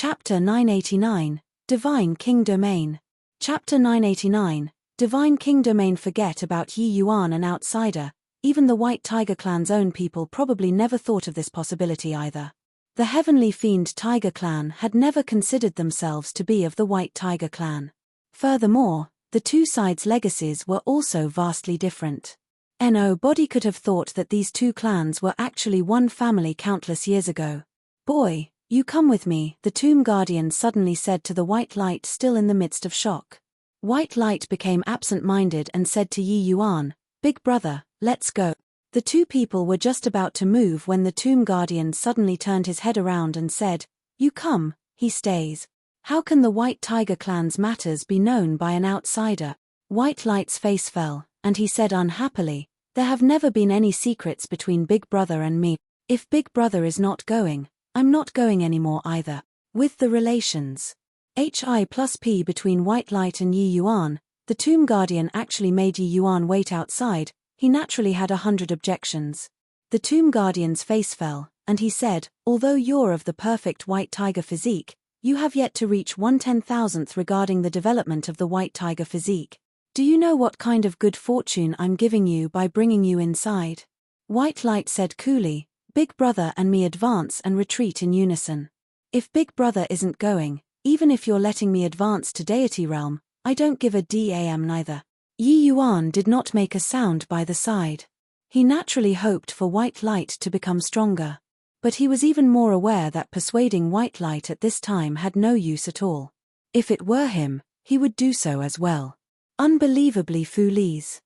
Chapter 989, Divine King Domain. Chapter 989, Divine King Domain. Forget about Yi Yuan, an outsider. Even the White Tiger Clan's own people probably never thought of this possibility either. The Heavenly Fiend Tiger Clan had never considered themselves to be of the White Tiger Clan. Furthermore, the two sides' legacies were also vastly different. Nobody could have thought that these two clans were actually one family countless years ago. "Boy, you come with me," the Tomb Guardian suddenly said to the White Light, still in the midst of shock. White Light became absent-minded and said to Yi Yuan, "Big brother, let's go." The two people were just about to move when the Tomb Guardian suddenly turned his head around and said, "You come, he stays. How can the White Tiger Clan's matters be known by an outsider?" White Light's face fell, and he said unhappily, "There have never been any secrets between Big Brother and me. If Big Brother is not going, I'm not going anymore either." With the relations HI+P between White Light and Yi Yuan, the Tomb Guardian actually made Yi Yuan wait outside. He naturally had 100 objections. The Tomb Guardian's face fell, and he said, "Although you're of the perfect White Tiger physique, you have yet to reach 1/10,000th regarding the development of the White Tiger physique. Do you know what kind of good fortune I'm giving you by bringing you inside?" White Light said coolly, "Big Brother and me advance and retreat in unison. If Big Brother isn't going, even if you're letting me advance to Deity Realm, I don't give a damn neither." Yi Yuan did not make a sound by the side. He naturally hoped for White Light to become stronger. But he was even more aware that persuading White Light at this time had no use at all. If it were him, he would do so as well. Unbelievably foolies.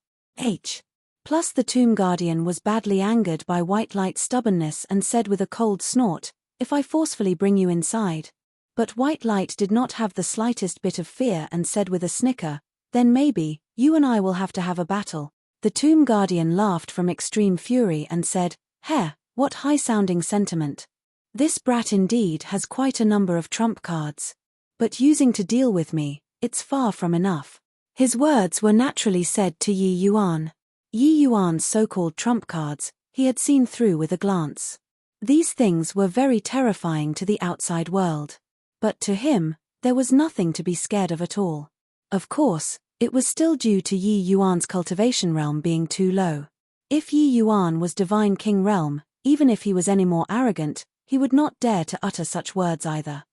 Plus the Tomb Guardian was badly angered by White Light's stubbornness and said with a cold snort, "If I forcefully bring you inside." But White Light did not have the slightest bit of fear and said with a snicker, "Then maybe, you and I will have to have a battle." The Tomb Guardian laughed from extreme fury and said, "Heh, what high-sounding sentiment. This brat indeed has quite a number of trump cards. But using to deal with me, it's far from enough." His words were naturally said to Yi Yuan. Yi Yuan's so-called trump cards, he had seen through with a glance. These things were very terrifying to the outside world. But to him, there was nothing to be scared of at all. Of course, it was still due to Yi Yuan's cultivation realm being too low. If Yi Yuan was Divine King Realm, even if he was any more arrogant, he would not dare to utter such words either.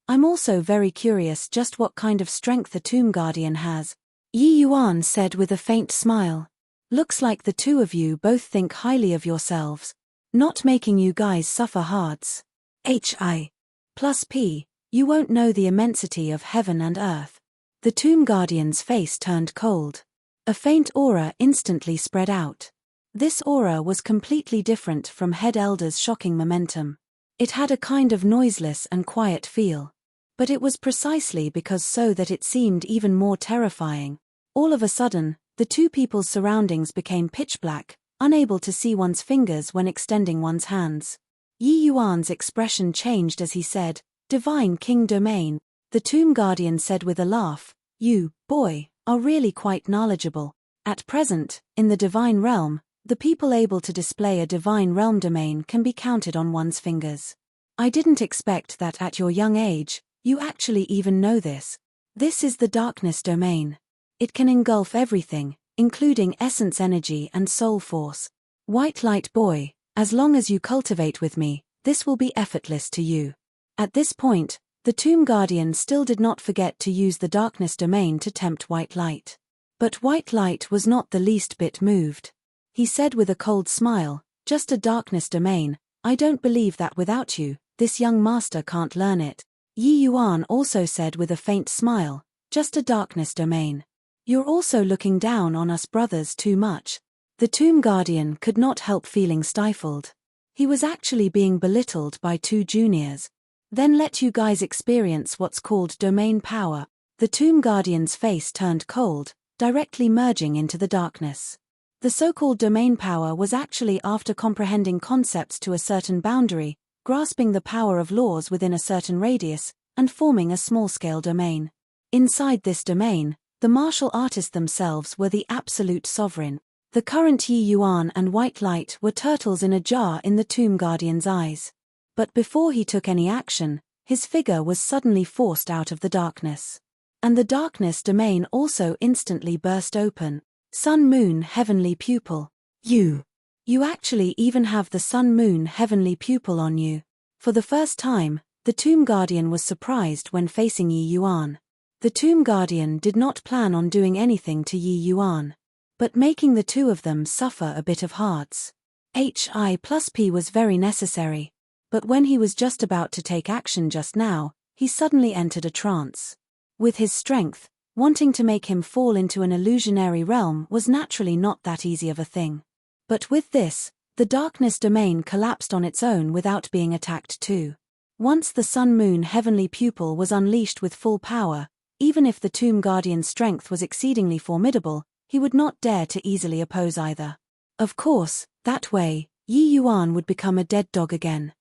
I'm also very curious just what kind of strength the Tomb Guardian has," Yi Yuan said with a faint smile. "Looks like the two of you both think highly of yourselves. Not making you guys suffer hards. HI+P, you won't know the immensity of heaven and earth." The Tomb Guardian's face turned cold. A faint aura instantly spread out. This aura was completely different from Head Elder's shocking momentum. It had a kind of noiseless and quiet feel. But it was precisely because so that it seemed even more terrifying. All of a sudden, the two people's surroundings became pitch black, unable to see one's fingers when extending one's hands. Yi Yuan's expression changed as he said, "Divine King Domain." The Tomb Guardian said with a laugh, "You, boy, are really quite knowledgeable. At present, in the Divine Realm, the people able to display a Divine Realm domain can be counted on one's fingers. I didn't expect that at your young age, you actually even know this. This is the Darkness Domain. It can engulf everything, including essence energy and soul force. White Light boy, as long as you cultivate with me, this will be effortless to you." At this point, the Tomb Guardian still did not forget to use the Darkness Domain to tempt White Light. But White Light was not the least bit moved. He said with a cold smile, "Just a Darkness Domain, I don't believe that without you, this young master can't learn it." Yi Yuan also said with a faint smile, "Just a Darkness Domain. You're also looking down on us brothers too much." The Tomb Guardian could not help feeling stifled. He was actually being belittled by two juniors. "Then let you guys experience what's called domain power." The Tomb Guardian's face turned cold, directly merging into the darkness. The so-called domain power was actually after comprehending concepts to a certain boundary, grasping the power of laws within a certain radius, and forming a small-scale domain. Inside this domain, the martial artists themselves were the absolute sovereign. The current Yi Yuan and White Light were turtles in a jar in the Tomb Guardian's eyes. But before he took any action, his figure was suddenly forced out of the darkness. And the darkness domain also instantly burst open. Sun-Moon Heavenly Pupil. You actually even have the Sun-Moon Heavenly Pupil on you. For the first time, the Tomb Guardian was surprised when facing Yi Yuan. The Tomb Guardian did not plan on doing anything to Yi Yuan, but making the two of them suffer a bit of hearts. Hi+P was very necessary, but when he was just about to take action just now, he suddenly entered a trance. With his strength, wanting to make him fall into an illusionary realm was naturally not that easy of a thing. But with this, the darkness domain collapsed on its own without being attacked too. Once the Sun-Moon Heavenly Pupil was unleashed with full power, even if the Tomb Guardian's strength was exceedingly formidable, he would not dare to easily oppose either. Of course, that way, Yi Yuan would become a dead dog again.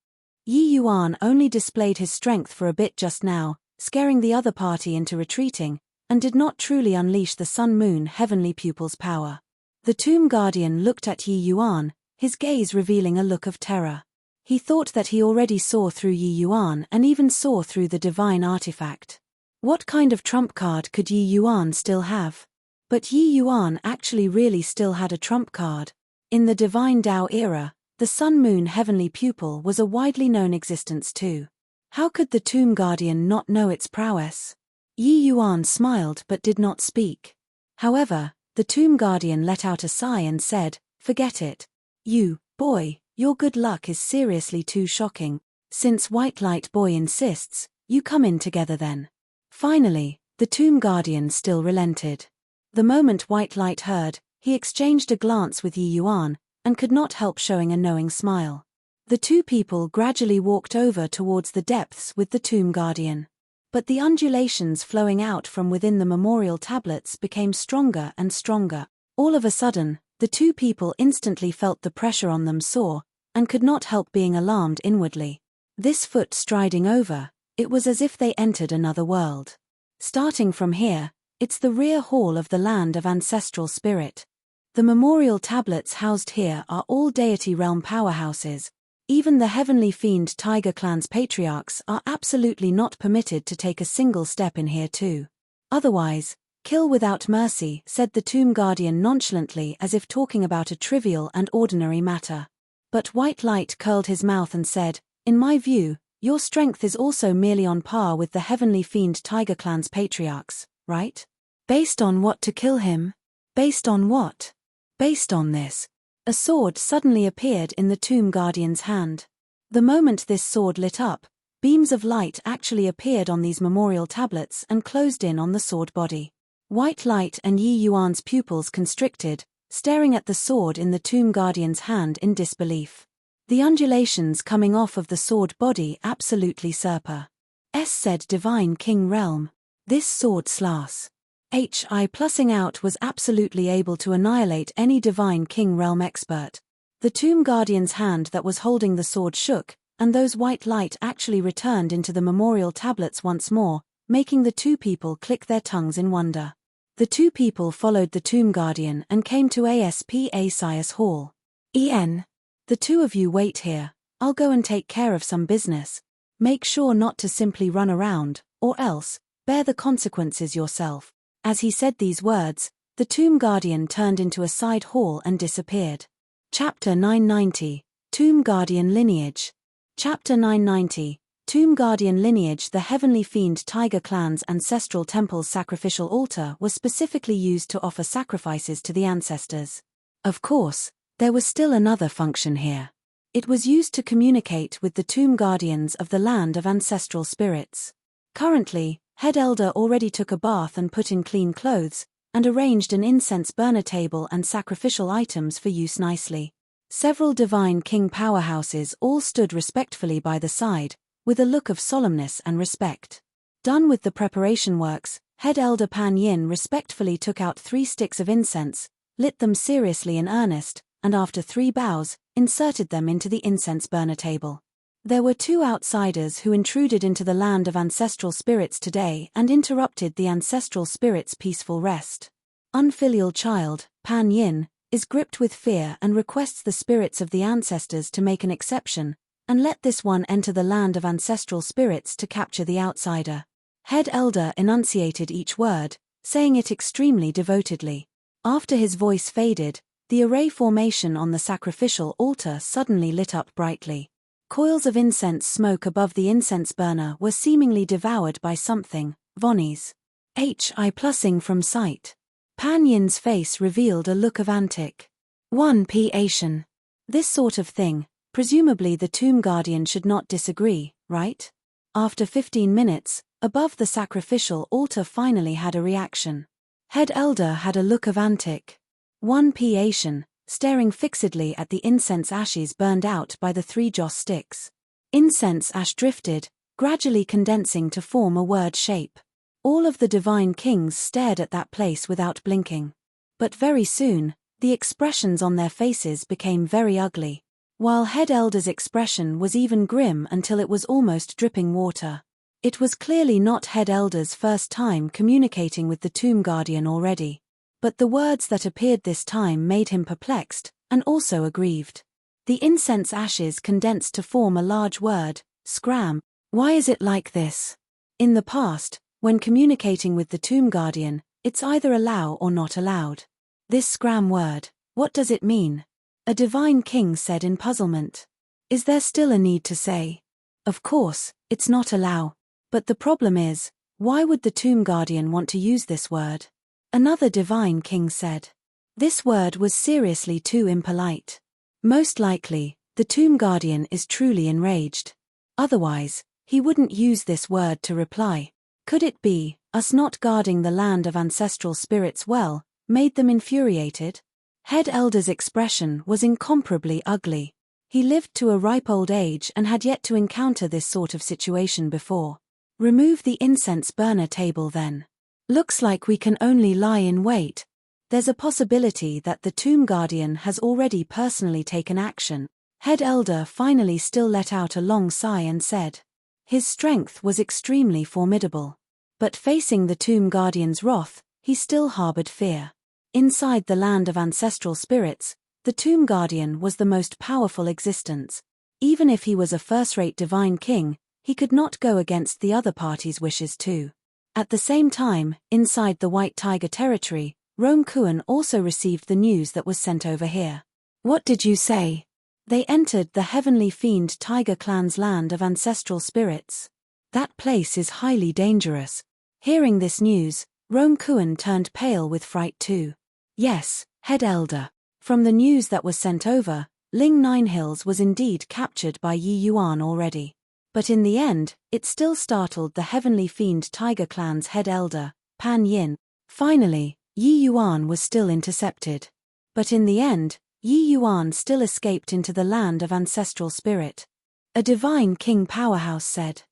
Yi Yuan only displayed his strength for a bit just now, scaring the other party into retreating, and did not truly unleash the Sun-Moon Heavenly Pupil's power. The Tomb Guardian looked at Yi Yuan, his gaze revealing a look of terror. He thought that he already saw through Yi Yuan and even saw through the divine artifact. What kind of trump card could Yi Yuan still have? But Yi Yuan actually really still had a trump card. In the Divine Tao era, the Sun-Moon Heavenly Pupil was a widely known existence too. How could the Tomb Guardian not know its prowess? Yi Yuan smiled but did not speak. However, the Tomb Guardian let out a sigh and said, "Forget it. You, boy, your good luck is seriously too shocking. Since White Light Boy insists, you come in together then." Finally, the Tomb Guardian still relented. The moment White Light heard, he exchanged a glance with Yi Yuan, and could not help showing a knowing smile. The two people gradually walked over towards the depths with the Tomb Guardian. But the undulations flowing out from within the memorial tablets became stronger and stronger. All of a sudden, the two people instantly felt the pressure on them soar, and could not help being alarmed inwardly. This foot striding over, it was as if they entered another world. Starting from here, it's the rear hall of the land of ancestral spirit. The memorial tablets housed here are all deity realm powerhouses. Even the heavenly fiend Tiger Clan's patriarchs are absolutely not permitted to take a single step in here too. Otherwise, kill without mercy, said the Tomb Guardian nonchalantly as if talking about a trivial and ordinary matter. But White Light curled his mouth and said, "In my view, your strength is also merely on par with the heavenly fiend Tiger Clan's patriarchs, right? Based on what to kill him? Based on what?" Based on this. A sword suddenly appeared in the Tomb Guardian's hand. The moment this sword lit up, beams of light actually appeared on these memorial tablets and closed in on the sword body. White Light and Yi Yuan's pupils constricted, staring at the sword in the Tomb Guardian's hand in disbelief. The undulations coming off of the sword body absolutely said Divine King Realm. This sword slash. Hi+ing out was absolutely able to annihilate any Divine King Realm expert. The Tomb Guardian's hand that was holding the sword shook, and those White Light actually returned into the memorial tablets once more, making the two people click their tongues in wonder. The two people followed the Tomb Guardian and came to Asias Hall. The two of you wait here, I'll go and take care of some business. Make sure not to simply run around, or else, bear the consequences yourself. As he said these words, the Tomb Guardian turned into a side hall and disappeared. Chapter 990, Tomb Guardian Lineage. Chapter 990, Tomb Guardian Lineage. The Heavenly Fiend Tiger Clan's ancestral temple's sacrificial altar was specifically used to offer sacrifices to the ancestors. Of course, there was still another function here. It was used to communicate with the Tomb Guardians of the land of ancestral spirits. Currently, Head Elder already took a bath and put in clean clothes, and arranged an incense burner table and sacrificial items for use nicely. Several Divine King powerhouses all stood respectfully by the side, with a look of solemnness and respect. Done with the preparation works, Head Elder Pan Yin respectfully took out 3 sticks of incense, lit them seriously in earnest, and after 3 bows, inserted them into the incense burner table. There were 2 outsiders who intruded into the land of ancestral spirits today and interrupted the ancestral spirits' peaceful rest. Unfilial child, Pan Yin, is gripped with fear and requests the spirits of the ancestors to make an exception, and let this one enter the land of ancestral spirits to capture the outsider. Head Elder enunciated each word, saying it extremely devotedly. After his voice faded, the array formation on the sacrificial altar suddenly lit up brightly. Coils of incense smoke above the incense burner were seemingly devoured by something, Vonnie's hi-plussing from sight. Pan Yin's face revealed a look of antic 1p-ation. This sort of thing, presumably the tomb guardian should not disagree, right? After 15 minutes, above the sacrificial altar finally had a reaction. Head Elder had a look of antic 1p-ation, staring fixedly at the incense ashes burned out by the 3 joss sticks. Incense ash drifted, gradually condensing to form a word shape. All of the divine kings stared at that place without blinking. But very soon, the expressions on their faces became very ugly, while Head Elder's expression was even grim until it was almost dripping water. It was clearly not Head Elder's first time communicating with the tomb guardian already. But the words that appeared this time made him perplexed, and also aggrieved. The incense ashes condensed to form a large word, scram. Why is it like this? In the past, when communicating with the tomb guardian, it's either allow or not allowed. This scram word, what does it mean? A divine king said in puzzlement. Is there still a need to say? Of course, it's not allow. But the problem is, why would the tomb guardian want to use this word? Another divine king said. This word was seriously too impolite. Most likely, the tomb guardian is truly enraged. Otherwise, he wouldn't use this word to reply. Could it be, us not guarding the land of ancestral spirits well, made them infuriated? Head Elder's expression was incomparably ugly. He lived to a ripe old age and had yet to encounter this sort of situation before. Remove the incense burner table then. Looks like we can only lie in wait. There's a possibility that the tomb guardian has already personally taken action. Head Elder finally still let out a long sigh and said. His strength was extremely formidable. But facing the tomb guardian's wrath, he still harbored fear. Inside the land of ancestral spirits, the tomb guardian was the most powerful existence. Even if he was a first-rate divine king, he could not go against the other party's wishes too. At the same time, inside the White Tiger territory, Rome Kuan also received the news that was sent over here. What did you say? They entered the Heavenly Fiend Tiger clan's land of ancestral spirits. That place is highly dangerous. Hearing this news, Rome Kuan turned pale with fright too. Yes, Head Elder. From the news that was sent over, Ling Nine Hills was indeed captured by Yi Yuan already. But in the end, it still startled the Heavenly Fiend Tiger clan's head elder, Pan Yin. Finally, Yi Yuan was still intercepted. But in the end, Yi Yuan still escaped into the land of ancestral spirit. A divine king powerhouse said.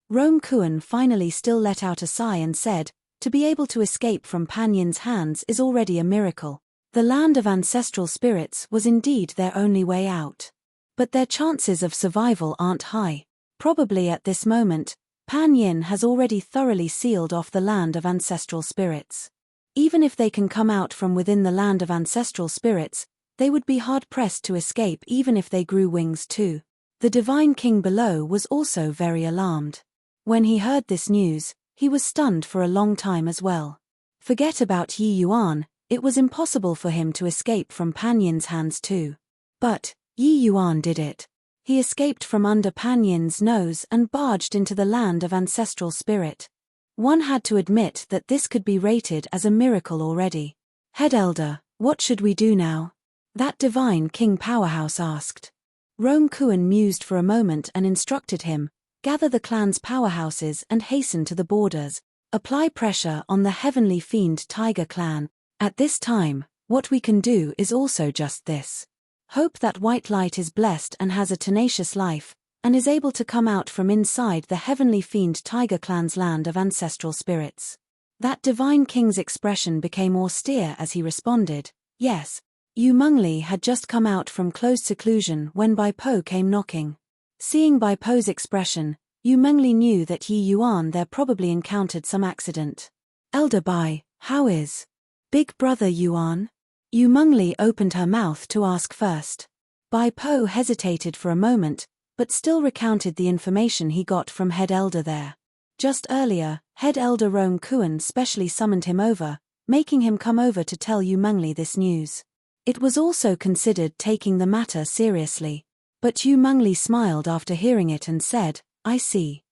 Rome Kuan finally still let out a sigh and said, to be able to escape from Pan Yin's hands is already a miracle. The land of ancestral spirits was indeed their only way out. But their chances of survival aren't high. Probably at this moment, Pan Yin has already thoroughly sealed off the land of ancestral spirits. Even if they can come out from within the land of ancestral spirits, they would be hard-pressed to escape even if they grew wings too. The divine king below was also very alarmed. When he heard this news, he was stunned for a long time as well. Forget about Yi Yuan, it was impossible for him to escape from Pan Yin's hands too. But Yi Yuan did it. He escaped from under Pan Yin's nose and barged into the land of ancestral spirit. One had to admit that this could be rated as a miracle already. Head Elder, what should we do now? That divine king powerhouse asked. Rome Kuan mused for a moment and instructed him, gather the clan's powerhouses and hasten to the borders. Apply pressure on the Heavenly Fiend Tiger clan. At this time, what we can do is also just this. Hope that White Light is blessed and has a tenacious life, and is able to come out from inside the Heavenly Fiend Tiger clan's land of ancestral spirits. That divine king's expression became austere as he responded, yes. Yu Mengli had just come out from closed seclusion when Bai Po came knocking. Seeing Bai Po's expression, Yu Mengli knew that Yi Yuan there probably encountered some accident. Elder Bai, how is Big Brother Yuan? Yu Mengli opened her mouth to ask first. Bai Po hesitated for a moment, but still recounted the information he got from head elder there. Just earlier, head elder Rome Kuan specially summoned him over, making him come over to tell Yu Mengli this news. It was also considered taking the matter seriously. But Yu Mengli smiled after hearing it and said, I see.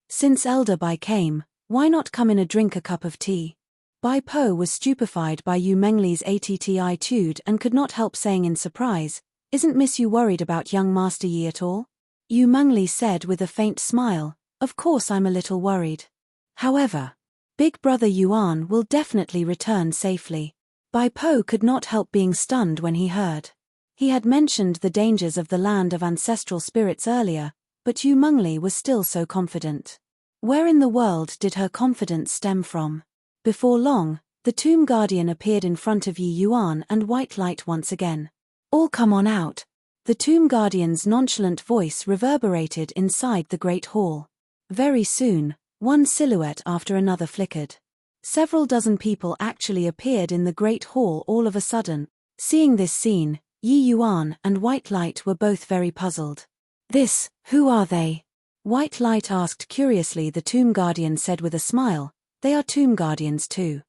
Since Elder Bai came, why not come in and drink a cup of tea? Bai Po was stupefied by Yu Mengli's attitude and could not help saying in surprise, Isn't Miss Yu worried about young Master Yi at all? Yu Mengli said with a faint smile, Of course I'm a little worried. However, Big Brother Yuan will definitely return safely. Bai Po could not help being stunned when he heard. He had mentioned the dangers of the land of ancestral spirits earlier, but Yu Mengli was still so confident. Where in the world did her confidence stem from? Before long, the Tomb Guardian appeared in front of Yi Yuan and White Light once again. All come on out. The Tomb Guardian's nonchalant voice reverberated inside the great hall. Very soon, one silhouette after another flickered. Several dozen people actually appeared in the great hall all of a sudden. Seeing this scene, Yi Yuan and White Light were both very puzzled. Who are they? White Light asked curiously. The Tomb Guardian said with a smile, They are Tomb Guardians too.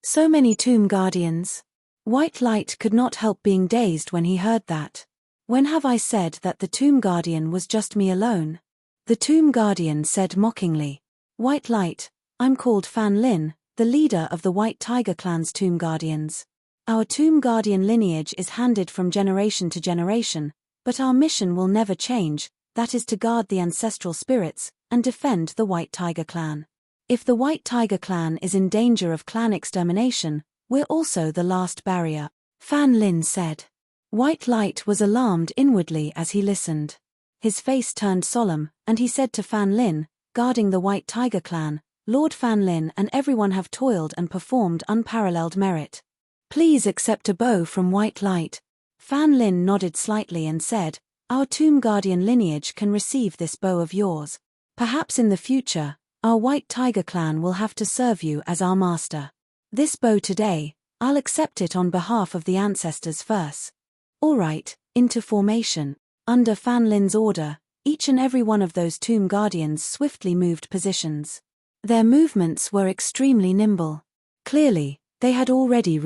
So many Tomb Guardians. White Light could not help being dazed when he heard that. When have I said that the Tomb Guardian was just me alone? The Tomb Guardian said mockingly. White Light, I'm called Fan Lin, the leader of the White Tiger Clan's Tomb Guardians. Our Tomb Guardian lineage is handed from generation to generation, but our mission will never change, that is to guard the ancestral spirits and defend the White Tiger Clan. If the White Tiger Clan is in danger of clan extermination, we're also the last barrier, Fan Lin said. White Light was alarmed inwardly as he listened. His face turned solemn, and he said to Fan Lin, guarding the White Tiger Clan, Lord Fan Lin and everyone have toiled and performed unparalleled merit. Please accept a bow from White Light. Fan Lin nodded slightly and said, Our Tomb Guardian lineage can receive this bow of yours. Perhaps in the future, our White Tiger Clan will have to serve you as our master. This bow today, I'll accept it on behalf of the ancestors first. All right, into formation. Under Fan Lin's order, each and every one of those Tomb Guardians swiftly moved positions. Their movements were extremely nimble. Clearly, they had already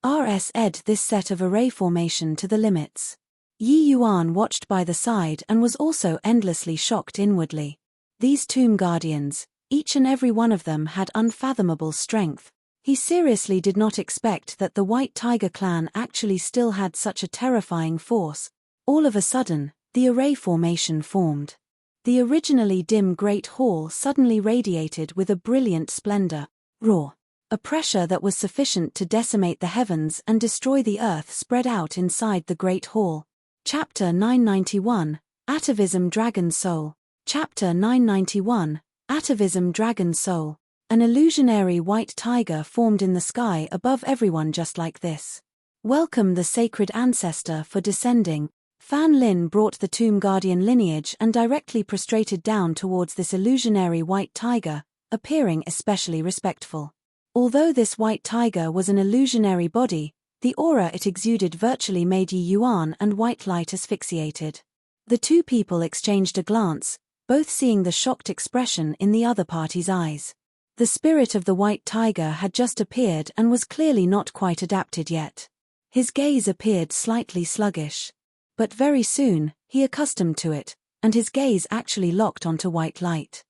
RS'd this set of array formation to the limits. Yi Yuan watched by the side and was also endlessly shocked inwardly. These Tomb Guardians, each and every one of them had unfathomable strength. He seriously did not expect that the White Tiger Clan actually still had such a terrifying force. All of a sudden, the array formation formed. The originally dim Great Hall suddenly radiated with a brilliant splendor. Raw. A pressure that was sufficient to decimate the heavens and destroy the earth spread out inside the Great Hall. Chapter 991, Atavism Dragon Soul. Chapter 991, Atavism Dragon Soul. An illusionary white tiger formed in the sky above everyone just like this. Welcome the sacred ancestor for descending. Fan Lin brought the Tomb Guardian lineage and directly prostrated down towards this illusionary white tiger, appearing especially respectful. Although this white tiger was an illusionary body, the aura it exuded virtually made Yi Yuan and White Light asphyxiated. The two people exchanged a glance, both seeing the shocked expression in the other party's eyes. The spirit of the white tiger had just appeared and was clearly not quite adapted yet. His gaze appeared slightly sluggish. But very soon, he accustomed to it, and his gaze actually locked onto White Light.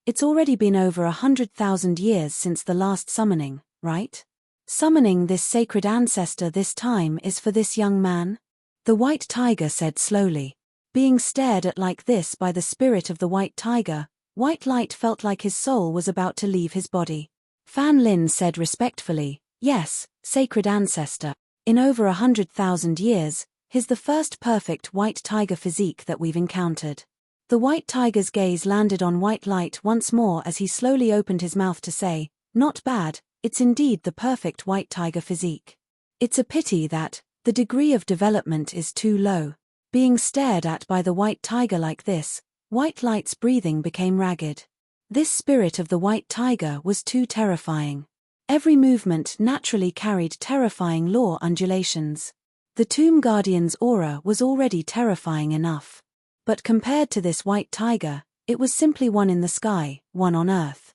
It's already been over 100,000 years since the last summoning, right? Summoning this sacred ancestor this time is for this young man? The white tiger said slowly. Being stared at like this by the spirit of the white tiger, White Light felt like his soul was about to leave his body. Fan Lin said respectfully, Yes, sacred ancestor. In over 100,000 years, he's the first perfect white tiger physique that we've encountered. The white tiger's gaze landed on White Light once more as he slowly opened his mouth to say, Not bad, it's indeed the perfect white tiger physique. It's a pity that the degree of development is too low. Being stared at by the white tiger like this, White Light's breathing became ragged. This spirit of the white tiger was too terrifying. Every movement naturally carried terrifying law undulations. The Tomb Guardian's aura was already terrifying enough. But compared to this white tiger, it was simply one in the sky, one on earth.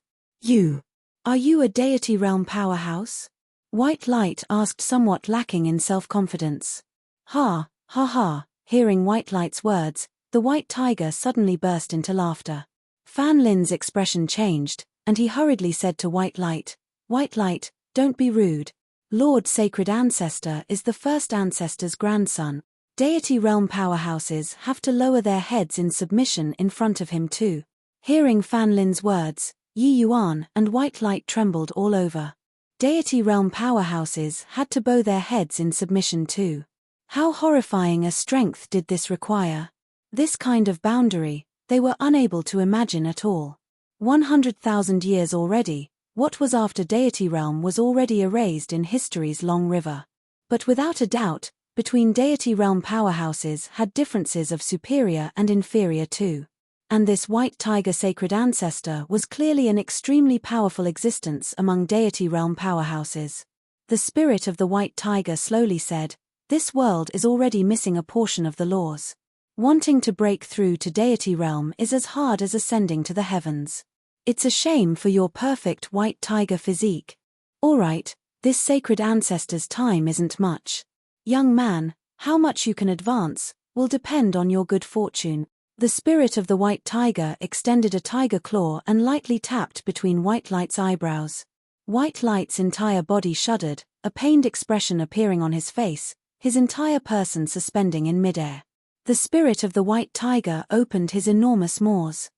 Are you a deity realm powerhouse? White Light asked, somewhat lacking in self-confidence. Ha, ha ha. Hearing White Light's words, the white tiger suddenly burst into laughter. Fan Lin's expression changed, and he hurriedly said to White Light, "White Light, don't be rude. Lord Sacred Ancestor is the first ancestor's grandson. Deity realm powerhouses have to lower their heads in submission in front of him too." Hearing Fan Lin's words, Yi Yuan and White Light trembled all over. Deity realm powerhouses had to bow their heads in submission too. How horrifying a strength did this require? This kind of boundary, they were unable to imagine at all. 100,000 years already, what was after deity realm was already erased in history's long river. But without a doubt, between deity realm powerhouses had differences of superior and inferior too. And this white tiger sacred ancestor was clearly an extremely powerful existence among deity realm powerhouses. The spirit of the white tiger slowly said, "This world is already missing a portion of the laws. Wanting to break through to deity realm is as hard as ascending to the heavens. It's a shame for your perfect white tiger physique. Alright, this sacred ancestor's time isn't much. Young man, how much you can advance will depend on your good fortune." The spirit of the white tiger extended a tiger claw and lightly tapped between White Light's eyebrows. White Light's entire body shuddered, a pained expression appearing on his face, his entire person suspending in midair. The spirit of the white tiger opened his enormous maws.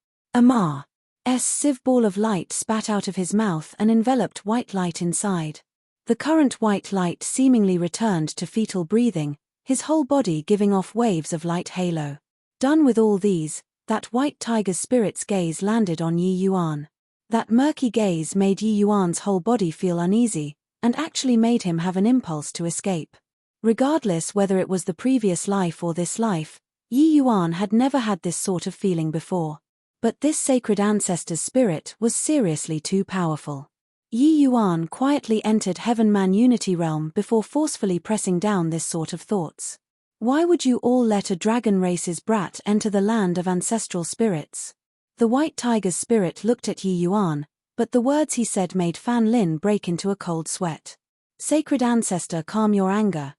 A sieve ball of light spat out of his mouth and enveloped White Light inside. The current White Light seemingly returned to fetal breathing, his whole body giving off waves of light halo. Done with all these, that white tiger's spirit's gaze landed on Yi Yuan. That murky gaze made Yi Yuan's whole body feel uneasy, and actually made him have an impulse to escape. Regardless whether it was the previous life or this life, Yi Yuan had never had this sort of feeling before. But this sacred ancestor's spirit was seriously too powerful. Yi Yuan quietly entered Heaven-Man Unity Realm before forcefully pressing down this sort of thoughts. Why would you all let a dragon race's brat enter the land of ancestral spirits? The white tiger's spirit looked at Yi Yuan, but the words he said made Fan Lin break into a cold sweat. Sacred ancestor, calm your anger.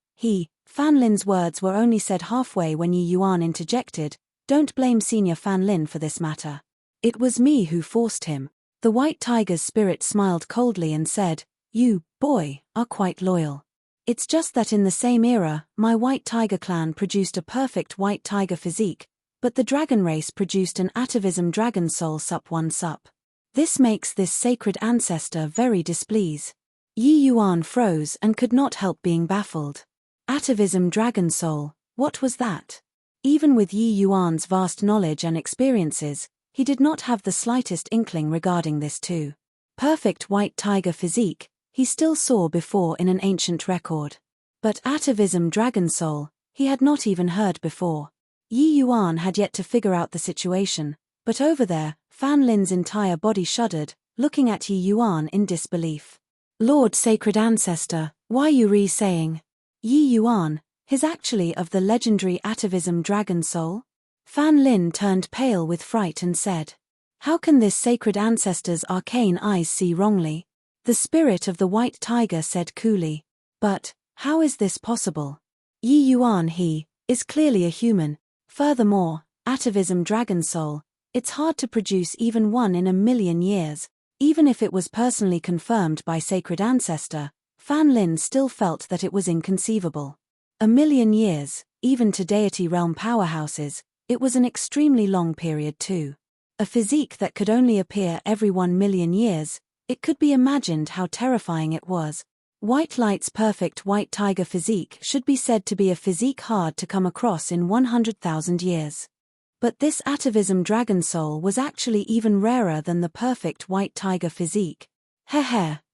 Fan Lin's words were only said halfway when Yi Yuan interjected, "Don't blame Senior Fan Lin for this matter. It was me who forced him." The white tiger's spirit smiled coldly and said, "You, boy, are quite loyal. It's just that in the same era, my white tiger clan produced a perfect white tiger physique, but the dragon race produced an atavism dragon soul sup 1 sup. This makes this sacred ancestor very displeased." Yi Yuan froze and could not help being baffled. Atavism dragon soul, what was that? Even with Yi Yuan's vast knowledge and experiences, he did not have the slightest inkling regarding this too. Perfect white tiger physique, he still saw before in an ancient record. But atavism dragon soul, he had not even heard before. Yi Yuan had yet to figure out the situation, but over there, Fan Lin's entire body shuddered, looking at Yi Yuan in disbelief. "Lord Sacred Ancestor, why you re-saying? Yi Yuan, his actually of the legendary atavism dragon soul?" Fan Lin turned pale with fright and said, "How can this sacred ancestor's arcane eyes see wrongly?" The spirit of the white tiger said coolly, "But, how is this possible? Yi Yuan is clearly a human. Furthermore, atavism dragon soul, it's hard to produce even one in 1,000,000 years. Even if it was personally confirmed by sacred ancestor, Fan Lin still felt that it was inconceivable. 1,000,000 years, even to deity realm powerhouses, it was an extremely long period too. A physique that could only appear every 1,000,000 years, it could be imagined how terrifying it was. White Light's perfect white tiger physique should be said to be a physique hard to come across in 100,000 years. But this atavism dragon soul was actually even rarer than the perfect white tiger physique.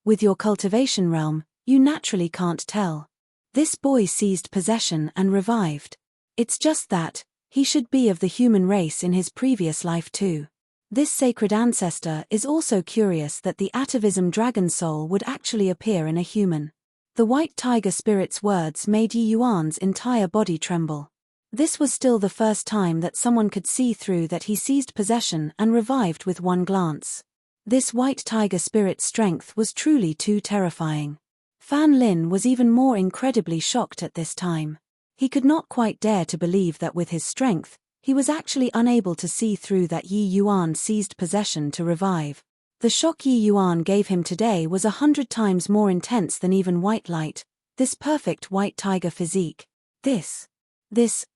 With your cultivation realm, you naturally can't tell. This boy seized possession and revived. It's just that, he should be of the human race in his previous life too. This sacred ancestor is also curious that the atavism dragon soul would actually appear in a human. The white tiger spirit's words made Yi Yuan's entire body tremble. This was still the first time that someone could see through that he seized possession and revived with one glance. This white tiger spirit's strength was truly too terrifying. Fan Lin was even more incredibly shocked at this time. He could not quite dare to believe that with his strength, he was actually unable to see through that Yi Yuan seized possession to revive. The shock Yi Yuan gave him today was 100 times more intense than even white light, this perfect white tiger physique. This,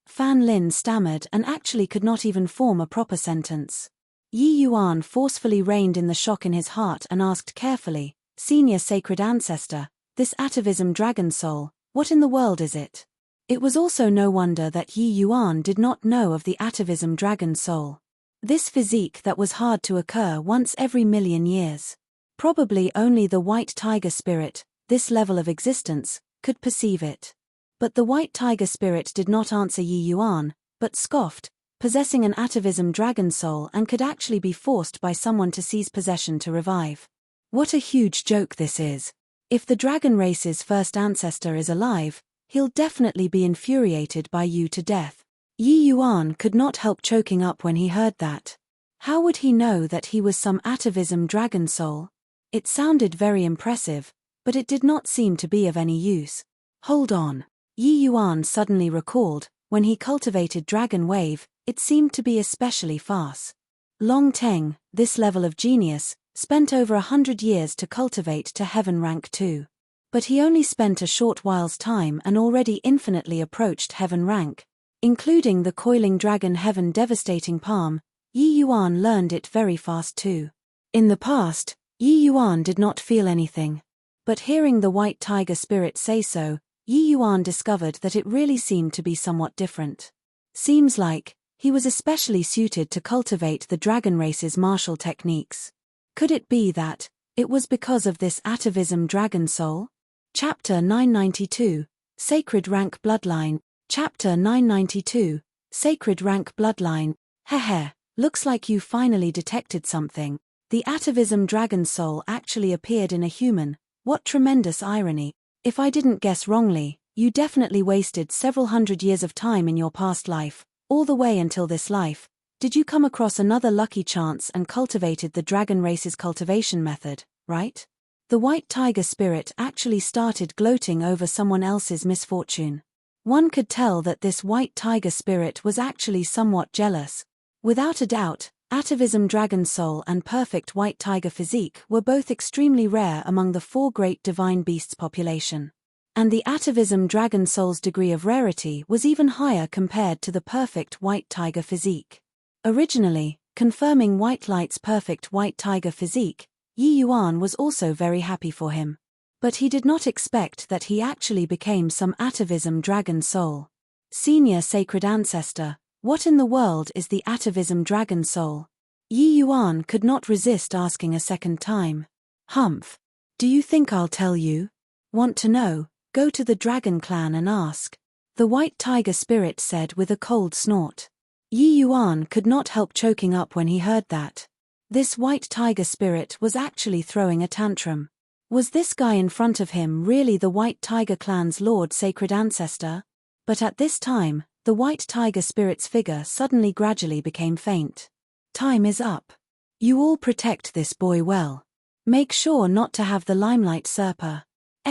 Fan Lin stammered and actually could not even form a proper sentence. Yi Yuan forcefully reined in the shock in his heart and asked carefully, "Senior sacred ancestor, this atavism dragon soul, what in the world is it?" It was also no wonder that Yi Yuan did not know of the atavism dragon soul. This physique that was hard to occur once every million years. Probably only the white tiger spirit, this level of existence, could perceive it. But the white tiger spirit did not answer Yi Yuan, but scoffed, possessing an atavism dragon soul and could actually be forced by someone to seize possession to revive. What a huge joke this is. If the dragon race's first ancestor is alive, he'll definitely be infuriated by you to death. Yi Yuan could not help choking up when he heard that. How would he know that he was some atavism dragon soul? It sounded very impressive, but it did not seem to be of any use. Hold on. Yi Yuan suddenly recalled, when he cultivated Dragon Wave, it seemed to be especially fast. Long Teng, this level of genius, spent over 100 years to cultivate to Heaven Rank 2. But he only spent a short while's time and already infinitely approached Heaven Rank. Including the coiling dragon Heaven devastating palm, Yi Yuan learned it very fast too. In the past, Yi Yuan did not feel anything. But hearing the white tiger spirit say so, Yi Yuan discovered that it really seemed to be somewhat different. Seems like, he was especially suited to cultivate the dragon race's martial techniques. Could it be that, it was because of this atavism dragon soul? Chapter 992, Sacred Rank Bloodline. Chapter 992, Sacred Rank Bloodline. Heh, looks like you finally detected something. The atavism dragon soul actually appeared in a human. What tremendous irony. If I didn't guess wrongly, you definitely wasted several hundred years of time in your past life, all the way until this life. Did you come across another lucky chance and cultivated the dragon race's cultivation method, right? The white tiger spirit actually started gloating over someone else's misfortune. One could tell that this white tiger spirit was actually somewhat jealous. Without a doubt, atavism dragon soul and perfect white tiger physique were both extremely rare among the 4 great divine beasts population. And the atavism dragon soul's degree of rarity was even higher compared to the perfect white tiger physique. Originally, confirming White Light's perfect white tiger physique, Yi Yuan was also very happy for him. But he did not expect that he actually became some atavism dragon soul. Senior sacred ancestor, what in the world is the atavism dragon soul? Yi Yuan could not resist asking a second time. Humph. Do you think I'll tell you? Want to know? Go to the dragon clan and ask. The white tiger spirit said with a cold snort. Yi Yuan could not help choking up when he heard that. This white tiger spirit was actually throwing a tantrum. Was this guy in front of him really the white tiger clan's lord sacred ancestor? But at this time, the white tiger spirit's figure suddenly gradually became faint. Time is up. You all protect this boy well. Make sure not to have the limelight usurper.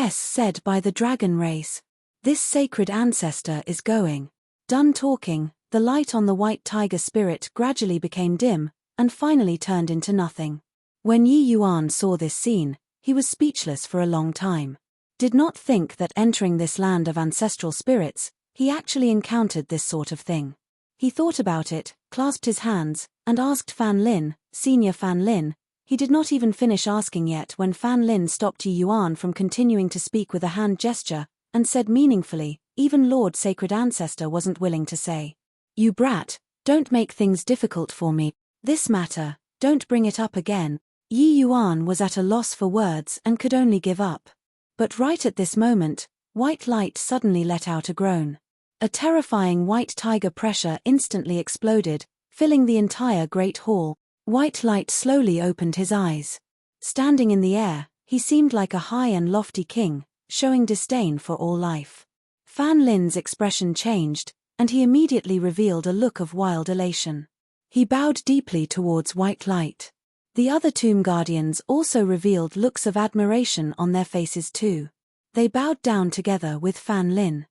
Said by the dragon race. This sacred ancestor is going. Done talking, the light on the white tiger spirit gradually became dim, and finally turned into nothing. When Yi Yuan saw this scene, he was speechless for a long time. Did not think that entering this land of ancestral spirits, he actually encountered this sort of thing. He thought about it, clasped his hands, and asked Fan Lin, Senior Fan Lin. He did not even finish asking yet when Fan Lin stopped Yi Yuan from continuing to speak with a hand gesture, and said meaningfully, even Lord Sacred Ancestor wasn't willing to say. You brat, don't make things difficult for me. This matter, don't bring it up again. Yi Yuan was at a loss for words and could only give up. But right at this moment, white light suddenly let out a groan. A terrifying white tiger pressure instantly exploded, filling the entire great hall. White light slowly opened his eyes. Standing in the air, he seemed like a high and lofty king, showing disdain for all life. Fan Lin's expression changed, and he immediately revealed a look of wild elation. He bowed deeply towards White Light. The other tomb guardians also revealed looks of admiration on their faces too. They bowed down together with Fan Lin.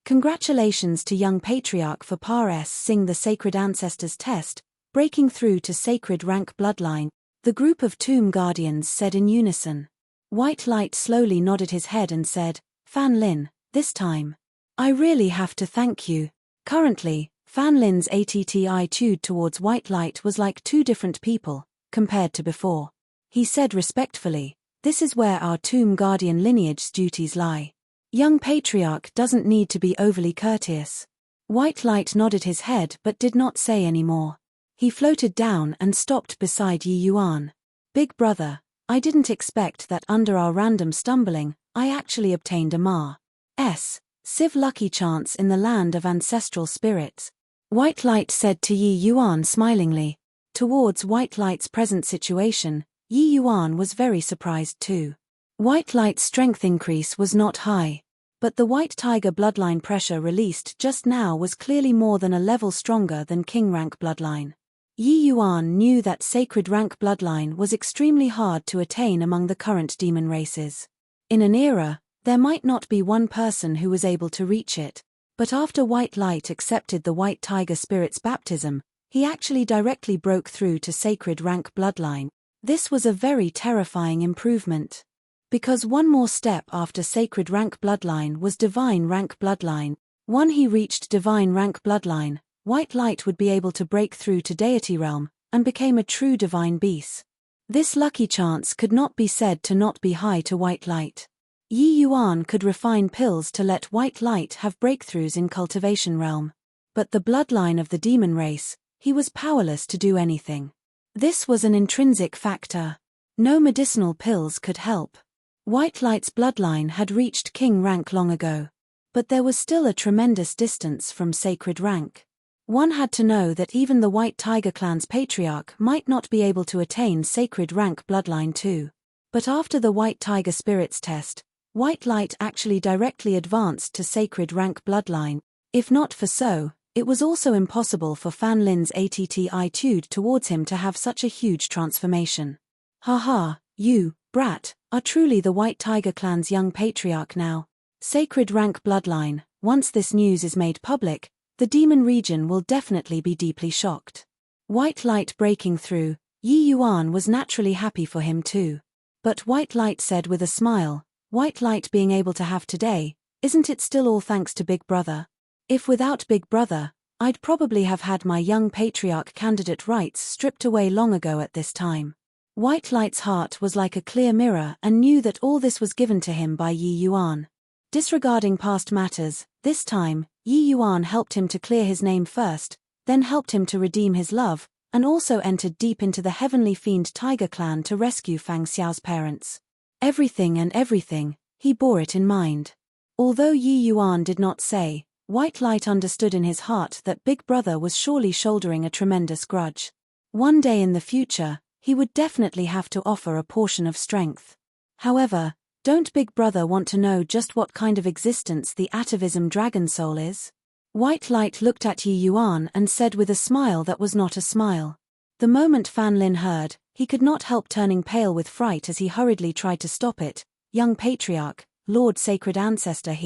Congratulations to young patriarch for passing the sacred ancestors test, breaking through to sacred rank bloodline, the group of tomb guardians said in unison. White Light slowly nodded his head and said, Fan Lin, this time. I really have to thank you. Currently, Fan Lin's attitude towards White Light was like two different people, compared to before. He said respectfully, this is where our tomb guardian lineage's duties lie. Young patriarch doesn't need to be overly courteous. White Light nodded his head but did not say any more. He floated down and stopped beside Yi Yuan. Big brother, I didn't expect that under our random stumbling, I actually obtained a Ma's Civ lucky chance in the land of ancestral spirits. White Light said to Yi Yuan smilingly. Towards White Light's present situation, Yi Yuan was very surprised too. White Light's strength increase was not high, but the White Tiger bloodline pressure released just now was clearly more than a level stronger than King rank bloodline. Yi Yuan knew that sacred rank bloodline was extremely hard to attain among the current demon races. In an era, there might not be one person who was able to reach it, but after White Light accepted the White Tiger Spirit's baptism, he actually directly broke through to sacred rank bloodline. This was a very terrifying improvement. Because one more step after sacred rank bloodline was divine rank bloodline. Once he reached divine rank bloodline, White Light would be able to break through to deity realm, and became a true divine beast. This lucky chance could not be said to not be high to White Light. Yi Yuan could refine pills to let White Light have breakthroughs in cultivation realm. But the bloodline of the demon race, he was powerless to do anything. This was an intrinsic factor. No medicinal pills could help. White Light's bloodline had reached king rank long ago. But there was still a tremendous distance from sacred rank. One had to know that even the White Tiger clan's patriarch might not be able to attain sacred rank bloodline too. But after the White Tiger Spirits test, White Light actually directly advanced to sacred rank bloodline. If not for so, it was also impossible for Fan Lin's attitude towards him to have such a huge transformation. Haha, you, brat, are truly the White Tiger clan's young patriarch now. Sacred rank bloodline, once this news is made public, the demon region will definitely be deeply shocked. White Light breaking through, Yi Yuan was naturally happy for him too. But White Light said with a smile, White Light being able to have today, isn't it still all thanks to Big Brother? If without Big Brother, I'd probably have had my young patriarch candidate rights stripped away long ago at this time. White Light's heart was like a clear mirror and knew that all this was given to him by Yi Yuan. Disregarding past matters, this time, Yi Yuan helped him to clear his name first, then helped him to redeem his love, and also entered deep into the heavenly fiend Tiger clan to rescue Fang Xiao's parents. Everything, he bore it in mind. Although Yi Yuan did not say, White Light understood in his heart that Big Brother was surely shouldering a tremendous grudge. One day in the future, he would definitely have to offer a portion of strength. However, don't Big Brother want to know just what kind of existence the atavism dragon soul is? White Light looked at Yi Yuan and said with a smile that was not a smile. The moment Fan Lin heard, he could not help turning pale with fright as he hurriedly tried to stop it. Young patriarch, Lord Sacred Ancestor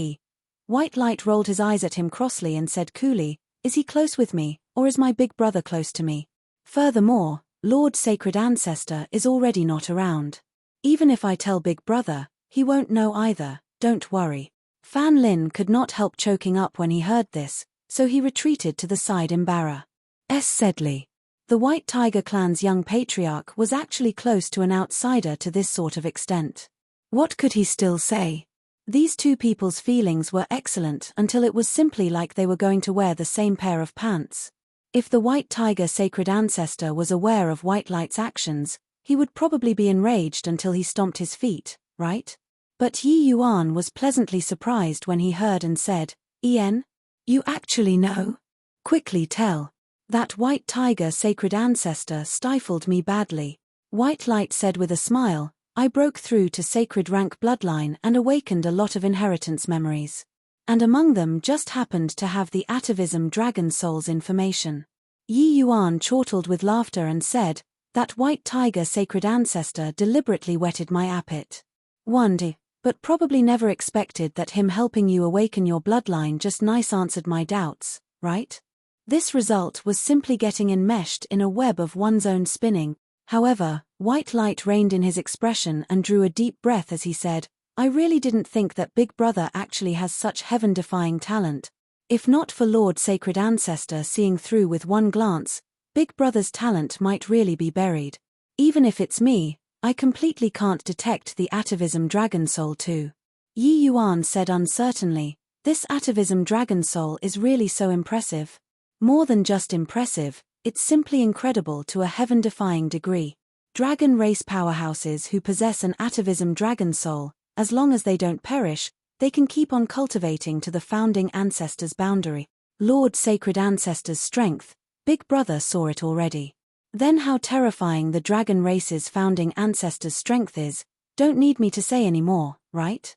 White Light rolled his eyes at him crossly and said coolly, is he close with me, or is my big brother close to me? Furthermore, Lord Sacred Ancestor is already not around. Even if I tell Big Brother, he won't know either, don't worry. Fan Lin could not help choking up when he heard this, so he retreated to the side embarrassingly. The White Tiger clan's young patriarch was actually close to an outsider to this sort of extent. What could he still say? These two people's feelings were excellent until it was simply like they were going to wear the same pair of pants. If the White Tiger Sacred Ancestor was aware of White Light's actions, he would probably be enraged until he stomped his feet, right? But Yi Yuan was pleasantly surprised when he heard and said, "Ian? You actually know? Quickly tell. That White Tiger Sacred Ancestor stifled me badly." White Light said with a smile, I broke through to sacred rank bloodline and awakened a lot of inheritance memories. And among them just happened to have the atavism dragon soul's information. Yi Yuan chortled with laughter and said, "That white tiger sacred ancestor deliberately whetted my appetite. Wonder, but probably never expected that him helping you awaken your bloodline just nice answered my doubts, right?" This result was simply getting enmeshed in a web of one's own spinning. However, white light reigned in his expression and drew a deep breath as he said, "I really didn't think that Big Brother actually has such heaven-defying talent. If not for Lord Sacred Ancestor seeing through with one glance, Big Brother's talent might really be buried. Even if it's me, I completely can't detect the atavism dragon soul too." Yi Yuan said uncertainly, "This atavism dragon soul is really so impressive. More than just impressive, it's simply incredible to a heaven-defying degree. Dragon race powerhouses who possess an atavism dragon soul, as long as they don't perish, they can keep on cultivating to the founding ancestors' boundary. Lord Sacred Ancestor's strength, Big Brother saw it already. Then how terrifying the dragon race's founding ancestors' strength is, don't need me to say any more, right?"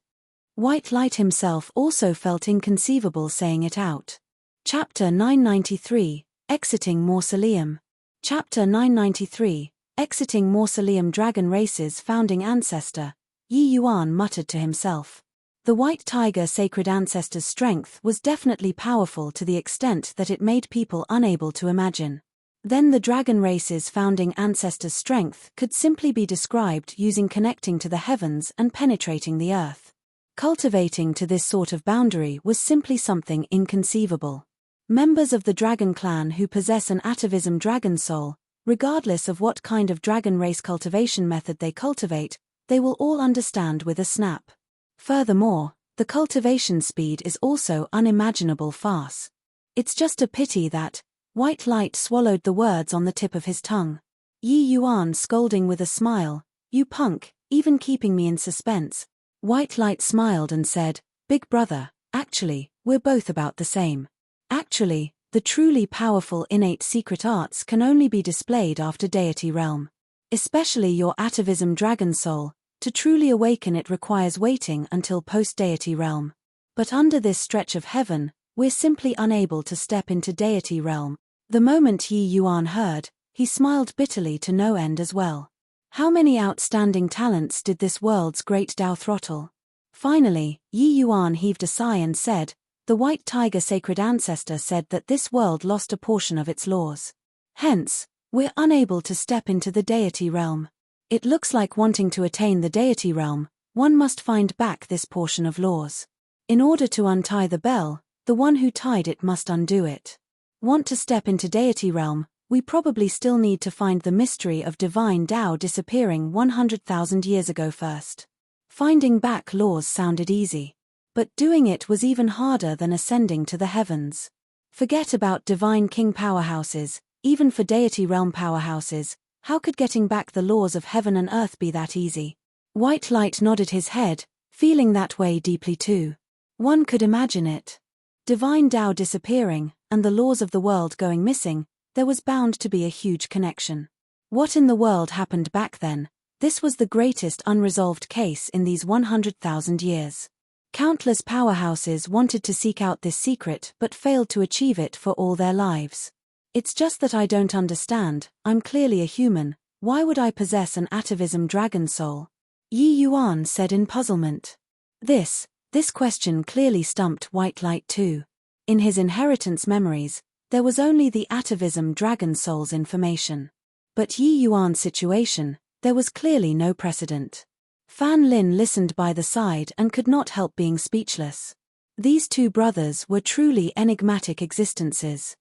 White Light himself also felt inconceivable saying it out. Chapter 993, Exiting Mausoleum. Chapter 993, Exiting Mausoleum. Dragon race's founding ancestor, Yi Yuan muttered to himself. The white tiger sacred ancestor's strength was definitely powerful to the extent that it made people unable to imagine. Then the dragon race's founding ancestor's strength could simply be described using connecting to the heavens and penetrating the earth. Cultivating to this sort of boundary was simply something inconceivable. Members of the dragon clan who possess an atavism dragon soul, regardless of what kind of dragon race cultivation method they cultivate, they will all understand with a snap. Furthermore, the cultivation speed is also unimaginable fast. It's just a pity that White Light swallowed the words on the tip of his tongue. Yi Yuan scolding with a smile, "You punk, even keeping me in suspense." White Light smiled and said, "Big Brother, actually, we're both about the same. Actually, the truly powerful innate secret arts can only be displayed after deity realm. Especially your atavism dragon soul, to truly awaken it requires waiting until post-deity realm. But under this stretch of heaven, we're simply unable to step into deity realm." The moment Yi Yuan heard, he smiled bitterly to no end as well. How many outstanding talents did this world's great Tao throttle? Finally, Yi Yuan heaved a sigh and said, "The white tiger sacred ancestor said that this world lost a portion of its laws. Hence, we're unable to step into the deity realm. It looks like wanting to attain the deity realm, one must find back this portion of laws. In order to untie the bell, the one who tied it must undo it. Want to step into deity realm, we probably still need to find the mystery of divine Tao disappearing 100,000 years ago first." Finding back laws sounded easy. But doing it was even harder than ascending to the heavens. Forget about divine king powerhouses, even for deity realm powerhouses, how could getting back the laws of heaven and earth be that easy? White Light nodded his head, feeling that way deeply too. One could imagine it. Divine Tao disappearing, and the laws of the world going missing, there was bound to be a huge connection. What in the world happened back then? This was the greatest unresolved case in these 100,000 years. Countless powerhouses wanted to seek out this secret but failed to achieve it for all their lives. It's just that I don't understand, I'm clearly a human, why would I possess an atavism dragon soul? Yi Yuan said in puzzlement. This question clearly stumped White Light too. In his inheritance memories, there was only the atavism dragon soul's information. But Yi Yuan's situation, there was clearly no precedent. Fan Lin listened by the side and could not help being speechless. These two brothers were truly enigmatic existences.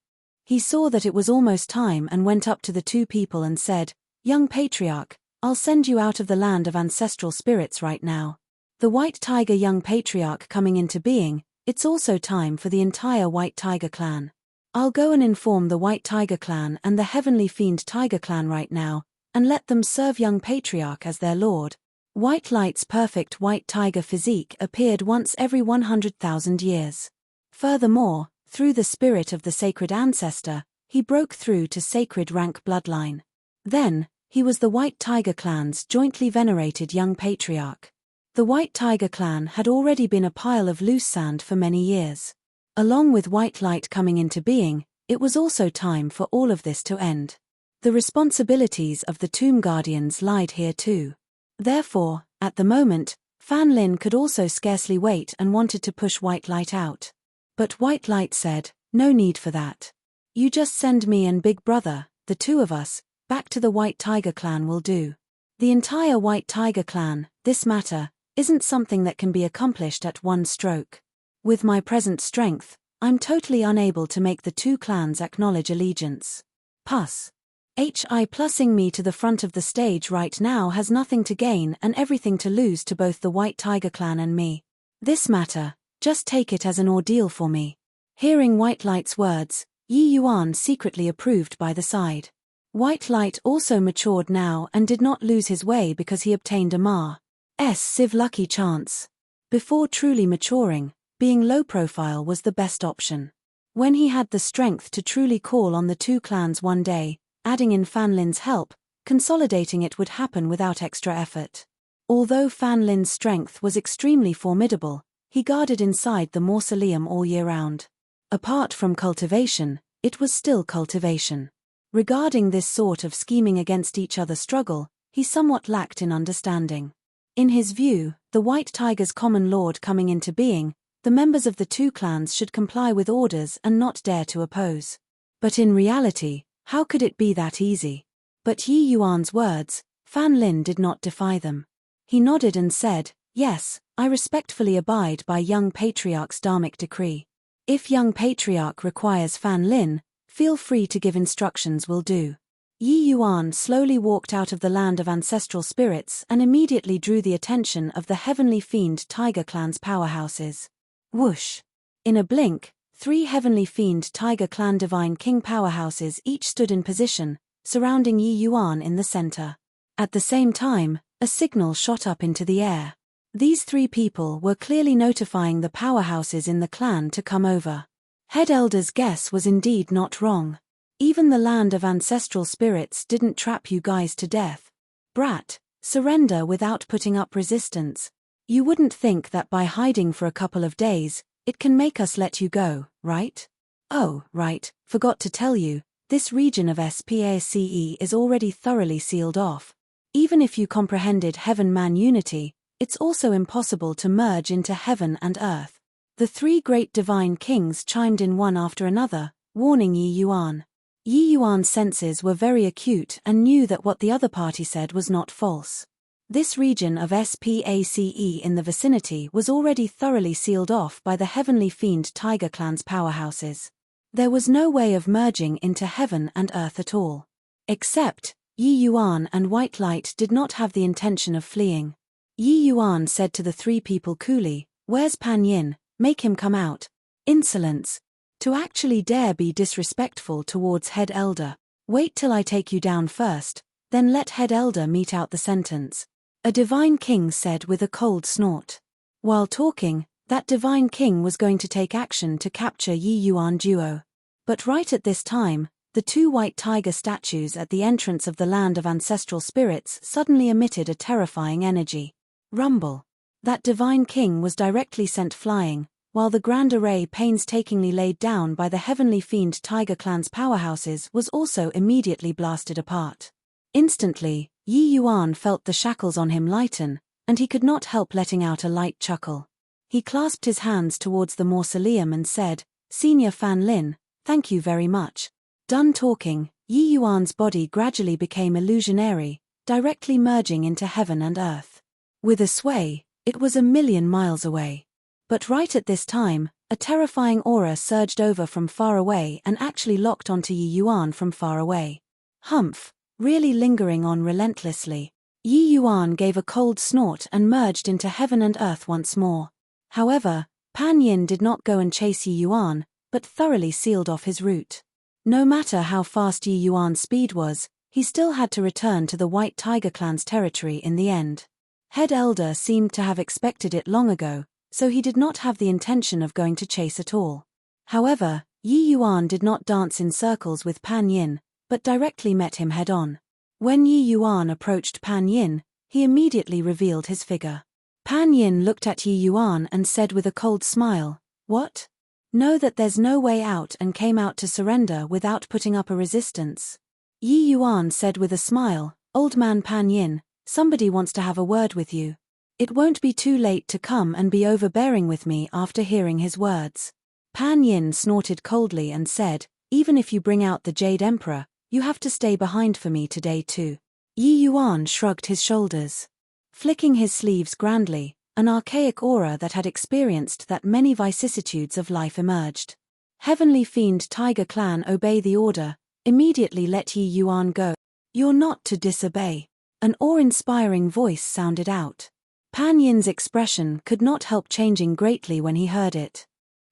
He saw that it was almost time and went up to the two people and said, "Young patriarch, I'll send you out of the land of ancestral spirits right now. The White Tiger young patriarch coming into being, it's also time for the entire White Tiger clan. I'll go and inform the White Tiger clan and the Heavenly Fiend Tiger clan right now, and let them serve young patriarch as their lord." White Light's perfect white tiger physique appeared once every 100,000 years. Furthermore, through the spirit of the sacred ancestor, he broke through to sacred rank bloodline. Then, He was the White Tiger clan's jointly venerated young patriarch. The White Tiger clan had already been a pile of loose sand for many years. Along with white light coming into being, it was also time for all of this to end. The responsibilities of the Tomb Guardians lied here too. Therefore, at the moment, Fan Lin could also scarcely wait and wanted to push white light out. But white light said, "No need for that. You just send me and Big Brother, the two of us, back to the White Tiger clan will do. The entire White Tiger clan, this matter, isn't something that can be accomplished at one stroke. With my present strength, I'm totally unable to make the two clans acknowledge allegiance. Puss. Plussing me to the front of the stage right now has nothing to gain and everything to lose to both the White Tiger clan and me. This matter, just take it as an ordeal for me." Hearing White Light's words, Yi Yuan secretly approved by the side. White Light also matured now and did not lose his way because he obtained a Ma's Civ lucky chance. Before truly maturing, being low profile was the best option. When he had the strength to truly call on the two clans one day, adding in Fan Lin's help, consolidating it would happen without extra effort. Although Fan Lin's strength was extremely formidable, he guarded inside the mausoleum all year round. Apart from cultivation, it was still cultivation. Regarding this sort of scheming against each other struggle, he somewhat lacked in understanding. In his view, the White Tiger's common lord coming into being, the members of the two clans should comply with orders and not dare to oppose. But in reality, how could it be that easy? But Yi Yuan's words, Fan Lin did not defy them. He nodded and said, "Yes, I respectfully abide by young patriarch's dharmic decree. If young patriarch requires Fan Lin, feel free to give instructions will do." Yi Yuan slowly walked out of the land of ancestral spirits and immediately drew the attention of the Heavenly Fiend Tiger clan's powerhouses. Whoosh! In a blink, 3 Heavenly Fiend Tiger clan Divine King powerhouses each stood in position, surrounding Yi Yuan in the center. At the same time, a signal shot up into the air. These 3 people were clearly notifying the powerhouses in the clan to come over. Head Elder's guess was indeed not wrong. Even the land of ancestral spirits didn't trap you guys to death. Brat, surrender without putting up resistance. You wouldn't think that by hiding for a couple of days, it can make us let you go, right? Oh, right, forgot to tell you, this region of SPACE is already thoroughly sealed off. Even if you comprehended heaven-man unity, it's also impossible to merge into heaven and earth. The 3 great divine kings chimed in one after another, warning Yi Yuan. Yi Yuan's senses were very acute and knew that what the other party said was not false. This region of SPACE in the vicinity was already thoroughly sealed off by the Heavenly Fiend Tiger clan's powerhouses. There was no way of merging into heaven and earth at all. Except, Yi Yuan and White Light did not have the intention of fleeing. Yi Yuan said to the 3 people coolly, "Where's Pan Yin? Make him come out." Insolence. To actually dare be disrespectful towards Head Elder. Wait till I take you down first, then let Head Elder meet out the sentence. A divine king said with a cold snort. While talking, that divine king was going to take action to capture Yi Yuan duo. But right at this time, the 2 white tiger statues at the entrance of the land of ancestral spirits suddenly emitted a terrifying energy. Rumble. That divine king was directly sent flying, while the grand array painstakingly laid down by the Heavenly Fiend Tiger clan's powerhouses was also immediately blasted apart. Instantly, Yi Yuan felt the shackles on him lighten, and he could not help letting out a light chuckle. He clasped his hands towards the mausoleum and said, "Senior Fan Lin, thank you very much." Done talking, Yi Yuan's body gradually became illusionary, directly merging into heaven and earth. With a sway, it was 1,000,000 miles away. But right at this time, a terrifying aura surged over from far away and actually locked onto Yi Yuan from far away. Humph, really lingering on relentlessly. Yi Yuan gave a cold snort and merged into heaven and earth once more. However, Pan Yin did not go and chase Yi Yuan, but thoroughly sealed off his route. No matter how fast Yi Yuan's speed was, he still had to return to the White Tiger clan's territory in the end. Head Elder seemed to have expected it long ago, so he did not have the intention of going to chase at all. However, Yi Yuan did not dance in circles with Pan Yin, but directly met him head-on. When Yi Yuan approached Pan Yin, he immediately revealed his figure. Pan Yin looked at Yi Yuan and said with a cold smile, "What? Know that there's no way out," and came out to surrender without putting up a resistance. Yi Yuan said with a smile, "Old man Pan Yin, somebody wants to have a word with you. It won't be too late to come and be overbearing with me." After hearing his words, Pan Yin snorted coldly and said, "Even if you bring out the Jade Emperor, you have to stay behind for me today too." Yi Yuan shrugged his shoulders. Flicking his sleeves grandly, an archaic aura that had experienced that many vicissitudes of life emerged. "Heavenly Fiend Tiger Clan, obey the order, immediately let Yi Yuan go. You're not to disobey." An awe-inspiring voice sounded out. Pan Yin's expression could not help changing greatly when he heard it.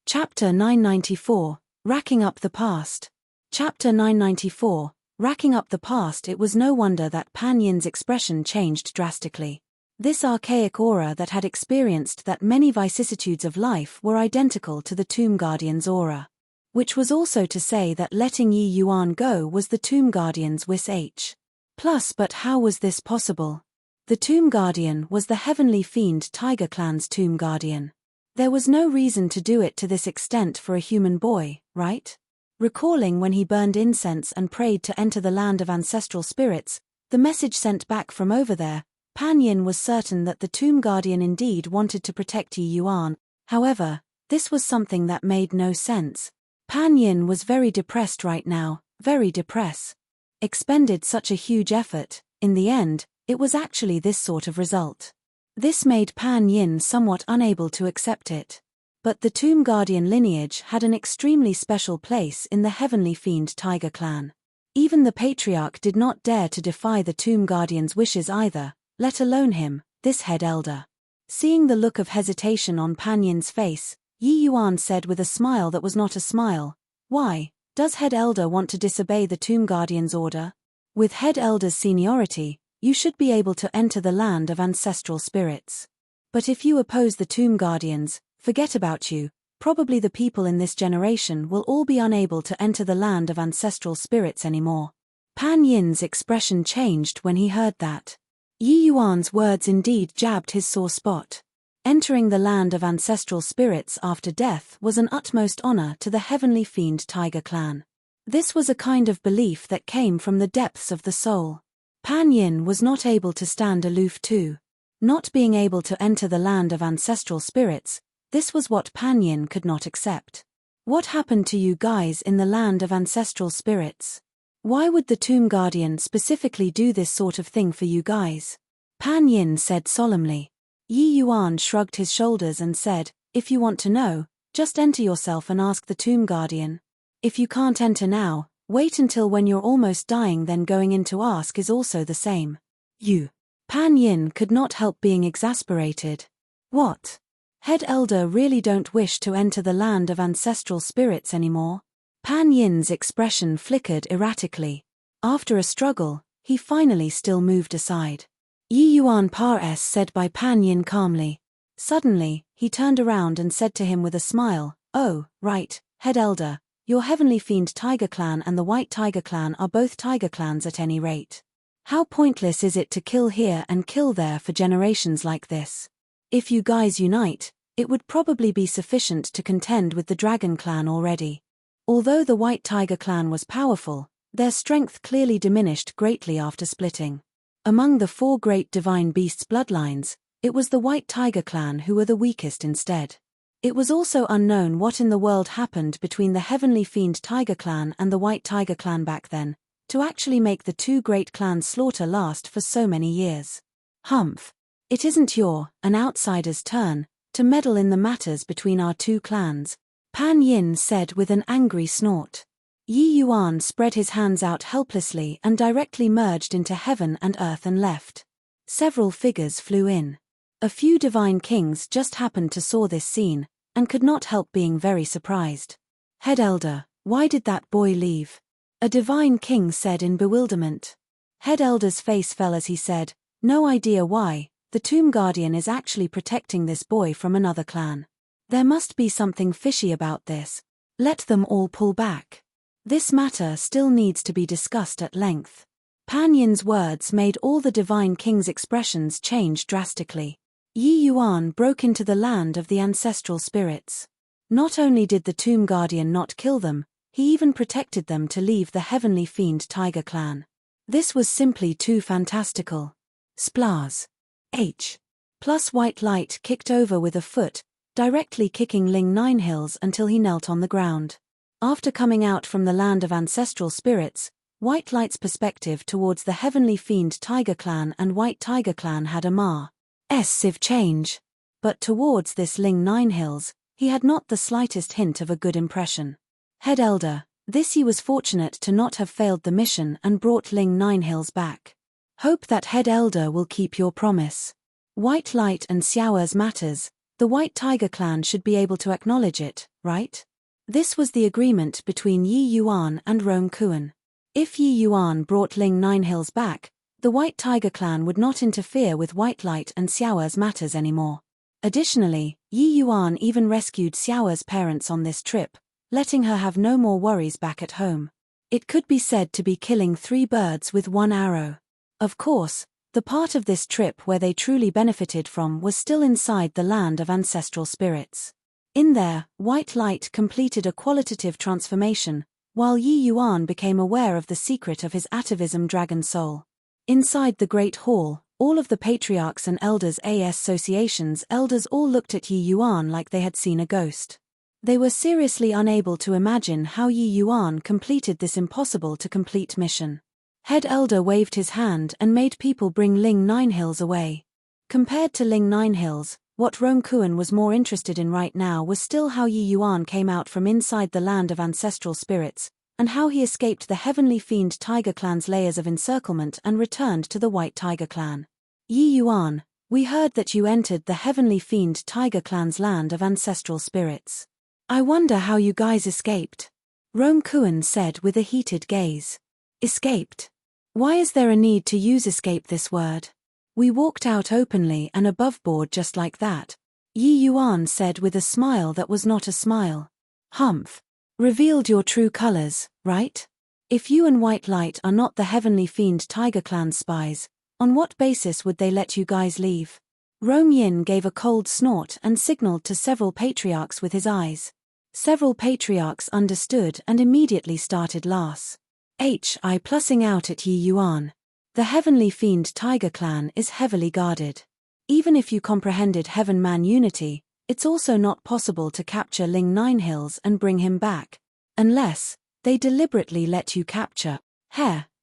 Chapter 994, Racking Up the Past. Chapter 994, Racking Up the Past. It was no wonder that Pan Yin's expression changed drastically. This archaic aura that had experienced that many vicissitudes of life were identical to the Tomb Guardian's aura. Which was also to say that letting Yi Yuan go was the Tomb Guardian's wish. Plus, but how was this possible? The Tomb Guardian was the Heavenly Fiend Tiger Clan's Tomb Guardian. There was no reason to do it to this extent for a human boy, right? Recalling when he burned incense and prayed to enter the land of ancestral spirits, the message sent back from over there, Pan Yin was certain that the Tomb Guardian indeed wanted to protect Yi Yuan. However, this was something that made no sense. Pan Yin was very depressed right now, very depressed. Expended such a huge effort, in the end, it was actually this sort of result. This made Pan Yin somewhat unable to accept it. But the Tomb Guardian lineage had an extremely special place in the Heavenly Fiend Tiger Clan. Even the Patriarch did not dare to defy the Tomb Guardian's wishes either, let alone him, this head elder. Seeing the look of hesitation on Pan Yin's face, Yi Yuan said with a smile that was not a smile, "Why, does head elder want to disobey the Tomb Guardian's order? With head elder's seniority, you should be able to enter the land of ancestral spirits. But if you oppose the Tomb Guardians, forget about you, probably the people in this generation will all be unable to enter the land of ancestral spirits anymore." Pan Yin's expression changed when he heard that. Yi Yuan's words indeed jabbed his sore spot. Entering the land of ancestral spirits after death was an utmost honor to the Heavenly Fiend Tiger Clan. This was a kind of belief that came from the depths of the soul. Pan Yin was not able to stand aloof too. Not being able to enter the land of ancestral spirits, this was what Pan Yin could not accept. What happened to you guys in the land of ancestral spirits? Why would the Tomb Guardian specifically do this sort of thing for you guys? Pan Yin said solemnly. Yi Yuan shrugged his shoulders and said, "If you want to know, just enter yourself and ask the Tomb Guardian. If you can't enter now, wait until when you're almost dying, then going in to ask is also the same." You. Pan Yin could not help being exasperated. What? Head elder really don't wish to enter the land of ancestral spirits anymore? Pan Yin's expression flickered erratically. After a struggle, he finally still moved aside. "Yi Yuan Par-s," said by Pan Yin calmly. Suddenly, he turned around and said to him with a smile, "Oh, right, head elder, your Heavenly Fiend Tiger Clan and the White Tiger Clan are both Tiger Clans at any rate. How pointless is it to kill here and kill there for generations like this? If you guys unite, it would probably be sufficient to contend with the Dragon Clan already." Although the White Tiger Clan was powerful, their strength clearly diminished greatly after splitting. Among the 4 great divine beasts' bloodlines, it was the White Tiger Clan who were the weakest instead. It was also unknown what in the world happened between the Heavenly Fiend Tiger Clan and the White Tiger Clan back then, to actually make the 2 great clans' slaughter last for so many years. Humph. It isn't an outsider's turn, to meddle in the matters between our 2 clans, Pan Yin said with an angry snort. Yi Yuan spread his hands out helplessly and directly merged into heaven and earth and left. Several figures flew in. A few divine kings just happened to saw this scene, and could not help being very surprised. "Head elder, why did that boy leave?" a divine king said in bewilderment. Head elder's face fell as he said, "No idea why, the Tomb Guardian is actually protecting this boy from another clan. There must be something fishy about this. Let them all pull back. This matter still needs to be discussed at length." Pan Yin's words made all the Divine King's expressions change drastically. Yi Yuan broke into the land of the ancestral spirits. Not only did the Tomb Guardian not kill them, he even protected them to leave the Heavenly Fiend Tiger clan. This was simply too fantastical. Splaz. H. Plus white light kicked over with a foot, directly kicking Ling Ninehills until he knelt on the ground. After coming out from the land of ancestral spirits, White Light's perspective towards the Heavenly Fiend Tiger clan and White Tiger clan had a massive change. But towards this Ling Ninehills, he had not the slightest hint of a good impression. Head Elder, this he was fortunate to not have failed the mission and brought Ling Ninehills back. Hope that Head Elder will keep your promise. White Light and Xiao's matters, the White Tiger clan should be able to acknowledge it, right? This was the agreement between Yi Yuan and Rome Kuan. If Yi Yuan brought Ling Ninehills back, the White Tiger clan would not interfere with White Light and Xiao's matters anymore. Additionally, Yi Yuan even rescued Xiao's parents on this trip, letting her have no more worries back at home. It could be said to be killing 3 birds with 1 arrow. Of course, the part of this trip where they truly benefited from was still inside the land of ancestral spirits. In there, White Light completed a qualitative transformation, while Yi Yuan became aware of the secret of his atavism dragon soul. Inside the Great Hall, all of the patriarchs and elders' associations elders all looked at Yi Yuan like they had seen a ghost. They were seriously unable to imagine how Yi Yuan completed this impossible-to-complete mission. Head Elder waved his hand and made people bring Ling Ninehills away. Compared to Ling Ninehills, what Rome Kuan was more interested in right now was still how Yi Yuan came out from inside the land of ancestral spirits, and how he escaped the Heavenly Fiend Tiger clan's layers of encirclement and returned to the White Tiger clan. Yi Yuan, we heard that you entered the Heavenly Fiend Tiger clan's land of ancestral spirits. I wonder how you guys escaped. Rome Kuan said with a heated gaze. Escaped? Why is there a need to use escape this word? We walked out openly and above board just like that. Yi Yuan said with a smile that was not a smile. Humph. Revealed your true colors, right? If you and White Light are not the Heavenly Fiend Tiger clan spies, on what basis would they let you guys leave? Rome Yin gave a cold snort and signaled to several patriarchs with his eyes. Several patriarchs understood and immediately started laughs. I plussing out at Yi Yuan. The Heavenly Fiend Tiger clan is heavily guarded. Even if you comprehended Heaven-Man unity, it's also not possible to capture Ling Ninehills and bring him back. Unless they deliberately let you capture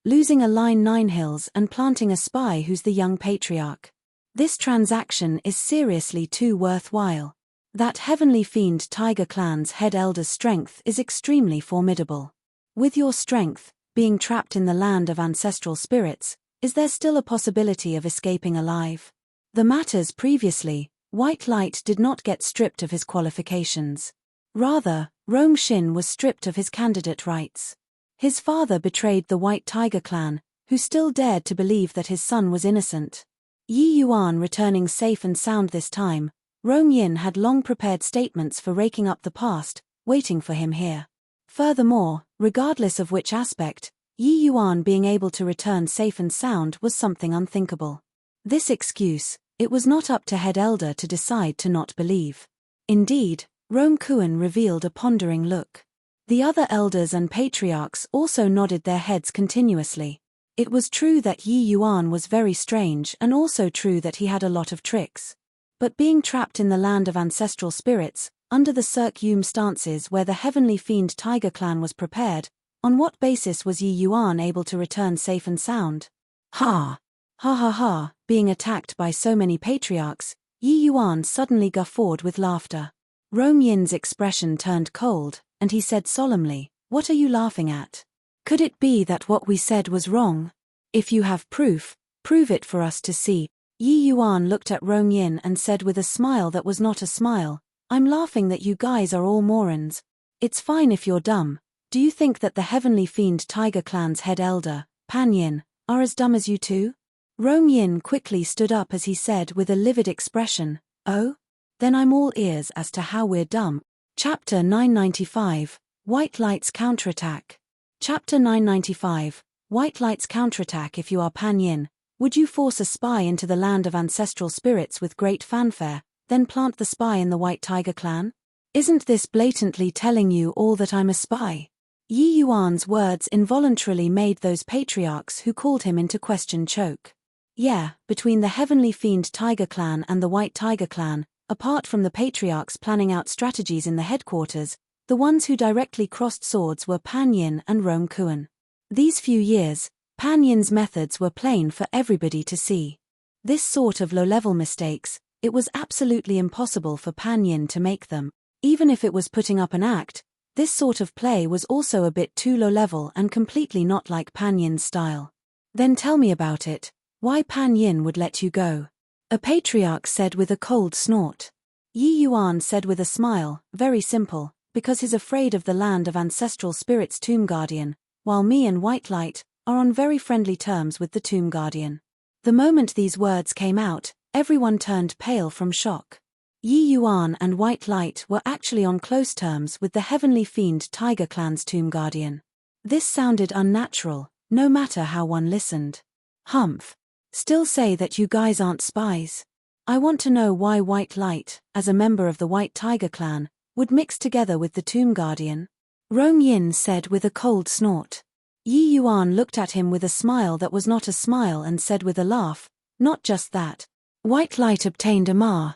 losing a Line Ninehills and planting a spy who's the young patriarch. This transaction is seriously too worthwhile. That Heavenly Fiend Tiger clan's head elder's strength is extremely formidable. With your strength, being trapped in the land of ancestral spirits, is there still a possibility of escaping alive? The matters previously, White Light did not get stripped of his qualifications. Rather, Rome Shin was stripped of his candidate rights. His father betrayed the White Tiger clan, who still dared to believe that his son was innocent. Yi Yuan returning safe and sound this time, Rome Yin had long prepared statements for raking up the past, waiting for him here. Furthermore, regardless of which aspect, Yi Yuan being able to return safe and sound was something unthinkable. This excuse, it was not up to Head Elder to decide to not believe. Indeed, Rome Kuan revealed a pondering look. The other elders and patriarchs also nodded their heads continuously. It was true that Yi Yuan was very strange and also true that he had a lot of tricks. But being trapped in the land of ancestral spirits, under the circumstances where the Heavenly Fiend Tiger clan was prepared, on what basis was Yi Yuan able to return safe and sound? Ha! Ha ha ha, being attacked by so many patriarchs, Yi Yuan suddenly guffawed with laughter. Rome Yin's expression turned cold, and he said solemnly, "What are you laughing at? Could it be that what we said was wrong? If you have proof, prove it for us to see." Yi Yuan looked at Rome Yin and said with a smile that was not a smile, "I'm laughing that you guys are all morons. It's fine if you're dumb. Do you think that the Heavenly Fiend Tiger clan's head elder, Pan Yin, are as dumb as you two?" Rome Yin quickly stood up as he said with a livid expression, "Oh? Then I'm all ears as to how we're dumb." Chapter 995, White Light's Counterattack. Chapter 995, White Light's counterattack. If you are Pan Yin, would you force a spy into the land of ancestral spirits with great fanfare, then plant the spy in the White Tiger clan? Isn't this blatantly telling you all that I'm a spy? Yi Yuan's words involuntarily made those patriarchs who called him into question choke. Yeah, between the Heavenly Fiend Tiger clan and the White Tiger clan, apart from the patriarchs planning out strategies in the headquarters, the ones who directly crossed swords were Pan Yin and Rong Kuan. These few years, Pan Yin's methods were plain for everybody to see. This sort of low-level mistakes, it was absolutely impossible for Pan Yin to make them. Even if it was putting up an act, this sort of play was also a bit too low-level and completely not like Pan Yin's style. Then tell me about it, why Pan Yin would let you go. A patriarch said with a cold snort. Yi Yuan said with a smile, very simple, because he's afraid of the land of ancestral spirits Tomb Guardian, while me and White Light are on very friendly terms with the Tomb Guardian. The moment these words came out, everyone turned pale from shock. Yi Yuan and White Light were actually on close terms with the Heavenly Fiend Tiger clan's Tomb Guardian. This sounded unnatural, no matter how one listened. Humph. Still say that you guys aren't spies? I want to know why White Light, as a member of the White Tiger clan, would mix together with the Tomb Guardian. Rong Yin said with a cold snort. Yi Yuan looked at him with a smile that was not a smile and said with a laugh, not just that. White Light obtained a Ma's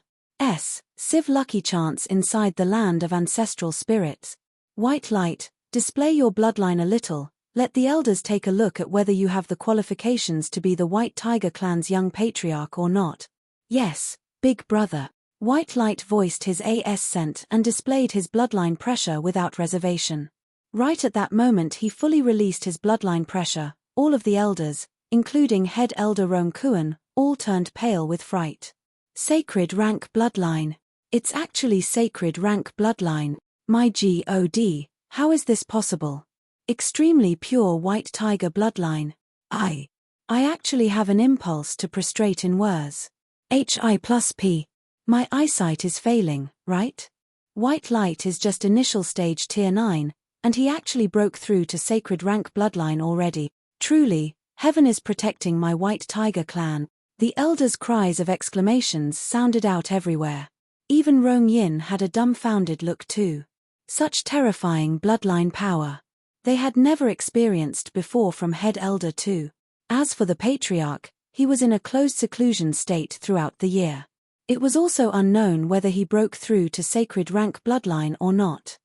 Civ lucky chance inside the land of ancestral spirits. White Light, display your bloodline a little, let the elders take a look at whether you have the qualifications to be the White Tiger clan's young patriarch or not. Yes, big brother. White Light voiced his assent and displayed his bloodline pressure without reservation. Right at that moment he fully released his bloodline pressure. All of the elders, including head elder Rong Kuan, all turned pale with fright. Sacred rank bloodline. It's actually sacred rank bloodline. My God, how is this possible? Extremely pure White Tiger bloodline. I actually have an impulse to prostrate in words. Hi+P. My eyesight is failing, right? White Light is just initial stage tier 9, and he actually broke through to sacred rank bloodline already. Truly, heaven is protecting my White Tiger clan. The elders' cries of exclamations sounded out everywhere. Even Rong Yin had a dumbfounded look too. Such terrifying bloodline power. They had never experienced before from head elder too. As for the patriarch, he was in a closed seclusion state throughout the year. It was also unknown whether he broke through to sacred rank bloodline or not.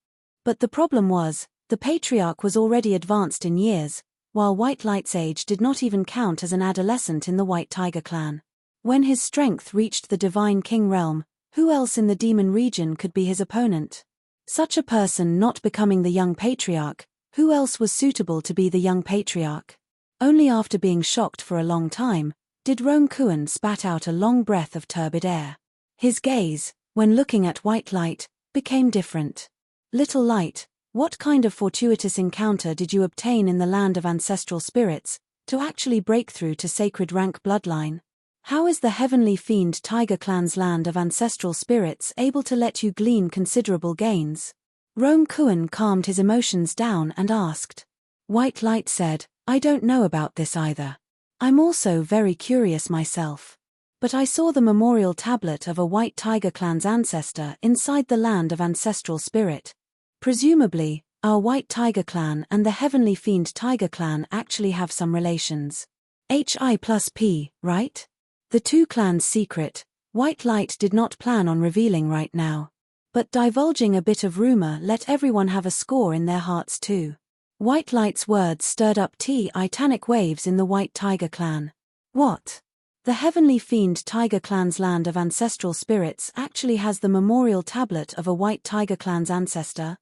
But the problem was, the patriarch was already advanced in years, while White Light's age did not even count as an adolescent in the White Tiger clan. When his strength reached the Divine King realm, who else in the demon region could be his opponent? Such a person not becoming the young patriarch, who else was suitable to be the young patriarch? Only after being shocked for a long time, did Rong Kuan spat out a long breath of turbid air. His gaze, when looking at White Light, became different. Little Light, what kind of fortuitous encounter did you obtain in the land of ancestral spirits, to actually break through to sacred rank bloodline? How is the Heavenly Fiend Tiger clan's land of ancestral spirits able to let you glean considerable gains? Rong Kuan calmed his emotions down and asked. White Light said, I don't know about this either. I'm also very curious myself. But I saw the memorial tablet of a White Tiger clan's ancestor inside the land of ancestral spirit. Presumably, our White Tiger clan and the Heavenly Fiend Tiger clan actually have some relations. Hi+P, right? The two clans' secret, White Light did not plan on revealing right now. But divulging a bit of rumor let everyone have a score in their hearts too. White Light's words stirred up titanic waves in the White Tiger clan. What? The Heavenly Fiend Tiger clan's land of ancestral spirits actually has the memorial tablet of a White Tiger clan's ancestor?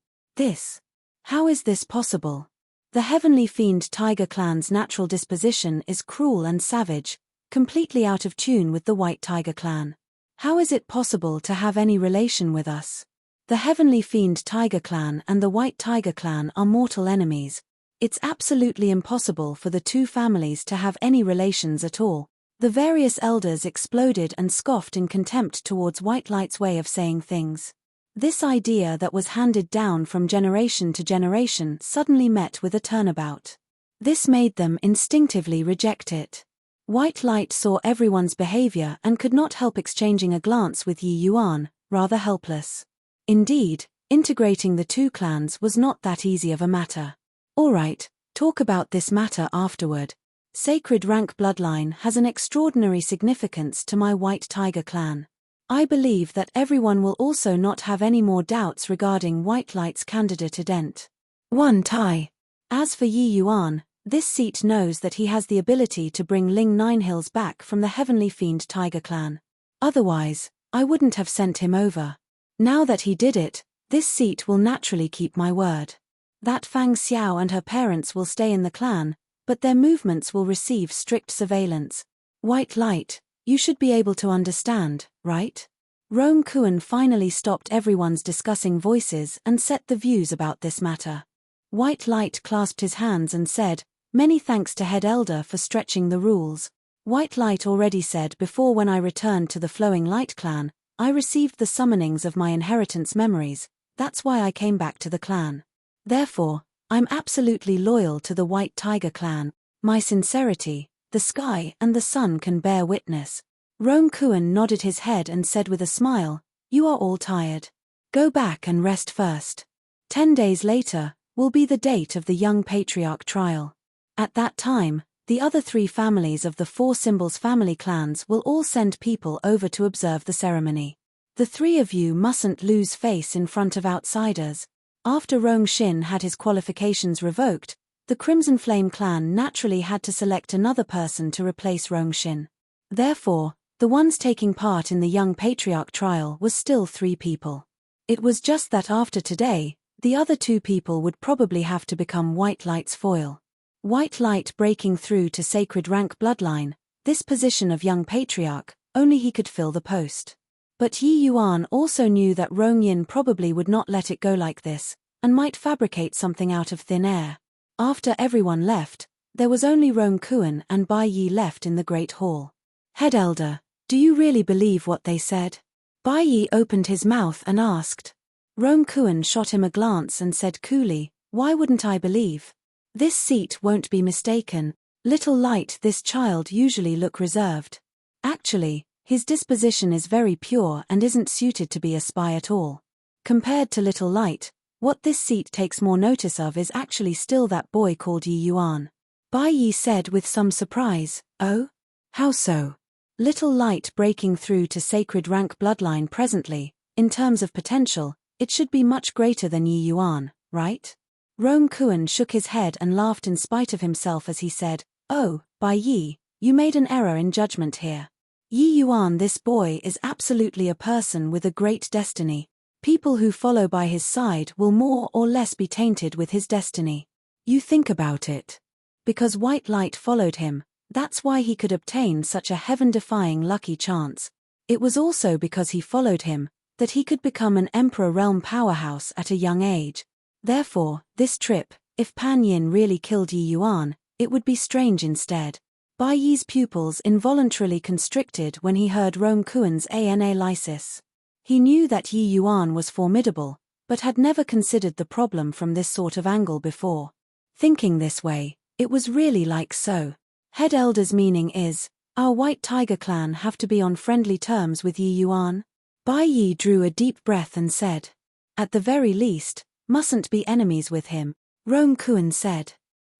How is this possible? The Heavenly Fiend Tiger clan's natural disposition is cruel and savage, completely out of tune with the White Tiger clan. How is it possible to have any relation with us? The Heavenly Fiend Tiger clan and the White Tiger clan are mortal enemies. It's absolutely impossible for the two families to have any relations at all. The various elders exploded and scoffed in contempt towards White Light's way of saying things. This idea that was handed down from generation to generation suddenly met with a turnabout. This made them instinctively reject it. White Light saw everyone's behavior and could not help exchanging a glance with Yi Yuan, rather helpless. Indeed, integrating the two clans was not that easy of a matter. Alright, talk about this matter afterward. Sacred rank bloodline has an extraordinary significance to my White Tiger clan. I believe that everyone will also not have any more doubts regarding White Light's candidate ident. 1 Tai. As for Yi Yuan, this seat knows that he has the ability to bring Ling Ninehills back from the Heavenly Fiend Tiger clan. Otherwise, I wouldn't have sent him over. Now that he did it, this seat will naturally keep my word. That Fang Xiao and her parents will stay in the clan, but their movements will receive strict surveillance. White Light, you should be able to understand, right? Rong Kuan finally stopped everyone's discussing voices and set the views about this matter. White Light clasped his hands and said, "Many thanks to Head Elder for stretching the rules." White Light already said before, when I returned to the Flowing Light clan, I received the summonings of my inheritance memories, that's why I came back to the clan. Therefore, I'm absolutely loyal to the White Tiger clan. My sincerity, the sky and the sun can bear witness. Rong Kuan nodded his head and said with a smile, "You are all tired. Go back and rest first. 10 days later will be the date of the young patriarch trial. At that time, the other 3 families of the 4 Symbols family clans will all send people over to observe the ceremony. The 3 of you mustn't lose face in front of outsiders." After Rong Xin had his qualifications revoked, the Crimson Flame clan naturally had to select another person to replace Rong Xin. Therefore, the ones taking part in the young patriarch trial was still 3 people. It was just that after today, the other 2 people would probably have to become White Light's foil. White Light breaking through to sacred rank bloodline, this position of young patriarch, only he could fill the post. But Yi Yuan also knew that Rong Yin probably would not let it go like this, and might fabricate something out of thin air. After everyone left, there was only Rong Kuan and Bai Yi left in the Great Hall. "Head Elder, do you really believe what they said?" Bai Yi opened his mouth and asked. Rong Kuan shot him a glance and said coolly, "Why wouldn't I believe? This seat won't be mistaken. Little Light, this child usually look reserved. Actually, his disposition is very pure and isn't suited to be a spy at all. Compared to Little Light, what this seat takes more notice of is actually still that boy called Yi Yuan." Bai Yi said with some surprise, "Oh? How so?" Little Light breaking through to sacred rank bloodline presently, in terms of potential, it should be much greater than Yi Yuan, right? Rong Kuan shook his head and laughed in spite of himself as he said, "Oh, Bai Yi, you made an error in judgment here. Yi Yuan, this boy is absolutely a person with a great destiny. People who follow by his side will more or less be tainted with his destiny. You think about it. Because White Light followed him, that's why he could obtain such a heaven-defying lucky chance. It was also because he followed him that he could become an Emperor Realm powerhouse at a young age. Therefore, this trip, if Pan Yin really killed Yi Yuan, it would be strange instead." Bai Yi's pupils involuntarily constricted when he heard Rong Kuan's analysis. He knew that Yi Yuan was formidable, but had never considered the problem from this sort of angle before. Thinking this way, it was really like so. Head Elder's meaning is, our White Tiger clan have to be on friendly terms with Yi Yuan? Bai Yi drew a deep breath and said, "At the very least, mustn't be enemies with him," Rong Kuan said.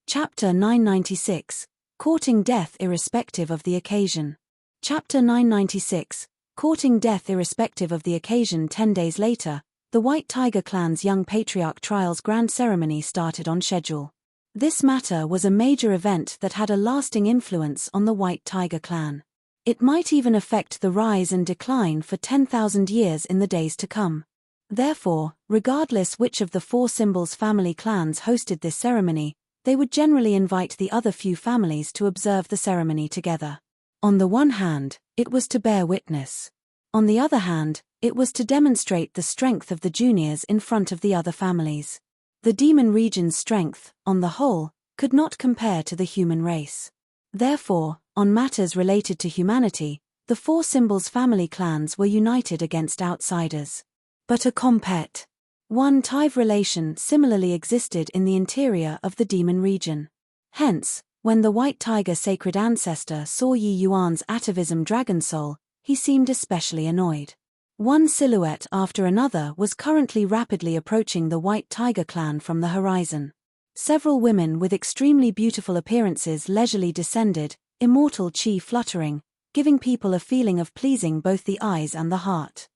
Chapter 996. Courting Death Irrespective of the Occasion. Chapter 996. Courting Death Irrespective of the Occasion. 10 days later, the White Tiger clan's young patriarch trial's grand ceremony started on schedule. This matter was a major event that had a lasting influence on the White Tiger clan. It might even affect the rise and decline for 10,000 years in the days to come. Therefore, regardless which of the 4 Symbols family clans hosted this ceremony, they would generally invite the other few families to observe the ceremony together. On the one hand, it was to bear witness. On the other hand, it was to demonstrate the strength of the juniors in front of the other families. The demon region's strength, on the whole, could not compare to the human race. Therefore, on matters related to humanity, the 4 Symbols family clans were united against outsiders. But a compet. One-type relation similarly existed in the interior of the demon region. Hence, when the white tiger sacred ancestor saw Yi Yuan's atavism dragon soul, he seemed especially annoyed. One silhouette after another was currently rapidly approaching the white tiger clan from the horizon. Several women with extremely beautiful appearances leisurely descended, immortal chi fluttering, giving people a feeling of pleasing both the eyes and the heart.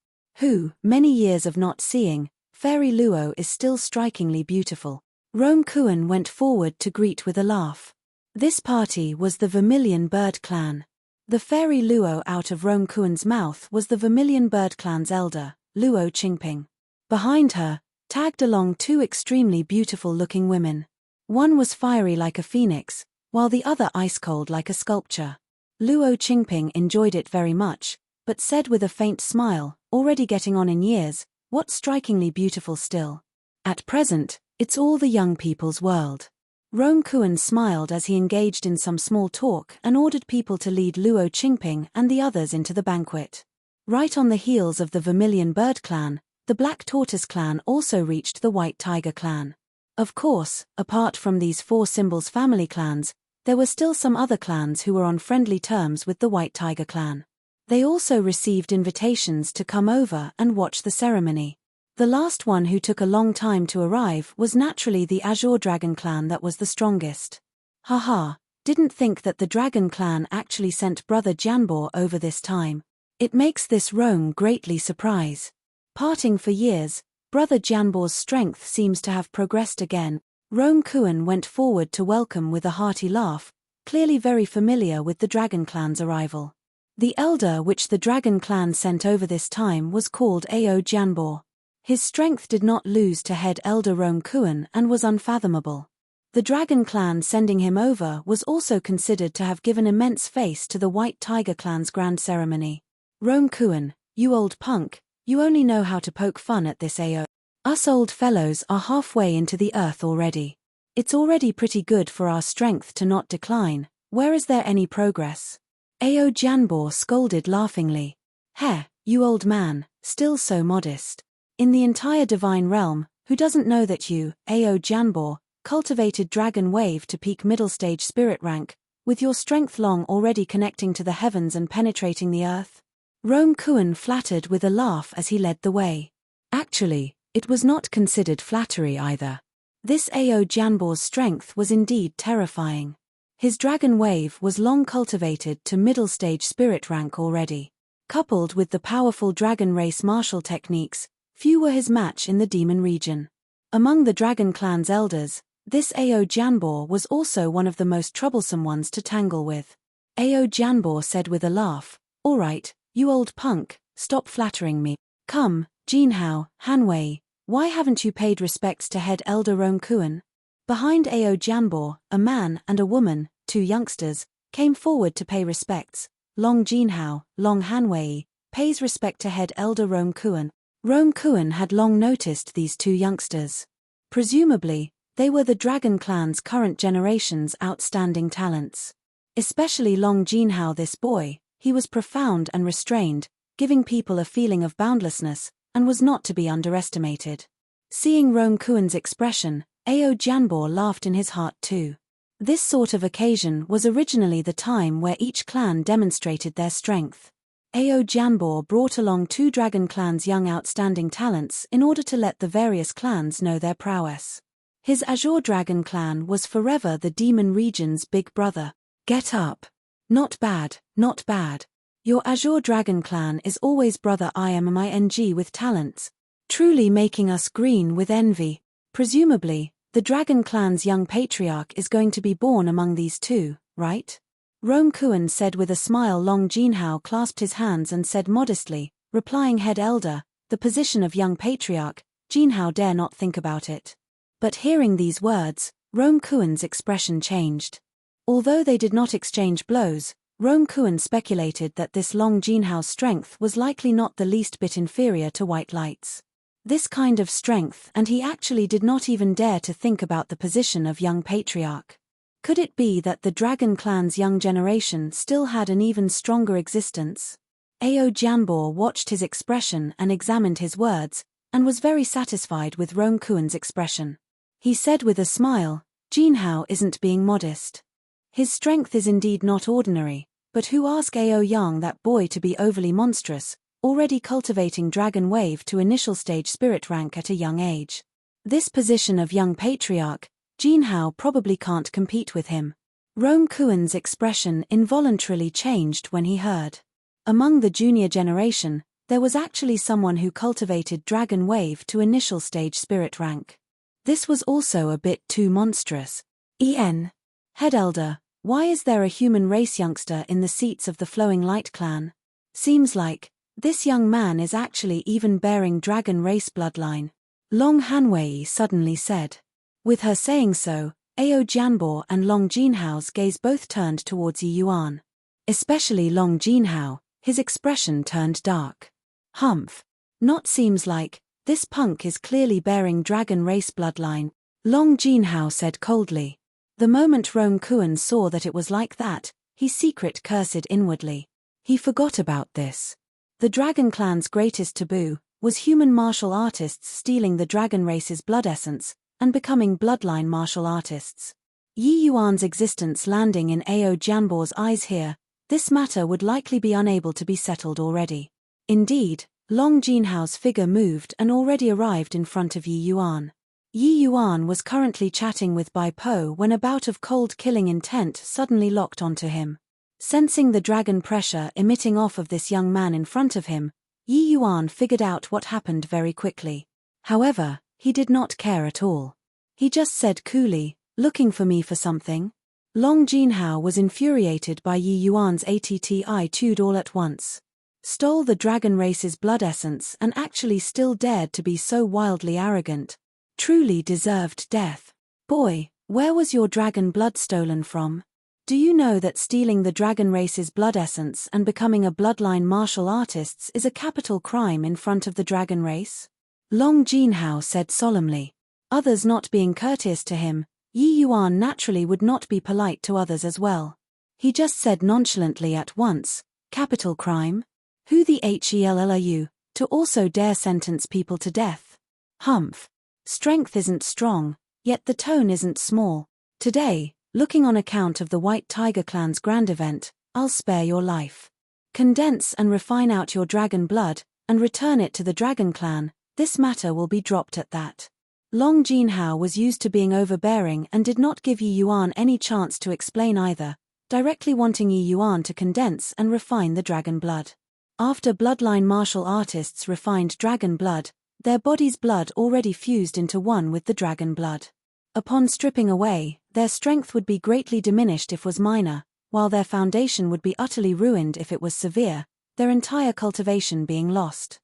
Many years of not seeing, Fairy Luo is still strikingly beautiful. Rome Kuan went forward to greet with a laugh. This party was the Vermilion Bird Clan. The Fairy Luo out of Rome Kuan's mouth was the Vermilion Bird Clan's elder, Luo Qingping. Behind her, tagged along two extremely beautiful-looking women. One was fiery like a phoenix, while the other ice-cold like a sculpture. Luo Qingping enjoyed it very much, but said with a faint smile, already getting on in years, "What's strikingly beautiful still? At present, it's all the young people's world." Rome Kuan smiled as he engaged in some small talk and ordered people to lead Luo Qingping and the others into the banquet. Right on the heels of the Vermilion Bird Clan, the Black Tortoise Clan also reached the White Tiger Clan. Of course, apart from these four symbols family clans, there were still some other clans who were on friendly terms with the White Tiger Clan. They also received invitations to come over and watch the ceremony. The last one who took a long time to arrive was naturally the Azure Dragon Clan that was the strongest. Haha, didn't think that the Dragon Clan actually sent Brother Jianbo over this time. It makes this Rome greatly surprise. Parting for years, Brother Jianbo's strength seems to have progressed again. Rome Kuan went forward to welcome with a hearty laugh, clearly very familiar with the Dragon Clan's arrival. The elder which the Dragon Clan sent over this time was called Ao Jianbo. His strength did not lose to head elder Rome Kuan and was unfathomable. The Dragon Clan sending him over was also considered to have given immense face to the White Tiger Clan's grand ceremony. Rome Kuan, you old punk, you only know how to poke fun at this AO. Us old fellows are halfway into the earth already. It's already pretty good for our strength to not decline, where is there any progress? Ao Jianbo scolded laughingly. Heh, you old man, still so modest. In the entire divine realm, who doesn't know that you, Ao Jianbo, cultivated dragon wave to peak middle stage spirit rank, with your strength long already connecting to the heavens and penetrating the earth? Rome Kuan flattered with a laugh as he led the way. Actually, it was not considered flattery either. This Ao Jianbo's strength was indeed terrifying. His dragon wave was long cultivated to middle stage spirit rank already. Coupled with the powerful dragon race martial techniques, few were his match in the demon region. Among the Dragon Clan's elders, this Ao Jianbo was also one of the most troublesome ones to tangle with. Ao Jianbo said with a laugh, "All right, you old punk, stop flattering me. Come, Jinhao, Hanwei, why haven't you paid respects to head elder Rome Kuan?" Behind Ao Jianbo, a man and a woman, two youngsters, came forward to pay respects. Long Jinhao, Long Hanwei, pays respect to head elder Rome Kuan. Rome Kuan had long noticed these two youngsters. Presumably, they were the Dragon Clan's current generation's outstanding talents. Especially Long Jinhao, this boy, he was profound and restrained, giving people a feeling of boundlessness, and was not to be underestimated. Seeing Rome Kuan's expression, Ao Jianbo laughed in his heart too. This sort of occasion was originally the time where each clan demonstrated their strength. Ao Jianbo brought along two Dragon Clan's young outstanding talents in order to let the various clans know their prowess. His Azure Dragon Clan was forever the demon region's big brother. Get up. Not bad, not bad. Your Azure Dragon Clan is always brother IMING with talents, truly making us green with envy. Presumably, the Dragon Clan's young patriarch is going to be born among these two, right? Rome Kuan said with a smile. Long Jinhao clasped his hands and said modestly, replying, "Head elder, the position of young patriarch, Jinhao dare not think about it." But hearing these words, Rome Kuan's expression changed. Although they did not exchange blows, Rome Kuan speculated that this Long Jinhao's strength was likely not the least bit inferior to White Light's. This kind of strength, and he actually did not even dare to think about the position of young patriarch. Could it be that the Dragon Clan's young generation still had an even stronger existence? Ao Jianbo watched his expression and examined his words, and was very satisfied with Rome Kuan's expression. He said with a smile, Jinhao isn't being modest. His strength is indeed not ordinary, but who asked Ao Yang that boy to be overly monstrous, already cultivating Dragon Wave to initial stage spirit rank at a young age? This position of young patriarch, Jinhao probably can't compete with him. Rome Kuen's expression involuntarily changed when he heard. Among the junior generation, there was actually someone who cultivated Dragon Wave to initial stage spirit rank. This was also a bit too monstrous. Head Elder, why is there a human race youngster in the seats of the Flowing Light clan? Seems like this young man is actually even bearing dragon race bloodline, Long Hanwei suddenly said. With her saying so, Ao Jianbo and Long Jinhao's gaze both turned towards Yi Yuan. Especially Long Jinhao, his expression turned dark. Humph. Not seems like, this punk is clearly bearing dragon race bloodline, Long Jinhao said coldly. The moment Rome Kuen saw that it was like that, he secret cursed inwardly. He forgot about this. The Dragon Clan's greatest taboo was human martial artists stealing the dragon race's blood essence and becoming bloodline martial artists. Yi Yuan's existence landing in Ao Jianbo's eyes here, this matter would likely be unable to be settled already. Indeed, Long Jinhao's figure moved and already arrived in front of Yi Yuan. Yi Yuan was currently chatting with Bai Po when a bout of cold killing intent suddenly locked onto him. Sensing the dragon pressure emitting off of this young man in front of him, Yi Yuan figured out what happened very quickly. However, he did not care at all. He just said coolly, "Looking for me for something?" Long Jinhao was infuriated by Yi Yuan's attitude all at once. Stole the dragon race's blood essence and actually still dared to be so wildly arrogant. Truly deserved death. Boy, where was your dragon blood stolen from? Do you know that stealing the dragon race's blood essence and becoming a bloodline martial artist is a capital crime in front of the dragon race? Long Jinhao said solemnly. Others not being courteous to him, Yi Yuan naturally would not be polite to others as well. He just said nonchalantly at once, "Capital crime? Who the hell are you, to also dare sentence people to death?" Humph. Strength isn't strong, yet the tone isn't small. Today, looking on account of the White Tiger Clan's grand event, I'll spare your life. Condense and refine out your dragon blood, and return it to the Dragon Clan, this matter will be dropped at that. Long Jinhao was used to being overbearing and did not give Yi Yuan any chance to explain either, directly wanting Yi Yuan to condense and refine the dragon blood. After bloodline martial artists refined dragon blood, their body's blood already fused into one with the dragon blood. Upon stripping away, their strength would be greatly diminished if was minor, while their foundation would be utterly ruined if it was severe, their entire cultivation being lost.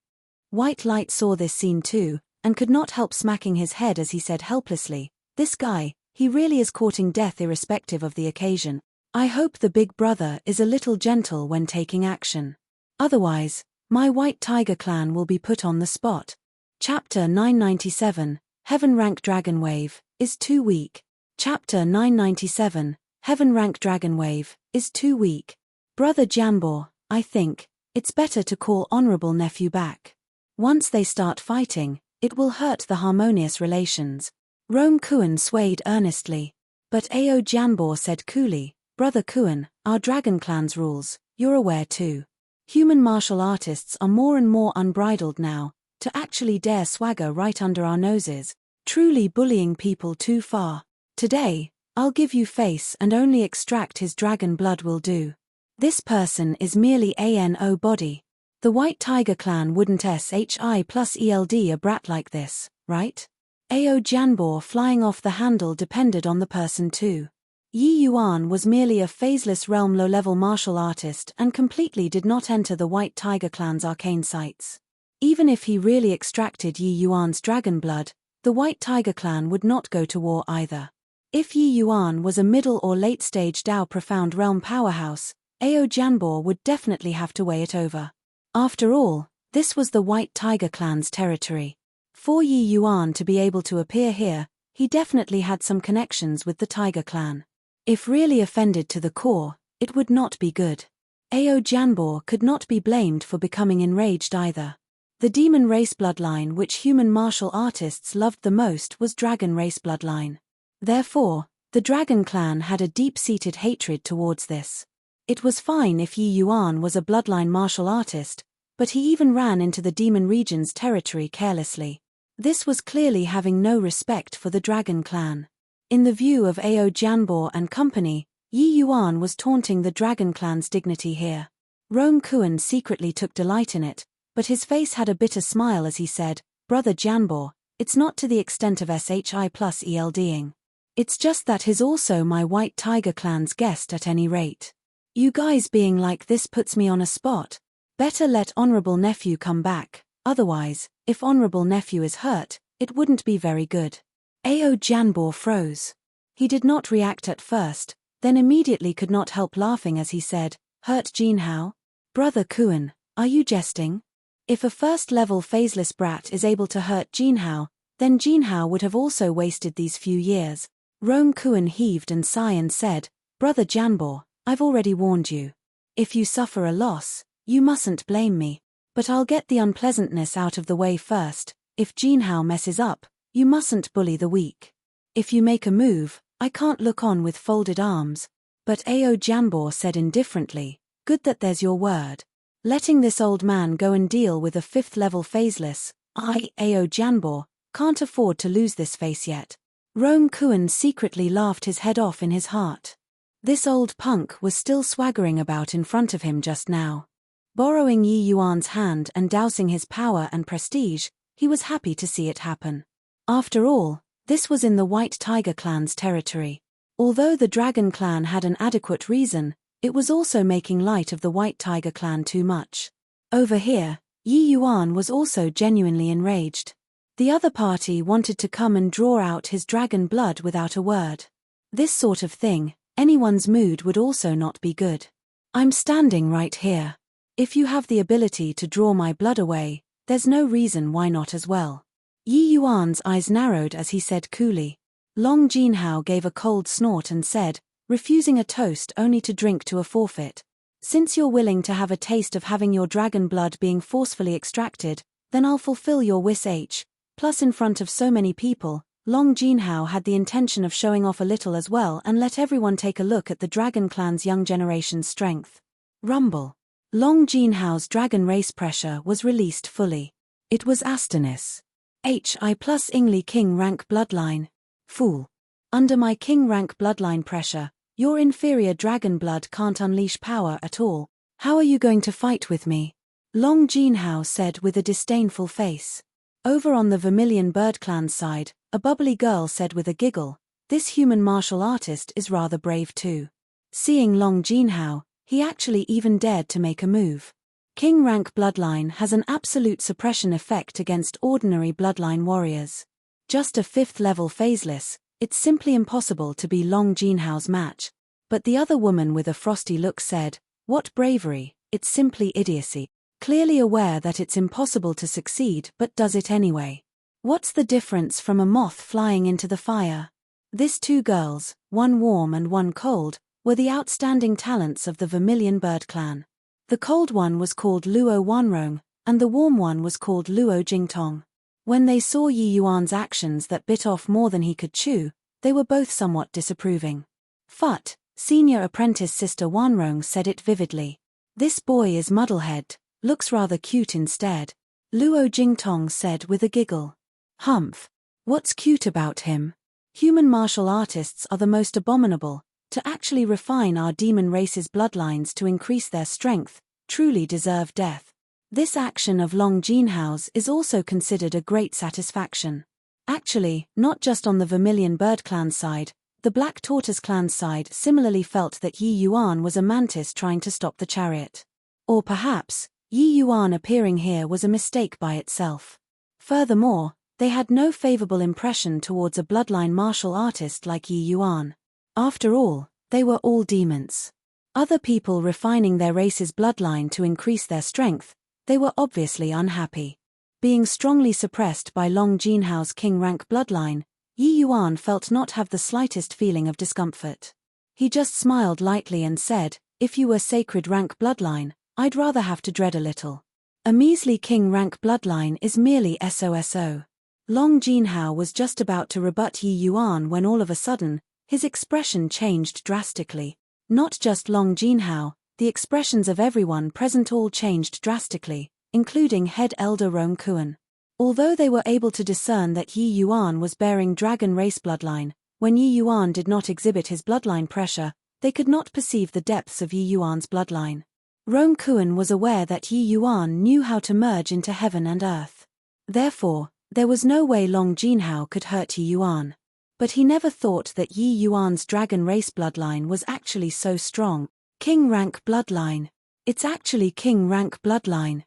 White Light saw this scene too, and could not help smacking his head as he said helplessly, "This guy, he really is courting death irrespective of the occasion. I hope the big brother is a little gentle when taking action. Otherwise, my White Tiger Clan will be put on the spot." Chapter 997, Heaven Rank Dragon Wave, is too weak. Chapter 997, Heaven Rank Dragon Wave, is too weak. Brother Jianbo, I think it's better to call honorable nephew back. Once they start fighting, it will hurt the harmonious relations. Rome Kuen swayed earnestly. But Ao Jianbo said coolly, "Brother Kuen, our Dragon Clan's rules, you're aware too. Human martial artists are more and more unbridled now, to actually dare swagger right under our noses, truly bullying people too far. Today, I'll give you face and only extract his dragon blood will do. This person is merely ANO body. The White Tiger Clan wouldn't SHI plus ELD a brat like this, right?" Ao Jianbo flying off the handle depended on the person too. Yi Yuan was merely a phaseless realm low-level martial artist and completely did not enter the White Tiger Clan's arcane sights. Even if he really extracted Yi Yuan's dragon blood, the White Tiger Clan would not go to war either. If Yi Yuan was a middle or late-stage Dao Profound Realm powerhouse, Ao Jianbo would definitely have to weigh it over. After all, this was the White Tiger Clan's territory. For Yi Yuan to be able to appear here, he definitely had some connections with the Tiger Clan. If really offended to the core, it would not be good. Ao Jianbo could not be blamed for becoming enraged either. The demon race bloodline which human martial artists loved the most was dragon race bloodline. Therefore, The Dragon Clan had a deep-seated hatred towards this. It was fine if Yi Yuan was a bloodline martial artist, but he even ran into the Demon Region's territory carelessly. This was clearly having no respect for the Dragon Clan. In the view of Ao Jianbo and company, Yi Yuan was taunting the Dragon Clan's dignity here. Rong Kuan secretly took delight in it, but his face had a bitter smile as he said, "Brother Jianbo, it's not to the extent of SHI plus ELDing. It's just that he's also my White Tiger Clan's guest at any rate. You guys being like this puts me on a spot. Better let Honorable Nephew come back, otherwise, if Honorable Nephew is hurt, it wouldn't be very good." Ao Jianbo froze. He did not react at first, then immediately could not help laughing as he said, "Hurt Jinhao? Brother Kuan, are you jesting? If a first-level phaseless brat is able to hurt Jinhao, then Jinhao would have also wasted these few years." Rong Kuan heaved and sighed and said, "Brother Jianbo, I've already warned you. If you suffer a loss, you mustn't blame me. But I'll get the unpleasantness out of the way first. If Jinhao messes up, you mustn't bully the weak. If you make a move, I can't look on with folded arms." But Ao Jianbo said indifferently, "Good that there's your word. Letting this old man go and deal with a fifth-level phaseless, Ao Jianbo, can't afford to lose this face yet." Rong Kuan secretly laughed his head off in his heart. This old punk was still swaggering about in front of him just now. Borrowing Yi Yuan's hand and dousing his power and prestige, he was happy to see it happen. After all, this was in the White Tiger Clan's territory. Although the Dragon Clan had an adequate reason, it was also making light of the White Tiger Clan too much. Over here, Yi Yuan was also genuinely enraged. The other party wanted to come and draw out his dragon blood without a word. This sort of thing, anyone's mood would also not be good. "I'm standing right here. If you have the ability to draw my blood away, there's no reason why not as well." Yi Yuan's eyes narrowed as he said coolly. Long Jinhao gave a cold snort and said, "Refusing a toast only to drink to a forfeit. Since you're willing to have a taste of having your dragon blood being forcefully extracted, then I'll fulfill your wish. Plus in front of so many people, Long Jinhao had the intention of showing off a little as well and let everyone take a look at the Dragon Clan's young generation's strength. Rumble. Long Jinhao's dragon race pressure was released fully. It was Astonis. HI plus Ingli King rank bloodline. Fool. Under my King rank bloodline pressure, your inferior dragon blood can't unleash power at all. How are you going to fight with me?" Long Jinhao said with a disdainful face. Over on the Vermilion Bird Clan's side, a bubbly girl said with a giggle, "This human martial artist is rather brave too." Seeing Long Jinhao, he actually even dared to make a move. King rank bloodline has an absolute suppression effect against ordinary bloodline warriors. Just a fifth-level phaseless, it's simply impossible to be Long Jinhao's match. But the other woman with a frosty look said, "What bravery, it's simply idiocy." Clearly aware that it's impossible to succeed but does it anyway. What's the difference from a moth flying into the fire? These two girls, one warm and one cold, were the outstanding talents of the Vermilion Bird Clan. The cold one was called Luo Wanrong, and the warm one was called Luo Jingtong. When they saw Yi Yuan's actions that bit off more than he could chew, they were both somewhat disapproving. Phut, senior apprentice Sister Wanrong said it vividly. "This boy is muddlehead. Looks rather cute instead," Luo Jingtong said with a giggle. "Humph. What's cute about him? Human martial artists are the most abominable. To actually refine our demon race's bloodlines to increase their strength, truly deserve death." This action of Long Jinhao's is also considered a great satisfaction. Actually, not just on the Vermilion Bird Clan side, the Black Tortoise Clan side similarly felt that Yi Yuan was a mantis trying to stop the chariot. Or perhaps, Yi Yuan appearing here was a mistake by itself. Furthermore, they had no favorable impression towards a bloodline martial artist like Yi Yuan. After all, they were all demons. Other people refining their race's bloodline to increase their strength, they were obviously unhappy. Being strongly suppressed by Long Jinhao's king rank bloodline, Yi Yuan felt not have the slightest feeling of discomfort. He just smiled lightly and said, "If you were sacred rank bloodline, I'd rather have to dread a little. A measly king rank bloodline is merely SOSO." Long Jinhao was just about to rebut Yi Yuan when all of a sudden, His expression changed drastically. Not just Long Jinhao, the expressions of everyone present all changed drastically, including head elder Rong Kuan. Although they were able to discern that Yi Yuan was bearing dragon race bloodline, when Yi Yuan did not exhibit his bloodline pressure, they could not perceive the depths of Yi Yuan's bloodline. Rong Kuan was aware that Yi Yuan knew how to merge into heaven and earth. Therefore, there was no way Long Jinhao could hurt Yi Yuan. But he never thought that Yi Yuan's dragon race bloodline was actually so strong. King rank bloodline. It's actually king rank bloodline.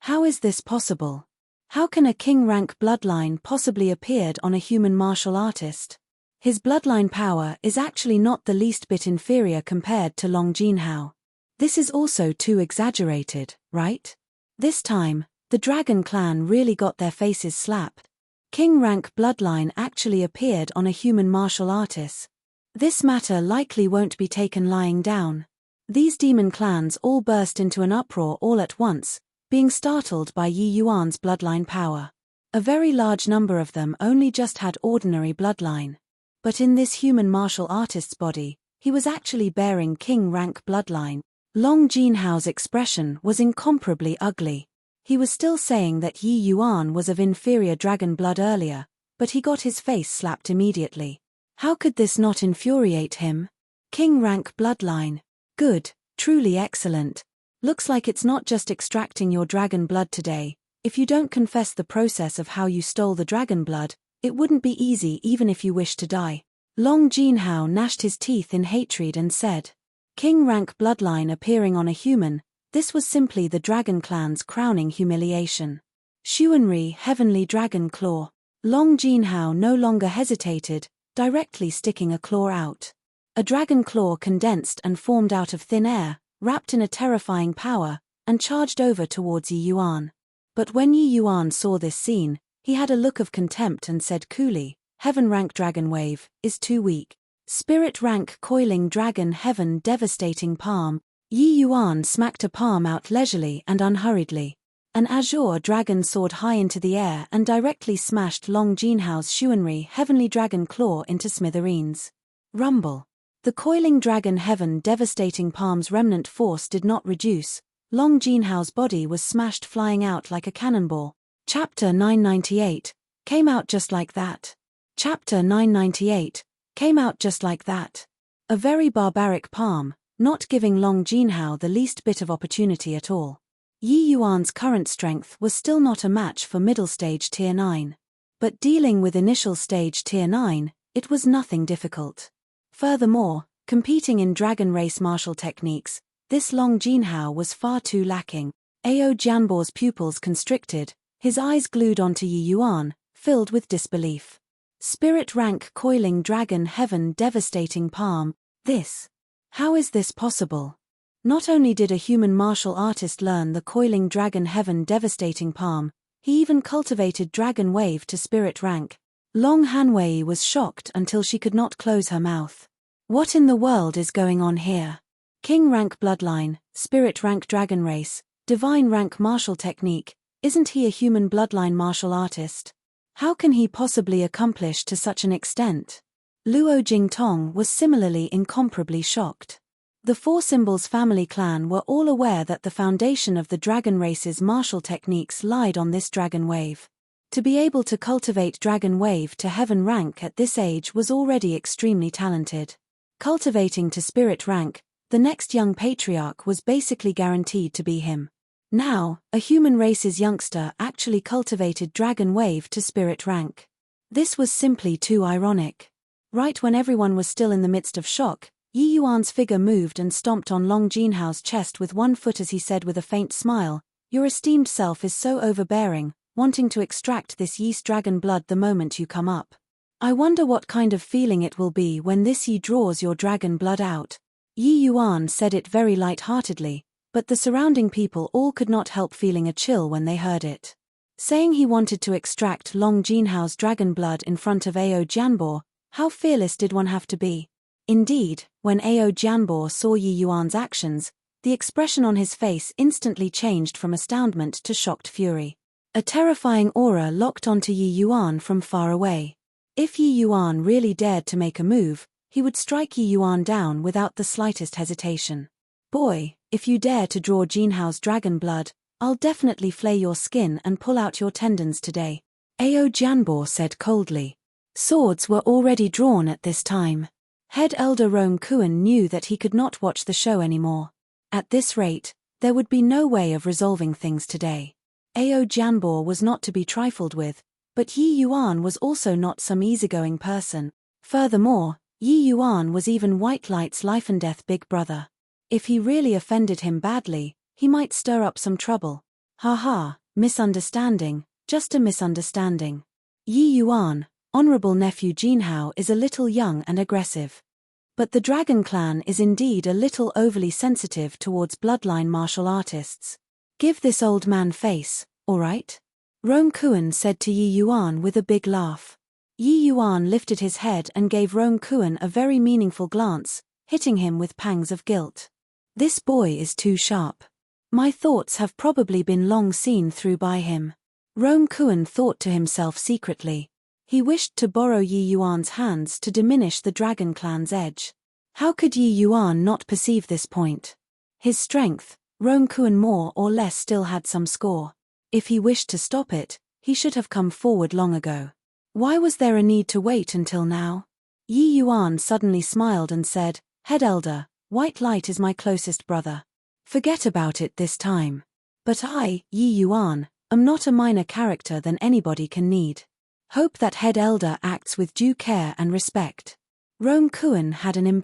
How is this possible? How can a king rank bloodline possibly appeared on a human martial artist? His bloodline power is actually not the least bit inferior compared to Long Jinhao. This is also too exaggerated, right? This time, the dragon clan really got their faces slapped. King rank bloodline actually appeared on a human martial artist. This matter likely won't be taken lying down. These demon clans all burst into an uproar all at once, being startled by Yi Yuan's bloodline power. A very large number of them only just had ordinary bloodline. But in this human martial artist's body, he was actually bearing king rank bloodline. Long Jinhao's expression was incomparably ugly. He was still saying that Yi Yuan was of inferior dragon blood earlier, but he got his face slapped immediately. How could this not infuriate him? King rank bloodline. Good, truly excellent. Looks like it's not just extracting your dragon blood today. If you don't confess the process of how you stole the dragon blood, it wouldn't be easy even if you wished to die. Long Jinhao gnashed his teeth in hatred and said, King rank bloodline appearing on a human, this was simply the dragon clan's crowning humiliation. Xuanri heavenly dragon claw. Long Jinhao no longer hesitated, directly sticking a claw out. A dragon claw condensed and formed out of thin air, wrapped in a terrifying power, and charged over towards Yi Yuan. But when Yi Yuan saw this scene, he had a look of contempt and said coolly, Heaven rank dragon wave, is too weak. Spirit rank coiling dragon heaven devastating palm. Yi Yuan smacked a palm out leisurely and unhurriedly. An azure dragon soared high into the air and directly smashed Long Jinhao's Xuanri heavenly dragon claw into smithereens. Rumble. The coiling dragon heaven devastating palm's remnant force did not reduce. Long Jinhao's body was smashed flying out like a cannonball. Chapter 998. Came out just like that. Chapter 998. Came out just like that. A very barbaric palm, not giving Long Jinhao the least bit of opportunity at all. Yi Yuan's current strength was still not a match for middle stage tier 9. But dealing with initial stage tier 9, it was nothing difficult. Furthermore, competing in dragon race martial techniques, this Long Jinhao was far too lacking. Ao Jianbo's pupils constricted, his eyes glued onto Yi Yuan, filled with disbelief. Spirit rank coiling dragon heaven devastating palm. How is this possible? Not only did a human martial artist learn the coiling dragon heaven devastating palm, he even cultivated dragon wave to spirit rank. Long Hanwei was shocked until she could not close her mouth. What in the world is going on here? King rank bloodline, spirit rank dragon race, divine rank martial technique, isn't he a human bloodline martial artist? How can he possibly accomplish to such an extent? Luo Jingtong was similarly incomparably shocked. The Four Symbols family clan were all aware that the foundation of the dragon race's martial techniques lied on this dragon wave. To be able to cultivate dragon wave to heaven rank at this age was already extremely talented. Cultivating to spirit rank, the next young patriarch was basically guaranteed to be him. Now, a human race's youngster actually cultivated dragon wave to spirit rank. This was simply too ironic. Right when everyone was still in the midst of shock, Yi Yuan's figure moved and stomped on Long Jinhao's chest with one foot as he said with a faint smile, Your esteemed self is so overbearing, wanting to extract this yeast dragon blood the moment you come up. I wonder what kind of feeling it will be when this Yi draws your dragon blood out. Yi Yuan said it very light-heartedly, but the surrounding people all could not help feeling a chill when they heard it. Saying he wanted to extract Long Jinhao's dragon blood in front of Ao Jianbo, how fearless did one have to be? Indeed, when Ao Jianbo saw Yi Yuan's actions, the expression on his face instantly changed from astoundment to shocked fury. A terrifying aura locked onto Yi Yuan from far away. If Yi Yuan really dared to make a move, he would strike Yi Yuan down without the slightest hesitation. Boy, if you dare to draw Jinhao's dragon blood, I'll definitely flay your skin and pull out your tendons today, Ao Jianbo said coldly. Swords were already drawn at this time. Head Elder Rong Kuan knew that he could not watch the show anymore. At this rate, there would be no way of resolving things today. Ao Jianbo was not to be trifled with, but Yi Yuan was also not some easygoing person. Furthermore, Yi Yuan was even White Light's life-and-death big brother. If he really offended him badly, he might stir up some trouble. Ha, misunderstanding, just a misunderstanding. Yi Yuan, honorable nephew Jinhao, is a little young and aggressive. But the Dragon Clan is indeed a little overly sensitive towards bloodline martial artists. Give this old man face, all right? Rong Kuan said to Yi Yuan with a big laugh. Yi Yuan lifted his head and gave Rong Kuan a very meaningful glance, hitting him with pangs of guilt. This boy is too sharp. My thoughts have probably been long seen through by him. Rong Kuan thought to himself secretly. He wished to borrow Yi Yuan's hands to diminish the Dragon Clan's edge. How could Yi Yuan not perceive this point? His strength, Rong Kuan more or less still had some score. If he wished to stop it, he should have come forward long ago. Why was there a need to wait until now? Yi Yuan suddenly smiled and said, Head Elder, White Light is my closest brother. Forget about it this time. But I, Yi Yuan, am not a minor character than anybody can need. Hope that Head Elder acts with due care and respect. Rong Kuan had an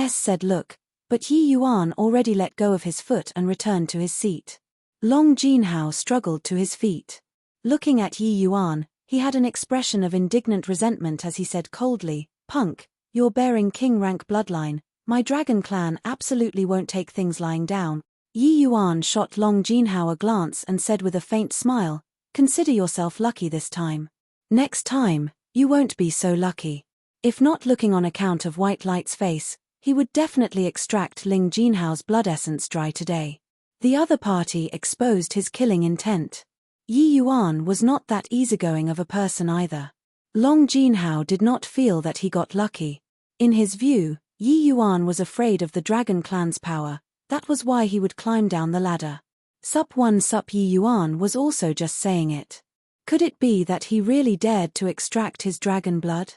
said look, but Yi Yuan already let go of his foot and returned to his seat. Long Jinhao struggled to his feet. Looking at Yi Yuan, he had an expression of indignant resentment as he said coldly, Punk, you're bearing king rank bloodline, my Dragon Clan absolutely won't take things lying down. Yi Yuan shot Long Jinhao a glance and said with a faint smile, Consider yourself lucky this time. Next time, you won't be so lucky. If not looking on account of White Light's face, he would definitely extract Ling Jinhao's blood essence dry today. The other party exposed his killing intent. Yi Yuan was not that easygoing of a person either. Long Jinhao did not feel that he got lucky. In his view, Yi Yuan was afraid of the Dragon Clan's power, that was why he would climb down the ladder. Sup Yi Yuan was also just saying it. Could it be that he really dared to extract his dragon blood?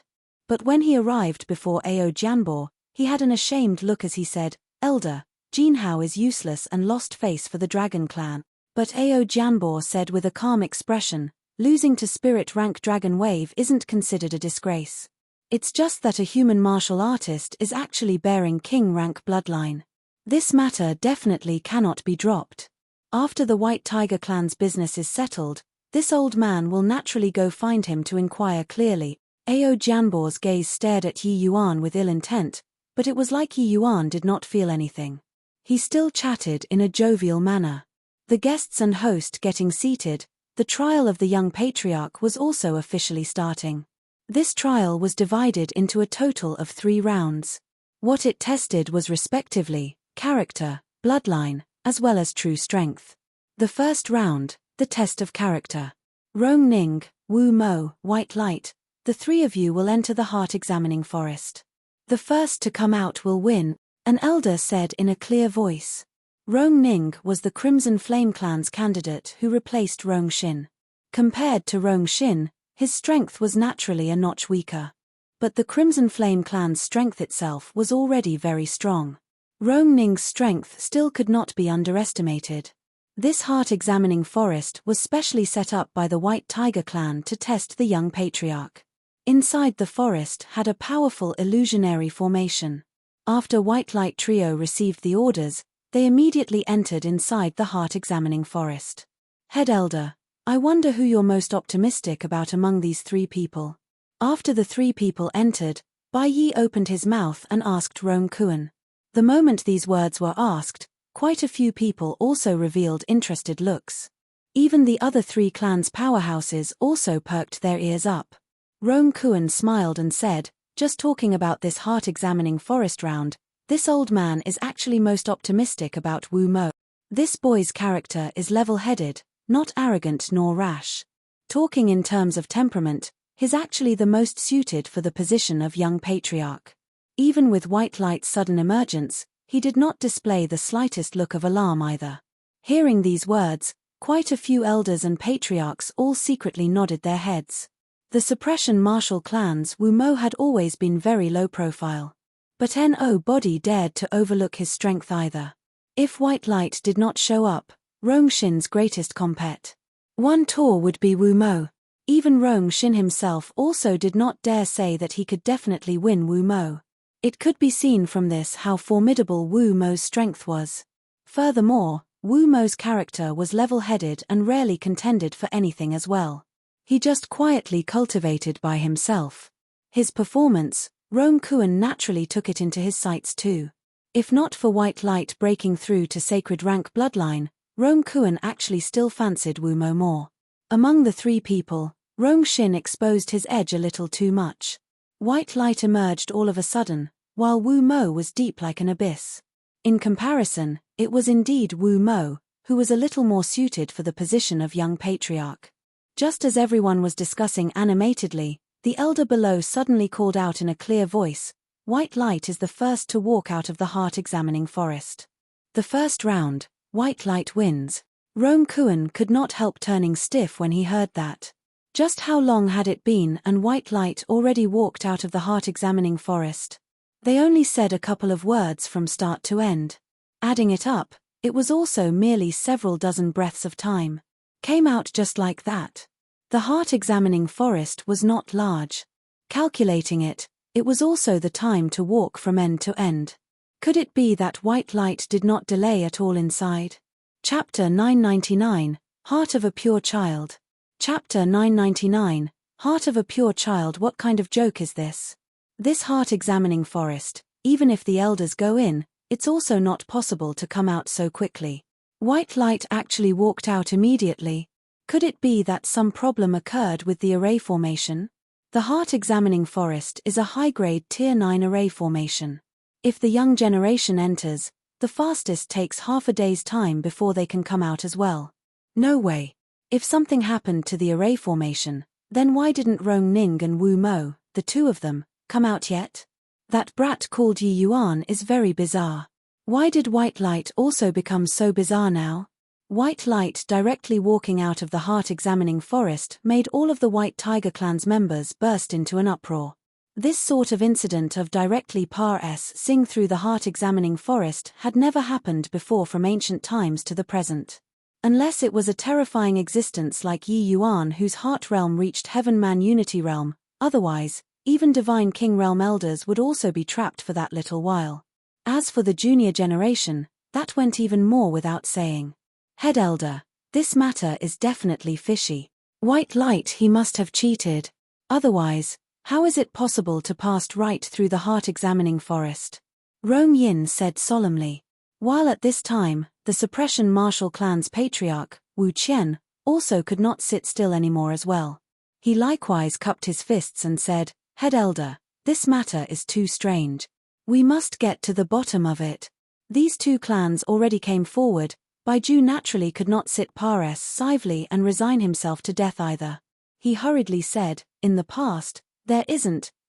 But when he arrived before Ao Jianbo, he had an ashamed look as he said, Elder, Jinhao is useless and lost face for the Dragon Clan. But Ao Jianbo said with a calm expression, losing to Spirit Rank Dragon Wave isn't considered a disgrace. It's just that a human martial artist is actually bearing King Rank bloodline. This matter definitely cannot be dropped. After the White Tiger Clan's business is settled, this old man will naturally go find him to inquire clearly. Ao Jianbo's gaze stared at Yi Yuan with ill intent, but it was like Yi Yuan did not feel anything. He still chatted in a jovial manner. The guests and host getting seated, the trial of the young patriarch was also officially starting. This trial was divided into a total of 3 rounds. What it tested was respectively, character, bloodline, as well as true strength. The first round, the test of character. Rong Ning, Wu Mo, White Light, the 3 of you will enter the heart-examining forest. The first to come out will win, an elder said in a clear voice. Rong Ning was the Crimson Flame Clan's candidate who replaced Rong Xin. Compared to Rong Xin, his strength was naturally a notch weaker. But the Crimson Flame Clan's strength itself was already very strong. Rong Ning's strength still could not be underestimated. This heart-examining forest was specially set up by the White Tiger Clan to test the young patriarch. Inside the forest had a powerful illusionary formation. After White Light Trio received the orders, they immediately entered inside the heart-examining forest. Head Elder, I wonder who you're most optimistic about among these 3 people. After the 3 people entered, Bai Yi opened his mouth and asked Rong Kuan. The moment these words were asked, quite a few people also revealed interested looks. Even the other 3 clans' powerhouses also perked their ears up. Rong Kuan smiled and said, just talking about this heart-examining forest round, this old man is actually most optimistic about Wu Mo. This boy's character is level-headed, not arrogant nor rash. Talking in terms of temperament, He's actually the most suited for the position of young patriarch. Even with White Light's sudden emergence, he did not display the slightest look of alarm either. Hearing these words, quite a few elders and patriarchs all secretly nodded their heads. The suppression martial clan's Wu Mo had always been very low profile. But nobody dared to overlook his strength either. If White Light did not show up, Rong Shin's greatest compet one tour would be Wu Mo. Even Rong Shin himself also did not dare say that he could definitely win Wu Mo. It could be seen from this how formidable Wu Mo's strength was. Furthermore, Wu Mo's character was level-headed and rarely contended for anything as well. He just quietly cultivated by himself. His performance, Rong Kuan naturally took it into his sights too. If not for White Light breaking through to sacred rank bloodline, Rong Kuan actually still fancied Wu Mo more. Among the three people, Rong Shin exposed his edge a little too much. White Light emerged all of a sudden, while Wu Mo was deep like an abyss. In comparison, it was indeed Wu Mo, who was a little more suited for the position of young patriarch. Just as everyone was discussing animatedly, the elder below suddenly called out in a clear voice, "White Light is the first to walk out of the heart-examining forest. The first round, White Light wins." Rong Kuan could not help turning stiff when he heard that. Just how long had it been and White Light already walked out of the heart-examining forest? They only said a couple of words from start to end. Adding it up, it was also merely several dozen breaths of time. Came out just like that. The heart-examining forest was not large. Calculating it, it was also the time to walk from end to end. Could it be that White Light did not delay at all inside? Chapter 999, Heart of a Pure Child. Chapter 999, Heart of a Pure Child. What kind of joke is this? This heart-examining forest, even if the elders go in, it's also not possible to come out so quickly. White Light actually walked out immediately. Could it be that some problem occurred with the array formation? The heart-examining forest is a high-grade Tier 9 array formation. If the young generation enters, the fastest takes half a day's time before they can come out as well. No way. If something happened to the array formation, then why didn't Rong Ning and Wu Mo, the two of them, come out yet? That brat called Yi Yuan is very bizarre. Why did White Light also become so bizarre now? White Light directly walking out of the heart-examining forest made all of the White Tiger Clan's members burst into an uproar. This sort of incident of directly passing through the heart-examining forest had never happened before from ancient times to the present. Unless it was a terrifying existence like Yi Yuan whose heart realm reached Heaven Man Unity Realm, otherwise, even Divine King Realm elders would also be trapped for that little while. As for the junior generation, that went even more without saying. Head Elder, this matter is definitely fishy. White Light, he must have cheated. Otherwise, how is it possible to pass right through the heart-examining forest? Rong Yin said solemnly. While at this time, the suppression martial clan's patriarch, Wu Qian, also could not sit still anymore as well. He likewise cupped his fists and said, "Head Elder, this matter is too strange. We must get to the bottom of it." These two clans already came forward. Baiju naturally could not sit passively and resign himself to death either. He hurriedly said, "In the past, there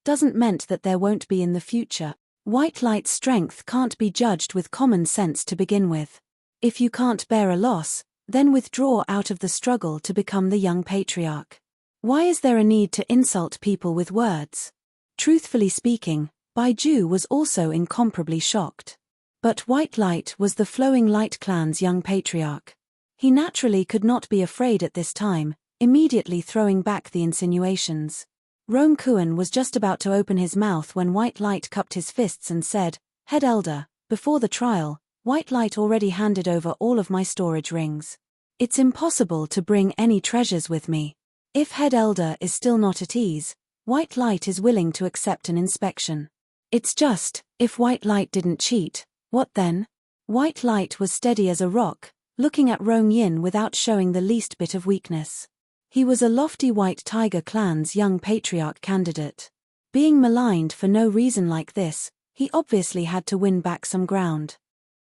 doesn't meant that there won't be in the future. White Light's strength can't be judged with common sense to begin with. If you can't bear a loss, then withdraw out of the struggle to become the young patriarch. Why is there a need to insult people with words?" Truthfully speaking, Baiju was also incomparably shocked. But White Light was the Flowing Light clan's young patriarch. He naturally could not be afraid at this time, immediately throwing back the insinuations. Rong Kuan was just about to open his mouth when White Light cupped his fists and said, "Head Elder, before the trial, White Light already handed over all of my storage rings. It's impossible to bring any treasures with me. If Head Elder is still not at ease, White Light is willing to accept an inspection. It's just, if White Light didn't cheat, what then?" White Light was steady as a rock, looking at Rong Yin without showing the least bit of weakness. He was a lofty White Tiger clan's young patriarch candidate. Being maligned for no reason like this, he obviously had to win back some ground.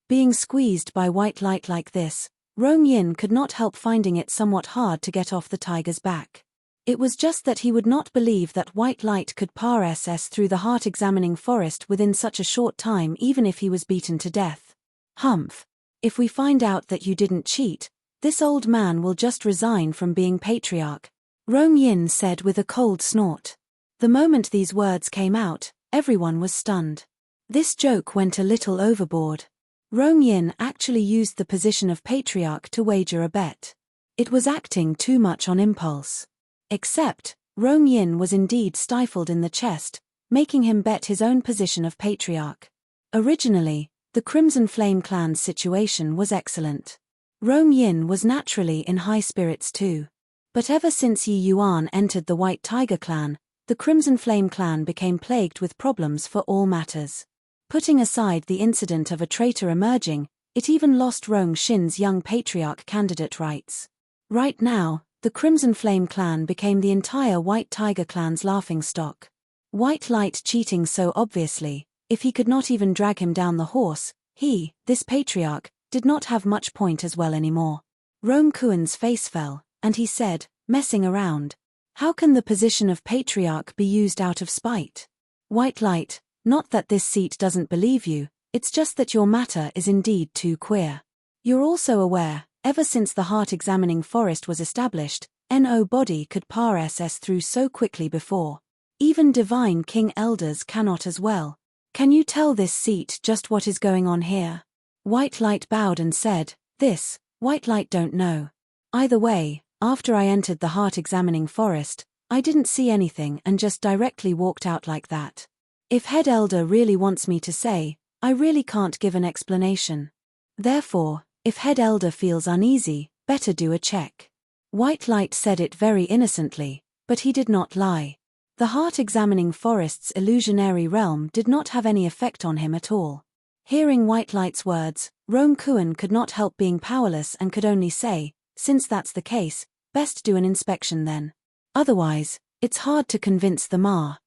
Being squeezed by White Light like this, Rong Yin could not help finding it somewhat hard to get off the tiger's back. It was just that he would not believe that white light could pass through the heart-examining forest within such a short time even if he was beaten to death. Humph. If we find out that you didn't cheat, this old man will just resign from being patriarch, Rong Yin said with a cold snort. The moment these words came out, everyone was stunned. This joke went a little overboard. Rong Yin actually used the position of patriarch to wager a bet. It was acting too much on impulse. Except, Rong Yin was indeed stifled in the chest, making him bet his own position of patriarch. Originally, the Crimson Flame clan's situation was excellent. Rong Yin was naturally in high spirits too. But ever since Yi Yuan entered the White Tiger clan, the Crimson Flame clan became plagued with problems for all matters. Putting aside the incident of a traitor emerging, it even lost Rong Xin's young patriarch candidate rights. Right now, the Crimson Flame clan became the entire White Tiger clan's laughingstock. White Light cheating so obviously, if he could not even drag him down the horse, this patriarch, did not have much point as well anymore. Rong Kuen's face fell, and he said, messing around. How can the position of patriarch be used out of spite? White Light, not that this seat doesn't believe you, it's just that your matter is indeed too queer. You're also aware, ever since the heart-examining forest was established, no body could pass through so quickly before. Even divine king elders cannot as well. Can you tell this seat just what is going on here? White Light bowed and said, this, White Light don't know. Either way, after I entered the heart-examining forest, I didn't see anything and just directly walked out like that. If head elder really wants me to say, I really can't give an explanation. Therefore, if head elder feels uneasy, better do a check. White Light said it very innocently, but he did not lie. The heart-examining forest's illusionary realm did not have any effect on him at all. Hearing White Light's words, Rong Kuen could not help being powerless and could only say, since that's the case, best do an inspection then. Otherwise, it's hard to convince the Ma.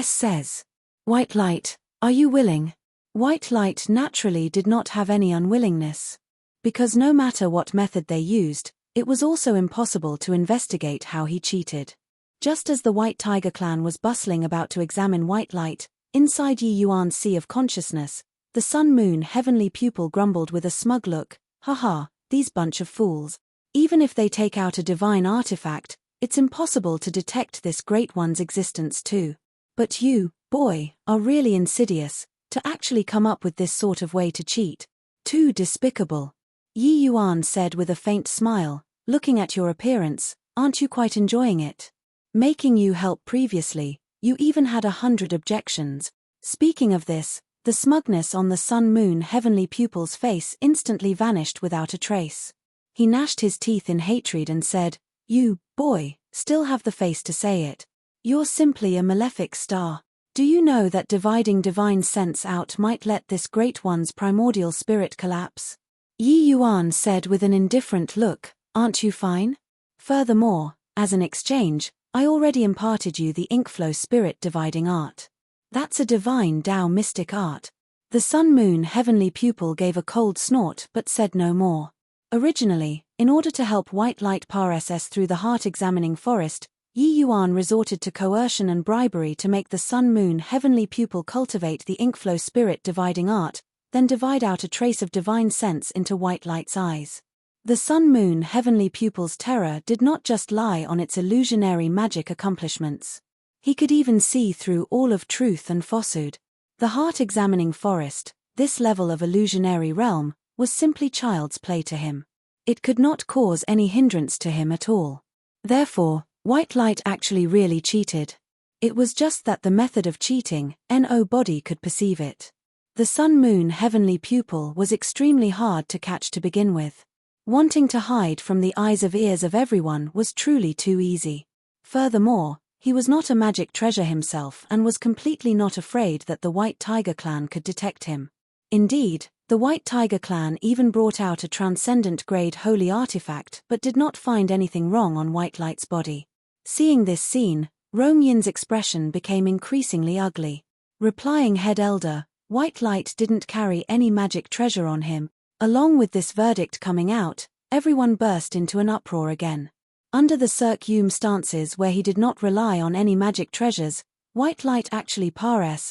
Says. White Light, are you willing? White Light naturally did not have any unwillingness. Because no matter what method they used, it was also impossible to investigate how he cheated. Just as the White Tiger clan was bustling about to examine White Light, inside Yi Yuan's sea of consciousness, the Sun-Moon heavenly pupil grumbled with a smug look, haha, these bunch of fools. Even if they take out a divine artifact, it's impossible to detect this great one's existence too. But you, boy, are really insidious, to actually come up with this sort of way to cheat. Too despicable. Yi Yuan said with a faint smile, looking at your appearance, aren't you quite enjoying it? Making you help previously, you even had 100 objections. Speaking of this, the smugness on the Sun-Moon heavenly pupil's face instantly vanished without a trace. He gnashed his teeth in hatred and said, you, boy, still have the face to say it. You're simply a malefic star. Do you know that dividing divine sense out might let this great one's primordial spirit collapse? Yi Yuan said with an indifferent look, aren't you fine? Furthermore, as an exchange, I already imparted you the inkflow spirit dividing art. That's a divine Tao mystic art. The Sun-Moon heavenly pupil gave a cold snort but said no more. Originally, in order to help White Light pass through the heart-examining forest, Yi Yuan resorted to coercion and bribery to make the Sun-Moon heavenly pupil cultivate the inkflow spirit dividing art, then divide out a trace of divine sense into White Light's eyes. The Sun-Moon heavenly pupil's terror did not just lie on its illusionary magic accomplishments. He could even see through all of truth and falsehood. The heart-examining forest, this level of illusionary realm, was simply child's play to him. It could not cause any hindrance to him at all. Therefore, White Light actually really cheated. It was just that the method of cheating, no body could perceive it. The Sun-Moon heavenly pupil was extremely hard to catch to begin with. Wanting to hide from the eyes of ears of everyone was truly too easy. Furthermore, he was not a magic treasure himself and was completely not afraid that the White Tiger clan could detect him. Indeed, the White Tiger clan even brought out a transcendent-grade holy artifact but did not find anything wrong on White Light's body. Seeing this scene, Rong Yin's expression became increasingly ugly. Replying head elder, White Light didn't carry any magic treasure on him. Along with this verdict coming out, everyone burst into an uproar again. Under the circumstances where he did not rely on any magic treasures, white light actually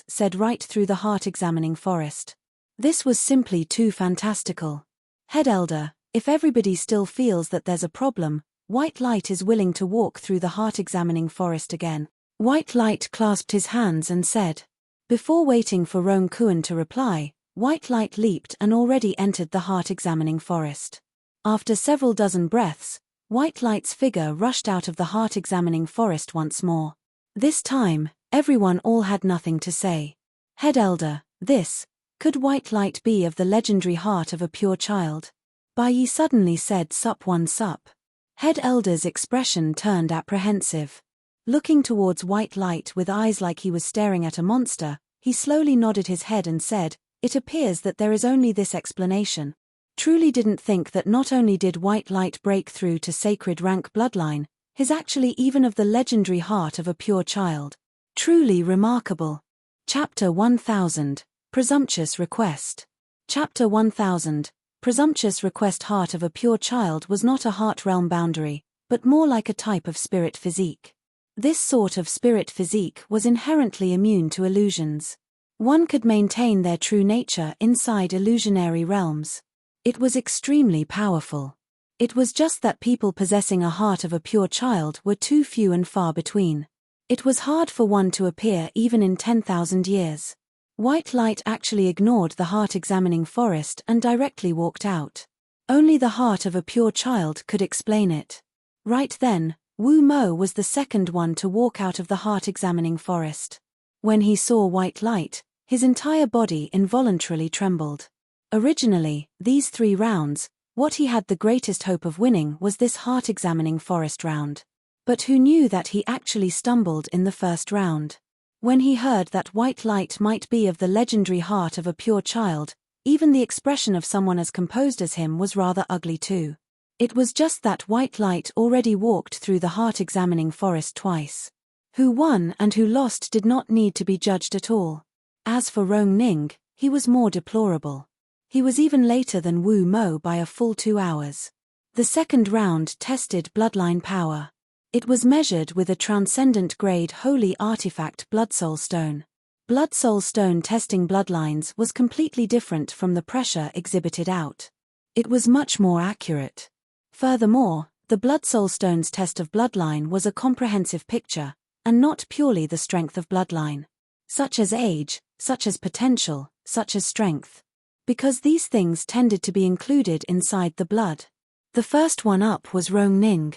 said right through the heart-examining forest. This was simply too fantastical. Head Elder, if everybody still feels that there's a problem, white light is willing to walk through the heart-examining forest again. White light clasped his hands and said. Before waiting for Roan Kuan to reply, white light leaped and already entered the heart-examining forest. After several dozen breaths, white light's figure rushed out of the heart-examining forest once more. This time, everyone all had nothing to say. Head Elder, could white light be of the legendary heart of a pure child? Bai Yi suddenly said sup. Head Elder's expression turned apprehensive. Looking towards white light with eyes like he was staring at a monster, he slowly nodded his head and said, it appears that there is only this explanation. Truly didn't think that not only did white light break through to sacred rank bloodline, his actually even of the legendary heart of a pure child. Truly remarkable. Chapter 1000, Presumptuous Request. Chapter 1000, Presumptuous Request. Heart of a pure child was not a heart realm boundary, but more like a type of spirit physique. This sort of spirit physique was inherently immune to illusions. One could maintain their true nature inside illusionary realms. It was extremely powerful. It was just that people possessing a heart of a pure child were too few and far between. It was hard for one to appear even in 10,000 years. White light actually ignored the heart-examining forest and directly walked out. Only the heart of a pure child could explain it. Right then, Wu Mo was the second one to walk out of the heart-examining forest. When he saw white light, his entire body involuntarily trembled. Originally, these 3 rounds, what he had the greatest hope of winning was this heart-examining forest round. But who knew that he actually stumbled in the first round? When he heard that white light might be of the legendary heart of a pure child, even the expression of someone as composed as him was rather ugly too. It was just that white light already walked through the heart-examining forest twice. Who won and who lost did not need to be judged at all. As for Rong Ning, he was more deplorable. He was even later than Wu Mo by a full 2 hours. The second round tested bloodline power. It was measured with a transcendent grade holy artifact Blood Soul Stone. Blood Soul Stone testing bloodlines was completely different from the pressure exhibited out. It was much more accurate. Furthermore, the Blood Soul Stone's test of bloodline was a comprehensive picture, and not purely the strength of bloodline. Such as age, such as potential, such as strength. Because these things tended to be included inside the blood. The first one up was Rong Ning.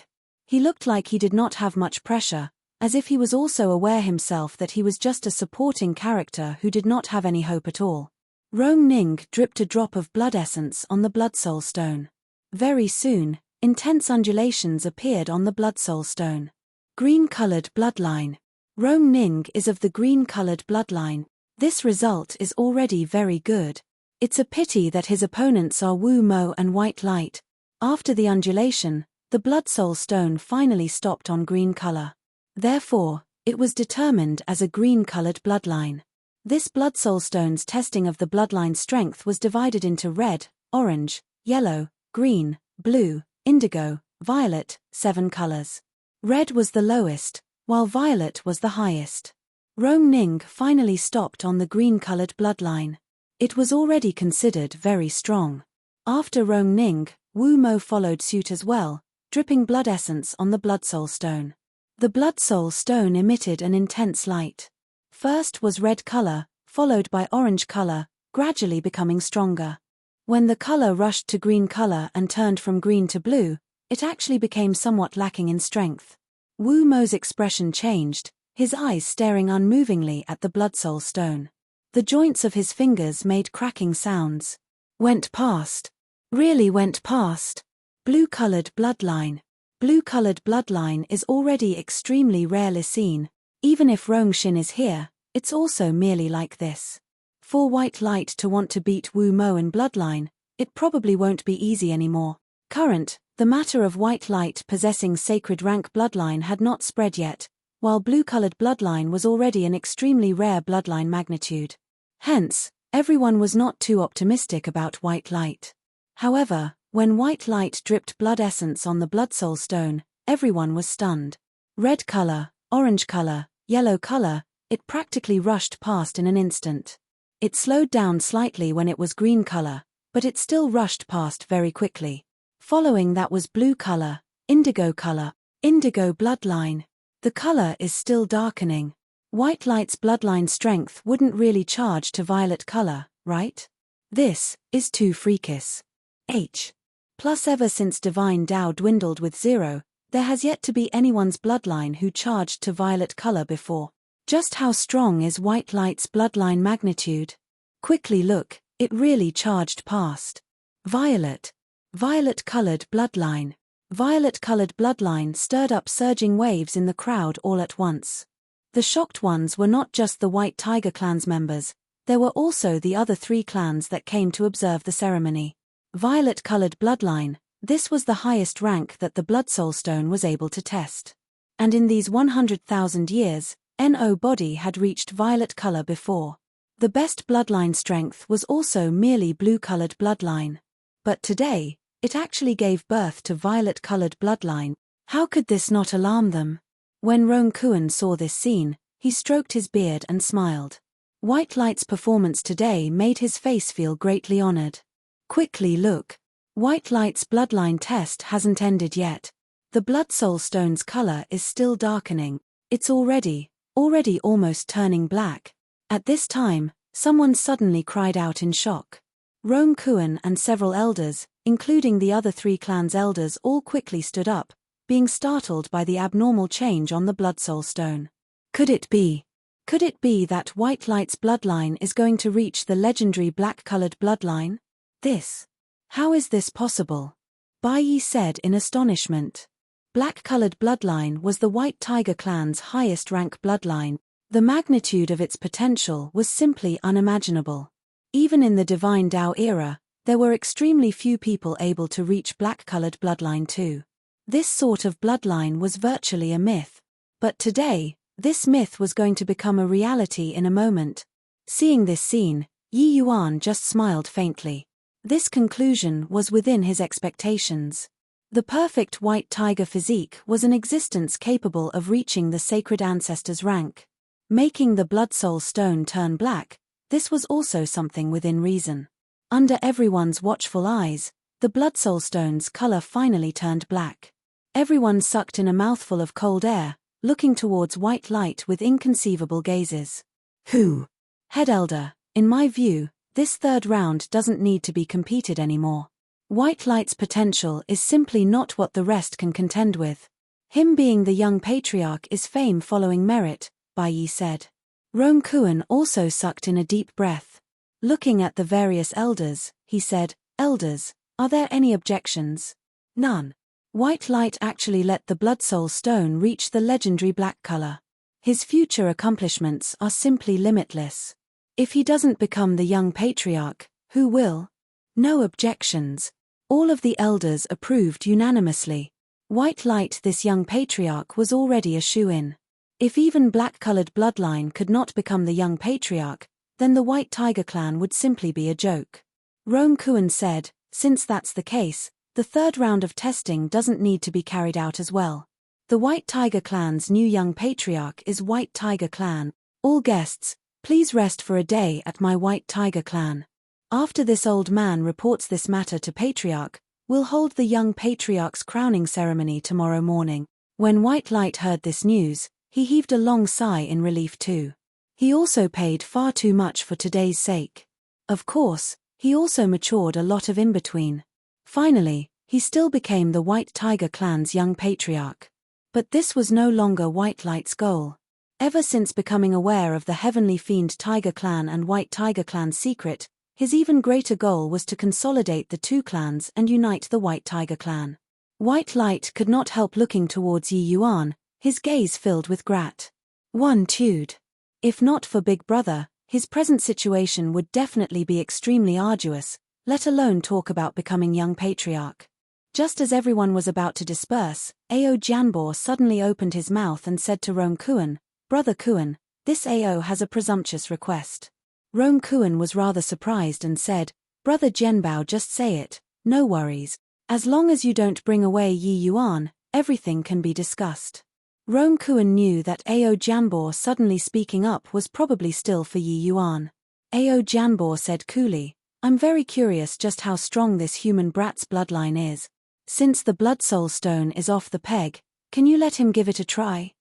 He looked like he did not have much pressure, as if he was also aware himself that he was just a supporting character who did not have any hope at all. Rong Ning dripped a drop of blood essence on the Blood Soul Stone. Very soon, intense undulations appeared on the Blood Soul Stone. Green-colored bloodline. Rong Ning is of the green-colored bloodline. This result is already very good. It's a pity that his opponents are Wu Mo and White Light. After the undulation, the Blood Soul Stone finally stopped on green color. Therefore, it was determined as a green-colored bloodline. This Blood Soul Stone's testing of the bloodline strength was divided into red, orange, yellow, green, blue, indigo, violet, 7 colors. Red was the lowest, while violet was the highest. Rong Ning finally stopped on the green-colored bloodline. It was already considered very strong. After Rong Ning, Wu Mo followed suit as well, dripping blood essence on the Blood Soul Stone. The Blood Soul Stone emitted an intense light. First was red color, followed by orange color, gradually becoming stronger. When the color rushed to green color and turned from green to blue, it actually became somewhat lacking in strength. Wu Mo's expression changed, his eyes staring unmovingly at the Blood Soul Stone. The joints of his fingers made cracking sounds. Went past. Really went past. Blue-colored bloodline. Blue-colored bloodline is already extremely rarely seen. Even if Rong Xin is here, it's also merely like this. For White Light to want to beat Wu Mo in bloodline, it probably won't be easy anymore. The matter of White Light possessing sacred rank bloodline had not spread yet, while blue-colored bloodline was already an extremely rare bloodline magnitude. Hence, everyone was not too optimistic about White Light. However, when White Light dripped blood essence on the Blood Soul Stone, Everyone was stunned. Red color, orange color, yellow color, it practically rushed past in an instant. It slowed down slightly when it was green color, but it still rushed past very quickly. Following that was blue color, indigo bloodline. The color is still darkening. White light's bloodline strength wouldn't really charge to violet color, right? This is too freakish. Plus ever since divine Tao dwindled with 0, there has yet to be anyone's bloodline who charged to violet color before. Just how strong is white light's bloodline magnitude? Quickly look, it really charged past. Violet-colored bloodline. Violet-colored bloodline stirred up surging waves in the crowd all at once. The shocked ones were not just the White Tiger clan's members, there were also the other 3 clans that came to observe the ceremony. Violet-colored bloodline, this was the highest rank that the Blood Soul Stone was able to test. And in these 100,000 years, no body had reached violet color before. The best bloodline strength was also merely blue-colored bloodline. But today, it actually gave birth to violet-colored bloodline. How could this not alarm them? When Rongkuan saw this scene, he stroked his beard and smiled. White Light's performance today made his face feel greatly honored. Quickly look. White Light's bloodline test hasn't ended yet. The Blood Soul Stone's color is still darkening. It's already almost turning black. At this time, someone suddenly cried out in shock. Rongkuan and several elders, including the other 3 clans' elders, all quickly stood up, being startled by the abnormal change on the Blood Soul Stone. Could it be that White Light's bloodline is going to reach the legendary black-colored bloodline? How is this possible? Bai Yi said in astonishment. Black-colored bloodline was the White Tiger clan's highest-rank bloodline. The magnitude of its potential was simply unimaginable. Even in the Divine Tao era, there were extremely few people able to reach black-colored bloodline too. This sort of bloodline was virtually a myth. But today, this myth was going to become a reality in a moment. Seeing this scene, Yi Yuan just smiled faintly. This conclusion was within his expectations. The perfect white tiger physique was an existence capable of reaching the sacred ancestor's rank. Making the Blood Soul Stone turn black, this was also something within reason. Under everyone's watchful eyes, the Blood Soul Stone's color finally turned black. Everyone sucked in a mouthful of cold air, looking towards White Light with inconceivable gazes. Head Elder, in my view, this 3rd round doesn't need to be competed anymore. White Light's potential is simply not what the rest can contend with. Him being the young patriarch is fame following merit, Bai Yi said. Rongkuan also sucked in a deep breath. Looking at the various elders, he said, "Elders, are there any objections?" None. White Light actually let the Blood Soul Stone reach the legendary black color. His future accomplishments are simply limitless. If he doesn't become the young patriarch, who will? No objections. All of the elders approved unanimously. White Light, this young patriarch, was already a shoo-in. If even black-colored bloodline could not become the young patriarch, then the White Tiger clan would simply be a joke. Rongkuan said, since that's the case, the 3rd round of testing doesn't need to be carried out as well. The White Tiger clan's new young patriarch is White Tiger clan. All guests, please rest for a day at my White Tiger clan. After this old man reports this matter to Patriarch, we'll hold the young patriarch's crowning ceremony tomorrow morning. When White Light heard this news, he heaved a long sigh in relief too. He also paid far too much for today's sake. Of course, he also matured a lot of in between. Finally, he still became the White Tiger clan's young patriarch. But this was no longer White Light's goal. Ever since becoming aware of the Heavenly Fiend Tiger clan and White Tiger clan's secret, his even greater goal was to consolidate the 2 clans and unite the White Tiger clan. White Light could not help looking towards Yi Yuan, his gaze filled with gratitude. If not for Big Brother, his present situation would definitely be extremely arduous, let alone talk about becoming young patriarch. Just as everyone was about to disperse, Ao Jianbo suddenly opened his mouth and said to Rongkuan, "Brother Kuan, this Ao has a presumptuous request." Rongkuan was rather surprised and said, "Brother Jianbao, just say it, no worries. As long as you don't bring away Yi Yuan, everything can be discussed. Rome Kuan knew that Ao Janbor suddenly speaking up was probably still for Yi Yuan. Ao Janbor said coolly, I'm very curious just how strong this human brat's bloodline is. Since the Blood Soul Stone is off the peg, can you let him give it a try?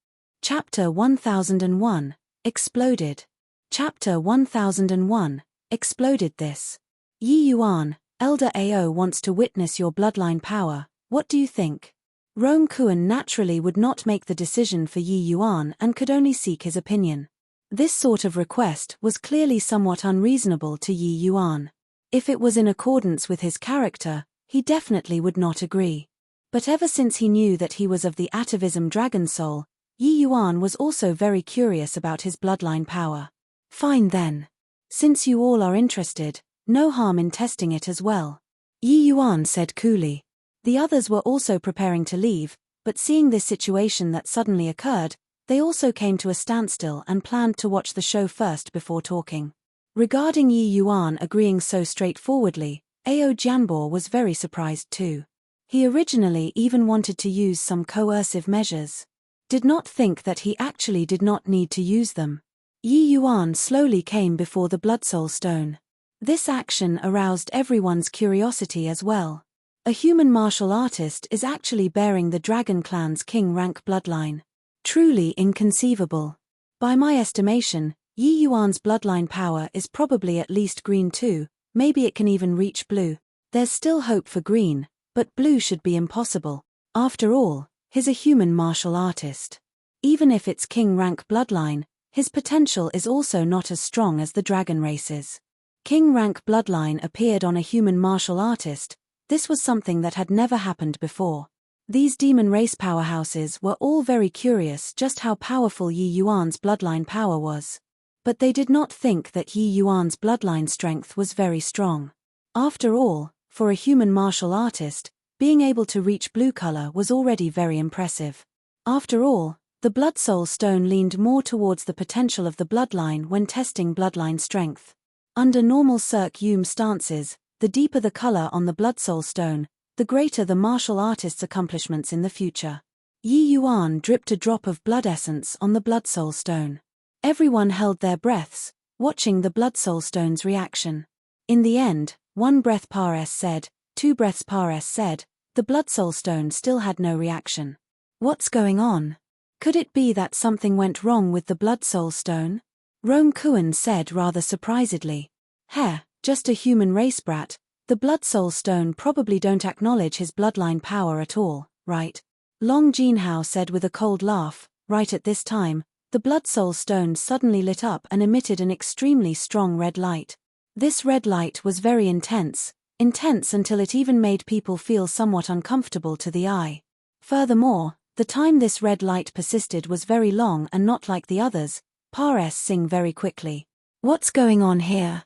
Chapter 1001, Exploded. Chapter 1001, Exploded this. Yi Yuan, Elder Ao wants to witness your bloodline power, what do you think? Rome Kuan naturally would not make the decision for Yi Yuan and could only seek his opinion. This sort of request was clearly somewhat unreasonable to Yi Yuan. If it was in accordance with his character, he definitely would not agree. But ever since he knew that he was of the atavism dragon soul, Yi Yuan was also very curious about his bloodline power. Fine then. Since you all are interested, no harm in testing it as well. Yi Yuan said coolly. The others were also preparing to leave, but seeing this situation that suddenly occurred, they also came to a standstill and planned to watch the show first before talking. Regarding Yi Yuan agreeing so straightforwardly, Ao Janbor was very surprised too. He originally even wanted to use some coercive measures. Did not think that he actually did not need to use them. Yi Yuan slowly came before the Blood Soul Stone. This action aroused everyone's curiosity as well. A human martial artist is actually bearing the Dragon Clan's king rank bloodline. Truly inconceivable. By my estimation, Yi Yuan's bloodline power is probably at least green too, maybe it can even reach blue. There's still hope for green, but blue should be impossible. After all, he's a human martial artist. Even if it's king rank bloodline, his potential is also not as strong as the dragon races. King rank bloodline appeared on a human martial artist. This was something that had never happened before. These demon race powerhouses were all very curious just how powerful Yi Yuan's bloodline power was. But they did not think that Yi Yuan's bloodline strength was very strong. After all, for a human martial artist, being able to reach blue color was already very impressive. After all, the Blood Soul Stone leaned more towards the potential of the bloodline when testing bloodline strength. Under normal Cirque Yume stances, the deeper the color on the Blood Soul Stone, the greater the martial artist's accomplishments in the future. Yi Yuan dripped a drop of blood essence on the Blood Soul Stone. Everyone held their breaths, watching the Blood Soul Stone's reaction. In the end, 1 breath Pares said, 2 breaths Pares said, the Blood Soul Stone still had no reaction. What's going on? Could it be that something went wrong with the Blood Soul Stone? Rome Kuan said rather surprisedly. Heh, just a human race brat, the Blood Soul Stone probably don't acknowledge his bloodline power at all, right? Long Jinhao said with a cold laugh. Right at this time, the Blood Soul Stone suddenly lit up and emitted an extremely strong red light. This red light was very intense until it even made people feel somewhat uncomfortable to the eye. Furthermore, the time this red light persisted was very long and not like the others. Pares sing very quickly. What's going on here?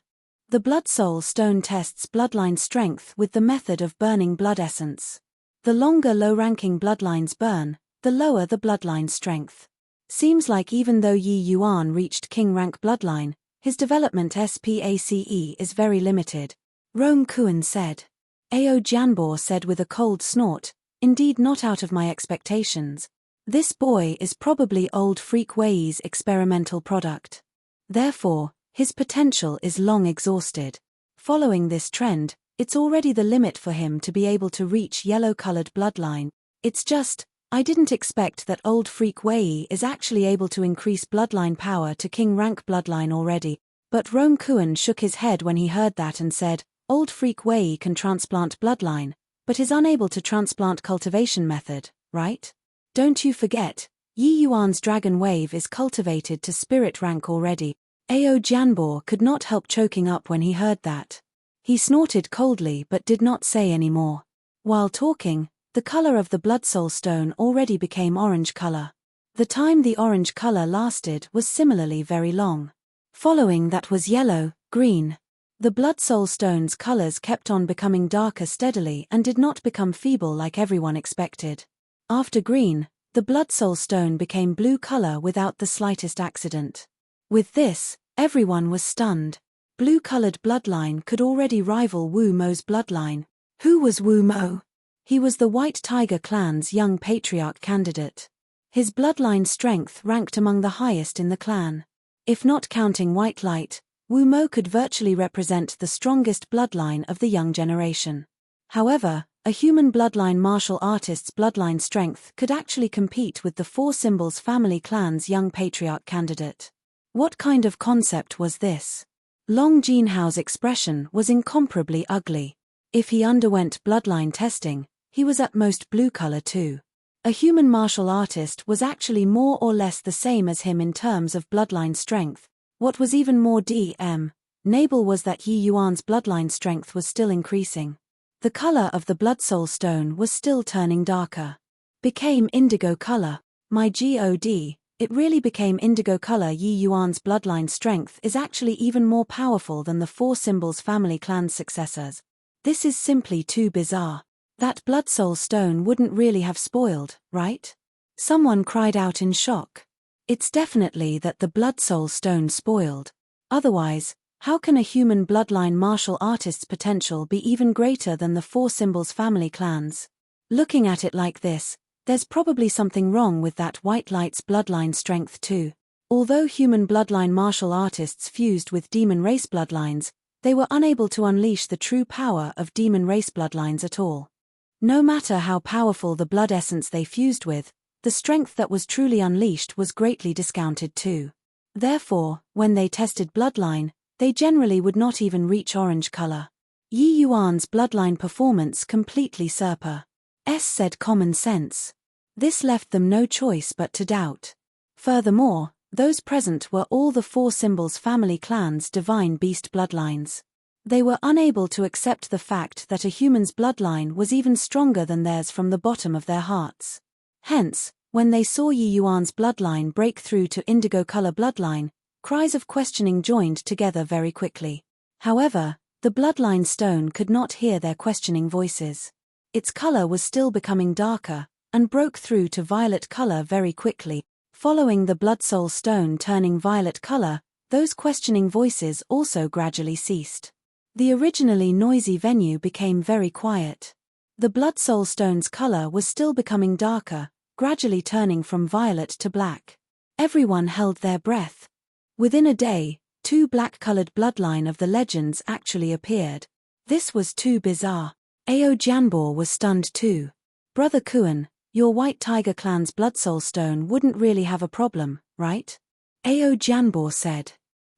The Blood Soul Stone tests bloodline strength with the method of burning blood essence. The longer low-ranking bloodlines burn, the lower the bloodline strength. Seems like even though Yi Yuan reached king rank bloodline, his development SPACE is very limited. Rome Kuan said. Ao Janbor said with a cold snort, indeed not out of my expectations. This boy is probably old Freak Wei's experimental product. Therefore, his potential is long exhausted. Following this trend, it's already the limit for him to be able to reach yellow-colored bloodline. It's just, I didn't expect that old Freak Wei is actually able to increase bloodline power to king rank bloodline already. But Rome Kuan shook his head when he heard that and said, old Freak Wei can transplant bloodline, but is unable to transplant cultivation method, right? Don't you forget, Yi Yuan's dragon wave is cultivated to spirit rank already. Ao Janbor could not help choking up when he heard that. He snorted coldly but did not say any more. While talking, the color of the Blood Soul Stone already became orange color. The time the orange color lasted was similarly very long. Following that was yellow, green. The Blood Soul Stone's colors kept on becoming darker steadily and did not become feeble like everyone expected. After green, the Blood Soul Stone became blue color without the slightest accident. With this, everyone was stunned. Blue-colored bloodline could already rival Wu Mo's bloodline. Who was Wu Mo? He was the White Tiger clan's young patriarch candidate. His bloodline strength ranked among the highest in the clan. If not counting White Light, Wu Mo could virtually represent the strongest bloodline of the young generation. However, a human bloodline martial artist's bloodline strength could actually compete with the Four Symbols family clan's young patriarch candidate. What kind of concept was this? Long Jinhao's expression was incomparably ugly. If he underwent bloodline testing, he was at most blue color too. A human martial artist was actually more or less the same as him in terms of bloodline strength. What was even more nable was that Yi Yuan's bloodline strength was still increasing. The color of the blood soul stone was still turning darker. Became indigo color. My god, it really became indigo color. Yi Yuan's bloodline strength is actually even more powerful than the Four Symbols family clan's successors. This is simply too bizarre. That blood soul stone wouldn't really have spoiled, right? Someone cried out in shock. It's definitely that the blood soul stone spoiled. Otherwise, how can a human bloodline martial artist's potential be even greater than the Four Symbols family clans? Looking at it like this, there's probably something wrong with that White Light's bloodline strength too. Although human bloodline martial artists fused with demon race bloodlines, they were unable to unleash the true power of demon race bloodlines at all. No matter how powerful the blood essence they fused with, the strength that was truly unleashed was greatly discounted too. Therefore, when they tested bloodline, they generally would not even reach orange color. Yi Yuan's bloodline performance completely said common sense. This left them no choice but to doubt. Furthermore, those present were all the Four Symbols family clan's divine beast bloodlines. They were unable to accept the fact that a human's bloodline was even stronger than theirs from the bottom of their hearts. Hence, when they saw Yi Yuan's bloodline break through to indigo color bloodline, cries of questioning joined together very quickly. However, the bloodline stone could not hear their questioning voices. Its color was still becoming darker, and broke through to violet color very quickly. Following the blood soul stone turning violet color, those questioning voices also gradually ceased. The originally noisy venue became very quiet. The blood soul stone's color was still becoming darker, gradually turning from violet to black. Everyone held their breath. Within a day, 2 black-colored bloodline of the legends actually appeared. This was too bizarre. Ao Jianbo was stunned too. Brother Kuan, your White Tiger clan's blood soul stone wouldn't really have a problem, right? Ao Jianbo said.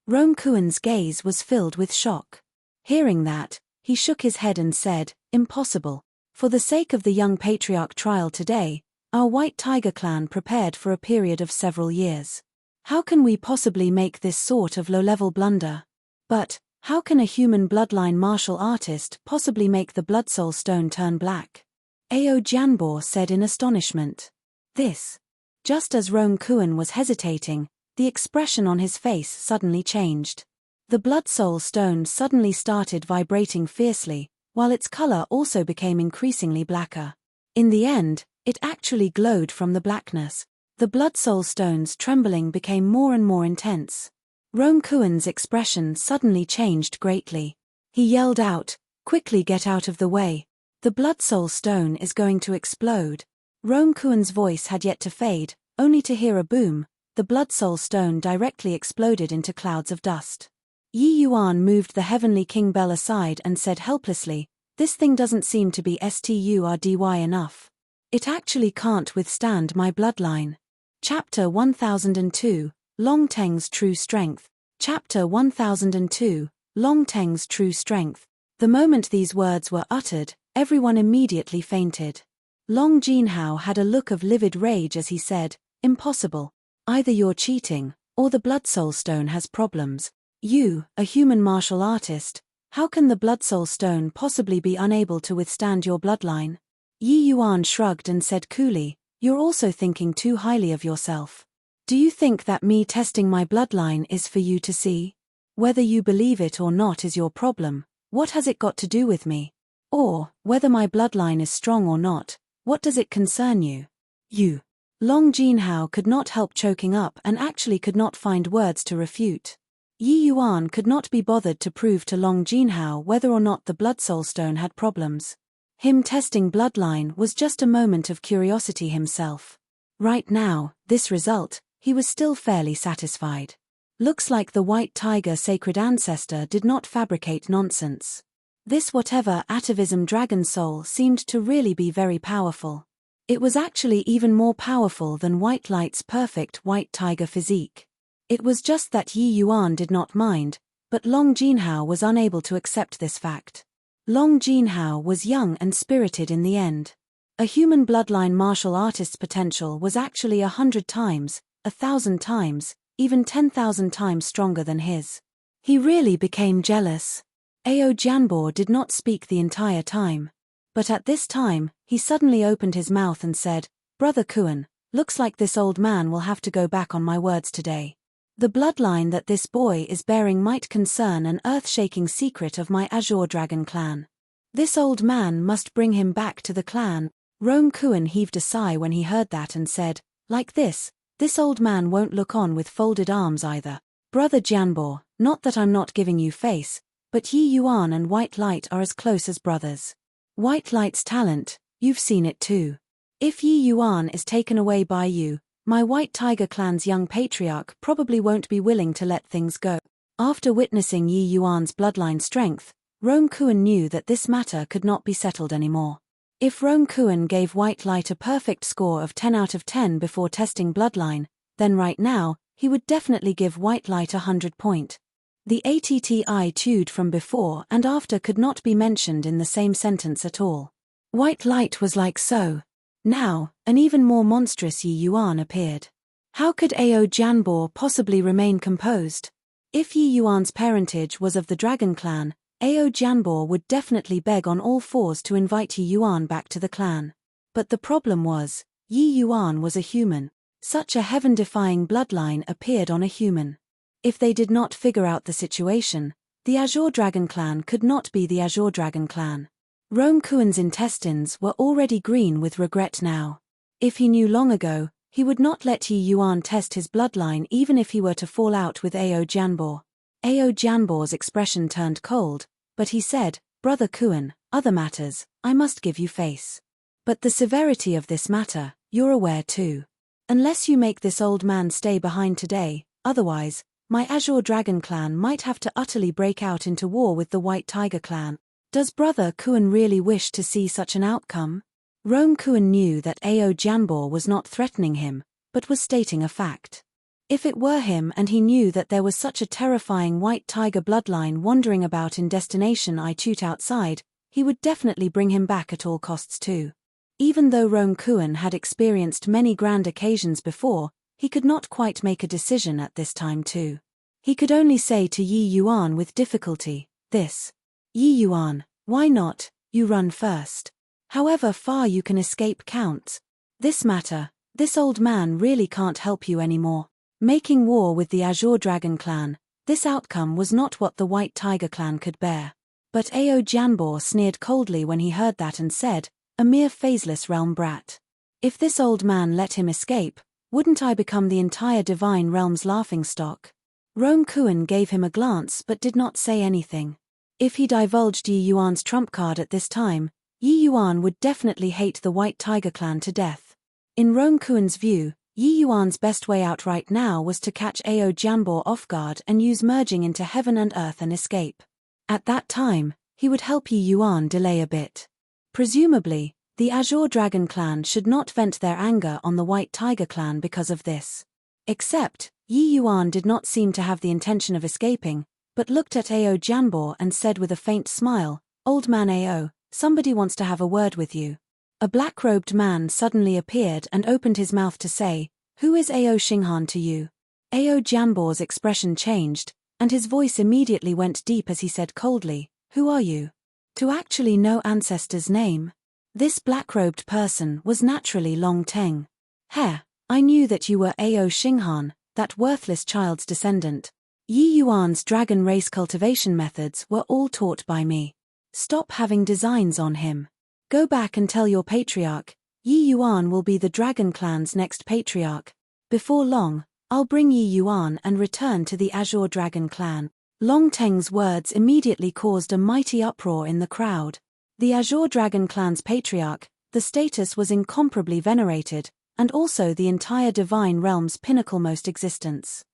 Rome Kuan's gaze was filled with shock. Hearing that, he shook his head and said, impossible. For the sake of the young patriarch trial today, our White Tiger clan prepared for a period of several years. How can we possibly make this sort of low-level blunder? But, how can a human bloodline martial artist possibly make the blood soul stone turn black? Ao Jianbo said in astonishment. This. Just as Rome Kuan was hesitating, the expression on his face suddenly changed. The blood soul stone suddenly started vibrating fiercely, while its color also became increasingly blacker. In the end, it actually glowed from the blackness. The blood soul stone's trembling became more and more intense. Rome Kuan's expression suddenly changed greatly. He yelled out, quickly get out of the way. The blood soul stone is going to explode. Rome Kuan's voice had yet to fade, only to hear a boom. The blood soul stone directly exploded into clouds of dust. Yi Yuan moved the Heavenly King Bell aside and said helplessly, this thing doesn't seem to be sturdy enough. It actually can't withstand my bloodline. Chapter 1002, Long Teng's True Strength. Chapter 1002, Long Teng's True Strength. The moment these words were uttered, everyone immediately fainted. Long Jinhao had a look of livid rage as he said, impossible. Either you're cheating, or the blood soul stone has problems. You, a human martial artist, how can the blood soul stone possibly be unable to withstand your bloodline? Yi Yuan shrugged and said coolly, you're also thinking too highly of yourself. Do you think that me testing my bloodline is for you to see? Whether you believe it or not is your problem. What has it got to do with me? Or, whether my bloodline is strong or not, what does it concern you? You. Long Jinhao could not help choking up and actually could not find words to refute. Yi Yuan could not be bothered to prove to Long Jinhao whether or not the blood soul stone had problems. Him testing bloodline was just a moment of curiosity himself. Right now, this result, he was still fairly satisfied. Looks like the white tiger sacred ancestor did not fabricate nonsense. This whatever atavism dragon soul seemed to really be very powerful. It was actually even more powerful than White Light's perfect white tiger physique. It was just that Yi Yuan did not mind, but Long Jinhao was unable to accept this fact. Long Jinhao was young and spirited in the end. A human bloodline martial artist's potential was actually 100 times, 1,000 times, even 10,000 times stronger than his. He really became jealous. Ao Jianbo did not speak the entire time. But at this time, he suddenly opened his mouth and said, "Brother Kuan, looks like this old man will have to go back on my words today. The bloodline that this boy is bearing might concern an earth-shaking secret of my Azure Dragon clan. This old man must bring him back to the clan." Rome Kuan heaved a sigh when he heard that and said, "Like this old man won't look on with folded arms either. Brother Jianbo, not that I'm not giving you face, but Yi Yuan and White Light are as close as brothers. White Light's talent, you've seen it too. If Yi Yuan is taken away by you, my White Tiger clan's young patriarch probably won't be willing to let things go." After witnessing Yi Yuan's bloodline strength, Rome Kuan knew that this matter could not be settled anymore. If Rome Kuan gave White Light a perfect score of 10 out of 10 before testing bloodline, then right now, he would definitely give White Light 100 point. The ATTI chewed from before and after could not be mentioned in the same sentence at all. White Light was like so. Now, an even more monstrous Yi Yuan appeared. How could Ao Jianbo possibly remain composed? If Yi Yuan's parentage was of the Dragon Clan, Ao Jianbo would definitely beg on all fours to invite Yi Yuan back to the clan. But the problem was, Yi Yuan was a human. Such a heaven-defying bloodline appeared on a human. If they did not figure out the situation, the Azure Dragon clan could not be the Azure Dragon clan. Rome Kuan's intestines were already green with regret now. If he knew long ago, he would not let Yi Yuan test his bloodline even if he were to fall out with Ao Jianbo. Ao Jianbo's expression turned cold, but he said, "Brother Kuan, other matters, I must give you face. But the severity of this matter, you're aware too. Unless you make this old man stay behind today, otherwise, my Azure Dragon clan might have to utterly break out into war with the White Tiger clan." Does Brother Kuan really wish to see such an outcome? Rome Kuan knew that Ao Jianbo was not threatening him, but was stating a fact. If it were him and he knew that there was such a terrifying White Tiger bloodline wandering about in Destination I-Tut outside, he would definitely bring him back at all costs too. Even though Rome Kuan had experienced many grand occasions before, he could not quite make a decision at this time too. He could only say to Yi Yuan with difficulty, "This. Yi Yuan, why not, you run first. However far you can escape counts. This matter, this old man really can't help you anymore." Making war with the Azure Dragon clan, this outcome was not what the White Tiger clan could bear. But Ao Jianbo sneered coldly when he heard that and said, "A mere phaseless realm brat. If this old man let him escape, wouldn't I become the entire divine realm's laughingstock?" Rome Kuan gave him a glance but did not say anything. If he divulged Yi Yuan's trump card at this time, Yi Yuan would definitely hate the White Tiger clan to death. In Rome Kuan's view, Yi Yuan's best way out right now was to catch Ao Jianbo off guard and use merging into heaven and earth and escape. At that time, he would help Yi Yuan delay a bit. Presumably, the Azure Dragon clan should not vent their anger on the White Tiger clan because of this. Except, Yi Yuan did not seem to have the intention of escaping, but looked at Ao Jianbo and said with a faint smile, "Old man Ao, somebody wants to have a word with you." A black-robed man suddenly appeared and opened his mouth to say, "Who is Ao Xinghan to you?" Ao Jianbo's expression changed, and his voice immediately went deep as he said coldly, "Who are you? To actually know ancestor's name?" This black-robed person was naturally Long Teng. "Heh, I knew that you were Ao Xinghan, that worthless child's descendant. Yi Yuan's dragon race cultivation methods were all taught by me. Stop having designs on him. Go back and tell your patriarch, Yi Yuan will be the Dragon Clan's next patriarch. Before long, I'll bring Yi Yuan and return to the Azure Dragon Clan." Long Teng's words immediately caused a mighty uproar in the crowd. The Azure Dragon clan's patriarch, the status was incomparably venerated, and also the entire divine realm's pinnaclemost existence.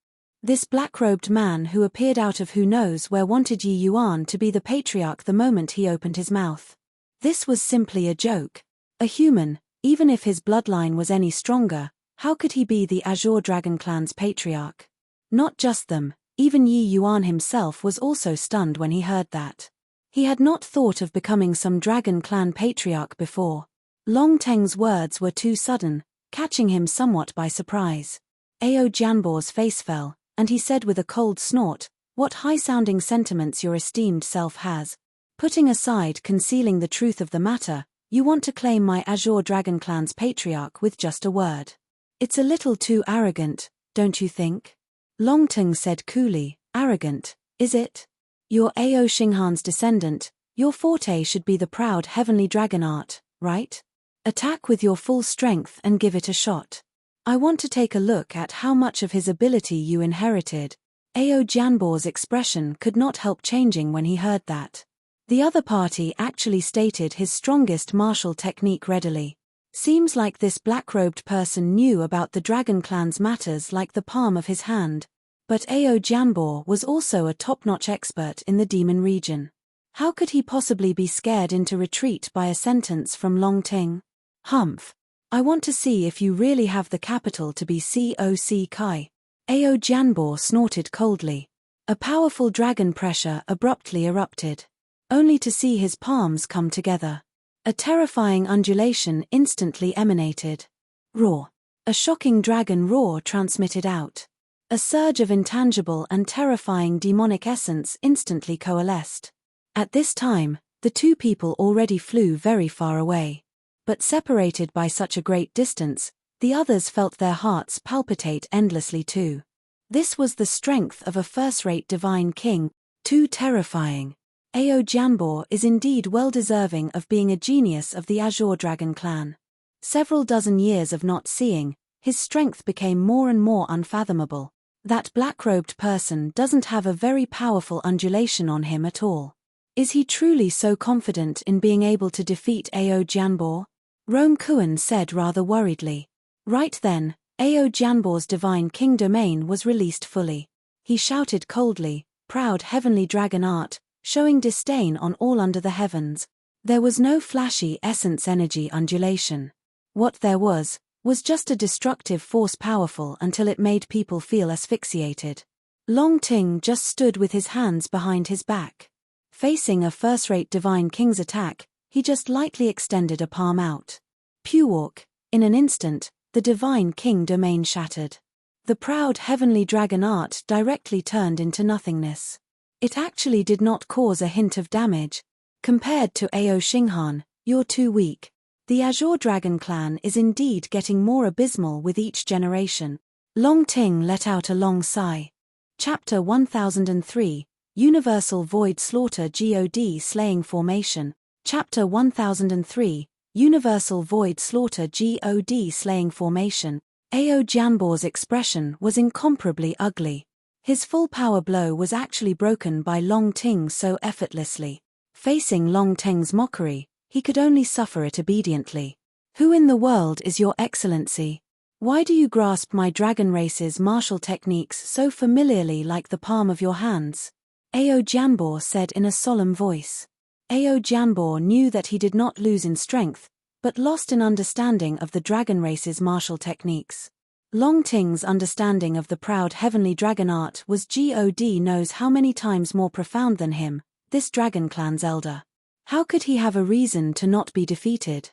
This black-robed man who appeared out of who knows where wanted Yi Yuan to be the patriarch the moment he opened his mouth. This was simply a joke. A human, even if his bloodline was any stronger, how could he be the Azure Dragon clan's patriarch? Not just them, even Yi Yuan himself was also stunned when he heard that. He had not thought of becoming some dragon clan patriarch before. Long Teng's words were too sudden, catching him somewhat by surprise. Ao Janbor's face fell, and he said with a cold snort, "What high-sounding sentiments your esteemed self has. Putting aside concealing the truth of the matter, you want to claim my Azure Dragon clan's patriarch with just a word. It's a little too arrogant, don't you think?" Long Teng said coolly, "Arrogant, is it? You're Ao Xinghan's descendant, your forte should be the proud heavenly dragon art, right? Attack with your full strength and give it a shot. I want to take a look at how much of his ability you inherited." Ao Janbor's expression could not help changing when he heard that. The other party actually stated his strongest martial technique readily. Seems like this black-robed person knew about the Dragon Clan's matters like the palm of his hand. But Ao Janbor was also a top-notch expert in the demon region. How could he possibly be scared into retreat by a sentence from Long Ting? "Humph. I want to see if you really have the capital to be COC Kai." Ao Janbor snorted coldly. A powerful dragon pressure abruptly erupted. Only to see his palms come together. A terrifying undulation instantly emanated. Roar. A shocking dragon roar transmitted out. A surge of intangible and terrifying demonic essence instantly coalesced. At this time, the two people already flew very far away. But separated by such a great distance, the others felt their hearts palpitate endlessly too. This was the strength of a first-rate divine king, too terrifying. Ao Janbor is indeed well deserving of being a genius of the Azure Dragon clan. Several dozen years of not seeing, his strength became more and more unfathomable. That black-robed person doesn't have a very powerful undulation on him at all. Is he truly so confident in being able to defeat Ao Janbor? Rome Kuan said rather worriedly. Right then, Ao Janbor's divine king domain was released fully. He shouted coldly, "Proud heavenly dragon art," showing disdain on all under the heavens. There was no flashy essence energy undulation. What there was just a destructive force powerful until it made people feel asphyxiated. Long Ting just stood with his hands behind his back. Facing a first-rate divine king's attack, he just lightly extended a palm out. Pewalk. In an instant, the divine king domain shattered. The proud heavenly dragon art directly turned into nothingness. It actually did not cause a hint of damage. Compared to Ao Xinghan, "You're too weak." The Azure Dragon clan is indeed getting more abysmal with each generation. Long Ting let out a long sigh. Chapter 1003, Universal Void Slaughter God Slaying Formation. Chapter 1003, Universal Void Slaughter God Slaying Formation. Ao Janbor's expression was incomparably ugly. His full power blow was actually broken by Long Ting so effortlessly. Facing Long Teng's mockery, he could only suffer it obediently. "Who in the world is your excellency? Why do you grasp my dragon race's martial techniques so familiarly like the palm of your hands?" Ao Janbor said in a solemn voice. Ao Janbor knew that he did not lose in strength, but lost in understanding of the dragon race's martial techniques. Long Ting's understanding of the proud heavenly dragon art was God knows how many times more profound than him, this dragon clan's elder. How could he have a reason to not be defeated?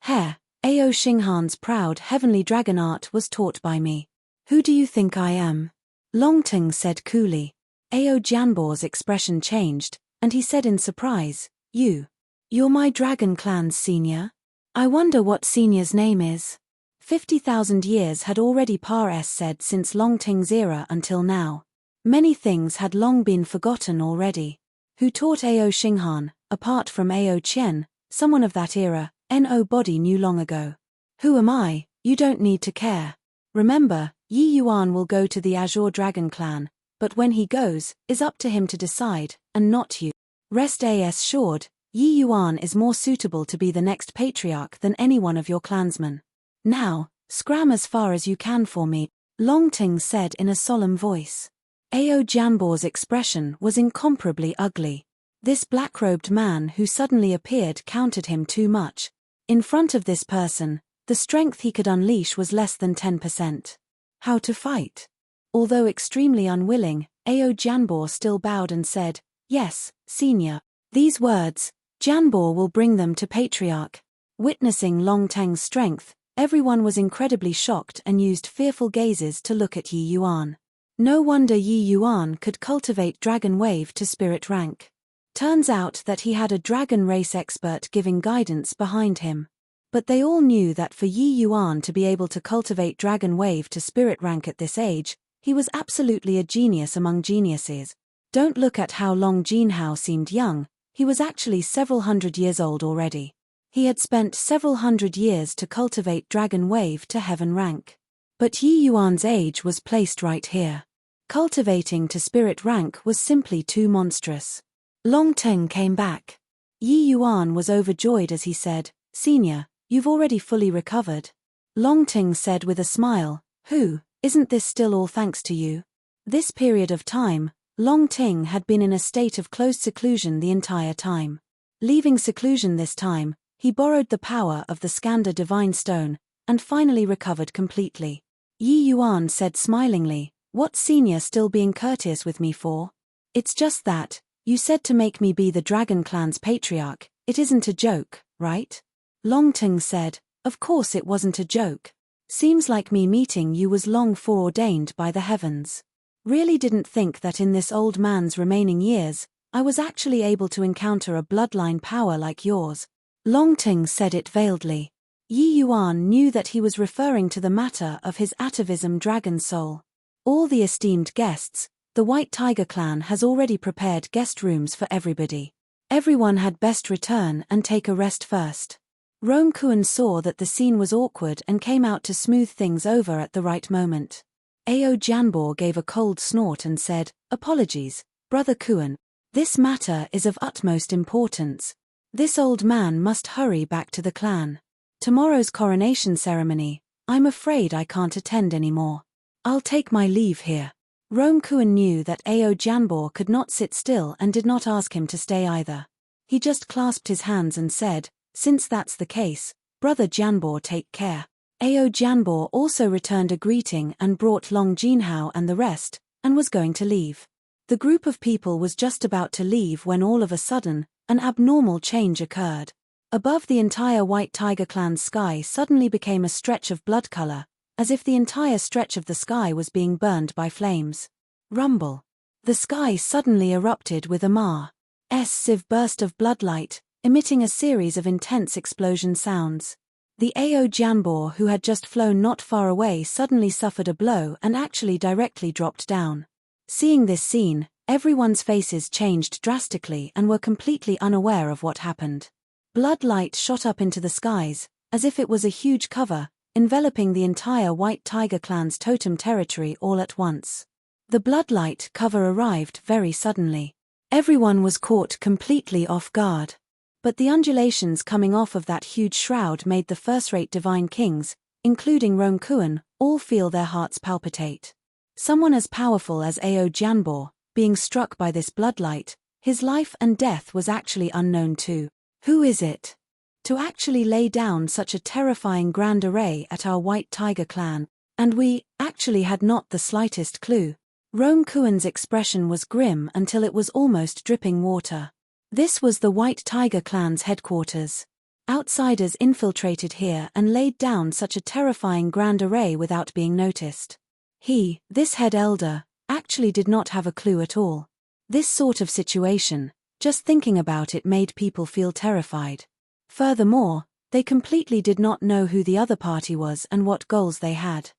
"Ao Xinghan's proud heavenly dragon art was taught by me. Who do you think I am?" Long Ting said coolly. Ao Janbor's expression changed, and he said in surprise, You're my dragon clan's senior? I wonder what senior's name is." 50,000 years had already said since Long Ting's era until now. Many things had long been forgotten already. Who taught Ao Xinghan, apart from Ao Qian, someone of that era, nobody knew long ago. "Who am I? You don't need to care. Remember, Yi Yuan will go to the Azure Dragon clan, but when he goes, is up to him to decide, and not you. Rest assured, Yi Yuan is more suitable to be the next patriarch than any one of your clansmen. Now, scram as far as you can for me, Long Ting said in a solemn voice. Ao Janbor's expression was incomparably ugly. This black-robed man who suddenly appeared counted him too much. In front of this person, the strength he could unleash was less than 10%. How to fight? Although extremely unwilling, Ao Janbor still bowed and said, "Yes, senior." These words, "Janbor will bring them to Patriarch." Witnessing Long Teng's strength, everyone was incredibly shocked and used fearful gazes to look at Yi Yuan. No wonder Yi Yuan could cultivate Dragon Wave to spirit rank. Turns out that he had a dragon race expert giving guidance behind him. But they all knew that for Yi Yuan to be able to cultivate Dragon Wave to spirit rank at this age, he was absolutely a genius among geniuses. Don't look at how Long Jinhao seemed young, he was actually several hundred years old already. He had spent several hundred years to cultivate Dragon Wave to heaven rank. But Yi Yuan's age was placed right here. Cultivating to spirit rank was simply too monstrous. Long Teng came back. Yi Yuan was overjoyed as he said, "Senior, you've already fully recovered." Long Teng said with a smile, "Isn't this still all thanks to you?" This period of time, Long Ting had been in a state of closed seclusion the entire time. Leaving seclusion this time, he borrowed the power of the Skandha Divine Stone, and finally recovered completely. Yi Yuan said smilingly, "What's senior still being courteous with me for? It's just that, you said to make me be the Dragon Clan's patriarch, it isn't a joke, right?" Long Ting said, "Of course it wasn't a joke. Seems like me meeting you was long foreordained by the heavens. Really didn't think that in this old man's remaining years, I was actually able to encounter a bloodline power like yours." Long Ting said it veiledly. Yi Yuan knew that he was referring to the matter of his atavism dragon soul. "All the esteemed guests, the White Tiger Clan has already prepared guest rooms for everybody. Everyone had best return and take a rest first." Rome Kuan saw that the scene was awkward and came out to smooth things over at the right moment. Ao Janbor gave a cold snort and said, "Apologies, Brother Kuan. This matter is of utmost importance. This old man must hurry back to the clan. Tomorrow's coronation ceremony, I'm afraid I can't attend anymore. I'll take my leave here." Rome Kuan knew that Ao Janbor could not sit still and did not ask him to stay either. He just clasped his hands and said, "Since that's the case, Brother Janbor, take care." Ao Janbor also returned a greeting and brought Long Jinhao and the rest, and was going to leave. The group of people was just about to leave when all of a sudden, an abnormal change occurred. Above the entire White Tiger Clan's sky suddenly became a stretch of blood color, as if the entire stretch of the sky was being burned by flames. Rumble. The sky suddenly erupted with a massive burst of bloodlight, emitting a series of intense explosion sounds. The Ao Janbor who had just flown not far away suddenly suffered a blow and actually directly dropped down. Seeing this scene, everyone's faces changed drastically and were completely unaware of what happened. Bloodlight shot up into the skies, as if it was a huge cover, enveloping the entire White Tiger Clan's totem territory all at once. The bloodlight cover arrived very suddenly. Everyone was caught completely off guard. But the undulations coming off of that huge shroud made the first-rate divine kings, including Rome Kuan, all feel their hearts palpitate. Someone as powerful as Ao Janbor, being struck by this bloodlight, his life and death was actually unknown to. Who is it? To actually lay down such a terrifying grand array at our White Tiger Clan, and we actually had not the slightest clue. Rome Kuan's expression was grim until it was almost dripping water. This was the White Tiger Clan's headquarters. Outsiders infiltrated here and laid down such a terrifying grand array without being noticed. This head elder, actually did not have a clue at all. This sort of situation, just thinking about it made people feel terrified. Furthermore, they completely did not know who the other party was and what goals they had.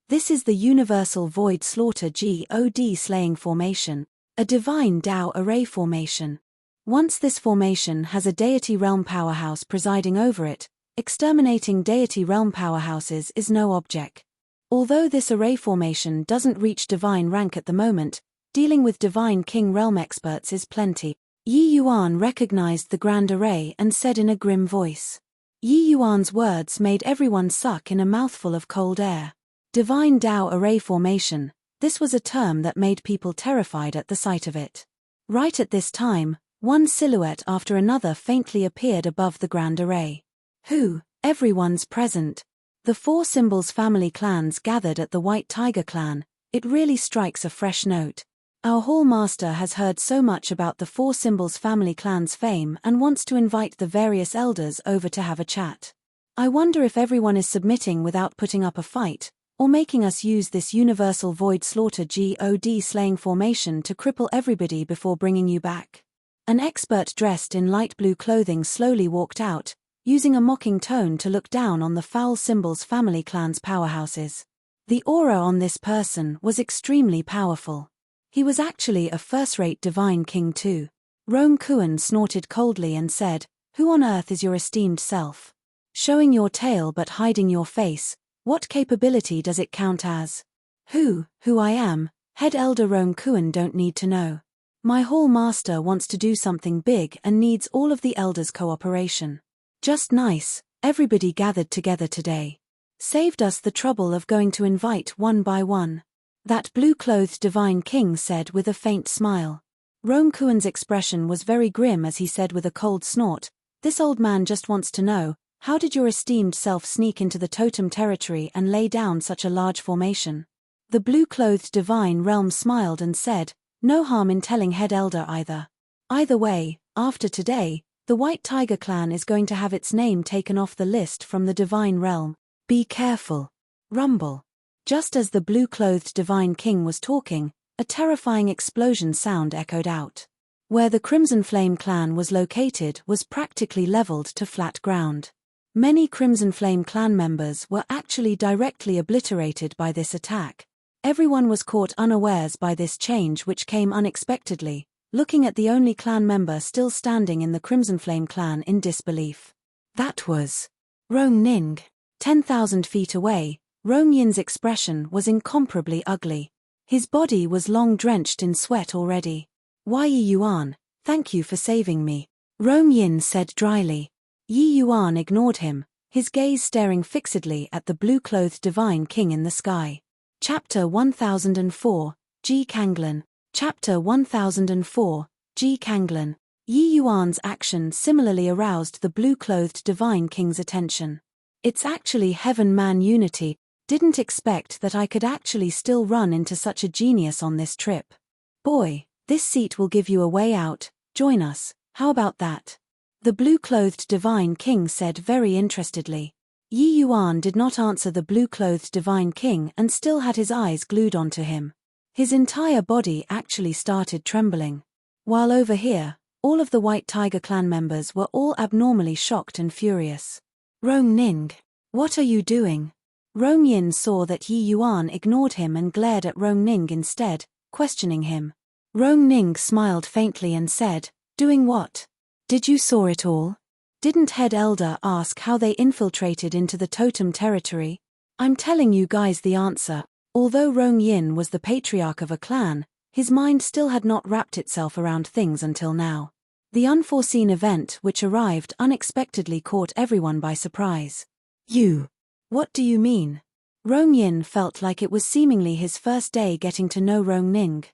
This is the Universal Void Slaughter God Slaying Formation, a Divine Tao Array Formation. Once this formation has a deity realm powerhouse presiding over it, exterminating deity realm powerhouses is no object. Although this array formation doesn't reach divine rank at the moment, dealing with divine king realm experts is plenty. Yi Yuan recognized the grand array and said in a grim voice. Yi Yuan's words made everyone suck in a mouthful of cold air. Divine Dao Array Formation, this was a term that made people terrified at the sight of it. Right at this time, one silhouette after another faintly appeared above the grand array. Who? Everyone's present. The four symbols family clans gathered at the White Tiger clan. It really strikes a fresh note. Our Hall Master has heard so much about the four symbols family clan's fame and wants to invite the various elders over to have a chat. I wonder if everyone is submitting without putting up a fight, or making us use this universal void slaughter God slaying formation to cripple everybody before bringing you back. An expert dressed in light blue clothing slowly walked out, using a mocking tone to look down on the foul symbols family clan's powerhouses. The aura on this person was extremely powerful. He was actually a first-rate divine king too. Rong Kuan snorted coldly and said, "Who on earth is your esteemed self? Showing your tail but hiding your face, what capability does it count as?" Who I am, head elder Rong Kuan don't need to know. My Hall Master wants to do something big and needs all of the elders' cooperation. Just nice, everybody gathered together today. Saved us the trouble of going to invite one by one. That blue-clothed divine king said with a faint smile. Rong Kuan's expression was very grim as he said with a cold snort, "This old man just wants to know, how did your esteemed self sneak into the totem territory and lay down such a large formation?" The blue-clothed divine realm smiled and said, "No harm in telling head elder either. Either way, after today, the White Tiger clan is going to have its name taken off the list from the divine realm. Be careful." Rumble. Just as the blue-clothed divine king was talking, a terrifying explosion sound echoed out. Where the Crimson Flame clan was located was practically leveled to flat ground. Many Crimson Flame clan members were actually directly obliterated by this attack. Everyone was caught unawares by this change which came unexpectedly, looking at the only clan member still standing in the Crimson Flame clan in disbelief. That was Rong Ning. 10,000 feet away, Rong Yin's expression was incomparably ugly. His body was long drenched in sweat already. "Why Yi Yuan, thank you for saving me," Rong Yin said dryly. Yi Yuan ignored him, his gaze staring fixedly at the blue-clothed divine king in the sky. Chapter 1004, Ji Kanglan. Chapter 1004, Ji Kanglan. Yi Yuan's action similarly aroused the blue-clothed divine king's attention. "It's actually heaven-man unity. Didn't expect that I could actually still run into such a genius on this trip. Boy, this seat will give you a way out, join us, how about that?" The blue-clothed divine king said very interestedly. Yi Yuan did not answer the blue-clothed divine king and still had his eyes glued onto him. His entire body actually started trembling. While over here, all of the White Tiger clan members were all abnormally shocked and furious. "Rong Ning, what are you doing?" Rong Yin saw that Yi Yuan ignored him and glared at Rong Ning instead, questioning him. Rong Ning smiled faintly and said, "Doing what? Did you saw it all? Didn't head elder ask how they infiltrated into the totem territory? I'm telling you guys the answer." Although Rong Yin was the patriarch of a clan, his mind still had not wrapped itself around things until now. The unforeseen event which arrived unexpectedly caught everyone by surprise. "You? What do you mean?" Rong Yin felt like it was seemingly his first day getting to know Rong Ning.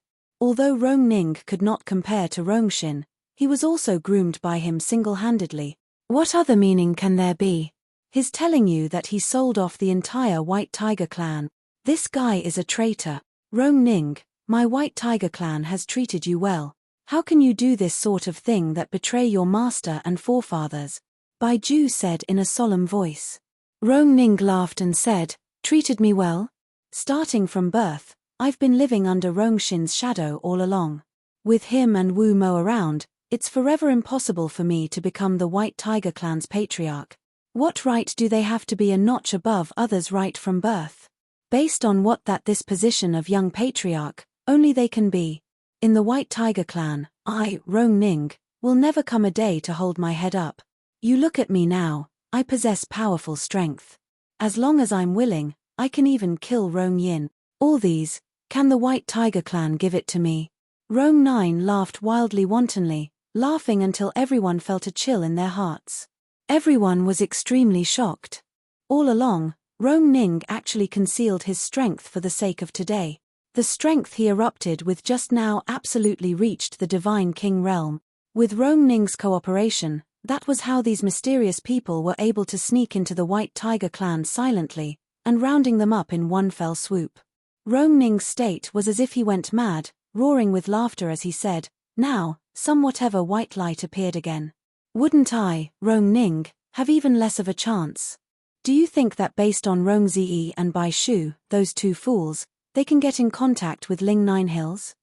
Although Rong Ning could not compare to Rong Shin, he was also groomed by him single-handedly. What other meaning can there be? His telling you that he sold off the entire White Tiger clan. This guy is a traitor. Rong Ning, my White Tiger clan has treated you well. How can you do this sort of thing that betray your master and forefathers? Bai Ju said in a solemn voice. Rong Ning laughed and said, "Treated me well? Starting from birth, I've been living under Rong Shin's shadow all along. With him and Wu Mo around, it's forever impossible for me to become the White Tiger clan's patriarch. What right do they have to be a notch above others right from birth? Based on what that this position of young patriarch, only they can be. In the White Tiger clan, I, Rong Ning, will never come a day to hold my head up. You look at me now, I possess powerful strength. As long as I'm willing, I can even kill Rong Yin. All these, can the White Tiger clan give it to me?" Rong Nine laughed wildly wantonly, laughing until everyone felt a chill in their hearts. Everyone was extremely shocked. All along, Rong Ning actually concealed his strength for the sake of today. The strength he erupted with just now absolutely reached the Divine King realm. With Rong Ning's cooperation, that was how these mysterious people were able to sneak into the White Tiger clan silently, and rounding them up in one fell swoop. Rong Ning's state was as if he went mad, roaring with laughter as he said, "Now, some whatever white light appeared again. Wouldn't I, Rong Ning, have even less of a chance? Do you think that based on Rong Zi and Bai Shu, those two fools, they can get in contact with Ling Nine Hills?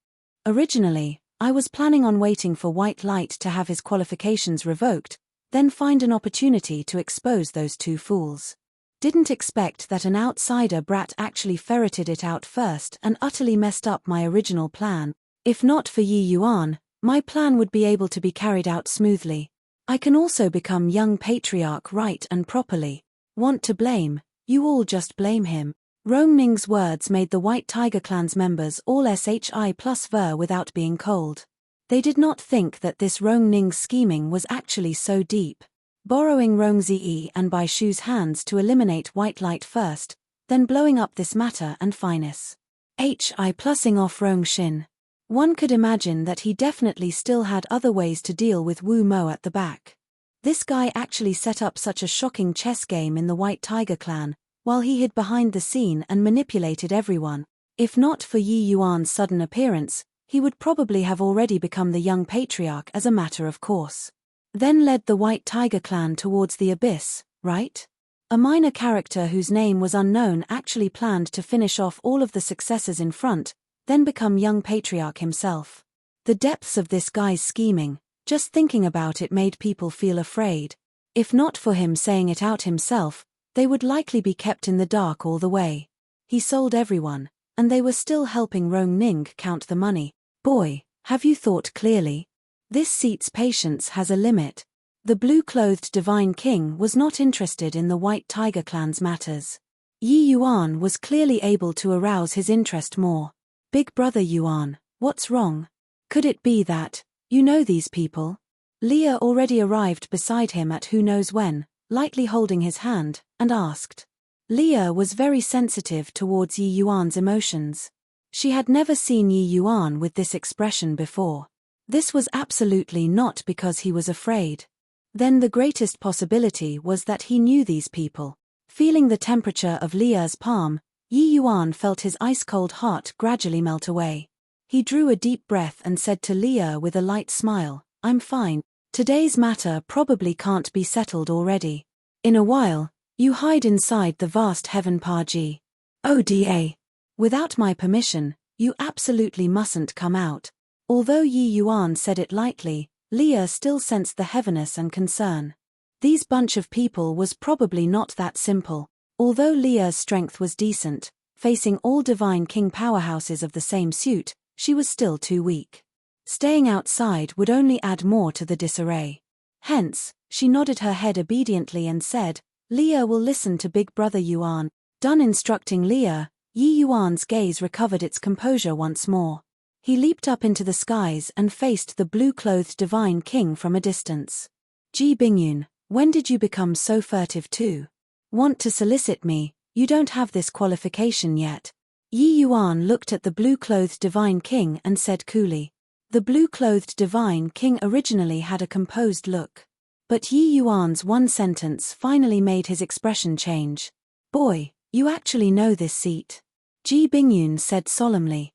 Originally, I was planning on waiting for White Light to have his qualifications revoked, then find an opportunity to expose those two fools. Didn't expect that an outsider brat actually ferreted it out first and utterly messed up my original plan. If not for Yi Yuan, my plan would be able to be carried out smoothly. I can also become young patriarch right and properly. Want to blame? You all just blame him." Rong Ning's words made the White Tiger clan's members all shi plus ver without being cold. They did not think that this Rong Ning's scheming was actually so deep. Borrowing Rong Zi and Bai Shu's hands to eliminate White Light first, then blowing up this matter and finesse. Hi plussing off Rong Xin. One could imagine that he definitely still had other ways to deal with Wu Mo at the back. This guy actually set up such a shocking chess game in the White Tiger clan, while he hid behind the scene and manipulated everyone. If not for Yi Yuan's sudden appearance, he would probably have already become the young patriarch as a matter of course. Then led the White Tiger clan towards the abyss, right? A minor character whose name was unknown actually planned to finish off all of the successors in front, then become young patriarch himself. The depths of this guy's scheming, just thinking about it made people feel afraid. If not for him saying it out himself, they would likely be kept in the dark all the way. He sold everyone, and they were still helping Rong Ning count the money. Boy, have you thought clearly? This seat's patience has a limit. The blue-clothed Divine King was not interested in the White Tiger clan's matters. Yi Yuan was clearly able to arouse his interest more. "Big brother Yuan, what's wrong? Could it be that, you know these people?" Leah already arrived beside him at who knows when, lightly holding his hand, and asked. Leah was very sensitive towards Yi Yuan's emotions. She had never seen Yi Yuan with this expression before. This was absolutely not because he was afraid. Then the greatest possibility was that he knew these people. Feeling the temperature of Leah's palm, Yi Yuan felt his ice-cold heart gradually melt away. He drew a deep breath and said to Leah with a light smile, "I'm fine. Today's matter probably can't be settled already. In a while, you hide inside the vast heaven Paji. Oda. Without my permission, you absolutely mustn't come out." Although Yi Yuan said it lightly, Leah still sensed the heaviness and concern. These bunch of people was probably not that simple. Although Leah's strength was decent, facing all Divine King powerhouses of the same suit, she was still too weak. Staying outside would only add more to the disarray. Hence, she nodded her head obediently and said, "Leah will listen to Big Brother Yuan." Done instructing Leah, Yi Yuan's gaze recovered its composure once more. He leaped up into the skies and faced the blue-clothed Divine King from a distance. "Ji Bingyun, when did you become so furtive too? Want to solicit me? You don't have this qualification yet." Yi Yuan looked at the blue-clothed Divine King and said coolly. The blue-clothed Divine King originally had a composed look. But Yi Yuan's one sentence finally made his expression change. "Boy, you actually know this seat." Ji Bingyun said solemnly.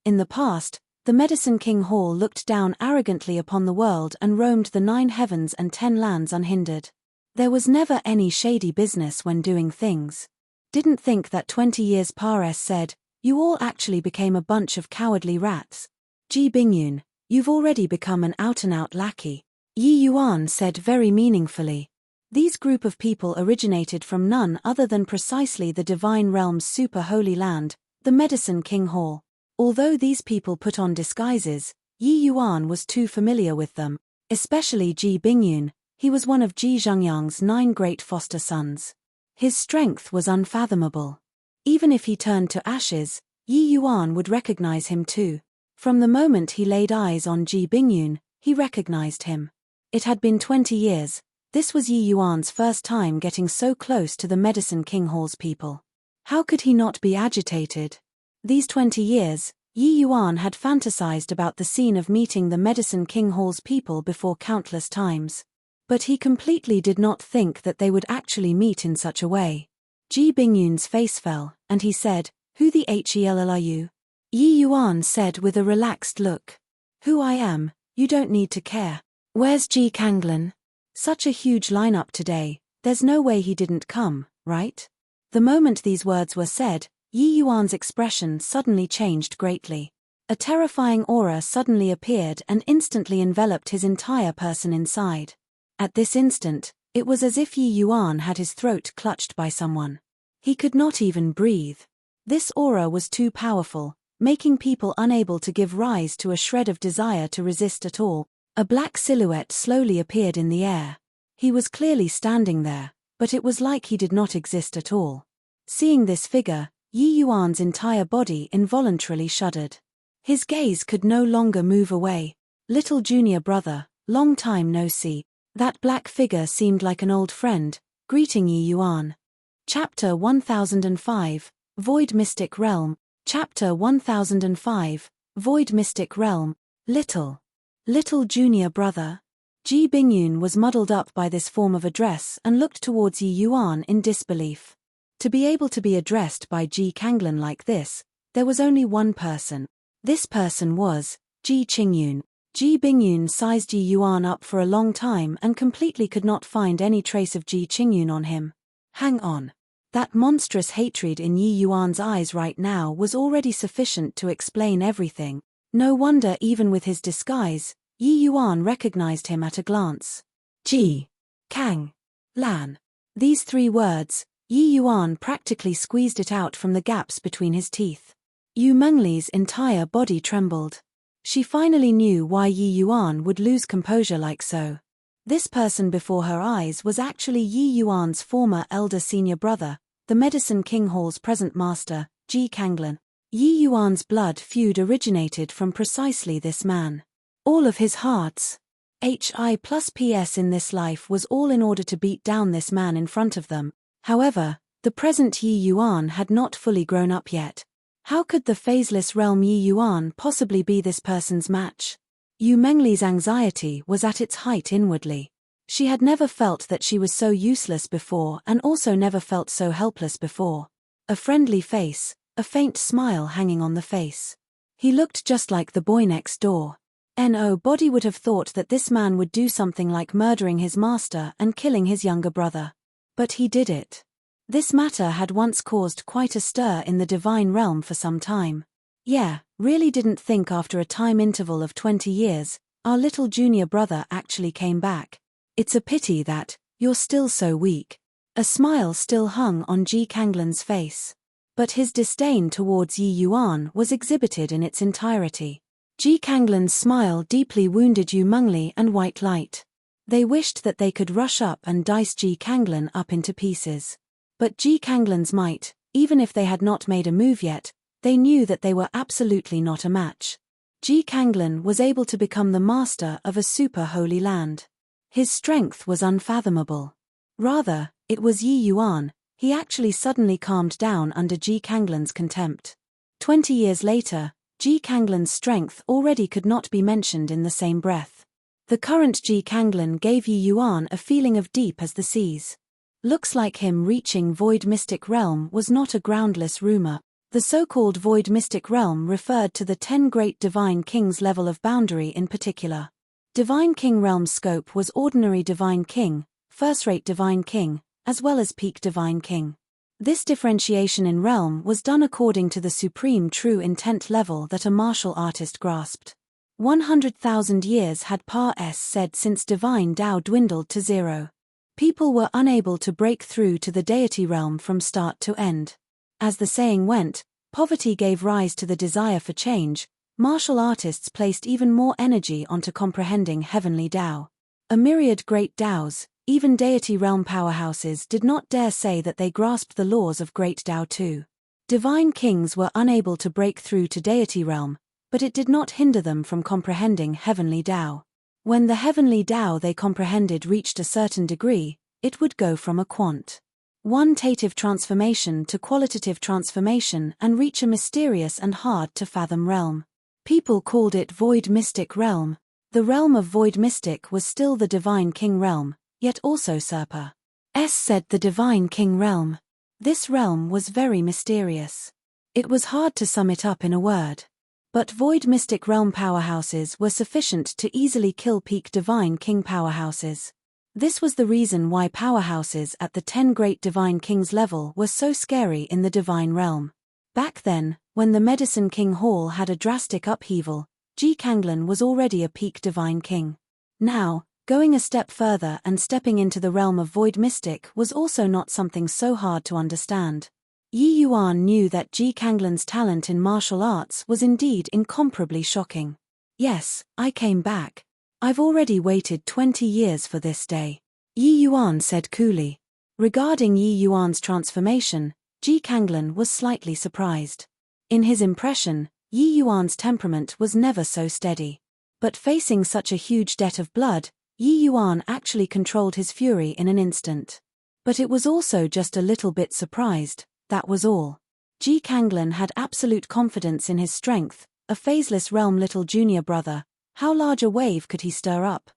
In the past, the Medicine King Hall looked down arrogantly upon the world and roamed the 9 heavens and 10 lands unhindered. There was never any shady business when doing things. Didn't think that 20 years Pares said, "You all actually became a bunch of cowardly rats." Ji Bingyun, you've already become an out-and-out lackey. Yi Yuan said very meaningfully. These group of people originated from none other than precisely the Divine Realm's super holy land, the Medicine King Hall. Although these people put on disguises, Yi Yuan was too familiar with them, especially Ji Bingyun. He was one of Ji Zhengyang's 9 great foster sons. His strength was unfathomable. Even if he turned to ashes, Yi Yuan would recognize him too. From the moment he laid eyes on Ji Bingyun, He recognized him. It had been 20 years. This was Yi Yuan's first time getting so close to the Medicine King Hall's people. How could he not be agitated? These 20 years, Yi Yuan had fantasized about the scene of meeting the Medicine King Hall's people before countless times. But he completely did not think that they would actually meet in such a way. Ji Bingyun's face fell, and he said, "Who the hell are you?" Yi Yuan said with a relaxed look. "Who I am, you don't need to care. Where's Ji Kanglan? Such a huge lineup today, there's no way he didn't come, right?" The moment these words were said, Yi Yuan's expression suddenly changed greatly. A terrifying aura suddenly appeared and instantly enveloped his entire person inside. At this instant, it was as if Yi Yuan had his throat clutched by someone. He could not even breathe. This aura was too powerful, making people unable to give rise to a shred of desire to resist at all. A black silhouette slowly appeared in the air. He was clearly standing there, but it was like he did not exist at all. Seeing this figure, Yi Yuan's entire body involuntarily shuddered. His gaze could no longer move away. "Little junior brother, long time no see." That black figure seemed like an old friend, greeting Yi Yuan. Chapter 1005, Void Mystic Realm. Chapter 1005, Void Mystic Realm. Little junior brother. Ji Bingyun was muddled up by this form of address and looked towards Yi Yuan in disbelief. To be able to be addressed by Ji Kanglan like this, there was only one person. This person was Ji Qingyun. Ji Bingyun sized Yi Yuan up for a long time and completely could not find any trace of Ji Qingyun on him. Hang on. That monstrous hatred in Yi Yuan's eyes right now was already sufficient to explain everything. No wonder even with his disguise, Yi Yuan recognized him at a glance. Ji Kang Lan. These three words, Yi Yuan practically squeezed it out from the gaps between his teeth. Yu Mengli's entire body trembled. She finally knew why Yi Yuan would lose composure like so. This person before her eyes was actually Yi Yuan's former elder senior brother, the Medicine King Hall's present master, Ji Kanglan. Yi Yuan's blood feud originated from precisely this man. All of his heart's HI+PS in this life was all in order to beat down this man in front of them. However, the present Yi Yuan had not fully grown up yet. How could the phaseless realm Yi Yuan possibly be this person's match? Yu Mengli's anxiety was at its height inwardly. She had never felt that she was so useless before and also never felt so helpless before. A friendly face, a faint smile hanging on the face. He looked just like the boy next door. Nobody would have thought that this man would do something like murdering his master and killing his younger brother. But he did it. This matter had once caused quite a stir in the divine realm for some time. Yeah, really didn't think after a time interval of 20 years, our little junior brother actually came back. It's a pity that you're still so weak. A smile still hung on Ji Kanglan's face. But his disdain towards Yi Yuan was exhibited in its entirety. Ji Kanglan's smile deeply wounded Yu Mengli and White Light. They wished that they could rush up and dice Ji Kanglan up into pieces. But Ji Kanglan's might, even if they had not made a move yet, they knew that they were absolutely not a match. Ji Kanglan was able to become the master of a super holy land. His strength was unfathomable. Rather, it was Yi Yuan. He actually suddenly calmed down under Ji Kanglan's contempt. 20 years later, Ji Kanglan's strength already could not be mentioned in the same breath. The current Ji Kanglan gave Yi Yuan a feeling of deep as the seas. Looks like him reaching Void Mystic Realm was not a groundless rumor. The so-called Void Mystic Realm referred to the 10 great Divine Kings level of boundary in particular. Divine King Realm's scope was ordinary Divine King, first-rate Divine King, as well as peak Divine King. This differentiation in realm was done according to the supreme true intent level that a martial artist grasped. 100,000 years had Pa-S said since Divine Tao dwindled to zero. People were unable to break through to the deity realm from start to end. As the saying went, poverty gave rise to the desire for change. Martial artists placed even more energy onto comprehending heavenly Tao. A myriad great Taos, even deity realm powerhouses did not dare say that they grasped the laws of great Tao too. Divine kings were unable to break through to deity realm, but it did not hinder them from comprehending heavenly Tao. When the heavenly Tao they comprehended reached a certain degree, it would go from a quantitative transformation to qualitative transformation and reach a mysterious and hard-to-fathom realm. People called it Void Mystic Realm. The realm of Void Mystic was still the Divine King Realm, yet also Serpa said the Divine King Realm. This realm was very mysterious. It was hard to sum it up in a word. But Void Mystic Realm powerhouses were sufficient to easily kill peak Divine King powerhouses. This was the reason why powerhouses at the 10 Great Divine Kings level were so scary in the Divine Realm. Back then, when the Medicine King Hall had a drastic upheaval, Ji Kanglan was already a peak Divine King. Now, going a step further and stepping into the realm of Void Mystic was also not something so hard to understand. Yi Yuan knew that Ji Kanglan's talent in martial arts was indeed incomparably shocking. Yes, I came back. I've already waited 20 years for this day, Yi Yuan said coolly. Regarding Yi Yuan's transformation, Ji Kanglan was slightly surprised. In his impression, Yi Yuan's temperament was never so steady. But facing such a huge debt of blood, Yi Yuan actually controlled his fury in an instant. But it was also just a little bit surprised, that was all. Ji Kanglan had absolute confidence in his strength, a phaseless realm little junior brother. How large a wave could he stir up?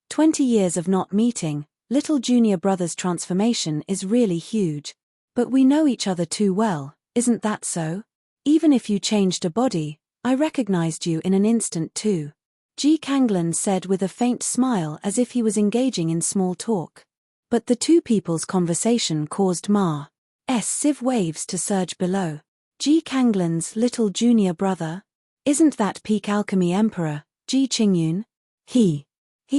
20 years of not meeting, little junior brother's transformation is really huge. But we know each other too well, isn't that so? Even if you changed a body, I recognized you in an instant too. Ji Kanglan said with a faint smile as if he was engaging in small talk. But the two people's conversation caused Ma's sieve waves to surge below. Ji Kanglan's little junior brother? Isn't that peak alchemy emperor, Ji Qingyun? He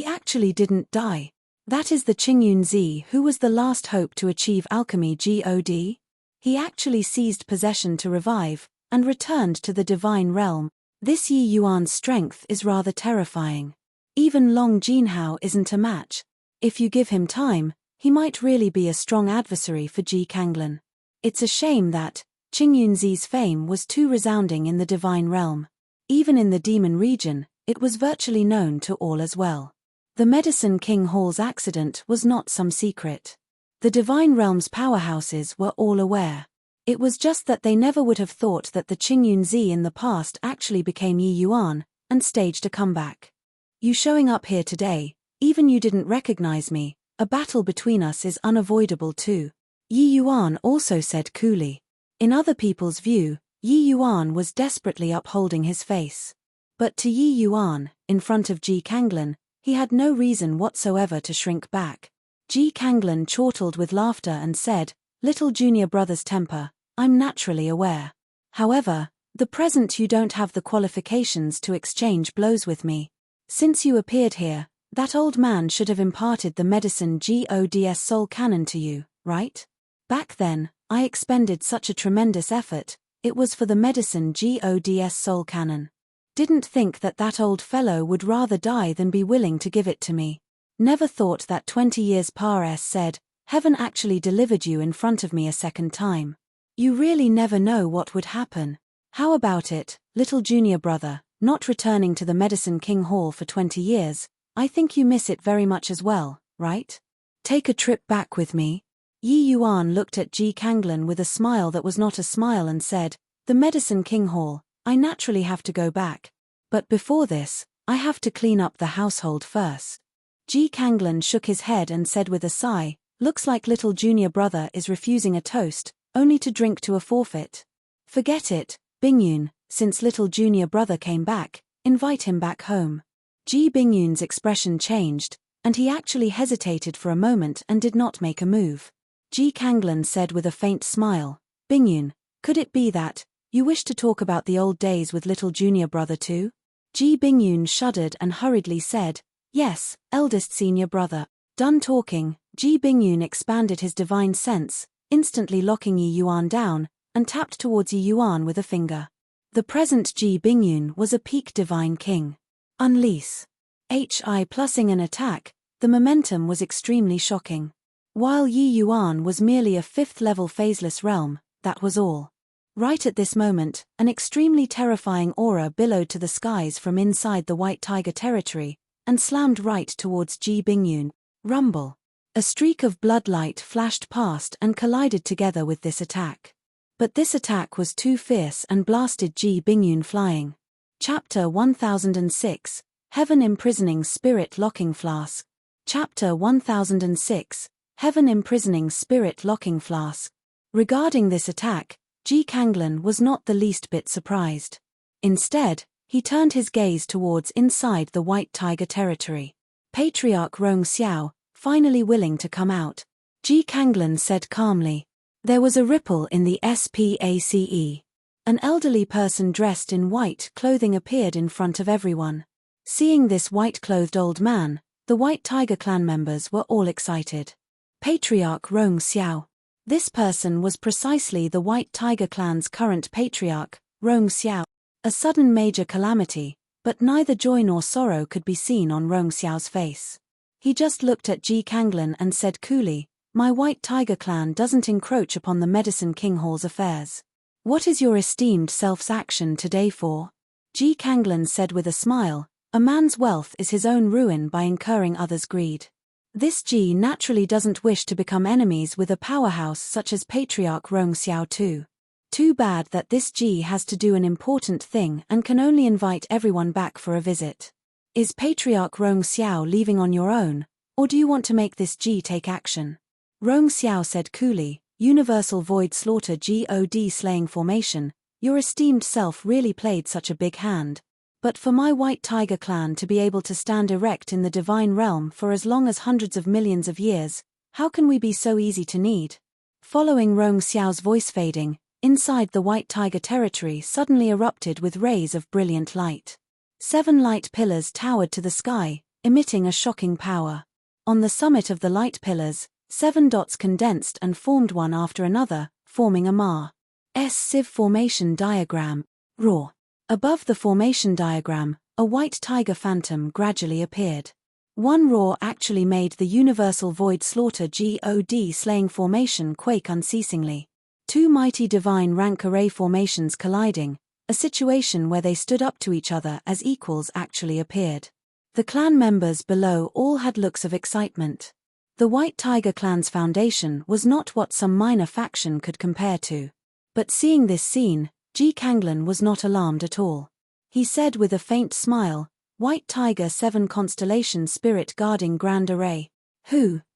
actually didn't die. That is the Qingyun Zi who was the last hope to achieve alchemy God. He actually seized possession to revive, and returned to the divine realm. This Yi Yuan's strength is rather terrifying. Even Long Jinhao isn't a match. If you give him time, he might really be a strong adversary for Ji Kanglan. It's a shame that Qingyun Zi's fame was too resounding in the divine realm. Even in the demon region, it was virtually known to all as well. The Medicine King Hall's accident was not some secret. The divine realm's powerhouses were all aware. It was just that they never would have thought that the Qingyun Zi in the past actually became Yi Yuan, and staged a comeback. You showing up here today, even you didn't recognize me, a battle between us is unavoidable too. Yi Yuan also said coolly. In other people's view, Yi Yuan was desperately upholding his face. But to Yi Yuan, in front of Ji Kanglan, he had no reason whatsoever to shrink back. Ji Kanglan chortled with laughter and said, "Little junior brother's temper, I'm naturally aware. However, the present you don't have the qualifications to exchange blows with me. Since you appeared here, that old man should have imparted the medicine God's soul cannon to you, right? Back then, I expended such a tremendous effort. It was for the medicine God's soul cannon. Didn't think that old fellow would rather die than be willing to give it to me. Never thought that 20 years Pares said, heaven actually delivered you in front of me a second time. You really never know what would happen. How about it, little junior brother, not returning to the Medicine King Hall for 20 years, I think you miss it very much as well, right? Take a trip back with me." Yi Yuan looked at Ji Kanglan with a smile that was not a smile and said, "The Medicine King Hall, I naturally have to go back. But before this, I have to clean up the household first." Ji Kanglan shook his head and said with a sigh, "Looks like little junior brother is refusing a toast, only to drink to a forfeit. Forget it, Bingyun, since little junior brother came back, invite him back home." Ji Bingyun's expression changed, and he actually hesitated for a moment and did not make a move. Ji Kanglan said with a faint smile, "Bingyun, could it be that you wish to talk about the old days with little junior brother too?" Ji Bingyun shuddered and hurriedly said, "Yes, eldest senior brother." Done talking, Ji Bingyun expanded his divine sense, instantly locking Yi Yuan down, and tapped towards Yi Yuan with a finger. The present Ji Bingyun was a peak divine king. Unleash. Hi plusing an attack, the momentum was extremely shocking. While Yi Yuan was merely a 5th level phaseless realm, that was all. Right at this moment, an extremely terrifying aura billowed to the skies from inside the White Tiger territory, and slammed right towards Ji Bingyun. Rumble. A streak of bloodlight flashed past and collided together with this attack. But this attack was too fierce and blasted Ji Bingyun flying. Chapter 1006, Heaven Imprisoning Spirit Locking Flask. Chapter 1006, Heaven Imprisoning Spirit Locking Flask. Regarding this attack, Ji Kanglan was not the least bit surprised. Instead, he turned his gaze towards inside the White Tiger territory. Patriarch Rong Xiao, finally willing to come out. Ji Kanglan said calmly. There was a ripple in the SPACE. An elderly person dressed in white clothing appeared in front of everyone. Seeing this white-clothed old man, the White Tiger clan members were all excited. Patriarch Rong Xiao. This person was precisely the White Tiger clan's current patriarch, Rong Xiao. A sudden major calamity, but neither joy nor sorrow could be seen on Rong Xiao's face. He just looked at Ji Kanglan and said coolly, "My White Tiger clan doesn't encroach upon the Medicine King Hall's affairs. What is your esteemed self's action today for?" Ji Kanglan said with a smile, "A man's wealth is his own ruin by incurring others' greed." This Ji naturally doesn't wish to become enemies with a powerhouse such as Patriarch Rong Xiao too. Too bad that this Ji has to do an important thing and can only invite everyone back for a visit. Is Patriarch Rong Xiao leaving on your own, or do you want to make this Ji take action? Rong Xiao said coolly, "Universal Void Slaughter God Slaying Formation, your esteemed self really played such a big hand. But for my White Tiger clan to be able to stand erect in the divine realm for as long as hundreds of millions of years, how can we be so easy to need?" Following Rong Xiao's voice fading, inside the White Tiger territory suddenly erupted with rays of brilliant light. 7 light pillars towered to the sky, emitting a shocking power. On the summit of the light pillars, 7 dots condensed and formed one after another, forming a Ma. S sieve formation diagram. Raw. Above the formation diagram, a white tiger phantom gradually appeared. One roar actually made the Universal Void Slaughter God Slaying Formation quake unceasingly. 2 mighty divine rank array formations colliding, a situation where they stood up to each other as equals actually appeared. The clan members below all had looks of excitement. The White Tiger clan's foundation was not what some minor faction could compare to. But seeing this scene, Ji Kanglan was not alarmed at all. He said with a faint smile, "White Tiger 7 Constellation Spirit Guarding Grand Array.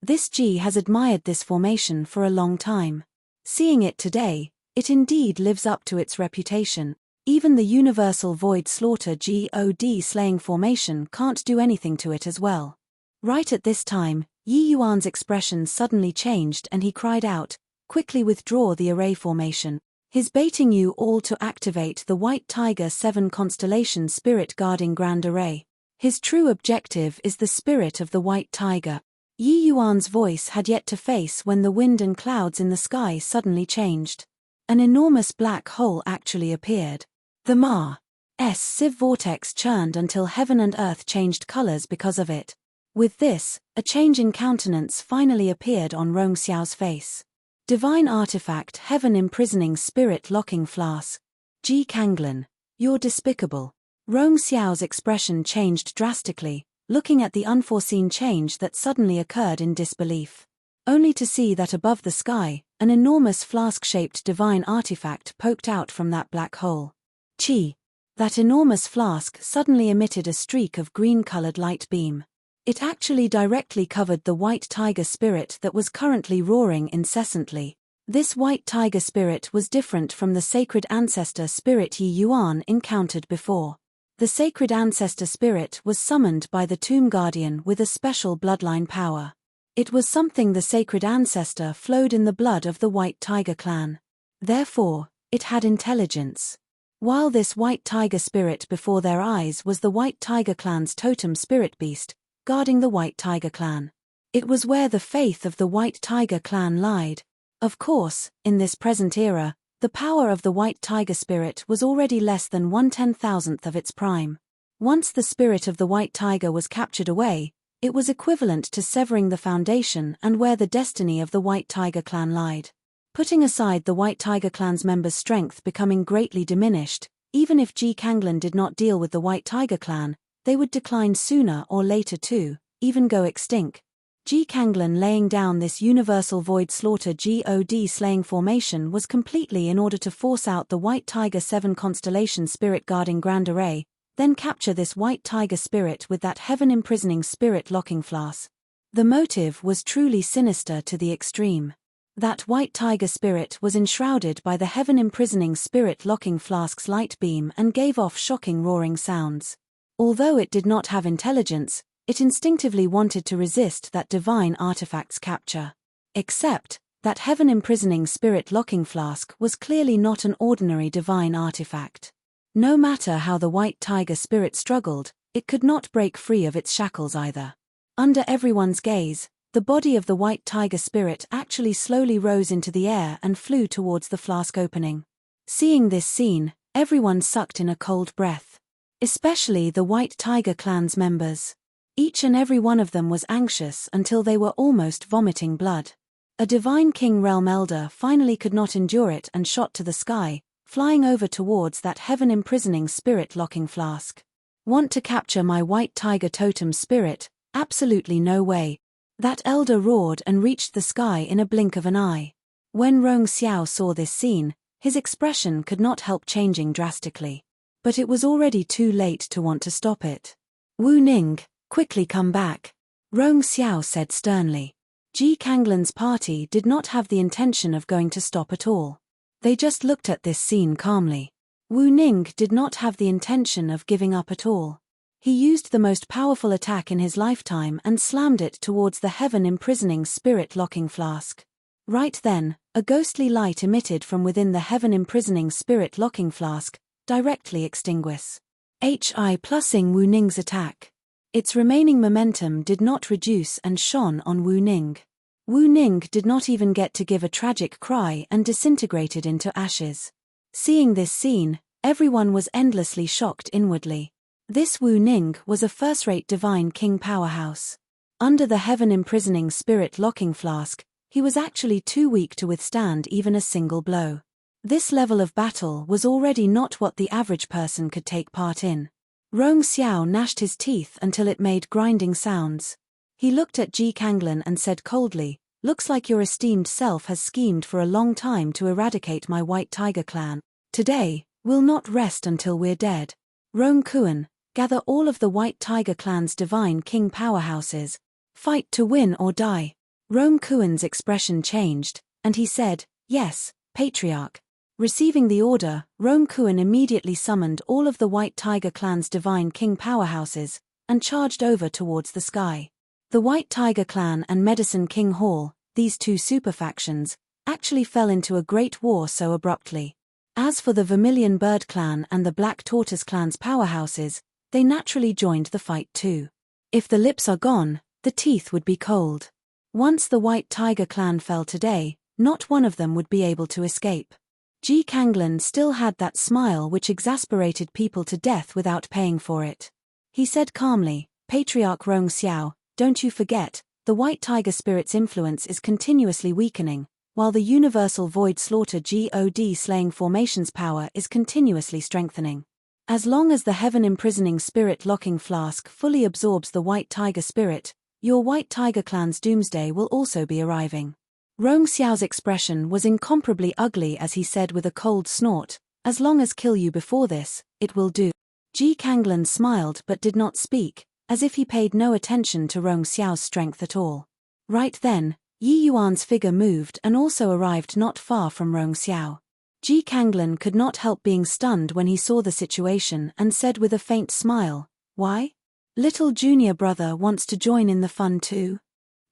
This Ji has admired this formation for a long time. Seeing it today, it indeed lives up to its reputation. Even the Universal Void Slaughter God Slaying Formation can't do anything to it as well." Right at this time, Yi Yuan's expression suddenly changed and he cried out, "Quickly withdraw the array formation. He's baiting you all to activate the White Tiger 7 Constellation Spirit Guarding Grand Array. His true objective is the spirit of the White Tiger." Yi Yuan's voice had yet to face when the wind and clouds in the sky suddenly changed. An enormous black hole actually appeared. The Ma.'s sieve vortex churned until heaven and earth changed colors because of it. With this, a change in countenance finally appeared on Rong Xiao's face. Divine Artifact Heaven Imprisoning Spirit Locking Flask. Ji Kanglan, you're despicable. Rong Xiao's expression changed drastically, looking at the unforeseen change that suddenly occurred in disbelief. Only to see that above the sky, an enormous flask-shaped divine artifact poked out from that black hole. Chi. That enormous flask suddenly emitted a streak of green-colored light beam. It actually directly covered the White Tiger spirit that was currently roaring incessantly. This White Tiger spirit was different from the Sacred Ancestor spirit Yi Yuan encountered before. The Sacred Ancestor spirit was summoned by the Tomb Guardian with a special bloodline power. It was something the Sacred Ancestor flowed in the blood of the White Tiger clan. Therefore, it had intelligence. While this White Tiger spirit before their eyes was the White Tiger clan's totem spirit beast, guarding the White Tiger clan. It was where the faith of the White Tiger clan lied. Of course, in this present era, the power of the White Tiger spirit was already less than 1/10,000th of its prime. Once the spirit of the White Tiger was captured away, it was equivalent to severing the foundation and where the destiny of the White Tiger clan lied. Putting aside the White Tiger clan's members' strength becoming greatly diminished, even if Ji Kanglan did not deal with the White Tiger clan, they would decline sooner or later too, even go extinct. G. Kanglan laying down this universal void slaughter god slaying formation was completely in order to force out the White Tiger 7 constellation spirit guarding Grand Array, then capture this White Tiger spirit with that heaven imprisoning spirit locking flask. The motive was truly sinister to the extreme. That White Tiger spirit was enshrouded by the heaven imprisoning spirit locking flask's light beam and gave off shocking roaring sounds. Although it did not have intelligence, it instinctively wanted to resist that divine artifact's capture. Except, that heaven imprisoning spirit locking flask was clearly not an ordinary divine artifact. No matter how the White Tiger spirit struggled, it could not break free of its shackles either. Under everyone's gaze, the body of the White Tiger spirit actually slowly rose into the air and flew towards the flask opening. Seeing this scene, everyone sucked in a cold breath. Especially the White Tiger clan's members. Each and every one of them was anxious until they were almost vomiting blood. A Divine King Realm Elder finally could not endure it and shot to the sky, flying over towards that heaven imprisoning spirit locking flask. Want to capture my White Tiger totem spirit? Absolutely no way. That elder roared and reached the sky in a blink of an eye. When Rong Xiao saw this scene, his expression could not help changing drastically. But it was already too late to want to stop it. Wu Ning, quickly come back, Rong Xiao said sternly. Ji Kanglan's party did not have the intention of going to stop at all. They just looked at this scene calmly. Wu Ning did not have the intention of giving up at all. He used the most powerful attack in his lifetime and slammed it towards the heaven imprisoning spirit locking flask. Right then, a ghostly light emitted from within the heaven imprisoning spirit locking flask, directly extinguished. Plussing Wu Ning's attack. Its remaining momentum did not reduce and shone on Wu Ning. Wu Ning did not even get to give a tragic cry and disintegrated into ashes. Seeing this scene, everyone was endlessly shocked inwardly. This Wu Ning was a first-rate Divine King powerhouse. Under the heaven imprisoning spirit locking flask, he was actually too weak to withstand even a single blow. This level of battle was already not what the average person could take part in. Rong Xiao gnashed his teeth until it made grinding sounds. He looked at Ji Kanglan and said coldly, "Looks like your esteemed self has schemed for a long time to eradicate my White Tiger clan. Today, we'll not rest until we're dead. Rong Kuan, gather all of the White Tiger clan's Divine King powerhouses. Fight to win or die." Rong Kuan's expression changed, and he said, "Yes, Patriarch." Receiving the order, Rong Kuan immediately summoned all of the White Tiger clan's Divine King powerhouses, and charged over towards the sky. The White Tiger clan and Medicine King Hall, these two superfactions, actually fell into a great war so abruptly. As for the Vermilion Bird clan and the Black Tortoise clan's powerhouses, they naturally joined the fight too. If the lips are gone, the teeth would be cold. Once the White Tiger clan fell today, not one of them would be able to escape. Ji Kanglan still had that smile which exasperated people to death without paying for it. He said calmly, "Patriarch Rong Xiao, don't you forget, the White Tiger spirit's influence is continuously weakening, while the universal void slaughter god slaying formation's power is continuously strengthening. As long as the heaven imprisoning spirit locking flask fully absorbs the White Tiger spirit, your White Tiger clan's doomsday will also be arriving." Rong Xiao's expression was incomparably ugly as he said with a cold snort, "As long as kill you before this, it will do." Ji Kanglan smiled but did not speak, as if he paid no attention to Rong Xiao's strength at all. Right then, Yi Yuan's figure moved and also arrived not far from Rong Xiao. Ji Kanglan could not help being stunned when he saw the situation and said with a faint smile, "Why? Little junior brother wants to join in the fun too?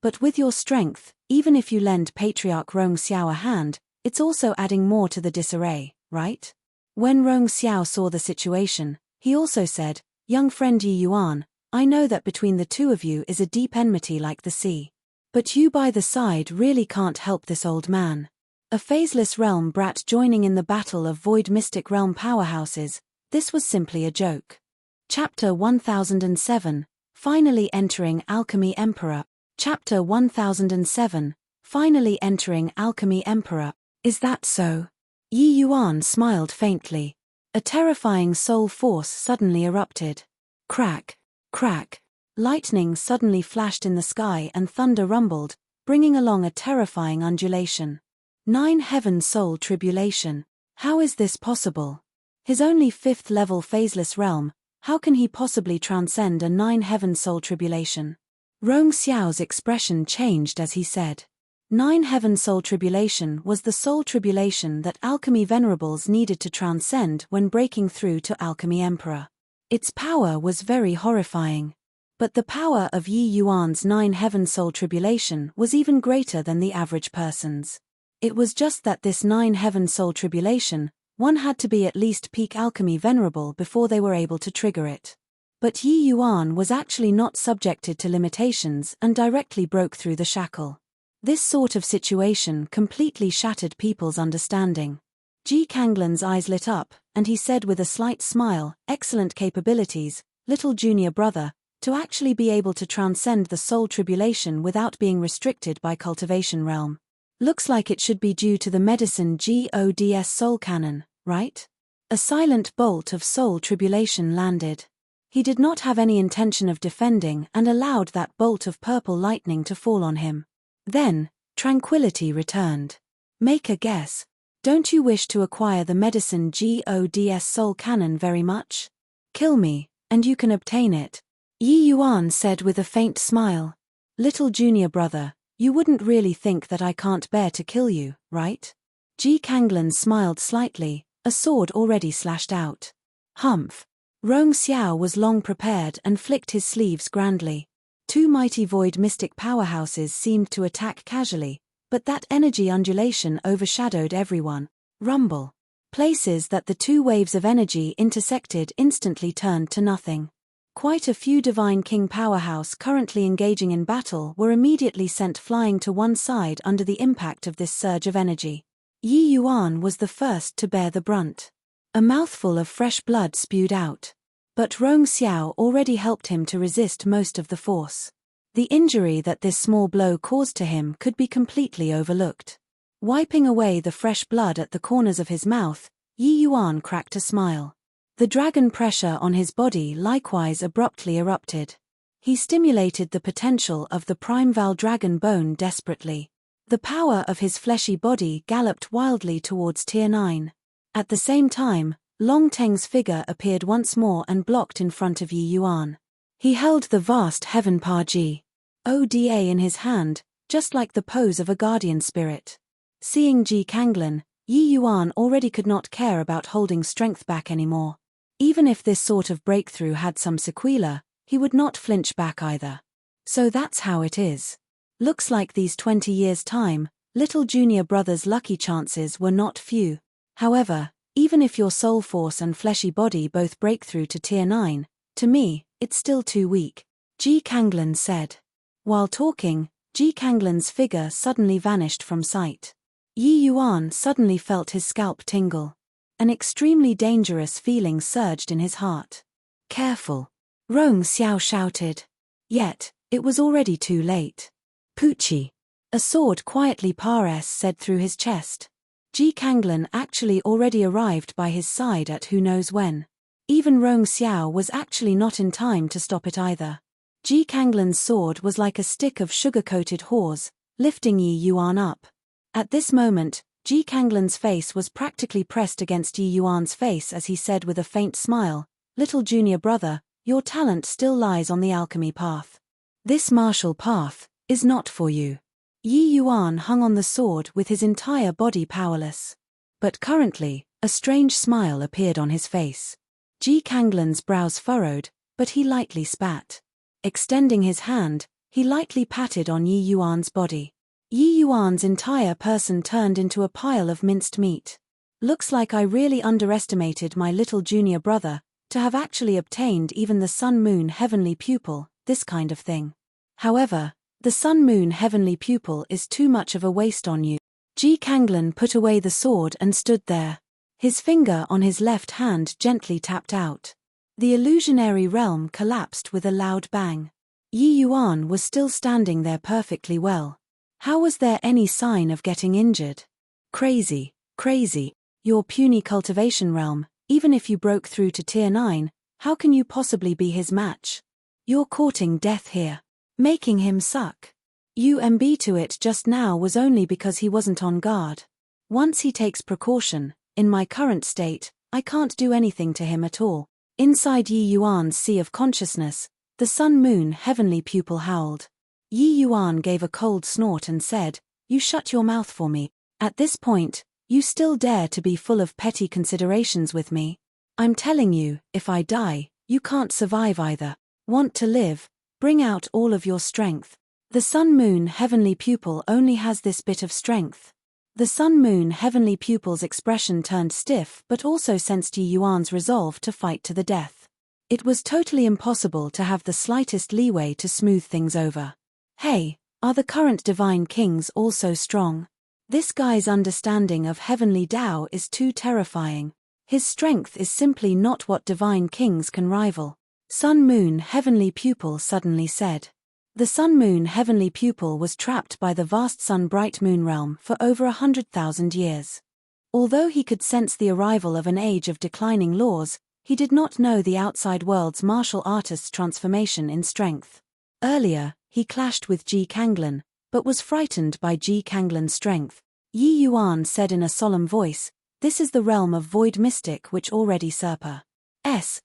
But with your strength, even if you lend Patriarch Rong Xiao a hand, it's also adding more to the disarray, right?" When Rong Xiao saw the situation, he also said, "Young friend Yi Yuan, I know that between the two of you is a deep enmity like the sea. But you by the side really can't help this old man. A phaseless realm brat joining in the battle of void mystic realm powerhouses, this was simply a joke." Chapter 1007, Finally Entering Alchemy Emperor. Chapter 1007, Finally Entering Alchemy Emperor. Is that so? Yi Yuan smiled faintly. A terrifying soul force suddenly erupted. Crack. Crack! Lightning suddenly flashed in the sky and thunder rumbled, bringing along a terrifying undulation. 9 Heaven Soul Tribulation. How is this possible? His only 5th level phaseless realm, how can he possibly transcend a 9 Heaven Soul Tribulation? Rong Xiao's expression changed as he said. 9 Heaven Soul Tribulation was the soul tribulation that alchemy venerables needed to transcend when breaking through to Alchemy Emperor. Its power was very horrifying. But the power of Yi Yuan's 9 Heaven Soul Tribulation was even greater than the average person's. It was just that this 9 Heaven Soul Tribulation, one had to be at least peak alchemy venerable before they were able to trigger it. But Yi Yuan was actually not subjected to limitations and directly broke through the shackle. This sort of situation completely shattered people's understanding. Ji Kanglan's eyes lit up, and he said with a slight smile, "Excellent capabilities, little junior brother, to actually be able to transcend the soul tribulation without being restricted by cultivation realm. Looks like it should be due to the medicine Gods soul cannon, right?" A silent bolt of soul tribulation landed. He did not have any intention of defending and allowed that bolt of purple lightning to fall on him. Then, tranquility returned. Make a guess. Don't you wish to acquire the medicine Gods soul cannon very much? Kill me, and you can obtain it. Yi Yuan said with a faint smile. Little junior brother, you wouldn't really think that I can't bear to kill you, right? Ji Kanglan smiled slightly, a sword already slashed out. Humph. Rong Xiao was long prepared and flicked his sleeves grandly. 2 mighty void mystic powerhouses seemed to attack casually, but that energy undulation overshadowed everyone. Rumble. Places that the 2 waves of energy intersected instantly turned to nothing. Quite a few Divine King powerhouse currently engaging in battle were immediately sent flying to one side under the impact of this surge of energy. Yi Yuan was the first to bear the brunt. A mouthful of fresh blood spewed out. But Rong Xiao already helped him to resist most of the force. The injury that this small blow caused to him could be completely overlooked. Wiping away the fresh blood at the corners of his mouth, Yi Yuan cracked a smile. The dragon pressure on his body likewise abruptly erupted. He stimulated the potential of the primeval dragon bone desperately. The power of his fleshy body galloped wildly towards Tier 9. At the same time, Long Teng's figure appeared once more and blocked in front of Yi Yuan. He held the vast Heaven Pa Ji Oda in his hand, just like the pose of a guardian spirit. Seeing Ji Kanglan, Yi Yuan already could not care about holding strength back anymore. Even if this sort of breakthrough had some sequela, he would not flinch back either. So that's how it is. Looks like these 20 years' time, little junior brother's lucky chances were not few. However, even if your soul force and fleshy body both break through to Tier 9, to me, it's still too weak, Ji Kanglan said. While talking, Ji Kanglan's figure suddenly vanished from sight. Yi Yuan suddenly felt his scalp tingle. An extremely dangerous feeling surged in his heart. Careful! Rong Xiao shouted. Yet, it was already too late. Poochie! A sword quietly Pares said through his chest. Ji Kanglan actually already arrived by his side at who knows when. Even Rong Xiao was actually not in time to stop it either. Ji Kanglan's sword was like a stick of sugar-coated haws, lifting Yi Yuan up. At this moment, Ji Kanglan's face was practically pressed against Yi Yuan's face as he said with a faint smile, "Little junior brother, your talent still lies on the alchemy path. This martial path is not for you." Yi Yuan hung on the sword with his entire body powerless. But currently, a strange smile appeared on his face. Ji Kanglan's brows furrowed, but he lightly spat. Extending his hand, he lightly patted on Yi Yuan's body. Yi Yuan's entire person turned into a pile of minced meat. Looks like I really underestimated my little junior brother, to have actually obtained even the Sun-Moon Heavenly Pupil, this kind of thing. However, the Sun-Moon Heavenly Pupil is too much of a waste on you. Ji Kanglan put away the sword and stood there. His finger on his left hand gently tapped out. The illusionary realm collapsed with a loud bang. Yi Yuan was still standing there perfectly well. How was there any sign of getting injured? Crazy, crazy. Your puny cultivation realm, even if you broke through to Tier 9, how can you possibly be his match? You're courting death here. Making him suck. UMB to it just now was only because he wasn't on guard. Once he takes precaution, in my current state, I can't do anything to him at all. Inside Yi Yuan's sea of consciousness, the sun-moon heavenly pupil howled. Yi Yuan gave a cold snort and said, "You shut your mouth for me. At this point, you still dare to be full of petty considerations with me? I'm telling you, if I die, you can't survive either. Want to live? Bring out all of your strength." The sun-moon heavenly pupil only has this bit of strength. The sun-moon heavenly pupil's expression turned stiff but also sensed Yi Yuan's resolve to fight to the death. It was totally impossible to have the slightest leeway to smooth things over. Hey, are the current divine kings also strong? This guy's understanding of heavenly Tao is too terrifying. His strength is simply not what divine kings can rival. Sun-moon heavenly pupil suddenly said. The sun-moon heavenly pupil was trapped by the vast sun-bright moon realm for over 100,000 years. Although he could sense the arrival of an age of declining laws, he did not know the outside world's martial artist's transformation in strength. Earlier, he clashed with Ji Kanglan, but was frightened by Ji Kanglan's strength. Yi Yuan said in a solemn voice, "This is the realm of void mystic which already Serpa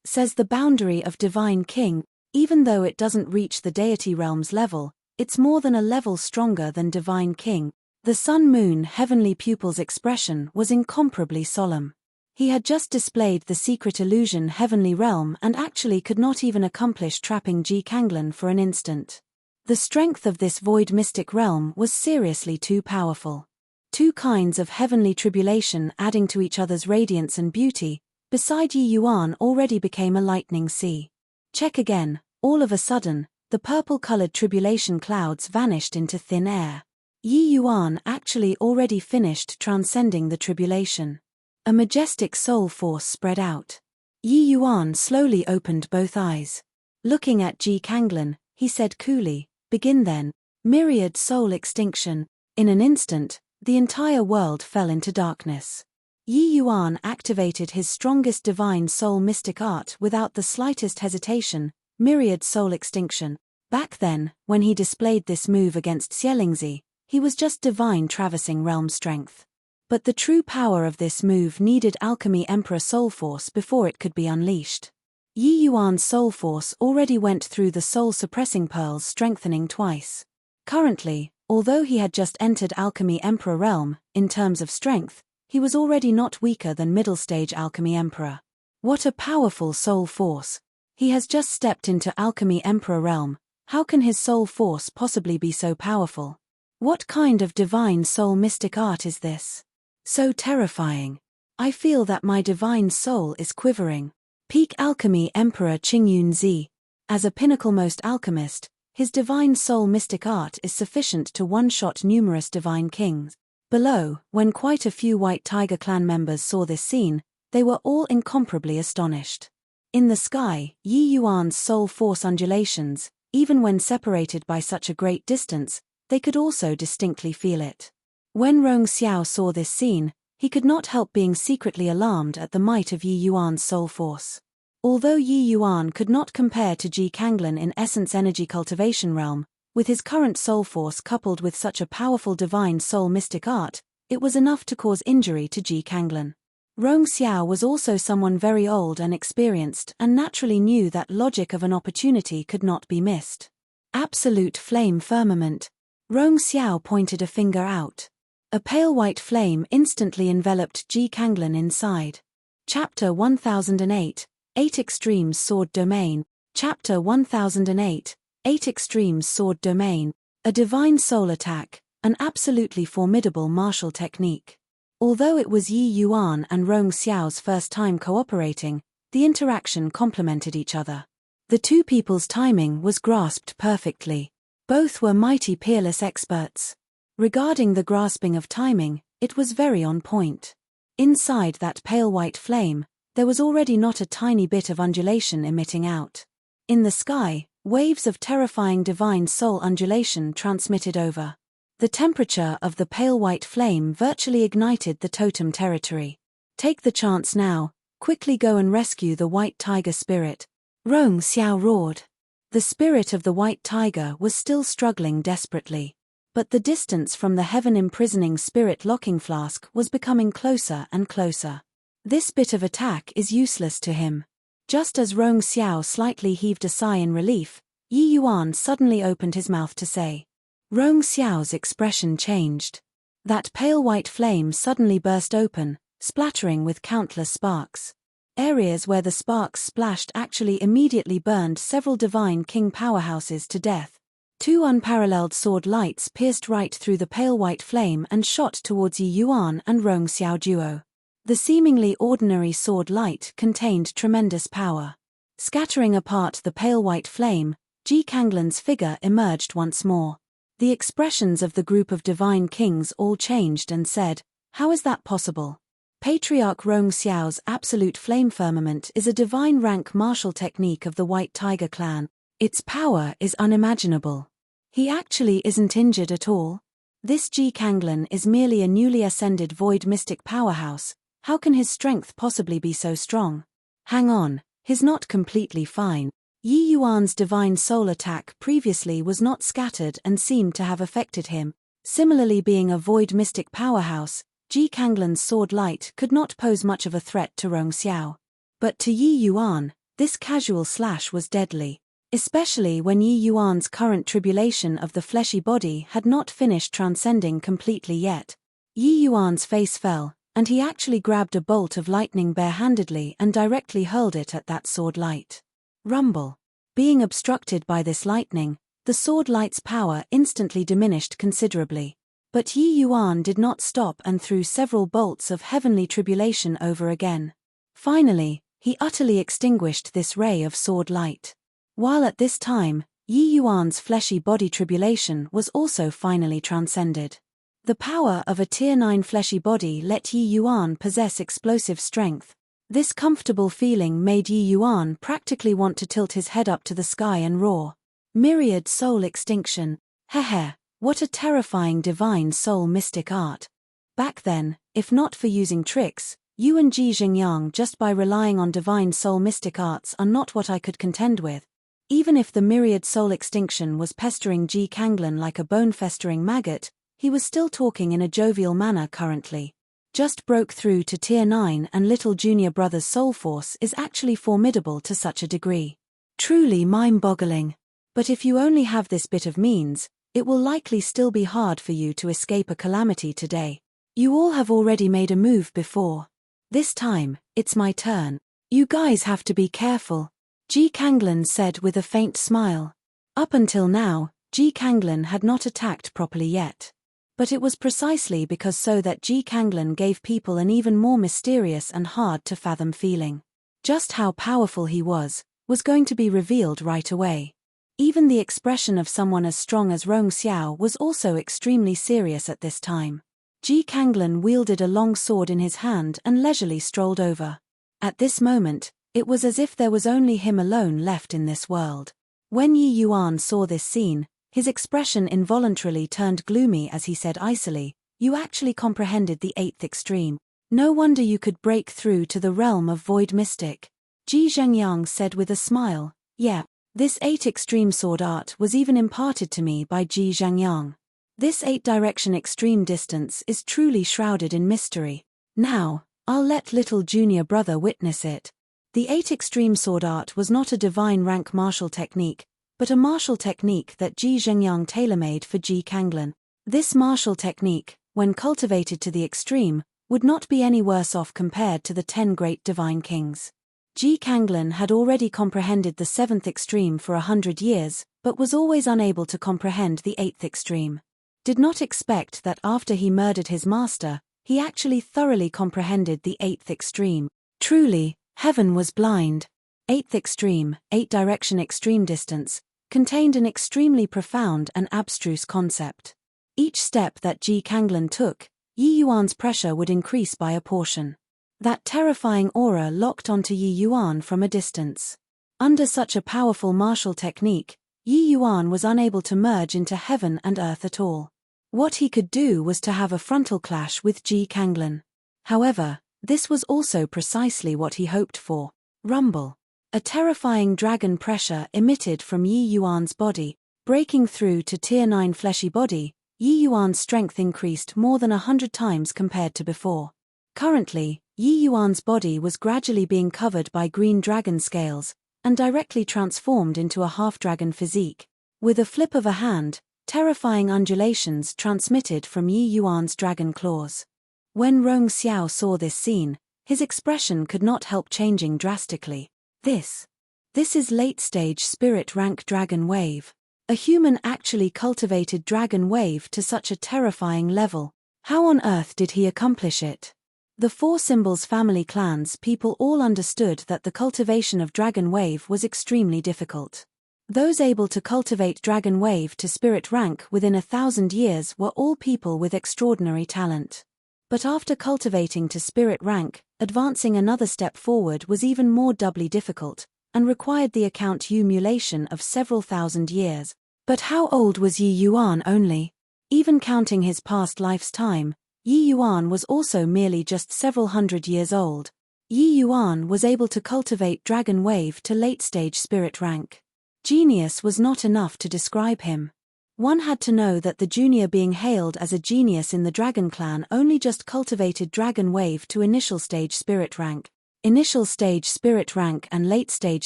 says the boundary of divine king. Even though it doesn't reach the deity realm's level, it's more than a level stronger than divine king." The sun-moon heavenly pupil's expression was incomparably solemn. He had just displayed the secret illusion heavenly realm and actually could not even accomplish trapping Ji Kanglan for an instant. The strength of this void mystic realm was seriously too powerful. Two kinds of heavenly tribulation adding to each other's radiance and beauty, beside Yi Yuan already became a lightning sea. Check again. All of a sudden, the purple-colored tribulation clouds vanished into thin air. Yi Yuan actually already finished transcending the tribulation. A majestic soul force spread out. Yi Yuan slowly opened both eyes. Looking at Ji Kanglan, he said coolly, "Begin then." Myriad soul extinction. In an instant, the entire world fell into darkness. Yi Yuan activated his strongest divine soul mystic art without the slightest hesitation, myriad soul extinction. Back then, when he displayed this move against Xielingzi, he was just divine traversing realm strength. But the true power of this move needed Alchemy Emperor Soul Force before it could be unleashed. Yi Yuan's Soul Force already went through the soul suppressing pearls strengthening twice. Currently, although he had just entered Alchemy Emperor realm, in terms of strength, he was already not weaker than middle-stage Alchemy Emperor. What a powerful soul force. He has just stepped into Alchemy Emperor realm. How can his soul force possibly be so powerful? What kind of divine soul mystic art is this? So terrifying. I feel that my divine soul is quivering. Peak Alchemy Emperor Qingyun Zi. As a pinnacle-most alchemist, his divine soul mystic art is sufficient to one-shot numerous divine kings. Below, when quite a few White Tiger clan members saw this scene, they were all incomparably astonished. In the sky, Yi Yuan's soul force undulations, even when separated by such a great distance, they could also distinctly feel it. When Rong Xiao saw this scene, he could not help being secretly alarmed at the might of Yi Yuan's soul force. Although Yi Yuan could not compare to Ji Kanglan in essence energy cultivation realm, with his current soul force coupled with such a powerful divine soul mystic art, it was enough to cause injury to Ji Kanglan. Rong Xiao was also someone very old and experienced and naturally knew that logic of an opportunity could not be missed. Absolute flame firmament. Rong Xiao pointed a finger out. A pale white flame instantly enveloped Ji Kanglan inside. Chapter 1008, 8 Extremes Sword Domain. Chapter 1008, 8 Extremes Sword Domain. A divine soul attack, an absolutely formidable martial technique. Although it was Yi Yuan and Rong Xiao's first time cooperating, the interaction complemented each other. The two people's timing was grasped perfectly. Both were mighty peerless experts. Regarding the grasping of timing, it was very on point. Inside that pale white flame, there was already not a tiny bit of undulation emitting out. In the sky, waves of terrifying divine soul undulation transmitted over. The temperature of the pale white flame virtually ignited the totem territory. Take the chance now, quickly go and rescue the White Tiger spirit. Rong Xiao roared. The spirit of the white tiger was still struggling desperately. But the distance from the heaven-imprisoning spirit-locking flask was becoming closer and closer. This bit of attack is useless to him. Just as Rong Xiao slightly heaved a sigh in relief, Yi Yuan suddenly opened his mouth to say. Rong Xiao's expression changed. That pale white flame suddenly burst open, splattering with countless sparks. Areas where the sparks splashed actually immediately burned several divine king powerhouses to death. Two unparalleled sword lights pierced right through the pale white flame and shot towards Yi Yuan and Rong Xiao duo. The seemingly ordinary sword light contained tremendous power. Scattering apart the pale white flame, Ji Kanglan's figure emerged once more. The expressions of the group of divine kings all changed and said, "How is that possible?" Patriarch Rong Xiao's absolute flame firmament is a divine rank martial technique of the White Tiger clan. Its power is unimaginable. He actually isn't injured at all. This Ji Kanglan is merely a newly ascended void mystic powerhouse. How can his strength possibly be so strong? Hang on, he's not completely fine. Yi Yuan's divine soul attack previously was not scattered and seemed to have affected him. Similarly, being a void mystic powerhouse, Ji Kanglan's sword light could not pose much of a threat to Rong Xiao. But to Yi Yuan, this casual slash was deadly. Especially when Yi Yuan's current tribulation of the fleshy body had not finished transcending completely yet. Yi Yuan's face fell, and he actually grabbed a bolt of lightning barehandedly and directly hurled it at that sword light. Rumble. Being obstructed by this lightning, the sword light's power instantly diminished considerably. But Yi Yuan did not stop and threw several bolts of heavenly tribulation over again. Finally, he utterly extinguished this ray of sword light. While at this time, Yi Yuan's fleshy body tribulation was also finally transcended. The power of a Tier 9 fleshy body let Yi Yuan possess explosive strength. This comfortable feeling made Yi Yuan practically want to tilt his head up to the sky and roar. Myriad soul extinction. Hehe, what a terrifying divine soul mystic art. Back then, if not for using tricks, you and Ji Xingyang just by relying on divine soul mystic arts are not what I could contend with. Even if the myriad soul extinction was pestering Ji Kanglan like a bone-festering maggot, he was still talking in a jovial manner currently. Just broke through to Tier 9 and little junior brother's soul force is actually formidable to such a degree. Truly mind-boggling. But if you only have this bit of means, it will likely still be hard for you to escape a calamity today. You all have already made a move before. This time, it's my turn. You guys have to be careful, Ji Kanglan said with a faint smile. Up until now, Ji Kanglan had not attacked properly yet. But it was precisely because so that Ji Kanglan gave people an even more mysterious and hard-to-fathom feeling. Just how powerful he was going to be revealed right away. Even the expression of someone as strong as Rong Xiao was also extremely serious at this time. Ji Kanglan wielded a long sword in his hand and leisurely strolled over. At this moment, it was as if there was only him alone left in this world. When Yi Yuan saw this scene, his expression involuntarily turned gloomy as he said icily, "You actually comprehended the 8th extreme. No wonder you could break through to the realm of void mystic." Ji Zhengyang said with a smile, "Yeah, this 8 extreme sword art was even imparted to me by Ji Zhengyang. This 8-direction extreme distance is truly shrouded in mystery. Now, I'll let little junior brother witness it." The 8 extreme sword art was not a divine rank martial technique, but a martial technique that Ji Zhengyang tailor-made for Ji Kanglan. This martial technique, when cultivated to the extreme, would not be any worse off compared to the 10 great divine kings. Ji Kanglan had already comprehended the 7th extreme for 100 years, but was always unable to comprehend the 8th extreme. Did not expect that after he murdered his master, he actually thoroughly comprehended the 8th extreme. Truly, heaven was blind. 8th extreme, 8-direction extreme distance, contained an extremely profound and abstruse concept. Each step that Ji Kanglan took, Yi Yuan's pressure would increase by a portion. That terrifying aura locked onto Yi Yuan from a distance. Under such a powerful martial technique, Yi Yuan was unable to merge into heaven and earth at all. What he could do was to have a frontal clash with Ji Kanglan. However, this was also precisely what he hoped for. Rumble. A terrifying dragon pressure emitted from Yi Yuan's body, breaking through to Tier 9 fleshy body. Yi Yuan's strength increased more than 100 times compared to before. Currently, Yi Yuan's body was gradually being covered by green dragon scales, and directly transformed into a half-dragon physique. With a flip of a hand, terrifying undulations transmitted from Yi Yuan's dragon claws. When Rong Xiao saw this scene, his expression could not help changing drastically. This is late-stage spirit rank dragon wave. A human actually cultivated dragon wave to such a terrifying level. How on earth did he accomplish it? The Four Symbols family clans people all understood that the cultivation of dragon wave was extremely difficult. Those able to cultivate dragon wave to spirit rank within 1,000 years were all people with extraordinary talent. But after cultivating to spirit rank, advancing another step forward was even more doubly difficult, and required the accumulation of several thousand years. But how old was Yi Yuan only? Even counting his past life's time, Yi Yuan was also merely just several hundred years old. Yi Yuan was able to cultivate dragon wave to late-stage spirit rank. Genius was not enough to describe him. One had to know that the junior being hailed as a genius in the Dragon Clan only just cultivated dragon wave to initial stage spirit rank. Initial stage spirit rank and late stage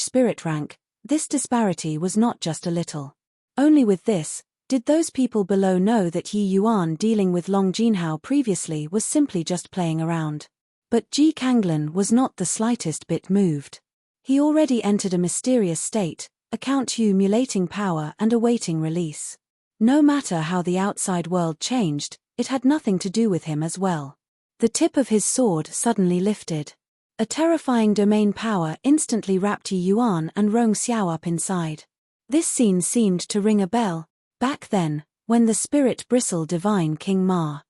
spirit rank, this disparity was not just a little. Only with this, did those people below know that Yi Yuan dealing with Long Jinhao previously was simply just playing around. But Ji Kanglan was not the slightest bit moved. He already entered a mysterious state, accumulating power and awaiting release. No matter how the outside world changed, it had nothing to do with him as well. The tip of his sword suddenly lifted. A terrifying domain power instantly wrapped Yi Yuan and Rong Xiao up inside. This scene seemed to ring a bell. Back then, when the spirit bristled Divine King Ma's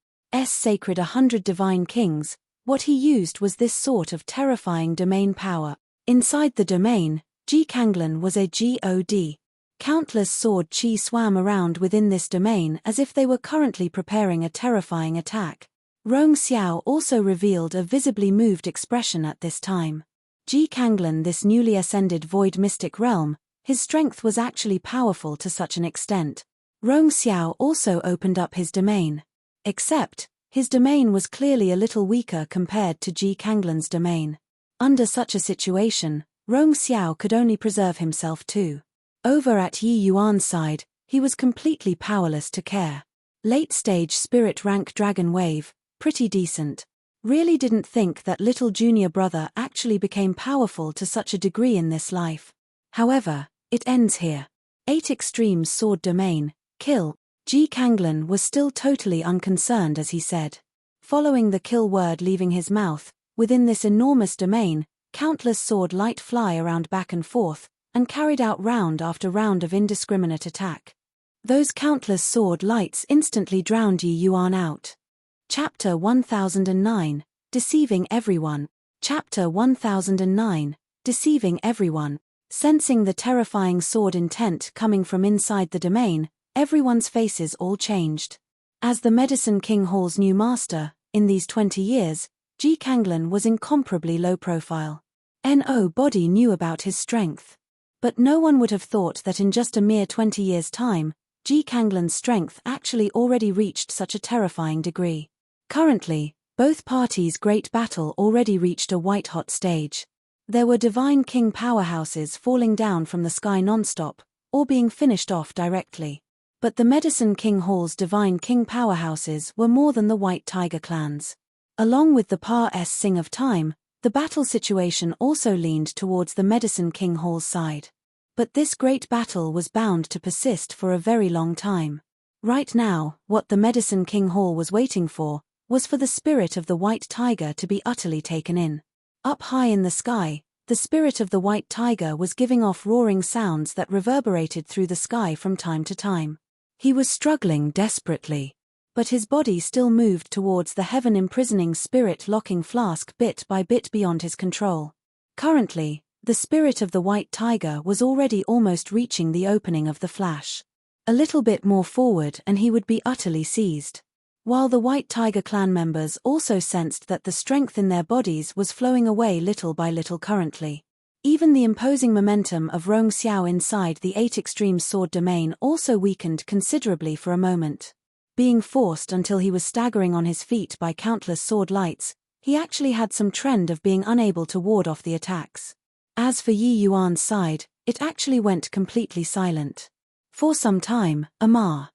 sacred 100 divine kings, what he used was this sort of terrifying domain power. Inside the domain, Ji Kanglan was a god. Countless sword chi swam around within this domain as if they were currently preparing a terrifying attack. Rong Xiao also revealed a visibly moved expression at this time. Ji Kanglan, this newly ascended void mystic realm, his strength was actually powerful to such an extent. Rong Xiao also opened up his domain. Except, his domain was clearly a little weaker compared to Ji Kanglan's domain. Under such a situation, Rong Xiao could only preserve himself too. Over at Yi Yuan's side, he was completely powerless to care. Late-stage spirit rank dragon wave, pretty decent. Really didn't think that little junior brother actually became powerful to such a degree in this life. However, it ends here. 8 extremes sword domain, kill. Ji Kanglan was still totally unconcerned as he said. Following the kill word leaving his mouth, within this enormous domain, countless sword light fly around back and forth, and carried out round after round of indiscriminate attack. Those countless sword lights instantly drowned Yi Yuan out. Chapter 1009, Deceiving Everyone. Chapter 1009, Deceiving Everyone. Sensing the terrifying sword intent coming from inside the domain, everyone's faces all changed. As the Medicine King Hall's new master, in these 20 years, Ji Kanglan was incomparably low profile. Nobody knew about his strength. But no one would have thought that in just a mere 20 years' time, Ji Kanglan's strength actually already reached such a terrifying degree. Currently, both parties' great battle already reached a white-hot stage. There were Divine King powerhouses falling down from the sky non-stop, or being finished off directly. But the Medicine King Hall's Divine King powerhouses were more than the White Tiger clans. Along with the Pa-S Sing of Time, the battle situation also leaned towards the Medicine King Hall's side. But this great battle was bound to persist for a very long time. Right now, what the Medicine King Hall was waiting for, was for the spirit of the White Tiger to be utterly taken in. Up high in the sky, the spirit of the White Tiger was giving off roaring sounds that reverberated through the sky from time to time. He was struggling desperately. But his body still moved towards the heaven-imprisoning spirit-locking flask bit by bit beyond his control. Currently, the spirit of the White Tiger was already almost reaching the opening of the flash. A little bit more forward and he would be utterly seized. While the White Tiger clan members also sensed that the strength in their bodies was flowing away little by little currently. Even the imposing momentum of Rong Xiao inside the 8 extreme sword domain also weakened considerably for a moment. Being forced until he was staggering on his feet by countless sword lights, he actually had some trend of being unable to ward off the attacks. As for Yi Yuan's side, it actually went completely silent. For some time, Amar's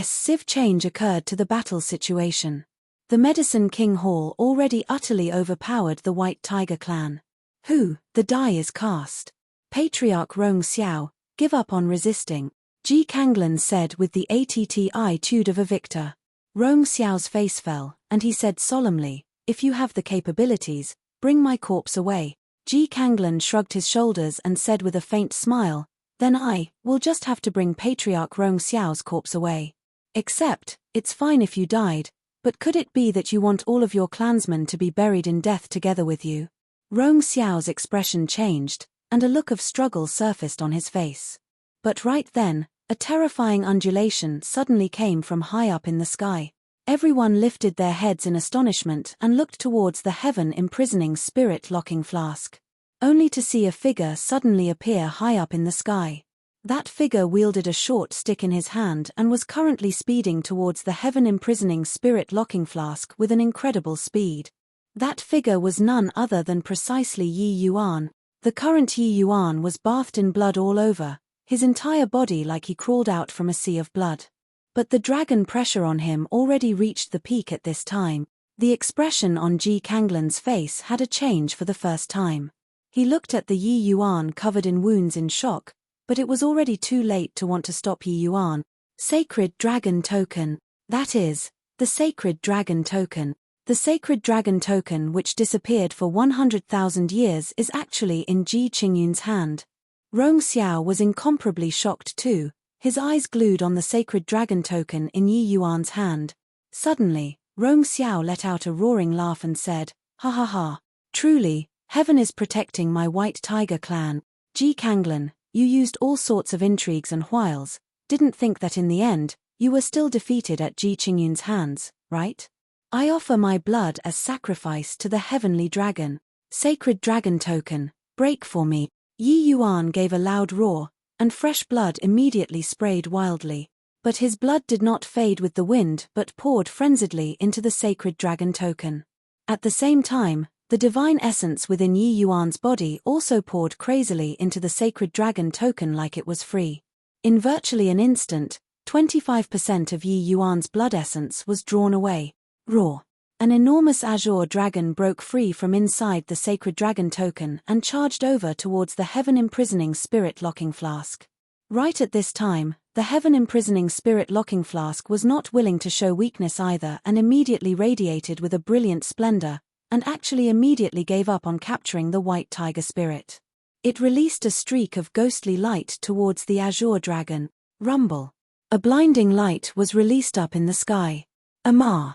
civ change occurred to the battle situation. The Medicine King Hall already utterly overpowered the White Tiger clan. The die is cast. Patriarch Rong Xiao, give up on resisting, Ji Kanglan said with the attitude of a victor. Rong Xiao's face fell, and he said solemnly, if you have the capabilities, bring my corpse away. Ji Kanglan shrugged his shoulders and said with a faint smile, then I will just have to bring Patriarch Rong Xiao's corpse away. Except, it's fine if you died, but could it be that you want all of your clansmen to be buried in death together with you? Rong Xiao's expression changed, and a look of struggle surfaced on his face. But right then, a terrifying undulation suddenly came from high up in the sky. Everyone lifted their heads in astonishment and looked towards the heaven-imprisoning spirit-locking flask. Only to see a figure suddenly appear high up in the sky. That figure wielded a short stick in his hand and was currently speeding towards the heaven-imprisoning spirit-locking flask with an incredible speed. That figure was none other than precisely Yi Yuan. The current Yi Yuan was bathed in blood all over, his entire body like he crawled out from a sea of blood. But the dragon pressure on him already reached the peak at this time. The expression on Ji Kanglan's face had a change for the first time. He looked at the Yi Yuan covered in wounds in shock, but it was already too late to want to stop Yi Yuan. Sacred Dragon Token. That is, the Sacred Dragon Token. The Sacred Dragon Token which disappeared for 100,000 years is actually in Ji Qingyun's hand. Rong Xiao was incomparably shocked too, his eyes glued on the Sacred Dragon Token in Yi Yuan's hand. Suddenly, Rong Xiao let out a roaring laugh and said, ha ha ha, truly, heaven is protecting my White Tiger clan. Ji Kanglan, you used all sorts of intrigues and wiles, didn't think that in the end, you were still defeated at Ji Qingyun's hands, right? I offer my blood as sacrifice to the heavenly dragon. Sacred Dragon Token, break for me. Yi Yuan gave a loud roar, and fresh blood immediately sprayed wildly. But his blood did not fade with the wind but poured frenziedly into the Sacred Dragon Token. At the same time, the divine essence within Yi Yuan's body also poured crazily into the Sacred Dragon Token like it was free. In virtually an instant, 25% of Yi Yuan's blood essence was drawn away. Roar! An enormous azure dragon broke free from inside the Sacred Dragon Token and charged over towards the heaven-imprisoning spirit-locking flask. Right at this time, the heaven-imprisoning spirit-locking flask was not willing to show weakness either and immediately radiated with a brilliant splendor, and actually immediately gave up on capturing the White Tiger spirit. It released a streak of ghostly light towards the azure dragon. Rumble! A blinding light was released up in the sky. Amar's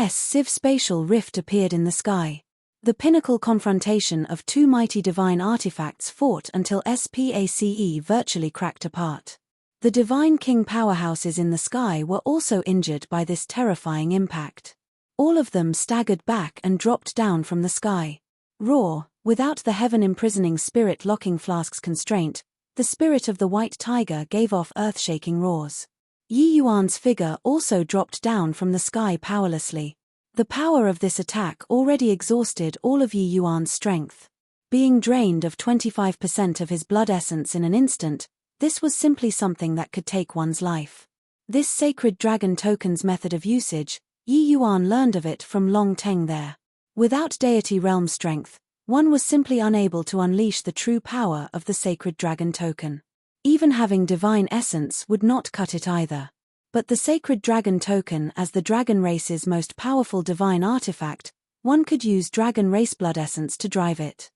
civ spatial rift appeared in the sky. The pinnacle confrontation of two mighty divine artifacts fought until SPACE virtually cracked apart. The Divine King powerhouses in the sky were also injured by this terrifying impact. All of them staggered back and dropped down from the sky. Roar! Without the heaven-imprisoning spirit-locking flask's constraint, the spirit of the White Tiger gave off earth-shaking roars. Yi Yuan's figure also dropped down from the sky powerlessly. The power of this attack already exhausted all of Yi Yuan's strength. Being drained of 25% of his blood essence in an instant, this was simply something that could take one's life. This Sacred Dragon Token's method of usage, Yi Yuan learned of it from Long Teng there. Without deity realm strength, one was simply unable to unleash the true power of the Sacred Dragon Token. Even having divine essence would not cut it either. But the Sacred Dragon Token as the dragon race's most powerful divine artifact, one could use dragon race blood essence to drive it.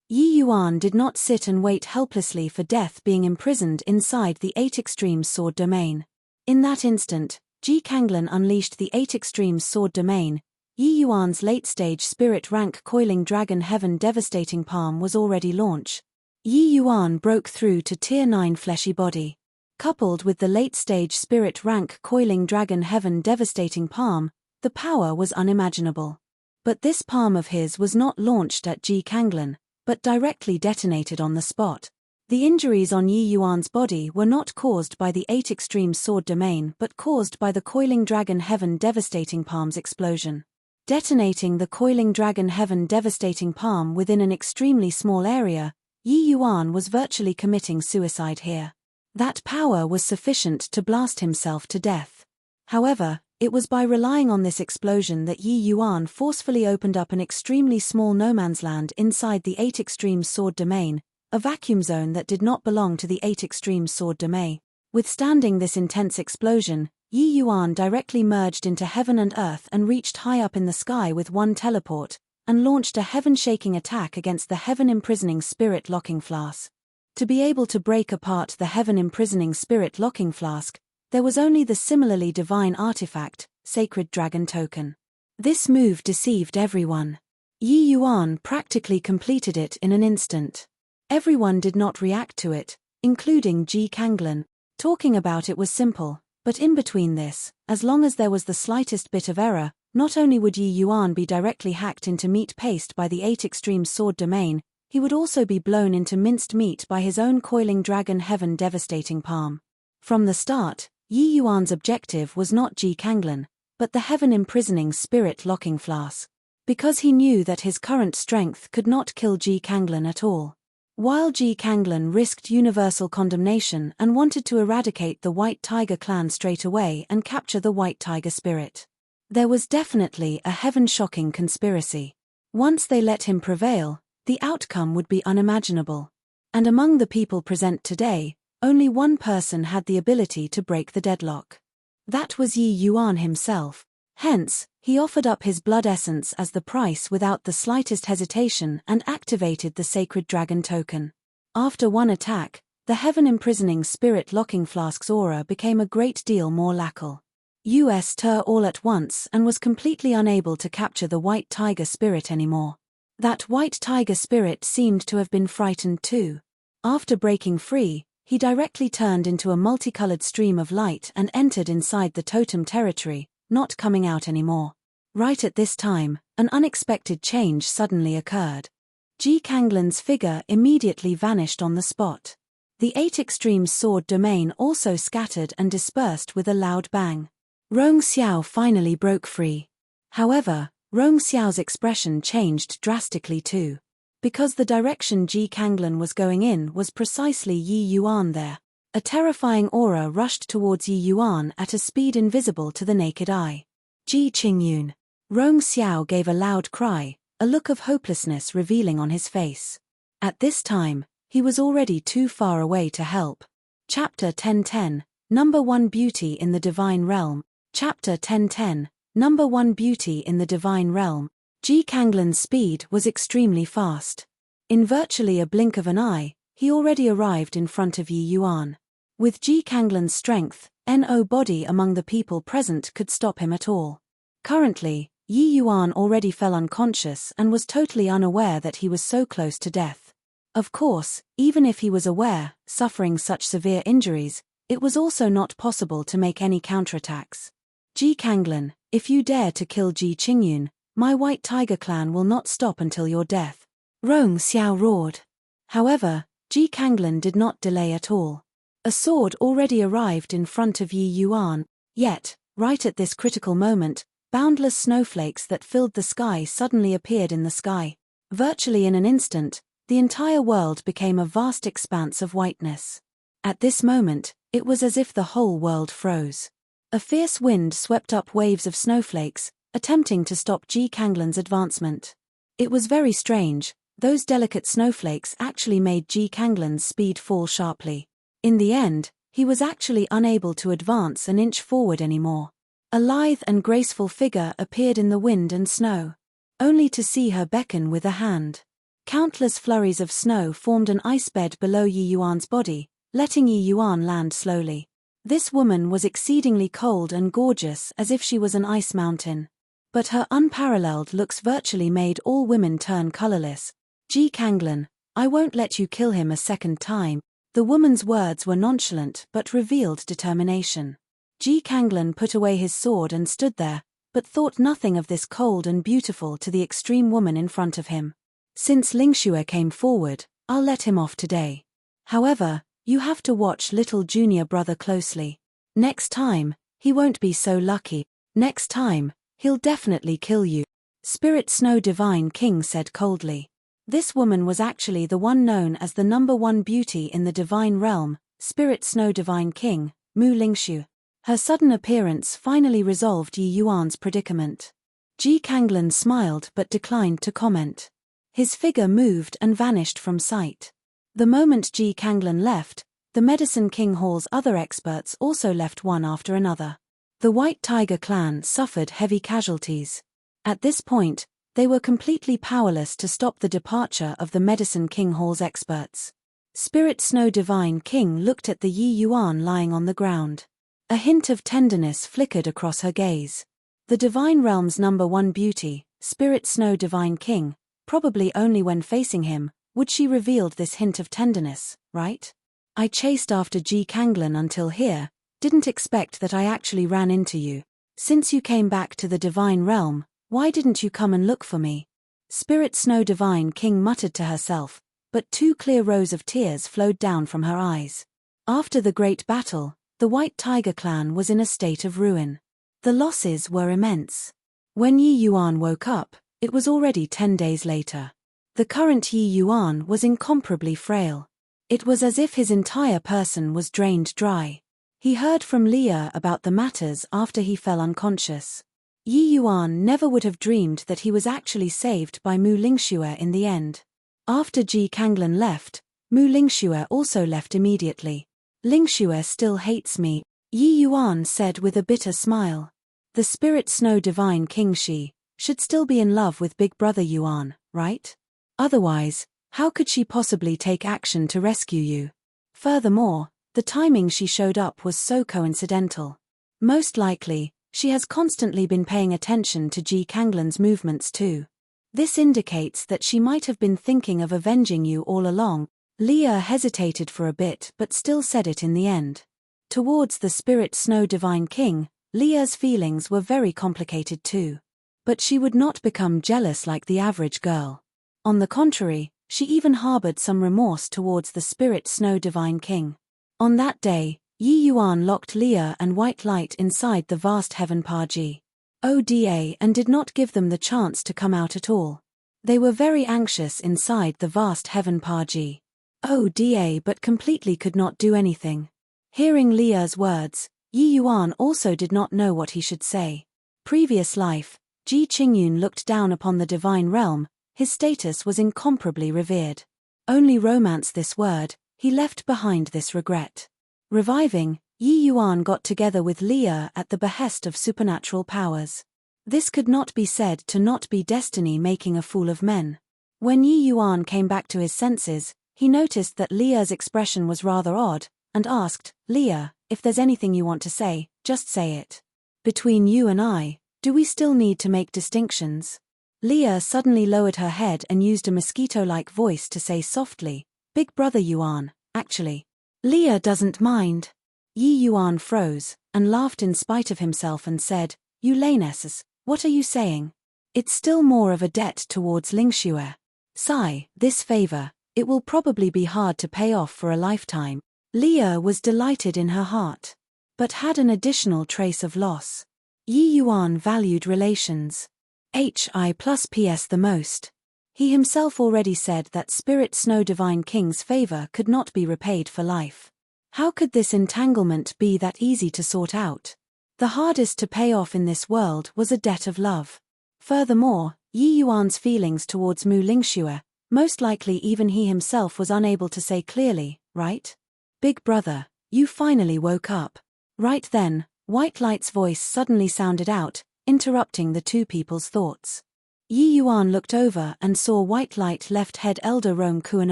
Yi Yuan did not sit and wait helplessly for death being imprisoned inside the 8 Extremes sword domain. In that instant, Ji Kanglan unleashed the 8 Extremes sword domain. Yi Yuan's late-stage spirit rank coiling dragon heaven devastating palm was already launched. Yi Yuan broke through to Tier 9 fleshy body. Coupled with the late-stage spirit rank coiling dragon heaven devastating palm, the power was unimaginable. But this palm of his was not launched at Ji Kanglan, but directly detonated on the spot. The injuries on Yi Yuan's body were not caused by the 8 extreme sword domain but caused by the Coiling Dragon Heaven Devastating Palm's explosion. Detonating the Coiling Dragon Heaven Devastating Palm within an extremely small area, Yi Yuan was virtually committing suicide here. That power was sufficient to blast himself to death. However, it was by relying on this explosion that Yi Yuan forcefully opened up an extremely small no-man's land inside the 8 extreme sword domain, a vacuum zone that did not belong to the 8 extreme sword domain. Withstanding this intense explosion, Yi Yuan directly merged into heaven and earth and reached high up in the sky with one teleport, and launched a heaven-shaking attack against the heaven-imprisoning spirit locking flask. To be able to break apart the heaven-imprisoning spirit locking flask, there was only the similarly divine artifact, Sacred Dragon Token. This move deceived everyone. Yi Yuan practically completed it in an instant. Everyone did not react to it, including Ji Kanglan. Talking about it was simple, but in between this, as long as there was the slightest bit of error, not only would Yi Yuan be directly hacked into meat paste by the 8 extreme sword domain, he would also be blown into minced meat by his own Coiling Dragon Heaven Devastating Palm. From the start, Yi Yuan's objective was not Ji Kanglan, but the heaven-imprisoning spirit locking flask. Because he knew that his current strength could not kill Ji Kanglan at all. While Ji Kanglan risked universal condemnation and wanted to eradicate the White Tiger clan straight away and capture the White Tiger spirit. There was definitely a heaven-shocking conspiracy. Once they let him prevail, the outcome would be unimaginable. And among the people present today, only one person had the ability to break the deadlock. That was Yi Yuan himself. Hence, he offered up his blood essence as the price without the slightest hesitation and activated the Sacred Dragon Token. After one attack, the heaven-imprisoning spirit locking flask's aura became a great deal more lacquer. US Tur all at once and was completely unable to capture the White Tiger spirit anymore. That White Tiger spirit seemed to have been frightened too. After breaking free, he directly turned into a multicolored stream of light and entered inside the totem territory, not coming out anymore. Right at this time, an unexpected change suddenly occurred. Ji Kanglan's figure immediately vanished on the spot. The 8 extreme sword domain also scattered and dispersed with a loud bang. Rong Xiao finally broke free. However, Rong Xiao's expression changed drastically too. Because the direction Ji Kanglan was going in was precisely Yi Yuan there. A terrifying aura rushed towards Yi Yuan at a speed invisible to the naked eye. Ji Qingyun. Rong Xiao gave a loud cry, a look of hopelessness revealing on his face. At this time, he was already too far away to help. Chapter 1010, Number 1 Beauty in the Divine Realm. Chapter 1010, Number 1 Beauty in the Divine Realm. Ji Kanglan's speed was extremely fast. In virtually a blink of an eye, he already arrived in front of Yi Yuan. With Ji Kanglan's strength, no body among the people present could stop him at all. Currently, Yi Yuan already fell unconscious and was totally unaware that he was so close to death. Of course, even if he was aware, suffering such severe injuries, it was also not possible to make any counterattacks. Ji Kanglan, if you dare to kill Ji Qingyun, my White Tiger clan will not stop until your death. Rong Xiao roared. However, Ji Kanglan did not delay at all. A sword already arrived in front of Yi Yuan, yet, right at this critical moment, boundless snowflakes that filled the sky suddenly appeared in the sky. Virtually in an instant, the entire world became a vast expanse of whiteness. At this moment, it was as if the whole world froze. A fierce wind swept up waves of snowflakes, attempting to stop Ji Kanglan's advancement. It was very strange, those delicate snowflakes actually made Ji Kanglan's speed fall sharply. In the end, he was actually unable to advance an inch forward anymore. A lithe and graceful figure appeared in the wind and snow. Only to see her beckon with a hand. Countless flurries of snow formed an ice bed below Yi Yuan's body, letting Yi Yuan land slowly. This woman was exceedingly cold and gorgeous as if she was an ice mountain. But her unparalleled looks virtually made all women turn colorless. Ji Kanglan, I won't let you kill him a second time. The woman's words were nonchalant but revealed determination. Ji Kanglan put away his sword and stood there, but thought nothing of this cold and beautiful to the extreme woman in front of him. Since Lingxue came forward, I'll let him off today. However, you have to watch little junior brother closely. Next time, he won't be so lucky. Next time, he'll definitely kill you. Spirit Snow Divine King said coldly. This woman was actually the one known as the #1 beauty in the divine realm, Spirit Snow Divine King, Mu Lingxue. Her sudden appearance finally resolved Yi Yuan's predicament. Ji Kanglan smiled but declined to comment. His figure moved and vanished from sight. The moment Ji Kanglan left, the Medicine King Hall's other experts also left one after another. The White Tiger clan suffered heavy casualties. At this point, they were completely powerless to stop the departure of the Medicine King Hall's experts. Spirit Snow Divine King looked at the Yi Yuan lying on the ground. A hint of tenderness flickered across her gaze. The divine realm's #1 beauty, Spirit Snow Divine King, probably only when facing him, would she revealed this hint of tenderness, right? I chased after Ji Kanglan until here, didn't expect that I actually ran into you. Since you came back to the divine realm, why didn't you come and look for me? Spirit Snow Divine King muttered to herself, but 2 clear rows of tears flowed down from her eyes. After the great battle, the White Tiger clan was in a state of ruin. The losses were immense. When Yi Yuan woke up, it was already 10 days later. The current Yi Yuan was incomparably frail. It was as if his entire person was drained dry. He heard from Leah about the matters after he fell unconscious. Yi Yuan never would have dreamed that he was actually saved by Mu Lingxue in the end. After Ji Kanglan left, Mu Lingxue also left immediately. Lingxue still hates me, Yi Yuan said with a bitter smile. The Spirit Snow Divine King she should still be in love with Big Brother Yuan, right? Otherwise, how could she possibly take action to rescue you? Furthermore, the timing she showed up was so coincidental. Most likely, she has constantly been paying attention to Ji Kanglan's movements too. This indicates that she might have been thinking of avenging you all along. Leah hesitated for a bit but still said it in the end. Towards the Spirit Snow Divine King, Leah's feelings were very complicated too. But she would not become jealous like the average girl. On the contrary, she even harbored some remorse towards the Spirit Snow Divine King. On that day, Yi Yuan locked Leah and White Light inside the vast Heaven Paji. Oda and did not give them the chance to come out at all. They were very anxious inside the vast Heaven Paji. Oda but completely could not do anything. Hearing Leah's words, Yi Yuan also did not know what he should say. Previous life, Ji Qingyun looked down upon the divine realm, his status was incomparably revered. Only romance this word, he left behind this regret. Reviving, Yi Yuan got together with Leah at the behest of supernatural powers. This could not be said to not be destiny making a fool of men. When Yi Yuan came back to his senses, he noticed that Leah's expression was rather odd, and asked, Leah, if there's anything you want to say, just say it. Between you and I, do we still need to make distinctions? Leah suddenly lowered her head and used a mosquito-like voice to say softly, Big Brother Yuan, actually. Leah doesn't mind. Yi Yuan froze, and laughed in spite of himself and said, You lanesses, what are you saying? It's still more of a debt towards Lingxue. Sigh, this favor, it will probably be hard to pay off for a lifetime. Leah was delighted in her heart, but had an additional trace of loss. Yi Yuan valued relations. HI plus PS the most. He himself already said that Spirit Snow Divine King's favor could not be repaid for life. How could this entanglement be that easy to sort out? The hardest to pay off in this world was a debt of love. Furthermore, Yi Yuan's feelings towards Mu Lingxue, most likely even he himself was unable to say clearly, right? Big brother, you finally woke up. Right then, White Light's voice suddenly sounded out, interrupting the two people's thoughts. Yi Yuan looked over and saw White Light left head elder Rong Kuan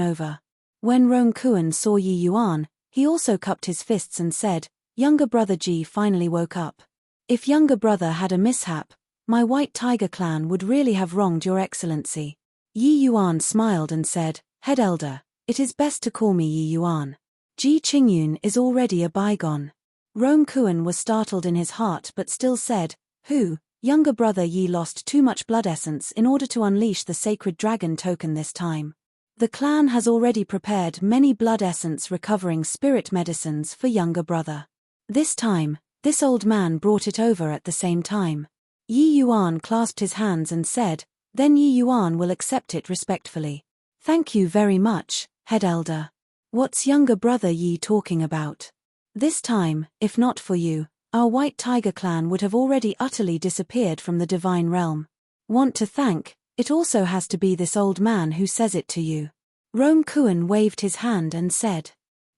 over. When Rong Kuan saw Yi Yuan, he also cupped his fists and said, Younger brother Ji finally woke up. If younger brother had a mishap, my White Tiger clan would really have wronged your excellency. Yi Yuan smiled and said, Head elder, it is best to call me Yi Yuan. Ji Qingyun is already a bygone. Rong Kuan was startled in his heart but still said, Who, Younger brother Yi lost too much blood essence in order to unleash the sacred dragon token this time. The clan has already prepared many blood essence recovering spirit medicines for younger brother. This time, this old man brought it over at the same time. Yi Yuan clasped his hands and said, "Then Yi Yuan will accept it respectfully. Thank you very much, head elder. What's younger brother Yi talking about? This time, if not for you, our White Tiger clan would have already utterly disappeared from the divine realm. Want to thank, it also has to be this old man who says it to you." Rome Kuan waved his hand and said.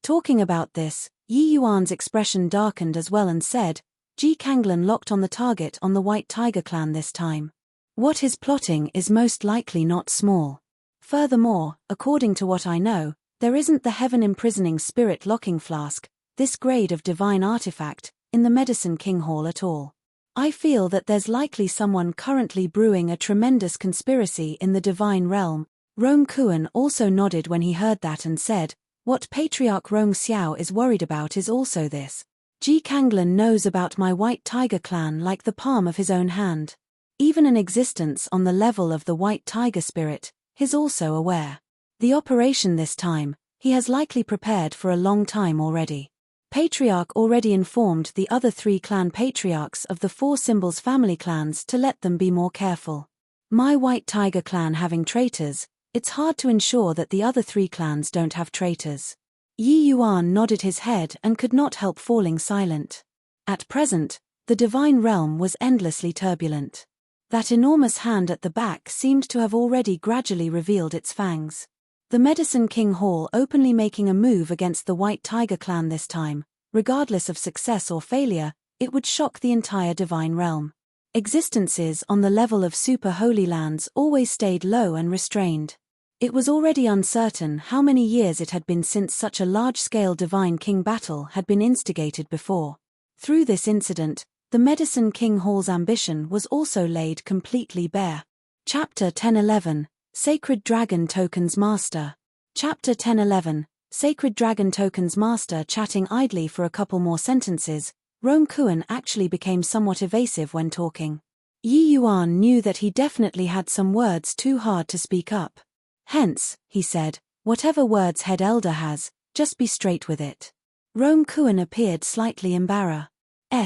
Talking about this, Yi Yuan's expression darkened as well and said, Ji Kanglan locked on the target on the White Tiger clan this time. What his plotting is most likely not small. Furthermore, according to what I know, there isn't the heaven-imprisoning spirit locking flask, this grade of divine artifact, in the Medicine King Hall at all. I feel that there's likely someone currently brewing a tremendous conspiracy in the divine realm. Rome Kuan also nodded when he heard that and said, what Patriarch Rong Xiao is worried about is also this. Ji Kanglan knows about my White Tiger clan like the palm of his own hand. Even an existence on the level of the White Tiger spirit, he's also aware. The operation this time, he has likely prepared for a long time already. Patriarch already informed the other 3 clan patriarchs of the 4 symbols family clans to let them be more careful. My White Tiger clan having traitors, it's hard to ensure that the other 3 clans don't have traitors. Yi Yuan nodded his head and could not help falling silent. At present, the divine realm was endlessly turbulent. That enormous hand at the back seemed to have already gradually revealed its fangs. The Medicine King Hall openly making a move against the White Tiger clan this time, regardless of success or failure, it would shock the entire divine realm. Existences on the level of super holy lands always stayed low and restrained. It was already uncertain how many years it had been since such a large-scale divine king battle had been instigated before. Through this incident, the Medicine King Hall's ambition was also laid completely bare. Chapter 10:11 Sacred Dragon Tokens Master. Chapter 10:11 Sacred Dragon Tokens Master. Chatting idly for a couple more sentences, Rome Kuan actually became somewhat evasive when talking. Yi Yuan knew that he definitely had some words too hard to speak up. Hence, he said, whatever words head elder has, just be straight with it. Rome Kuan appeared slightly embarrassed.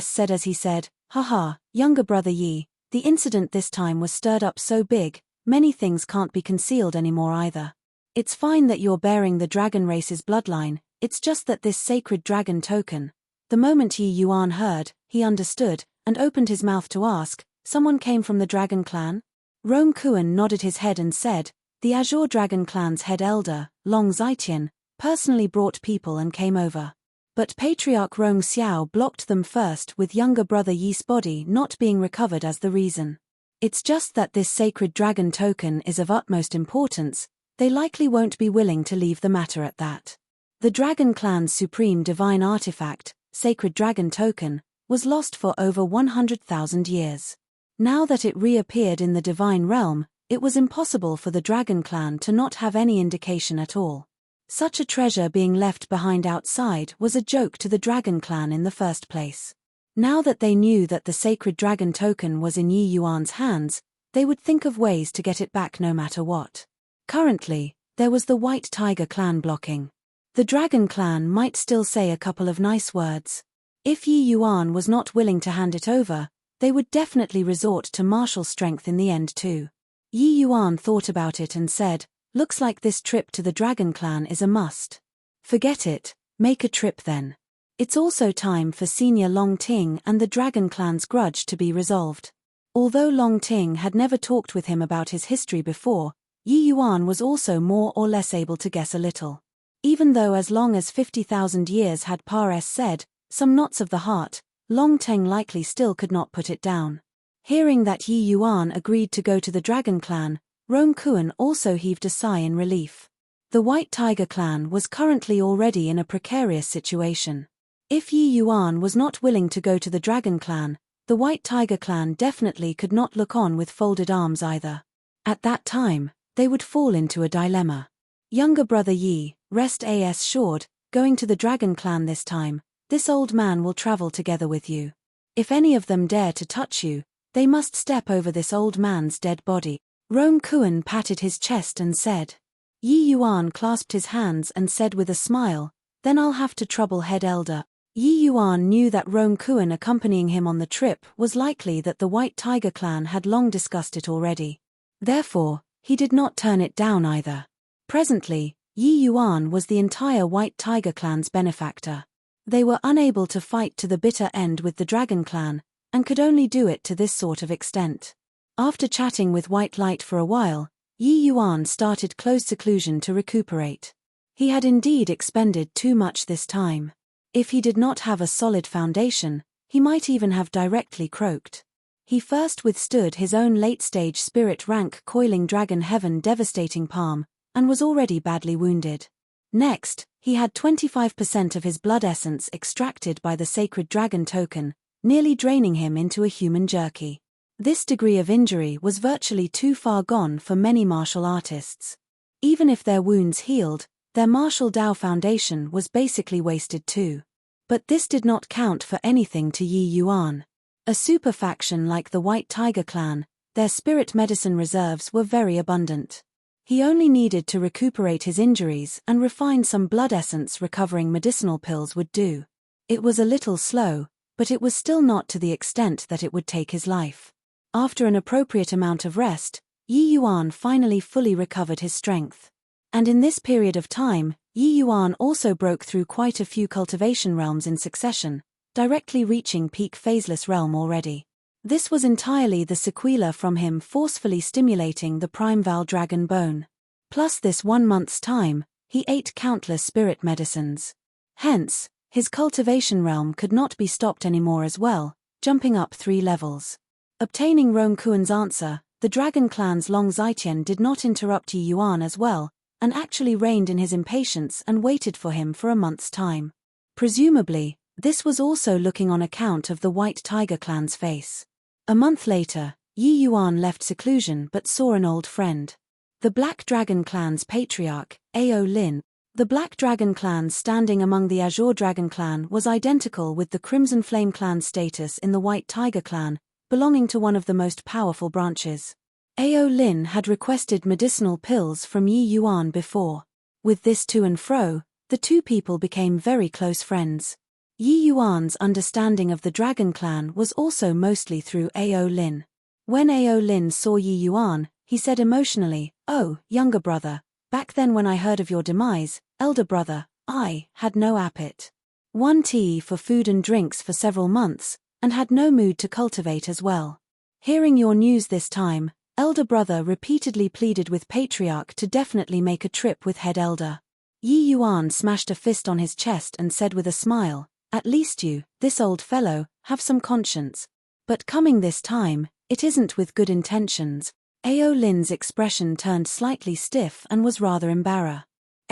Said as he said, haha, younger brother Yi, the incident this time was stirred up so big, many things can't be concealed anymore either. It's fine that you're bearing the dragon race's bloodline, it's just that this sacred dragon token. The moment Yi Yuan heard, he understood, and opened his mouth to ask, someone came from the dragon clan? Rome Kuan nodded his head and said, the Azure Dragon clan's head elder, Long Zitian, personally brought people and came over. But Patriarch Rong Xiao blocked them first with younger brother Yi's body not being recovered as the reason. It's just that this sacred dragon token is of utmost importance, they likely won't be willing to leave the matter at that. The Dragon Clan's supreme divine artifact, Sacred Dragon Token, was lost for over 100,000 years. Now that it reappeared in the divine realm, it was impossible for the Dragon Clan to not have any indication at all. Such a treasure being left behind outside was a joke to the Dragon Clan in the first place. Now that they knew that the Sacred Dragon Token was in Yi Yuan's hands, they would think of ways to get it back no matter what. Currently, there was the White Tiger Clan blocking. The Dragon Clan might still say a couple of nice words. If Yi Yuan was not willing to hand it over, they would definitely resort to martial strength in the end too. Yi Yuan thought about it and said, looks like this trip to the Dragon Clan is a must. Forget it, make a trip then. It's also time for Senior Long Ting and the Dragon Clan's grudge to be resolved. Although Long Ting had never talked with him about his history before, Yi Yuan was also more or less able to guess a little. Even though as long as 50,000 years had Pares said, some knots of the heart, Long Ting likely still could not put it down. Hearing that Yi Yuan agreed to go to the Dragon Clan, Rome Kuan also heaved a sigh in relief. The White Tiger Clan was currently already in a precarious situation. If Yi Yuan was not willing to go to the Dragon Clan, the White Tiger Clan definitely could not look on with folded arms either. At that time, they would fall into a dilemma. Younger brother Yi, rest assured, going to the Dragon Clan this time, this old man will travel together with you. If any of them dare to touch you, They must step over this old man's dead body. Rong Kuan patted his chest and said. Yi Yuan clasped his hands and said with a smile, then I'll have to trouble head elder. Yi Yuan knew that Rong Kuan accompanying him on the trip was likely that the White Tiger clan had long discussed it already. Therefore, he did not turn it down either. Presently, Yi Yuan was the entire White Tiger clan's benefactor. They were unable to fight to the bitter end with the Dragon clan, and could only do it to this sort of extent. After chatting with White Light for a while, Yi Yuan started close seclusion to recuperate. He had indeed expended too much this time. If he did not have a solid foundation, he might even have directly croaked. He first withstood his own late-stage spirit rank coiling dragon heaven devastating palm, and was already badly wounded. Next, he had 25% of his blood essence extracted by the sacred dragon token, nearly draining him into a human jerky. This degree of injury was virtually too far gone for many martial artists. Even if their wounds healed, their martial Dao foundation was basically wasted too. But this did not count for anything to Yi Yuan. A super faction like the White Tiger clan, their spirit medicine reserves were very abundant. He only needed to recuperate his injuries and refine some blood essence recovering medicinal pills would do. It was a little slow, but it was still not to the extent that it would take his life. After an appropriate amount of rest, Yi Yuan finally fully recovered his strength. And in this period of time, Yi Yuan also broke through quite a few cultivation realms in succession, directly reaching peak phaseless realm already. This was entirely the sequela from him forcefully stimulating the primeval dragon bone. Plus this 1 month's time, he ate countless spirit medicines. Hence, his cultivation realm could not be stopped anymore as well, jumping up 3 levels. Obtaining Rong Kuan's answer, the dragon clan's Long Zitian did not interrupt Yi Yuan as well, and actually reigned in his impatience and waited for him for a month's time. Presumably, this was also looking on account of the White Tiger clan's face. A month later, Yi Yuan left seclusion but saw an old friend. The Black Dragon clan's patriarch, Ao Lin. The Black Dragon clan standing among the Azure Dragon clan was identical with the Crimson Flame clan's status in the White Tiger clan, belonging to one of the most powerful branches. Ao Lin had requested medicinal pills from Yi Yuan before. With this to and fro, the two people became very close friends. Yi Yuan's understanding of the Dragon clan was also mostly through Ao Lin. When Ao Lin saw Yi Yuan, he said emotionally, "Oh, younger brother, back then when I heard of your demise, elder brother, I had no appetite. 1 tea for food and drinks for several months, and had no mood to cultivate as well. Hearing your news this time, elder brother repeatedly pleaded with patriarch to definitely make a trip with head elder." Yi Yuan smashed a fist on his chest and said with a smile, "At least you, this old fellow, have some conscience. But coming this time, it isn't with good intentions." Ao Lin's expression turned slightly stiff and was rather embarrassed.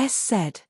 Said.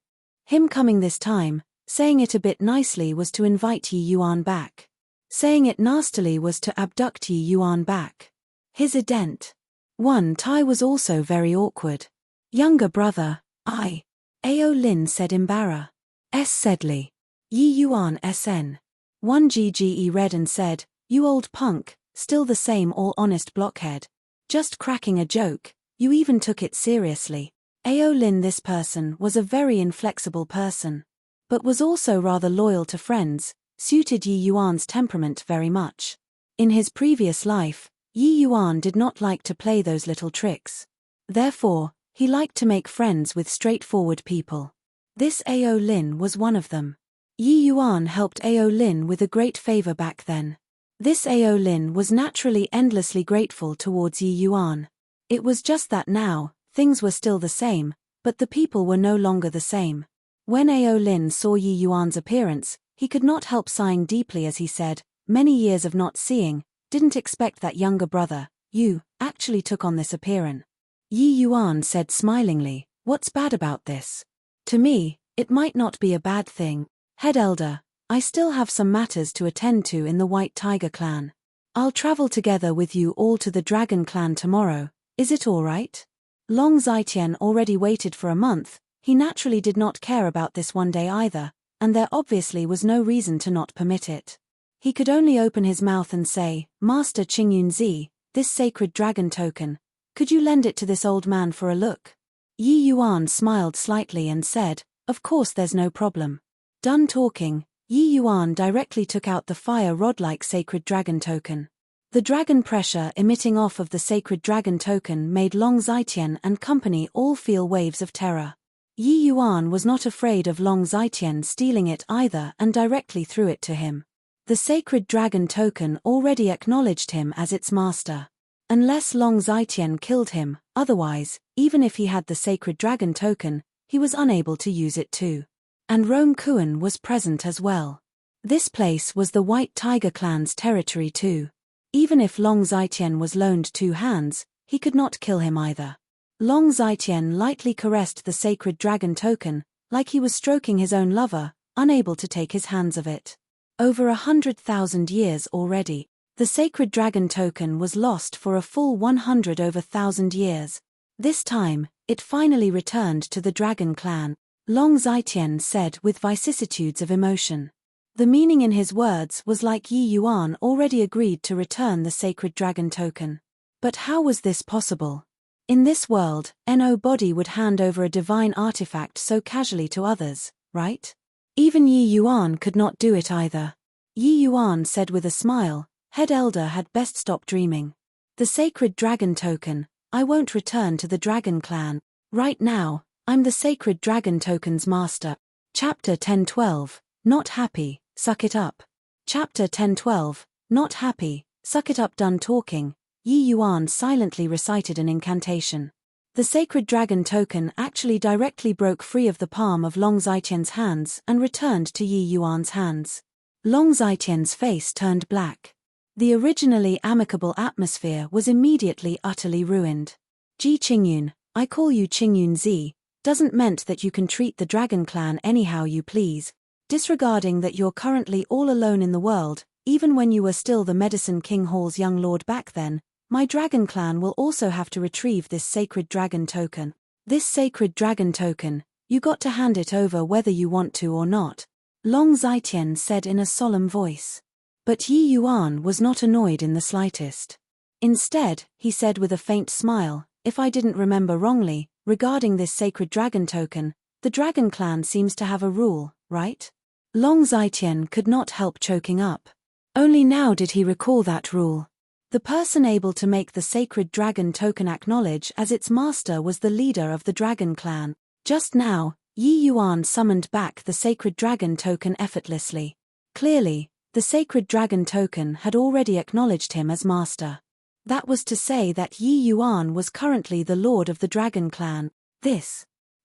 Him coming this time, saying it a bit nicely was to invite Yi Yuan back. Saying it nastily was to abduct Yi Yuan back. His ident. 1 Tai was also very awkward. "Younger brother, I." Ao Lin said embarrassed. Saidly. Yi Yuan sn. 1 Gge read and said, "You old punk, still the same all-honest blockhead. Just cracking a joke, you even took it seriously." Ao Lin, this person was a very inflexible person, but was also rather loyal to friends, suited Yi Yuan's temperament very much. In his previous life, Yi Yuan did not like to play those little tricks. Therefore, he liked to make friends with straightforward people. This Ao Lin was one of them. Yi Yuan helped Ao Lin with a great favor back then. This Ao Lin was naturally endlessly grateful towards Yi Yuan. It was just that now, things were still the same, but the people were no longer the same. When Ao Lin saw Yi Yuan's appearance, he could not help sighing deeply as he said, "Many years of not seeing, didn't expect that younger brother, you, actually took on this appearance." Yi Yuan said smilingly, "What's bad about this? To me, it might not be a bad thing. Head elder, I still have some matters to attend to in the White Tiger clan. I'll travel together with you all to the Dragon clan tomorrow, is it all right?" Long Zitian already waited for a month, he naturally did not care about this one day either, and there obviously was no reason to not permit it. He could only open his mouth and say, "Master Qingyunzi, this sacred dragon token, could you lend it to this old man for a look?" Yi Yuan smiled slightly and said, "Of course, there's no problem." Done talking, Yi Yuan directly took out the fire rod-like sacred dragon token. The dragon pressure emitting off of the sacred dragon token made Long Zhaitian and company all feel waves of terror. Yi Yuan was not afraid of Long Zhaitian stealing it either and directly threw it to him. The sacred dragon token already acknowledged him as its master. Unless Long Zhaitian killed him, otherwise, even if he had the sacred dragon token, he was unable to use it too. And Rong Kuan was present as well. This place was the White Tiger clan's territory too. Even if Long Zhaitian was loaned 2 hands, he could not kill him either. Long Zhaitian lightly caressed the sacred dragon token, like he was stroking his own lover, unable to take his hands of it. Over 100,000 years already, the sacred dragon token was lost for a full 100,000 years. This time, it finally returned to the dragon clan, Long Zhaitian said with vicissitudes of emotion. The meaning in his words was like Yi Yuan already agreed to return the sacred dragon token. But how was this possible? In this world, nobody would hand over a divine artifact so casually to others, right? Even Yi Yuan could not do it either. Yi Yuan said with a smile, "Head Elder had best stop dreaming. The sacred dragon token, I won't return to the dragon clan. Right now, I'm the sacred dragon token's master." Chapter 10:12, Not Happy, Suck It Up. Chapter 10:12, Not Happy, Suck It Up. Done talking, Yi Yuan silently recited an incantation. The sacred dragon token actually directly broke free of the palm of Long Zhaitian's hands and returned to Yi Yuan's hands. Long Zhaitian's face turned black. The originally amicable atmosphere was immediately utterly ruined. "Ji Qingyun, I call you Qingyunzi, doesn't meant that you can treat the dragon clan anyhow you please, disregarding that you're currently all alone in the world, even when you were still the Medicine King Hall's young lord back then. My dragon clan will also have to retrieve this sacred dragon token. This sacred dragon token, you got to hand it over whether you want to or not," Long Zhaitian said in a solemn voice. But Yi Yuan was not annoyed in the slightest. Instead, he said with a faint smile, "If I didn't remember wrongly, regarding this sacred dragon token, the dragon clan seems to have a rule, right?" Long Zhaitian could not help choking up. Only now did he recall that rule. The person able to make the sacred dragon token acknowledge as its master was the leader of the dragon clan. Just now, Yi Yuan summoned back the sacred dragon token effortlessly. Clearly, the sacred dragon token had already acknowledged him as master. That was to say that Yi Yuan was currently the lord of the dragon clan.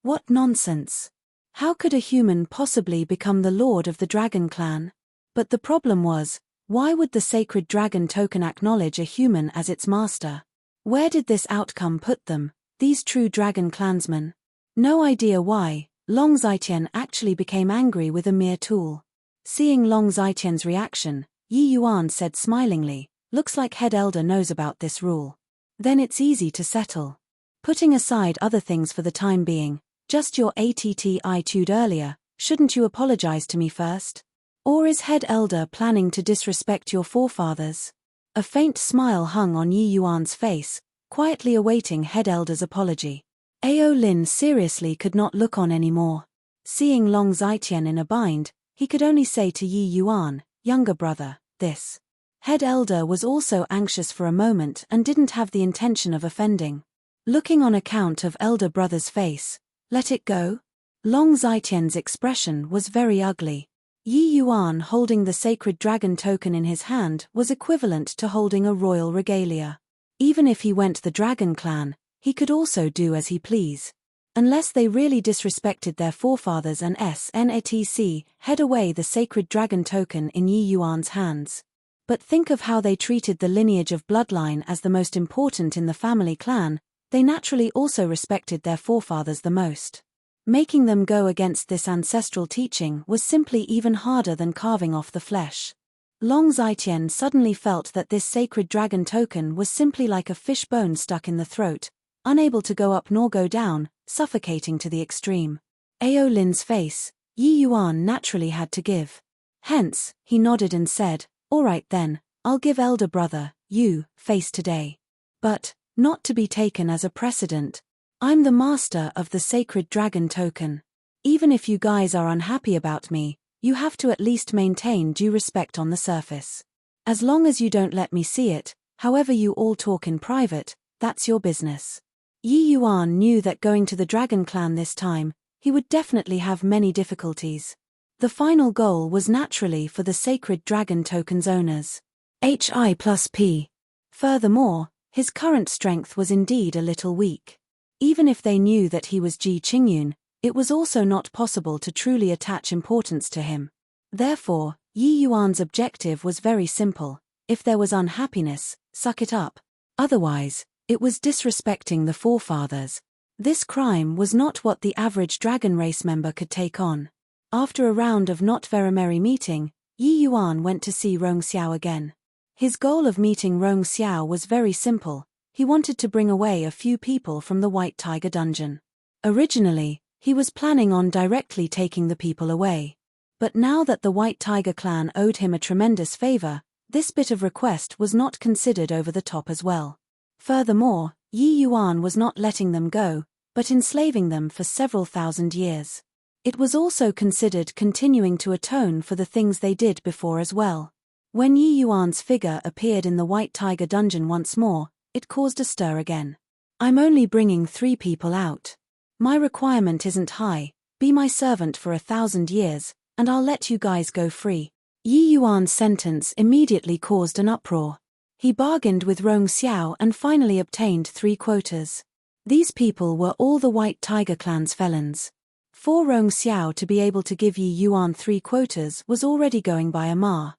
What nonsense! How could a human possibly become the lord of the dragon clan? But the problem was, why would the sacred dragon token acknowledge a human as its master? Where did this outcome put them, these true dragon clansmen? No idea why, Long Zhaitian actually became angry with a mere tool. Seeing Long Zhaitian's reaction, Yi Yuan said smilingly, "Looks like Head Elder knows about this rule. Then it's easy to settle. Putting aside other things for the time being, just your attitude earlier, shouldn't you apologize to me first? Or is Head Elder planning to disrespect your forefathers?" A faint smile hung on Yi Yuan's face, quietly awaiting Head Elder's apology. Ao Lin seriously could not look on anymore. Seeing Long Zhaitian in a bind, he could only say to Yi Yuan, "Younger brother, this." Head Elder was also anxious for a moment and didn't have the intention of offending. Looking on account of elder brother's face, "Let it go?" Long Zhaitian's expression was very ugly. Yi Yuan holding the sacred dragon token in his hand was equivalent to holding a royal regalia. Even if he went the dragon clan, he could also do as he please. Unless they really disrespected their forefathers and snatc, head away the sacred dragon token in Yi Yuan's hands. But think of how they treated the lineage of bloodline as the most important in the family clan, they naturally also respected their forefathers the most. Making them go against this ancestral teaching was simply even harder than carving off the flesh. Long Zhaitian suddenly felt that this sacred dragon token was simply like a fish bone stuck in the throat, unable to go up nor go down, suffocating to the extreme. Ao Lin's face, Yi Yuan naturally had to give. Hence, he nodded and said, Alright then, I'll give elder brother, you, face today. But, not to be taken as a precedent. I'm the master of the sacred dragon token. Even if you guys are unhappy about me, you have to at least maintain due respect on the surface. As long as you don't let me see it, however you all talk in private, that's your business. Yi Yuan knew that going to the Dragon Clan this time, he would definitely have many difficulties. The final goal was naturally for the sacred dragon token's owners. HI+P. Furthermore, his current strength was indeed a little weak. Even if they knew that he was Ji Qingyun, it was also not possible to truly attach importance to him. Therefore, Yi Yuan's objective was very simple. If there was unhappiness, suck it up. Otherwise, it was disrespecting the forefathers. This crime was not what the average dragon race member could take on. After a round of not very merry meeting, Yi Yuan went to see Rong Xiao again. His goal of meeting Rong Xiao was very simple. He wanted to bring away a few people from the White Tiger dungeon. Originally, he was planning on directly taking the people away. But now that the White Tiger clan owed him a tremendous favor, this bit of request was not considered over the top as well. Furthermore, Yi Yuan was not letting them go, but enslaving them for several thousand years. It was also considered continuing to atone for the things they did before as well. When Yi Yuan's figure appeared in the White Tiger dungeon once more, it caused a stir again. I'm only bringing 3 people out. My requirement isn't high, be my servant for 1,000 years, and I'll let you guys go free. Yi Yuan's sentence immediately caused an uproar. He bargained with Rong Xiao and finally obtained 3 quotas. These people were all the White Tiger clan's felons. For Rong Xiao to be able to give Yi Yuan 3 quotas was already going by a Ma's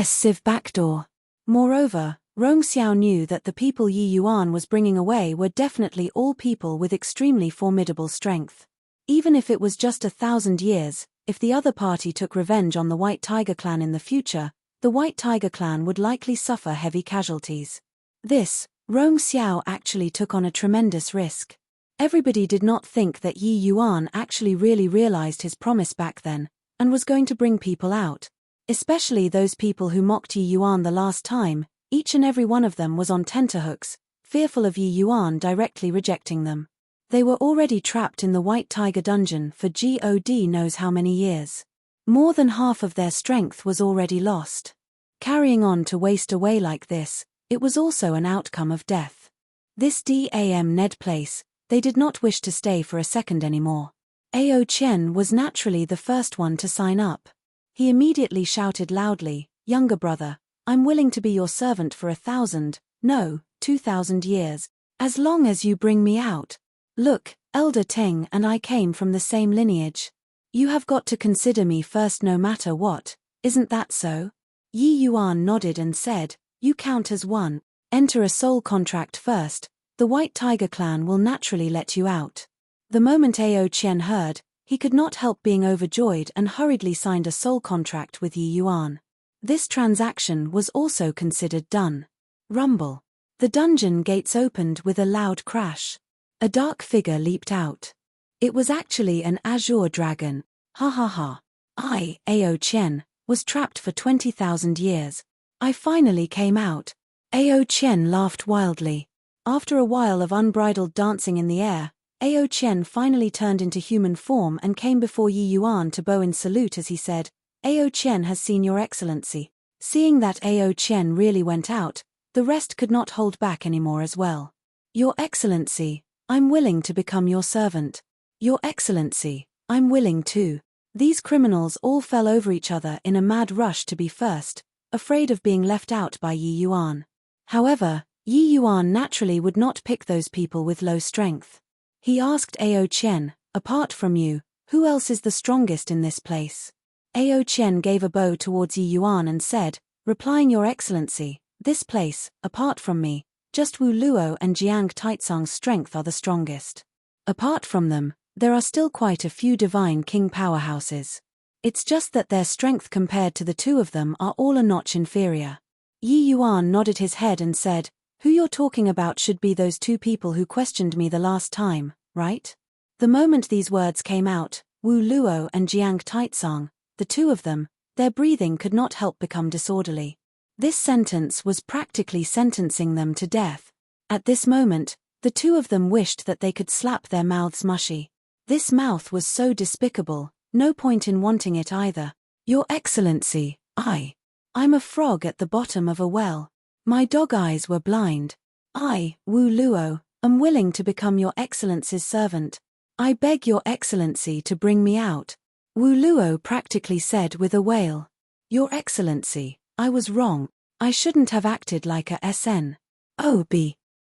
sieve backdoor. Moreover, Rong Xiao knew that the people Yi Yuan was bringing away were definitely all people with extremely formidable strength. Even if it was just 1,000 years, if the other party took revenge on the White Tiger clan in the future, the White Tiger clan would likely suffer heavy casualties. This, Rong Xiao actually took on a tremendous risk. Everybody did not think that Yi Yuan actually really realized his promise back then, and was going to bring people out. Especially those people who mocked Yi Yuan the last time. Each and every one of them was on tenterhooks, fearful of Yi Yuan directly rejecting them. They were already trapped in the White Tiger dungeon for God knows how many years. More than half of their strength was already lost. Carrying on to waste away like this, it was also an outcome of death. This damn Ned place, they did not wish to stay for a second anymore. Ao Chen was naturally the first one to sign up. He immediately shouted loudly, "Younger brother, I'm willing to be your servant for 1,000, no, 2,000 years, as long as you bring me out. Look, Elder Teng and I came from the same lineage. You have got to consider me first no matter what, isn't that so?" Yi Yuan nodded and said, "You count as one. Enter a soul contract first, the White Tiger clan will naturally let you out." The moment Ao Chen heard, he could not help being overjoyed and hurriedly signed a soul contract with Yi Yuan. This transaction was also considered done. Rumble. The dungeon gates opened with a loud crash. A dark figure leaped out. It was actually an azure dragon. Ha ha ha. I, Ao Chen, was trapped for 20,000 years. I finally came out. Ao Chen laughed wildly. After a while of unbridled dancing in the air, Ao Chen finally turned into human form and came before Yi Yuan to bow in salute as he said, "Ao Chen has seen your excellency." Seeing that Ao Chen really went out, the rest could not hold back anymore as well. "Your excellency, I'm willing to become your servant." "Your excellency, I'm willing too." These criminals all fell over each other in a mad rush to be first, afraid of being left out by Yi Yuan. However, Yi Yuan naturally would not pick those people with low strength. He asked Ao Chen, "Apart from you, who else is the strongest in this place?" Ao Chen gave a bow towards Yi Yuan and said, replying, "Your excellency, this place, apart from me, just Wu Luo and Jiang Taizong's strength are the strongest. Apart from them, there are still quite a few divine king powerhouses. It's just that their strength compared to the 2 of them are all a notch inferior." Yi Yuan nodded his head and said, "Who you're talking about should be those 2 people who questioned me the last time, right?" The moment these words came out, Wu Luo and Jiang Taizong, the 2 of them, their breathing could not help become disorderly. This sentence was practically sentencing them to death. At this moment, the two of them wished that they could slap their mouths mushy. This mouth was so despicable, no point in wanting it either. Your Excellency, I'm a frog at the bottom of a well. My dog eyes were blind. I, Wu Luo, am willing to become your Excellency's servant. I beg your Excellency to bring me out. Wu Luo practically said with a wail. Your Excellency, I was wrong. I shouldn't have acted like a SN.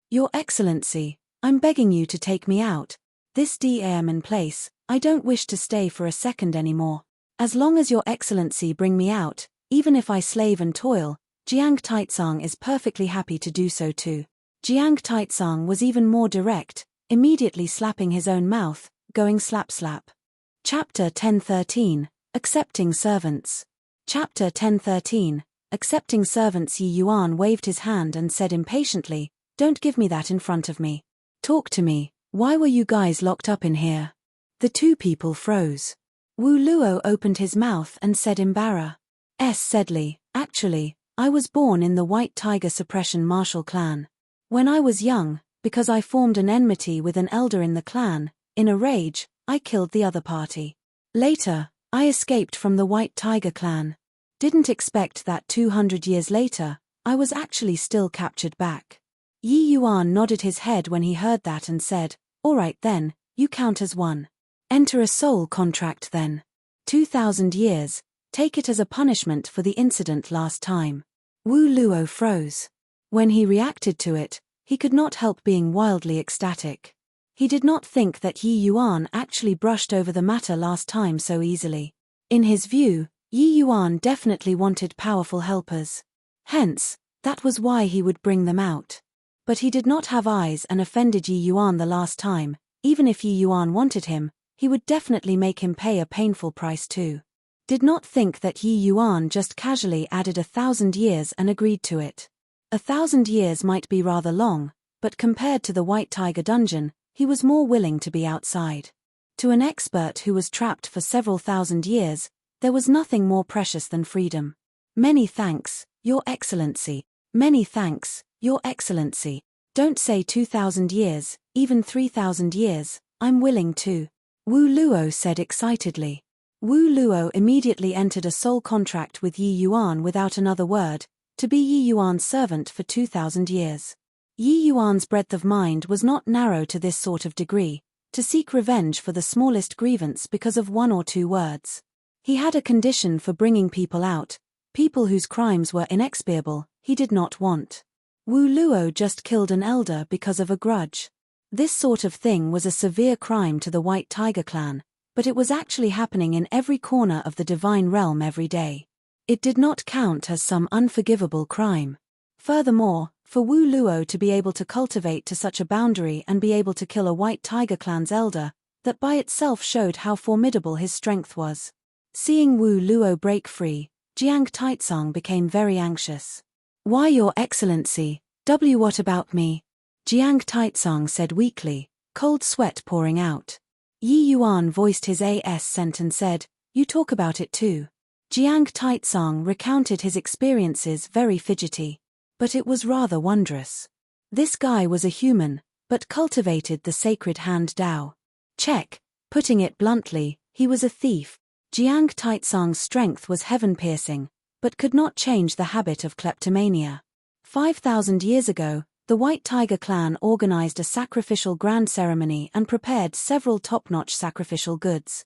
Your Excellency, I'm begging you to take me out. This DAM in place, I don't wish to stay for a second anymore. As long as your Excellency bring me out, even if I slave and toil, Jiang Taitsang is perfectly happy to do so too. Jiang Taitsang was even more direct, immediately slapping his own mouth, going slap slap. Chapter 10:13, Accepting Servants. Chapter 10:13, Accepting Servants. Yi Yuan waved his hand and said impatiently, Don't give me that in front of me. Talk to me, why were you guys locked up in here? The two people froze. Wu Luo opened his mouth and said sadly, Actually, I was born in the White Tiger Suppression Martial clan. When I was young, because I formed an enmity with an elder in the clan, in a rage, I killed the other party. Later, I escaped from the White Tiger clan. Didn't expect that 200 years later, I was actually still captured back. Yi Yuan nodded his head when he heard that and said, All right then, you count as one. Enter a soul contract then. 2,000 years, take it as a punishment for the incident last time. Wu Luo froze. When he reacted to it, he could not help being wildly ecstatic. He did not think that Yi Yuan actually brushed over the matter last time so easily. In his view, Yi Yuan definitely wanted powerful helpers. Hence, that was why he would bring them out. But he did not have eyes and offended Yi Yuan the last time. Even if Yi Yuan wanted him, he would definitely make him pay a painful price too. Did not think that Yi Yuan just casually added 1,000 years and agreed to it. 1,000 years might be rather long, but compared to the White Tiger dungeon, he was more willing to be outside. To an expert who was trapped for several thousand years, there was nothing more precious than freedom. Many thanks, Your Excellency. Many thanks, Your Excellency. Don't say 2,000 years, even 3,000 years, I'm willing to. Wu Luo said excitedly. Wu Luo immediately entered a soul contract with Yi Yuan without another word, to be Yi Yuan's servant for 2,000 years. Yi Yuan's breadth of mind was not narrow to this sort of degree, to seek revenge for the smallest grievance because of one or two words. He had a condition for bringing people out, people whose crimes were inexpiable, he did not want. Wu Luo just killed an elder because of a grudge. This sort of thing was a severe crime to the White Tiger clan, but it was actually happening in every corner of the divine realm every day. It did not count as some unforgivable crime. Furthermore, for Wu Luo to be able to cultivate to such a boundary and be able to kill a White Tiger clan's elder, that by itself showed how formidable his strength was. Seeing Wu Luo break free, Jiang Taitsang became very anxious. Why, Your Excellency, what about me? Jiang Taitsang said weakly, cold sweat pouring out. Yi Yuan voiced his assent and said, You talk about it too. Jiang Taitsang recounted his experiences very fidgety. But it was rather wondrous. This guy was a human, but cultivated the sacred hand Dao. Check, putting it bluntly, he was a thief. Jiang Taitsang's strength was heaven-piercing, but could not change the habit of kleptomania. 5,000 years ago, the White Tiger clan organized a sacrificial grand ceremony and prepared several top-notch sacrificial goods.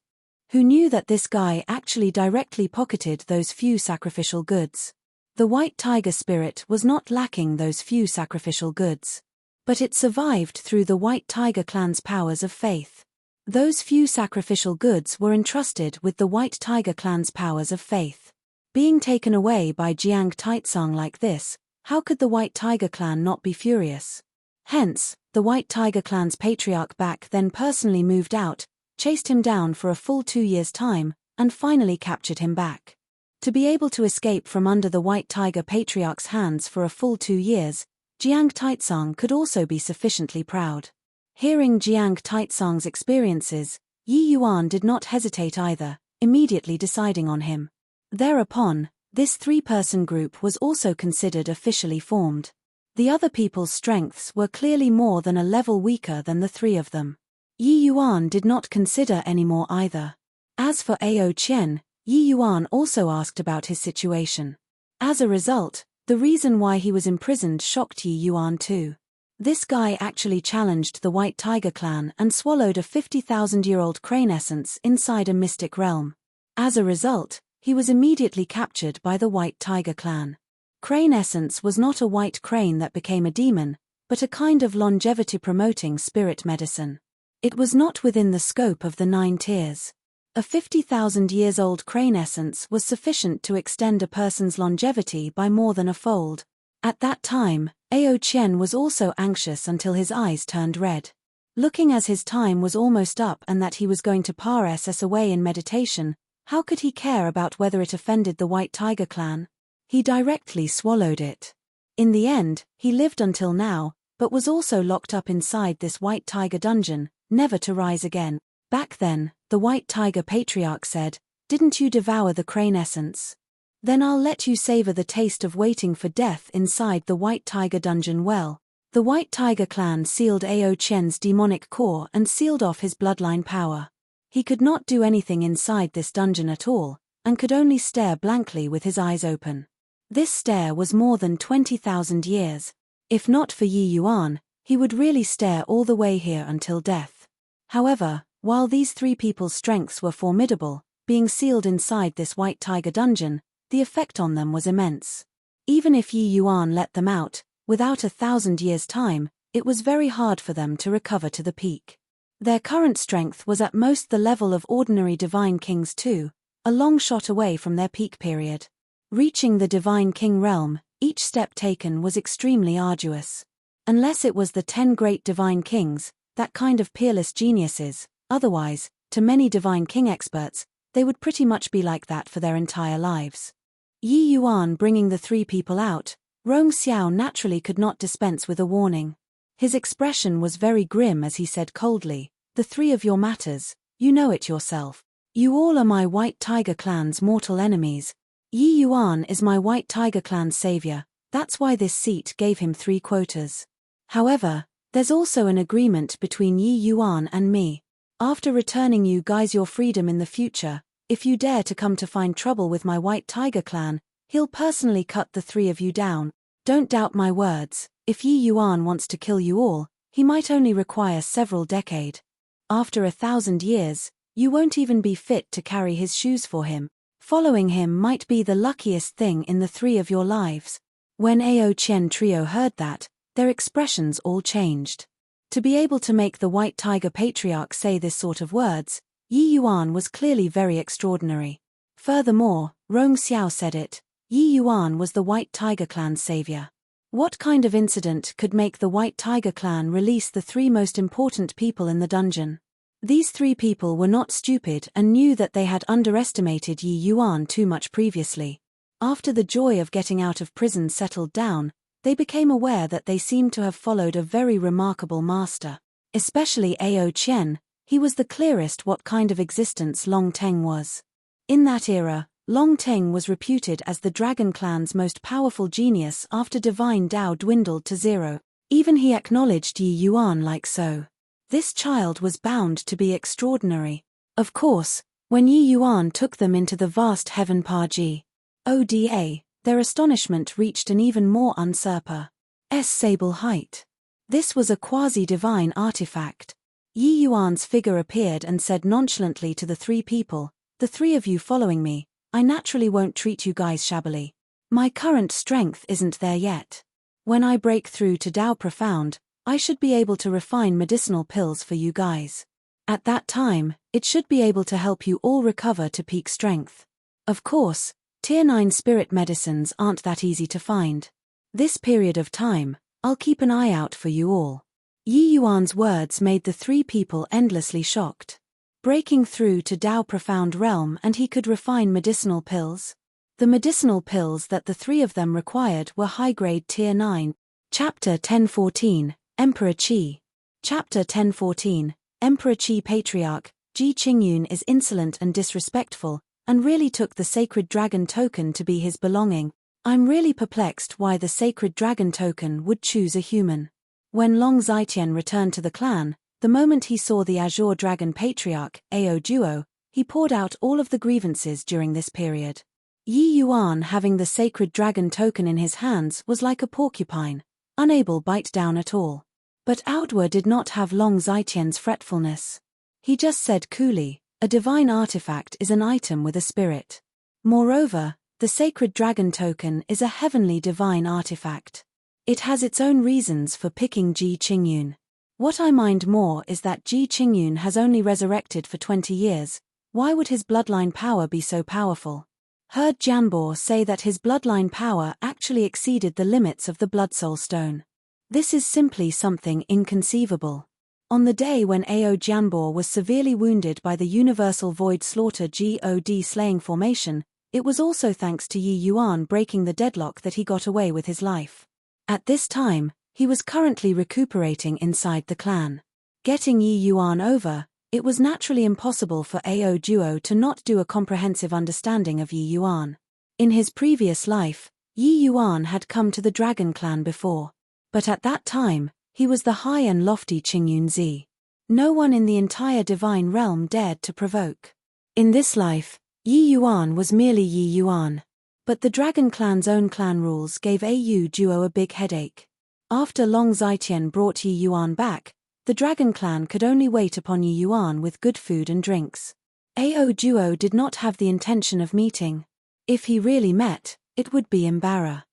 Who knew that this guy actually directly pocketed those few sacrificial goods? The White Tiger spirit was not lacking those few sacrificial goods. But it survived through the White Tiger clan's powers of faith. Those few sacrificial goods were entrusted with the White Tiger clan's powers of faith. Being taken away by Jiang Taitsang like this, how could the White Tiger clan not be furious? Hence, the White Tiger clan's patriarch back then personally moved out, chased him down for a full 2 years' time, and finally captured him back. To be able to escape from under the White Tiger patriarch's hands for a full 2 years, Jiang Taitsang could also be sufficiently proud. Hearing Jiang Taitsang's experiences, Yi Yuan did not hesitate either, immediately deciding on him. Thereupon, This three-person group was also considered officially formed. The other people's strengths were clearly more than a level weaker than the three of them. Yi Yuan did not consider anymore either. As for Ao Qian, Yi Yuan also asked about his situation. As a result, the reason why he was imprisoned shocked Yi Yuan too. This guy actually challenged the White Tiger clan and swallowed a 50,000-year-old crane essence inside a mystic realm. As a result, he was immediately captured by the White Tiger clan. Crane essence was not a white crane that became a demon, but a kind of longevity-promoting spirit medicine. It was not within the scope of the 9 tiers. A 50,000-years-old crane essence was sufficient to extend a person's longevity by more than a fold. At that time, Ao Qian was also anxious until his eyes turned red. Looking as his time was almost up and that he was going to pass away in meditation, how could he care about whether it offended the White Tiger clan? He directly swallowed it. In the end, he lived until now, but was also locked up inside this White Tiger dungeon, never to rise again. Back then, the White Tiger patriarch said, "Didn't you devour the crane essence? Then I'll let you savor the taste of waiting for death inside the White Tiger dungeon well." The White Tiger clan sealed Ao Qian's demonic core and sealed off his bloodline power. He could not do anything inside this dungeon at all, and could only stare blankly with his eyes open. This stare was more than 20,000 years. If not for Yi Yuan, he would really stare all the way here until death. However, while these three people's strengths were formidable, being sealed inside this White Tiger dungeon, the effect on them was immense. Even if Yi Yuan let them out, without 1,000 years' time, it was very hard for them to recover to the peak. Their current strength was at most the level of ordinary Divine Kings too, a long shot away from their peak period. Reaching the Divine King realm, each step taken was extremely arduous. Unless it was the 10 great Divine Kings, that kind of peerless geniuses, otherwise, to many Divine King experts, they would pretty much be like that for their entire lives. Yi Yuan bringing the three people out, Rong Xiao naturally could not dispense with a warning. His expression was very grim as he said coldly, "The three of your matters, you know it yourself. You all are my White Tiger clan's mortal enemies. Yi Yuan is my White Tiger clan's savior, that's why this seat gave him 3 quotas. However, there's also an agreement between Yi Yuan and me. After returning you guys your freedom in the future, if you dare to come to find trouble with my White Tiger clan, he'll personally cut the 3 of you down. Don't doubt my words, if Yi Yuan wants to kill you all, he might only require several decades. After 1,000 years, you won't even be fit to carry his shoes for him. Following him might be the luckiest thing in the 3 of your lives." When Ao Qian trio heard that, their expressions all changed. To be able to make the White Tiger patriarch say this sort of words, Yi Yuan was clearly very extraordinary. Furthermore, Rong Xiao said it, Yi Yuan was the White Tiger clan's savior. What kind of incident could make the White Tiger clan release the 3 most important people in the dungeon? These 3 people were not stupid and knew that they had underestimated Yi Yuan too much previously. After the joy of getting out of prison settled down, they became aware that they seemed to have followed a very remarkable master. Especially Ao Qian, he was the clearest what kind of existence Long Teng was. In that era, Long Teng was reputed as the Dragon Clan's most powerful genius after Divine Tao dwindled to 0. Even he acknowledged Yi Yuan like so. This child was bound to be extraordinary. Of course, when Yi Yuan took them into the vast heaven Paji Oda, their astonishment reached an even more unsurpassable height. This was a quasi-divine artifact. Yi Yuan's figure appeared and said nonchalantly to the 3 people, "The 3 of you following me, I naturally won't treat you guys shabbily. My current strength isn't there yet. When I break through to Tao Profound, I should be able to refine medicinal pills for you guys. At that time, it should be able to help you all recover to peak strength. Of course, Tier 9 spirit medicines aren't that easy to find. This period of time, I'll keep an eye out for you all." Yi Yuan's words made the 3 people endlessly shocked. Breaking through to Tao Profound realm and he could refine medicinal pills? The medicinal pills that the 3 of them required were high-grade Tier 9. Chapter 1014, Emperor Qi. Chapter 1014, Emperor Qi Patriarch, Ji Qingyun is insolent and disrespectful, and really took the sacred dragon token to be his belonging. I'm really perplexed why the sacred dragon token would choose a human. When Long Zetian returned to the clan, the moment he saw the Azure Dragon Patriarch, Ao Duo, he poured out all of the grievances during this period. Yi Yuan having the sacred dragon token in his hands was like a porcupine, unable bite down at all. But Outward did not have Long Zetian's fretfulness. He just said coolly, a divine artifact is an item with a spirit. Moreover, the sacred dragon token is a heavenly divine artifact. It has its own reasons for picking Ji Qingyun. What I mind more is that Ji Qingyun has only resurrected for 20 years, why would his bloodline power be so powerful? Heard Jianbo say that his bloodline power actually exceeded the limits of the Blood Soul Stone. This is simply something inconceivable. On the day when Ao Jianbo was severely wounded by the Universal Void Slaughter God slaying formation, it was also thanks to Yi Yuan breaking the deadlock that he got away with his life. At this time, he was currently recuperating inside the clan. Getting Yi Yuan over, it was naturally impossible for Ao Duo to not do a comprehensive understanding of Yi Yuan. In his previous life, Yi Yuan had come to the Dragon Clan before. But at that time, he was the high and lofty Qingyun Zi. No one in the entire divine realm dared to provoke. In this life, Yi Yuan was merely Yi Yuan. But the Dragon Clan's own clan rules gave Ao Duo a big headache. After Long Zetian brought Yi Yuan back, the Dragon Clan could only wait upon Yi Yuan with good food and drinks. Ao Duo did not have the intention of meeting. If he really met, it would be Embarrass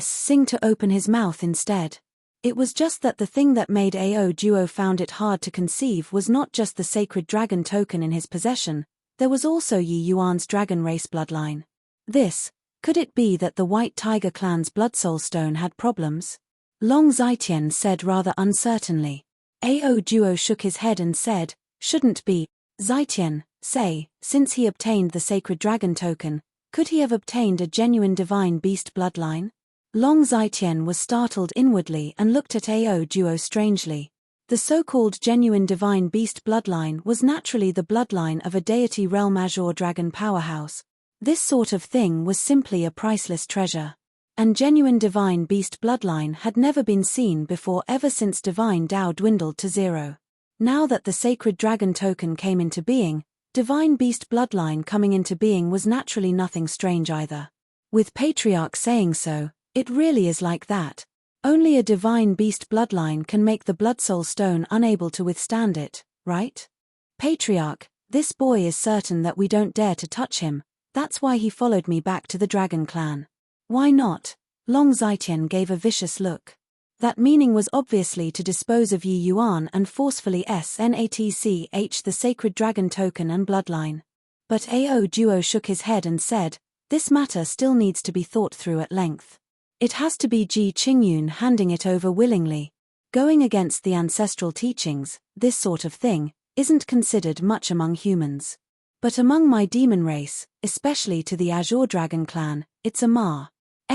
Sing to open his mouth instead. It was just that the thing that made Ao Duo found it hard to conceive was not just the sacred dragon token in his possession, there was also Yi Yuan's dragon race bloodline. Could it be that the White Tiger clan's Blood Soul Stone had problems? Long Zetian said rather uncertainly. Ao Duo shook his head and said, shouldn't be. Zetian, say, since he obtained the sacred dragon token, could he have obtained a genuine divine beast bloodline? Long Zetian was startled inwardly and looked at Ao Duo strangely. The so-called genuine divine beast bloodline was naturally the bloodline of a deity realm Azure Dragon powerhouse. This sort of thing was simply a priceless treasure. And genuine divine beast bloodline had never been seen before ever since divine Dao dwindled to zero. Now that the sacred dragon token came into being, divine beast bloodline coming into being was naturally nothing strange either. With Patriarch saying so, it really is like that. Only a divine beast bloodline can make the Blood Soul Stone unable to withstand it, right? Patriarch, this boy is certain that we don't dare to touch him, that's why he followed me back to the Dragon Clan. Why not? Long Zetian gave a vicious look. That meaning was obviously to dispose of Yi Yuan and forcefully snatch the sacred dragon token and bloodline. But Ao Duo shook his head and said, this matter still needs to be thought through at length. It has to be Ji Qingyun handing it over willingly. Going against the ancestral teachings, this sort of thing, isn't considered much among humans. But among my demon race, especially to the Azure Dragon Clan, it's a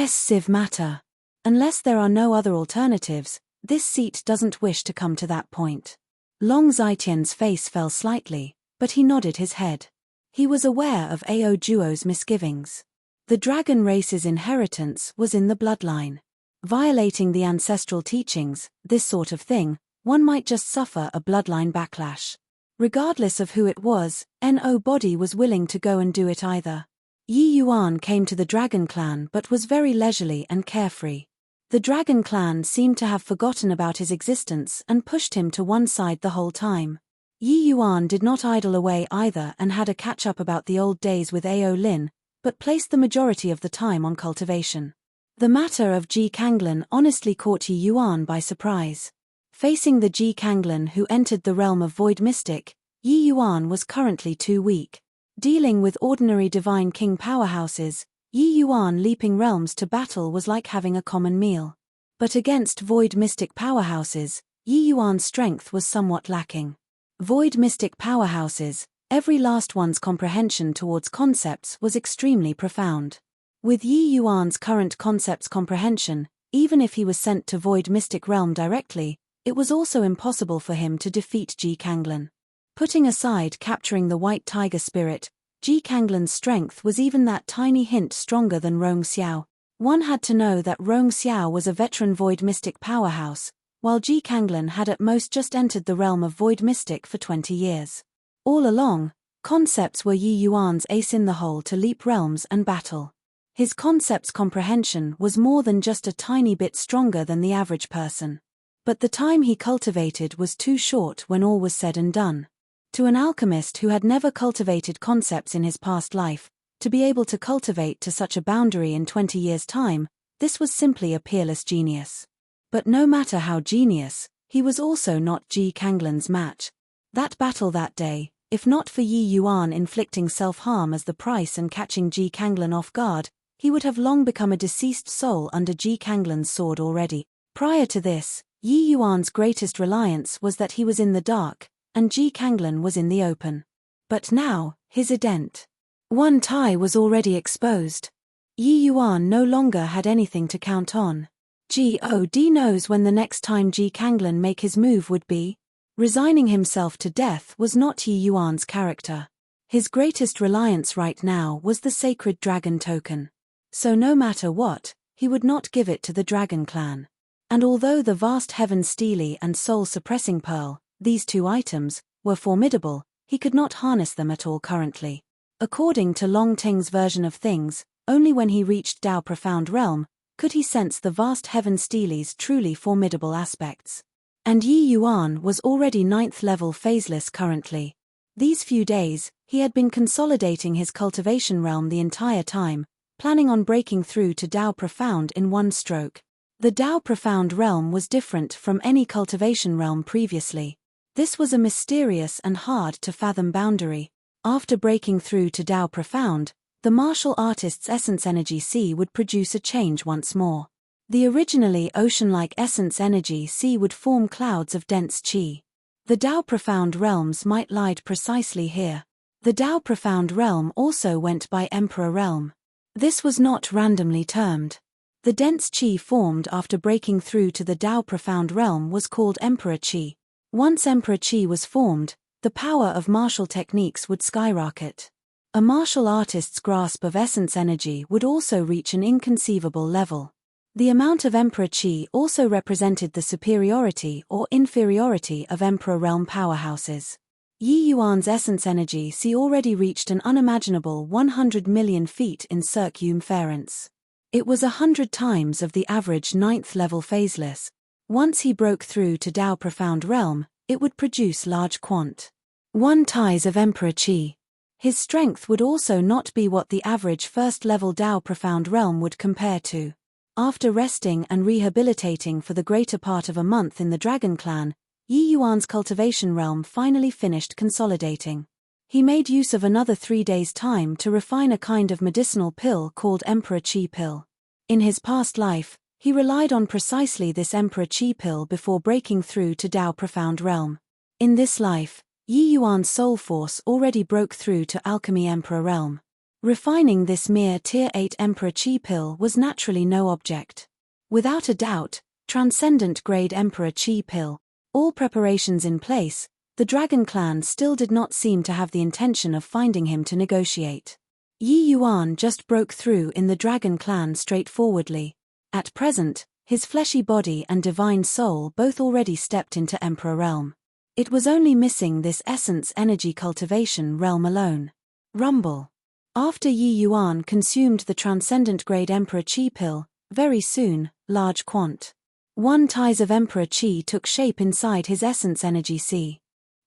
Civ matter. Unless there are no other alternatives, this seat doesn't wish to come to that point. Long Zetian's face fell slightly, but he nodded his head. He was aware of Ao Duo's misgivings. The dragon race's inheritance was in the bloodline. Violating the ancestral teachings, this sort of thing, one might just suffer a bloodline backlash. Regardless of who it was, nobody was willing to go and do it either. Yi Yuan came to the Dragon Clan but was very leisurely and carefree. The Dragon Clan seemed to have forgotten about his existence and pushed him to one side the whole time. Yi Yuan did not idle away either and had a catch-up about the old days with Ao Lin, but placed the majority of the time on cultivation. The matter of Ji Kanglan honestly caught Yi Yuan by surprise. Facing the Ji Kanglan who entered the realm of Void Mystic, Yi Yuan was currently too weak. Dealing with ordinary Divine King powerhouses, Yi Yuan leaping realms to battle was like having a common meal. But against Void Mystic powerhouses, Yi Yuan's strength was somewhat lacking. Void Mystic powerhouses, every last one's comprehension towards concepts was extremely profound. With Yi Yuan's current concepts comprehension, even if he was sent to Void Mystic realm directly, it was also impossible for him to defeat Ji Kanglan. Putting aside capturing the White Tiger spirit, Ji Kanglan's strength was even that tiny hint stronger than Rong Xiao. One had to know that Rong Xiao was a veteran void mystic powerhouse, while Ji Kanglan had at most just entered the realm of void mystic for 20 years. All along, concepts were Yi Yuan's ace in the hole to leap realms and battle. His concept's comprehension was more than just a tiny bit stronger than the average person. But the time he cultivated was too short when all was said and done. To an alchemist who had never cultivated concepts in his past life, to be able to cultivate to such a boundary in 20 years' time, this was simply a peerless genius. But no matter how genius, he was also not Ji Kanglan's match. That battle that day, if not for Yi Yuan inflicting self-harm as the price and catching Ji Kanglan off guard, he would have long become a deceased soul under Ji Kanglan's sword already. Prior to this, Yi Yuan's greatest reliance was that he was in the dark, and Ji Kanglan was in the open. But now, his ident. One tie was already exposed. Yi Yuan no longer had anything to count on. God knows when the next time Ji Kanglan make his move would be. Resigning himself to death was not Yi Yuan's character. His greatest reliance right now was the sacred dragon token. So no matter what, he would not give it to the dragon clan. And although the vast heaven steely and soul-suppressing pearl, these two items, were formidable, he could not harness them at all currently. According to Long Ting's version of things, only when he reached Dao Profound Realm, could he sense the vast heaven steely's truly formidable aspects. And Yi Yuan was already 9th level phaseless currently. These few days, he had been consolidating his cultivation realm the entire time, planning on breaking through to Dao Profound in one stroke. The Dao Profound realm was different from any cultivation realm previously. This was a mysterious and hard-to-fathom boundary. After breaking through to Dao Profound, the martial artist's essence energy sea would produce a change once more. The originally ocean-like essence energy sea would form clouds of dense qi. The Dao Profound realms might lie precisely here. The Dao Profound realm also went by Emperor Realm. This was not randomly termed. The dense qi formed after breaking through to the Dao Profound realm was called Emperor Qi. Once Emperor Qi was formed, the power of martial techniques would skyrocket. A martial artist's grasp of essence energy would also reach an inconceivable level. The amount of Emperor Qi also represented the superiority or inferiority of Emperor Realm powerhouses. Yi Yuan's essence energy sea already reached an unimaginable 100 million feet in circumference. It was 100 times of the average 9th level phaseless. Once he broke through to Dao Profound Realm, it would produce large quant. 1 ties of Emperor Qi. His strength would also not be what the average first-level Dao Profound Realm would compare to. After resting and rehabilitating for the greater part of a month in the Dragon Clan, Yi Yuan's cultivation realm finally finished consolidating. He made use of another 3 days' time to refine a kind of medicinal pill called Emperor Qi Pill. In his past life, he relied on precisely this Emperor Qi Pill before breaking through to Dao Profound Realm. In this life, Yi Yuan's soul force already broke through to Alchemy Emperor Realm. Refining this mere Tier 8 Emperor Qi Pill was naturally no object. Without a doubt, transcendent grade Emperor Qi Pill. All preparations in place, the Dragon Clan still did not seem to have the intention of finding him to negotiate. Yi Yuan just broke through in the Dragon Clan straightforwardly. At present, his fleshy body and divine soul both already stepped into Emperor Realm. It was only missing this essence energy cultivation realm alone. Rumble. After Yi Yuan consumed the transcendent grade Emperor Qi Pill, very soon, large quant. 1 ties of Emperor Qi took shape inside his essence energy sea.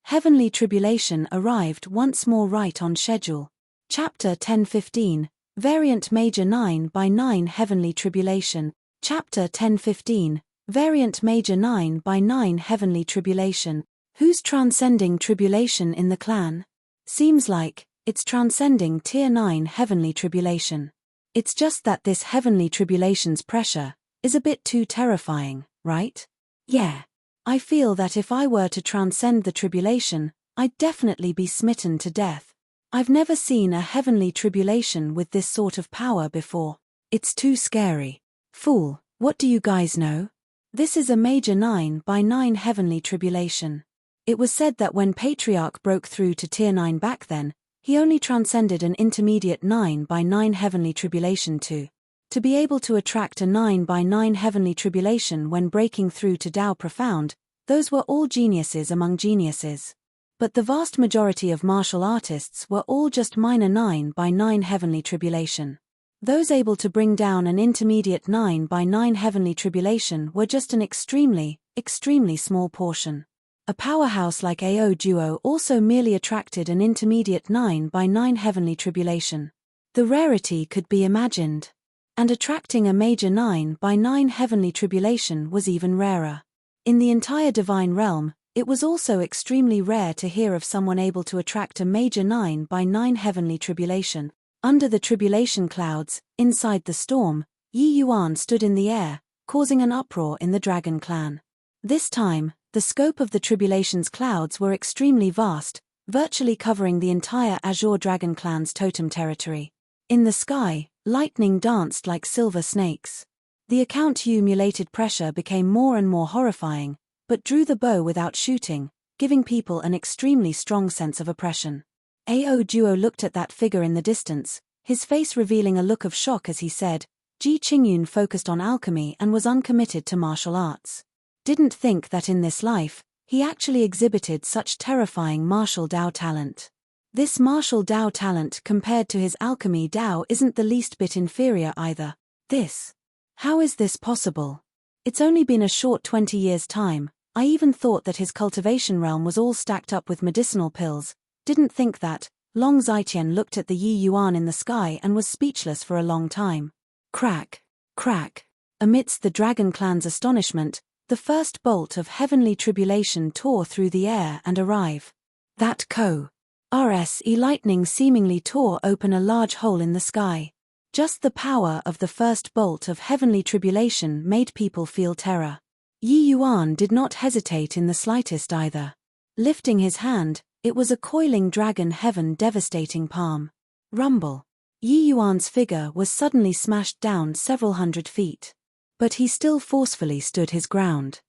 Heavenly tribulation arrived once more right on schedule. Chapter 1015, Variant Major 9x9 Heavenly Tribulation. Chapter 1015, Variant Major 9x9 Heavenly Tribulation. Who's transcending tribulation in the clan? Seems like it's transcending Tier 9 Heavenly Tribulation. It's just that this Heavenly Tribulation's pressure is a bit too terrifying, right? Yeah. I feel that if I were to transcend the tribulation, I'd definitely be smitten to death. I've never seen a heavenly tribulation with this sort of power before. It's too scary. Fool, what do you guys know? This is a major 9x9 heavenly tribulation. It was said that when Patriarch broke through to Tier 9 back then, He only transcended an intermediate 9 by 9 heavenly tribulation to be able to attract a 9 by 9 heavenly tribulation when breaking through to Tao Profound. Those were all geniuses among geniuses. But the vast majority of martial artists were all just minor 9 by 9 heavenly tribulation. Those able to bring down an intermediate 9 by 9 heavenly tribulation were just an extremely small portion. A powerhouse like Audiobook also merely attracted an intermediate 9 by 9 heavenly tribulation. The rarity could be imagined. And attracting a major 9 by 9 heavenly tribulation was even rarer. In the entire divine realm, it was also extremely rare to hear of someone able to attract a major 9 by 9 heavenly tribulation. Under the tribulation clouds, inside the storm, Yi Yuan stood in the air, causing an uproar in the dragon clan. This time, the scope of the tribulation's clouds were extremely vast, virtually covering the entire Azure Dragon clan's totem territory. In the sky, lightning danced like silver snakes. The accumulated pressure became more and more horrifying, but drew the bow without shooting, giving people an extremely strong sense of oppression. Audiobook looked at that figure in the distance, his face revealing a look of shock as he said, Ji Qingyun focused on alchemy and was uncommitted to martial arts. Didn't think that in this life, he actually exhibited such terrifying martial Dao talent. This martial Dao talent compared to his alchemy Dao isn't the least bit inferior either. How is this possible? It's only been a short 20 years' time. I even thought that his cultivation realm was all stacked up with medicinal pills. Didn't think that. Long Zitian looked at the Yi Yuan in the sky and was speechless for a long time. Crack, crack. Amidst the dragon clan's astonishment, the first bolt of heavenly tribulation tore through the air and arrived. That RSE lightning seemingly tore open a large hole in the sky. Just the power of the first bolt of heavenly tribulation made people feel terror. Yi Yuan did not hesitate in the slightest either. Lifting his hand, it was a coiling dragon heaven devastating palm. Rumble. Yi Yuan's figure was suddenly smashed down several hundred feet. But he still forcefully stood his ground.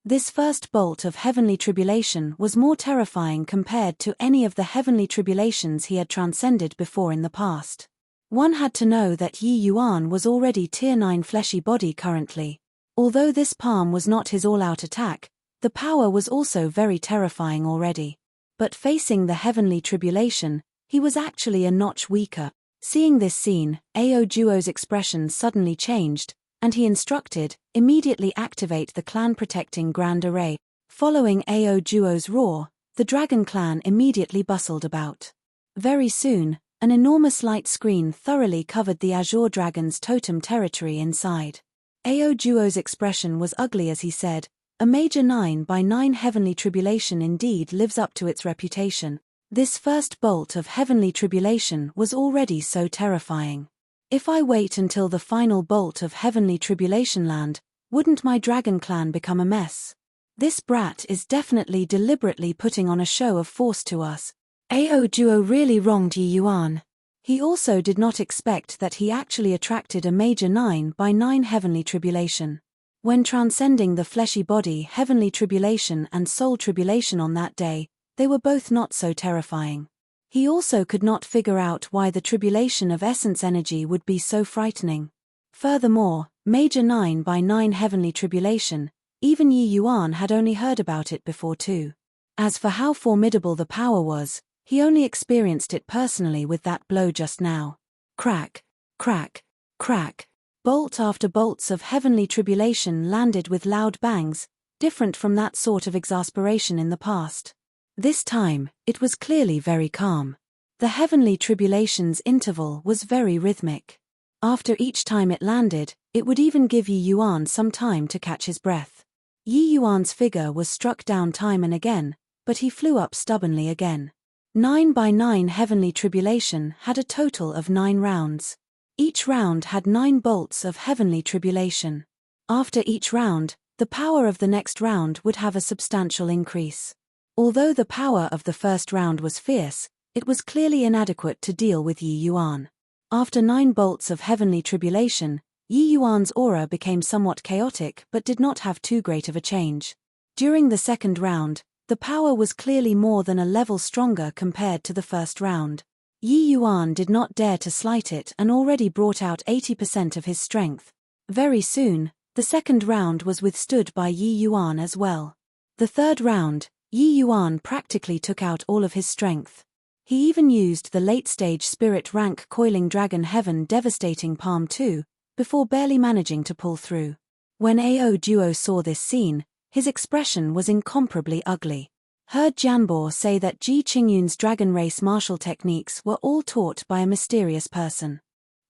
This first bolt of heavenly tribulation was more terrifying compared to any of the heavenly tribulations he had transcended before in the past. One had to know that Yi Yuan was already Tier 9 fleshy body currently. Although this palm was not his all-out attack, the power was also very terrifying already. But facing the heavenly tribulation, he was actually a notch weaker. Seeing this scene, Audiobook's expression suddenly changed, and he instructed, immediately activate the clan-protecting Grand Array. Following Audiobook's roar, the Dragon clan immediately bustled about. Very soon, an enormous light screen thoroughly covered the Azure Dragon's totem territory inside. Audiobook's expression was ugly as he said, a major 9 by 9 heavenly tribulation indeed lives up to its reputation. This first bolt of heavenly tribulation was already so terrifying. If I wait until the final bolt of heavenly tribulation land, wouldn't my dragon clan become a mess? This brat is definitely deliberately putting on a show of force to us. Audiobook really wronged Yi Yuan. He also did not expect that he actually attracted a major 9 by 9 heavenly tribulation. When transcending the fleshy body heavenly tribulation and soul tribulation on that day, they were both not so terrifying. He also could not figure out why the tribulation of essence energy would be so frightening. Furthermore, major 9 by 9 heavenly tribulation, even Yi Yuan had only heard about it before too. As for how formidable the power was, he only experienced it personally with that blow just now. Crack, crack, crack. Bolt after bolts of heavenly tribulation landed with loud bangs, different from that sort of exasperation in the past. This time, it was clearly very calm. The heavenly tribulation's interval was very rhythmic. After each time it landed, it would even give Yi Yuan some time to catch his breath. Yi Yuan's figure was struck down time and again, but he flew up stubbornly again. 9 by 9 heavenly tribulation had a total of 9 rounds. Each round had 9 bolts of heavenly tribulation. After each round, the power of the next round would have a substantial increase. Although the power of the first round was fierce, it was clearly inadequate to deal with Yi Yuan. After 9 bolts of heavenly tribulation, Yi Yuan's aura became somewhat chaotic but did not have too great of a change. During the second round, the power was clearly more than a level stronger compared to the first round. Yi Yuan did not dare to slight it and already brought out 80% of his strength. Very soon, the second round was withstood by Yi Yuan as well. The third round, Yi Yuan practically took out all of his strength. He even used the late-stage spirit rank coiling dragon heaven devastating palm too, before barely managing to pull through. When Ao Duo saw this scene, his expression was incomparably ugly. Heard Jianbo say that Ji Qingyun's dragon race martial techniques were all taught by a mysterious person.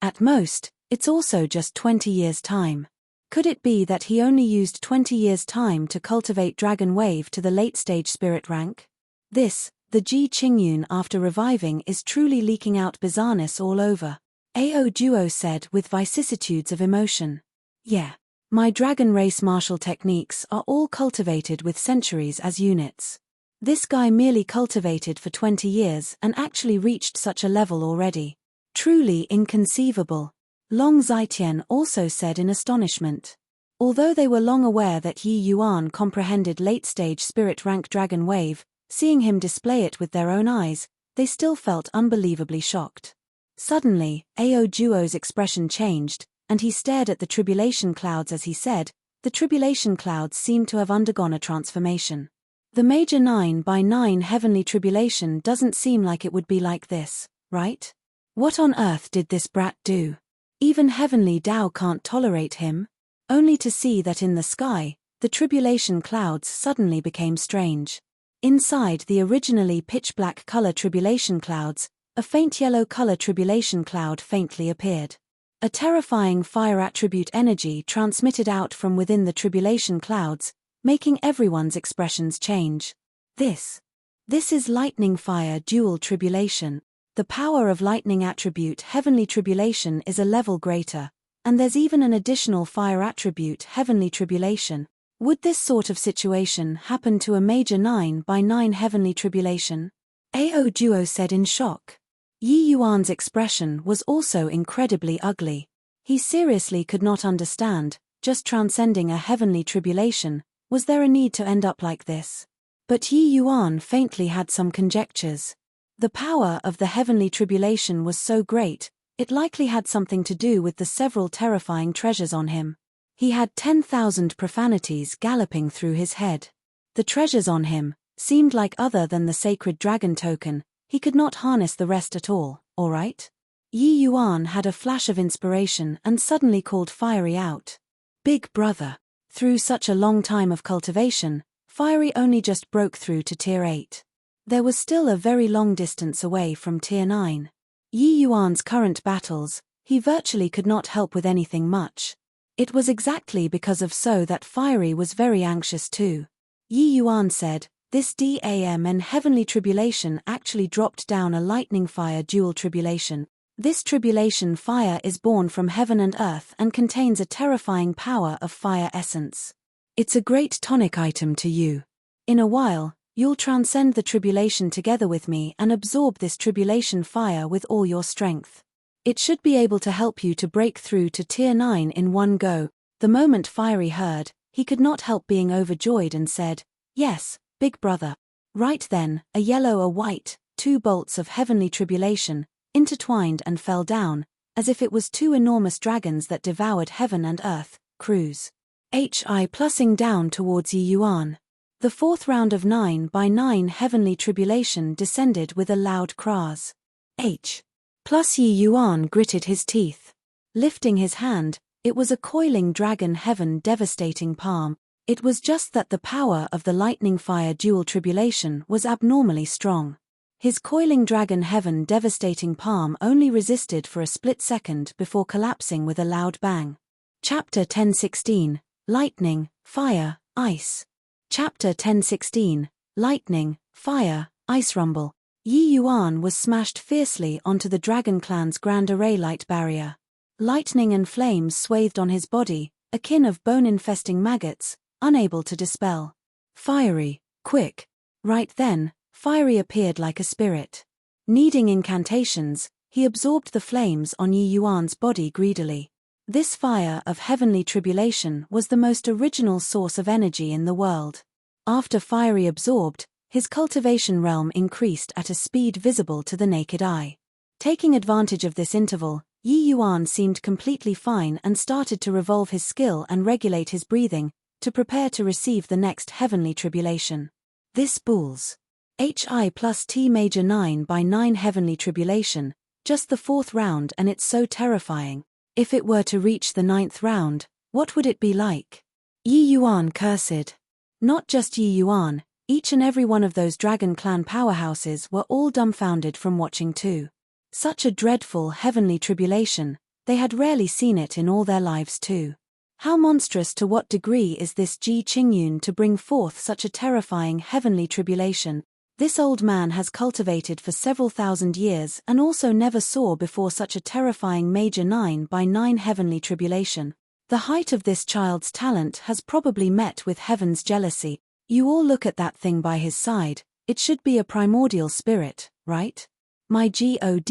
At most, it's also just 20 years' time. Could it be that he only used 20 years' time to cultivate dragon wave to the late-stage spirit rank? This, the Ji Qingyun after reviving, is truly leaking out bizarreness all over. Ao Duo said with vicissitudes of emotion. Yeah. My dragon race martial techniques are all cultivated with centuries as units. This guy merely cultivated for 20 years and actually reached such a level already. Truly inconceivable. Long Zitian also said in astonishment. Although they were long aware that Yi Yuan comprehended late-stage spirit rank dragon wave, seeing him display it with their own eyes, they still felt unbelievably shocked. Suddenly, Ao Duo's expression changed, and he stared at the tribulation clouds as he said, the tribulation clouds seemed to have undergone a transformation. The major 9x9 heavenly tribulation doesn't seem like it would be like this, right? What on earth did this brat do? Even heavenly Tao can't tolerate him? Only to see that in the sky, the tribulation clouds suddenly became strange. Inside the originally pitch-black color tribulation clouds, a faint yellow color tribulation cloud faintly appeared. A terrifying fire attribute energy transmitted out from within the tribulation clouds, making everyone's expressions change. This is lightning fire dual tribulation. The power of lightning attribute heavenly tribulation is a level greater, and there's even an additional fire attribute heavenly tribulation. Would this sort of situation happen to a major 9x9 heavenly tribulation? Ao Duo said in shock. Yi Yuan's expression was also incredibly ugly. He seriously could not understand, just transcending a heavenly tribulation, was there a need to end up like this? But Yi Yuan faintly had some conjectures. The power of the heavenly tribulation was so great, it likely had something to do with the several terrifying treasures on him. He had 10,000 profanities galloping through his head. The treasures on him seemed like other than the sacred dragon token. He could not harness the rest at all right? Yi Yuan had a flash of inspiration and suddenly called Fiery out. Big brother. Through such a long time of cultivation, Fiery only just broke through to Tier 8. There was still a very long distance away from Tier 9. Yi Yuan's current battles, he virtually could not help with anything much. It was exactly because of so that Fiery was very anxious too. Yi Yuan said, this DAMN heavenly tribulation actually dropped down a lightning fire dual tribulation. This tribulation fire is born from heaven and earth and contains a terrifying power of fire essence. It's a great tonic item to you. In a while, you'll transcend the tribulation together with me and absorb this tribulation fire with all your strength. It should be able to help you to break through to Tier 9 in one go. The moment Fiery heard, he could not help being overjoyed and said, yes, big brother. Right then, a yellow, a white, 2 bolts of heavenly tribulation, intertwined and fell down, as if it was 2 enormous dragons that devoured heaven and earth, cruise. HI plussing down towards Yi Yuan. The fourth round of 9x9 heavenly tribulation descended with a loud cras. H. Plus Yi Yuan gritted his teeth. Lifting his hand, it was a coiling dragon heaven devastating palm. It was just that the power of the lightning fire dual tribulation was abnormally strong. His coiling dragon heaven devastating palm only resisted for a split second before collapsing with a loud bang. Chapter 1016, Lightning, Fire, Ice. Chapter 1016, Lightning, Fire, Ice Rumble. Yi Yuan was smashed fiercely onto the Dragon Clan's Grand Array light barrier. Lightning and flames swathed on his body, a kin of bone-infesting maggots, unable to dispel. Fiery, quick. Right then, Fiery appeared like a spirit. Needing incantations, he absorbed the flames on Yi Yuan's body greedily. This fire of heavenly tribulation was the most original source of energy in the world. After Fiery absorbed, his cultivation realm increased at a speed visible to the naked eye. Taking advantage of this interval, Yi Yuan seemed completely fine and started to revolve his skill and regulate his breathing, to prepare to receive the next heavenly tribulation. This bull's HI plus T major 9 by 9 heavenly tribulation, just the 4th round, and it's so terrifying. If it were to reach the 9th round, what would it be like? Yi Yuan cursed. Not just Yi Yuan, each and every one of those Dragon Clan powerhouses were all dumbfounded from watching too. Such a dreadful heavenly tribulation, they had rarely seen it in all their lives too. How monstrous, to what degree is this Ji Qingyun to bring forth such a terrifying heavenly tribulation? This old man has cultivated for several thousand years and also never saw before such a terrifying major 9 by 9 heavenly tribulation. The height of this child's talent has probably met with heaven's jealousy. You all look at that thing by his side, it should be a primordial spirit, right? My God,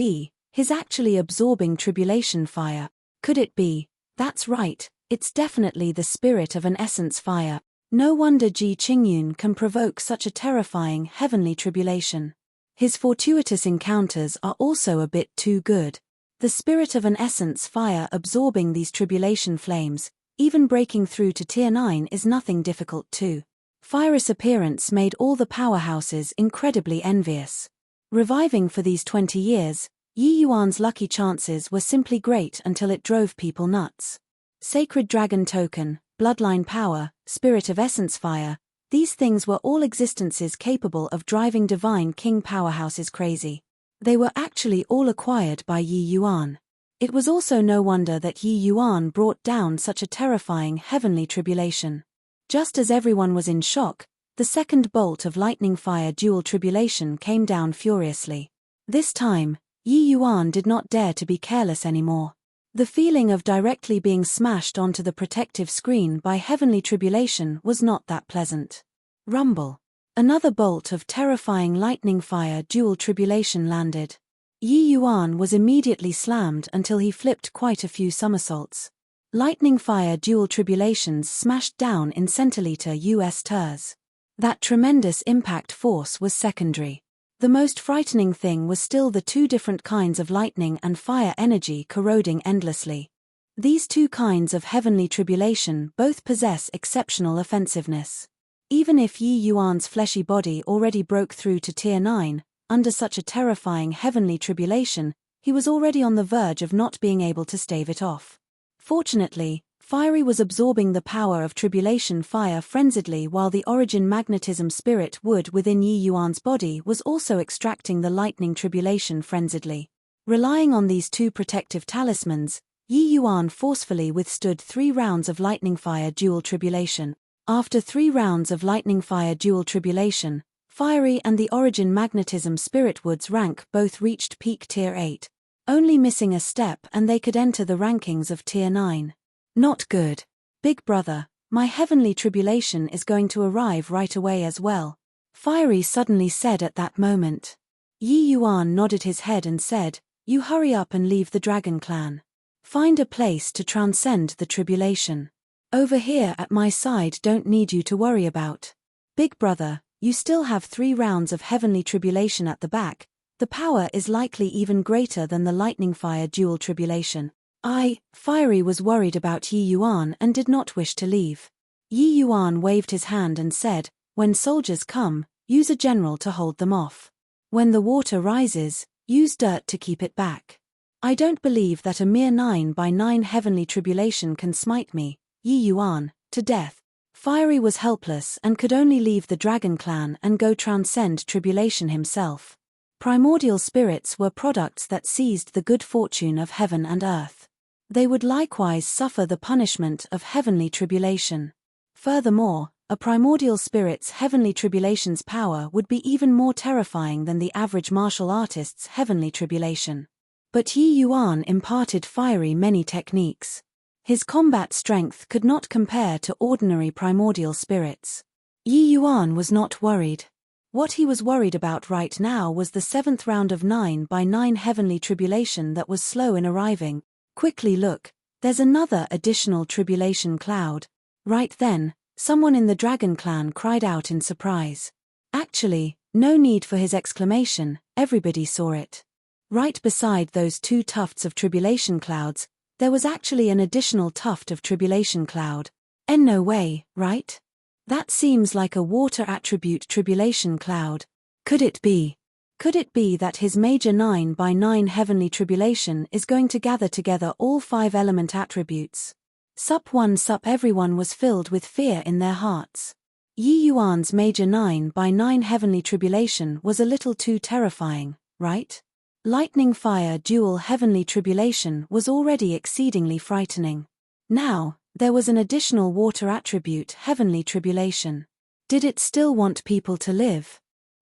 he's actually absorbing tribulation fire. Could it be? That's right, it's definitely the spirit of an essence fire. No wonder Ji Qingyun can provoke such a terrifying heavenly tribulation. His fortuitous encounters are also a bit too good. The spirit of an essence fire absorbing these tribulation flames, even breaking through to tier 9, is nothing difficult too. Fiery's appearance made all the powerhouses incredibly envious. Reviving for these 20 years, Yi Yuan's lucky chances were simply great until it drove people nuts. Sacred Dragon Token, Bloodline Power, Spirit of Essence Fire, these things were all existences capable of driving Divine King powerhouses crazy. They were actually all acquired by Yi Yuan. It was also no wonder that Yi Yuan brought down such a terrifying heavenly tribulation. Just as everyone was in shock, the second bolt of lightning fire dual tribulation came down furiously. This time, Yi Yuan did not dare to be careless anymore. The feeling of directly being smashed onto the protective screen by heavenly tribulation was not that pleasant. Rumble. Another bolt of terrifying lightning fire dual tribulation landed. Yi Yuan was immediately slammed until he flipped quite a few somersaults. Lightning fire dual tribulations smashed down in centiliter US ters. That tremendous impact force was secondary. The most frightening thing was still the two different kinds of lightning and fire energy corroding endlessly. These two kinds of heavenly tribulation both possess exceptional offensiveness. Even if Yi Yuan's fleshy body already broke through to tier 9, under such a terrifying heavenly tribulation, he was already on the verge of not being able to stave it off. Fortunately, Fiery was absorbing the power of tribulation fire frenziedly, while the origin magnetism spirit wood within Yi Yuan's body was also extracting the lightning tribulation frenziedly. Relying on these two protective talismans, Yi Yuan forcefully withstood 3 rounds of lightning fire dual tribulation. After 3 rounds of lightning fire dual tribulation, Fiery and the origin magnetism spirit wood's rank both reached peak tier 8. Only missing a step and they could enter the rankings of tier 9. Not good. Big brother, my heavenly tribulation is going to arrive right away as well. Fiery suddenly said at that moment. Yi Yuan nodded his head and said, you hurry up and leave the Dragon Clan. Find a place to transcend the tribulation. Over here at my side, don't need you to worry about. Big brother, you still have 3 rounds of heavenly tribulation at the back. The power is likely even greater than the lightning fire dual tribulation. Fiery was worried about Yi Yuan and did not wish to leave. Yi Yuan waved his hand and said, when soldiers come, use a general to hold them off. When the water rises, use dirt to keep it back. I don't believe that a mere 9 by 9 heavenly tribulation can smite me, Yi Yuan, to death. Fiery was helpless and could only leave the Dragon Clan and go transcend tribulation himself. Primordial spirits were products that seized the good fortune of heaven and earth. They would likewise suffer the punishment of heavenly tribulation. Furthermore, a primordial spirit's heavenly tribulation's power would be even more terrifying than the average martial artist's heavenly tribulation. But Yi Yuan imparted Fiery many techniques. His combat strength could not compare to ordinary primordial spirits. Yi Yuan was not worried. What he was worried about right now was the 7th round of 9 by 9 heavenly tribulation that was slow in arriving. Quickly look, there's another additional tribulation cloud. Right then, someone in the Dragon Clan cried out in surprise. Actually, no need for his exclamation, everybody saw it. Right beside those two tufts of tribulation clouds, there was actually an additional tuft of tribulation cloud. No way, right? That seems like a water attribute tribulation cloud. Could it be? Could it be that his major 9 by 9 heavenly tribulation is going to gather together all 5 element attributes? Sup everyone was filled with fear in their hearts. Yi Yuan's major 9 by 9 heavenly tribulation was a little too terrifying, right? Lightning fire dual heavenly tribulation was already exceedingly frightening. Now, there was an additional water attribute heavenly tribulation. Did it still want people to live?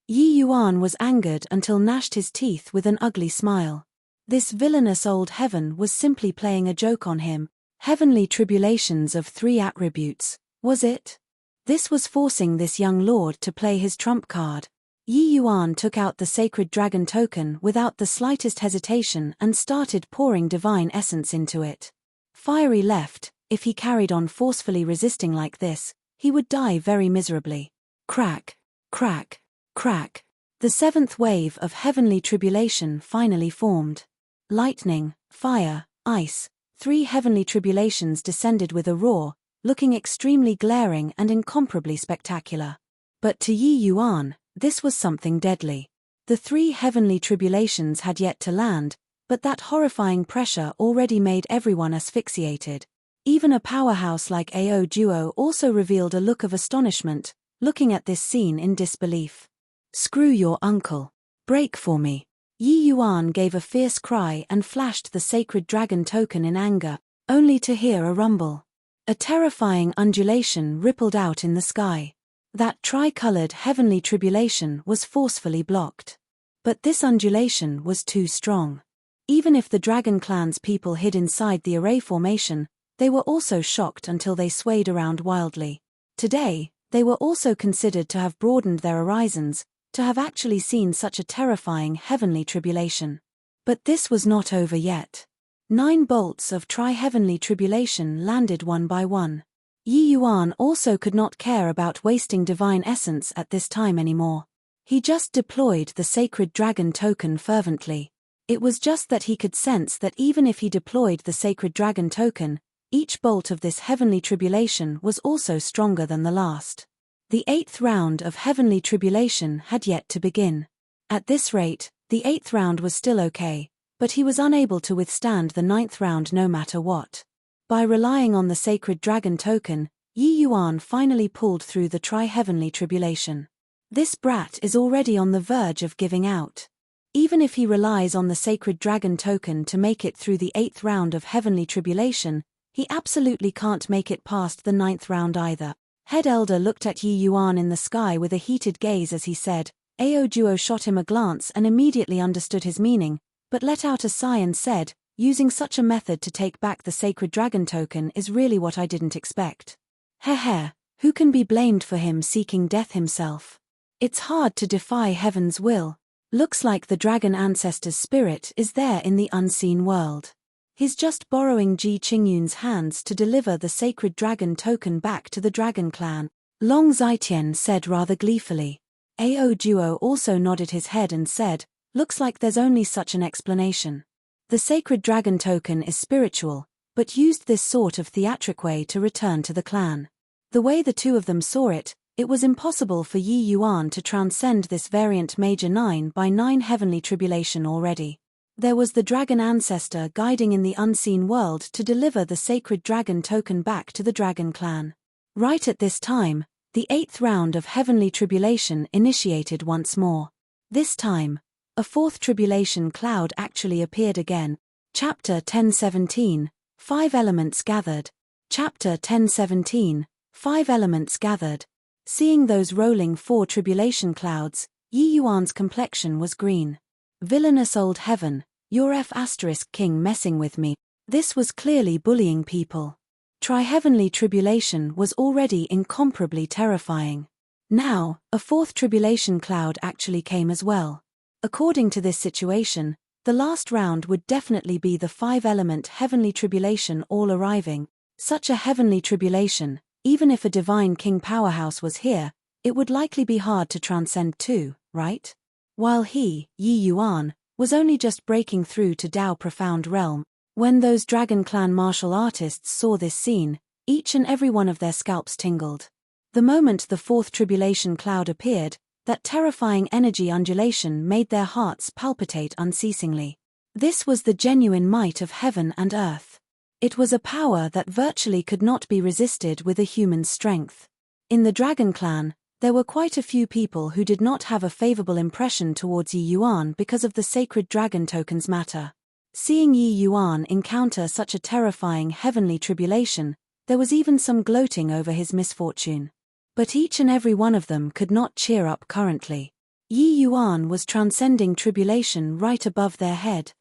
Yi Yuan was angered until gnashed his teeth with an ugly smile. This villainous old heaven was simply playing a joke on him. Heavenly tribulations of 3 attributes, was it? This was forcing this young lord to play his trump card. Yi Yuan took out the sacred dragon token without the slightest hesitation and started pouring divine essence into it. Fiery left, if he carried on forcefully resisting like this, he would die very miserably. Crack, crack, crack. The 7th wave of heavenly tribulation finally formed. Lightning, fire, ice, 3 heavenly tribulations descended with a roar, looking extremely glaring and incomparably spectacular. But to Yi Yuan, this was something deadly. The 3 heavenly tribulations had yet to land, but that horrifying pressure already made everyone asphyxiated. Even a powerhouse like Ao Duo also revealed a look of astonishment, looking at this scene in disbelief. Screw your uncle. Break for me. Yi Yuan gave a fierce cry and flashed the sacred dragon token in anger, only to hear a rumble. A terrifying undulation rippled out in the sky. That tricolored heavenly tribulation was forcefully blocked. But this undulation was too strong. Even if the Dragon Clan's people hid inside the array formation, they were also shocked until they swayed around wildly. Today, they were also considered to have broadened their horizons, to have actually seen such a terrifying heavenly tribulation. But this was not over yet. 9 bolts of tri-heavenly tribulation landed one by one. Yi Yuan also could not care about wasting divine essence at this time anymore. He just deployed the sacred dragon token fervently. It was just that he could sense that even if he deployed the sacred dragon token, each bolt of this heavenly tribulation was also stronger than the last. The 8th round of heavenly tribulation had yet to begin. At this rate, the 8th round was still okay, but he was unable to withstand the 9th round no matter what. By relying on the sacred dragon token, Yi Yuan finally pulled through the tri-heavenly tribulation. This brat is already on the verge of giving out. Even if he relies on the sacred dragon token to make it through the 8th round of heavenly tribulation, he absolutely can't make it past the 9th round either. Head Elder looked at Yi Yuan in the sky with a heated gaze as he said. Ao Duo shot him a glance and immediately understood his meaning, but let out a sigh and said, using such a method to take back the sacred dragon token is really what I didn't expect. Heh, who can be blamed for him seeking death himself? It's hard to defy heaven's will. Looks like the dragon ancestor's spirit is there in the unseen world. He's just borrowing Ji Qingyun's hands to deliver the sacred dragon token back to the Dragon Clan, Long Zitian said rather gleefully. Ao Duo also nodded his head and said, looks like there's only such an explanation. The sacred dragon token is spiritual, but used this sort of theatric way to return to the clan. The way the two of them saw it, it was impossible for Yi Yuan to transcend this variant major 9 by 9 heavenly tribulation already. There was the dragon ancestor guiding in the unseen world to deliver the sacred dragon token back to the Dragon Clan. Right at this time, the 8th round of heavenly tribulation initiated once more. This time, a 4th tribulation cloud actually appeared again. Chapter 1017, 5 Elements Gathered. Chapter 1017, 5 Elements Gathered. Seeing those rolling 4 tribulation clouds, Yi Yuan's complexion was green. Villainous old heaven, your F***king messing with me. This was clearly bullying people. Tri-heavenly tribulation was already incomparably terrifying. Now, a 4th tribulation cloud actually came as well. According to this situation, the last round would definitely be the 5-element heavenly tribulation all arriving. Such a heavenly tribulation, even if a divine king powerhouse was here, it would likely be hard to transcend too, right? While he, Yi Yuan, was only just breaking through to Tao Profound realm. When those Dragon Clan martial artists saw this scene, each and every one of their scalps tingled. The moment the fourth tribulation cloud appeared, that terrifying energy undulation made their hearts palpitate unceasingly. This was the genuine might of heaven and earth. It was a power that virtually could not be resisted with a human's strength. In the Dragon Clan, there were quite a few people who did not have a favorable impression towards Yi Yuan because of the sacred dragon token's matter. Seeing Yi Yuan encounter such a terrifying heavenly tribulation, there was even some gloating over his misfortune. But each and every one of them could not cheer up currently. Yi Yuan was transcending tribulation right above their head.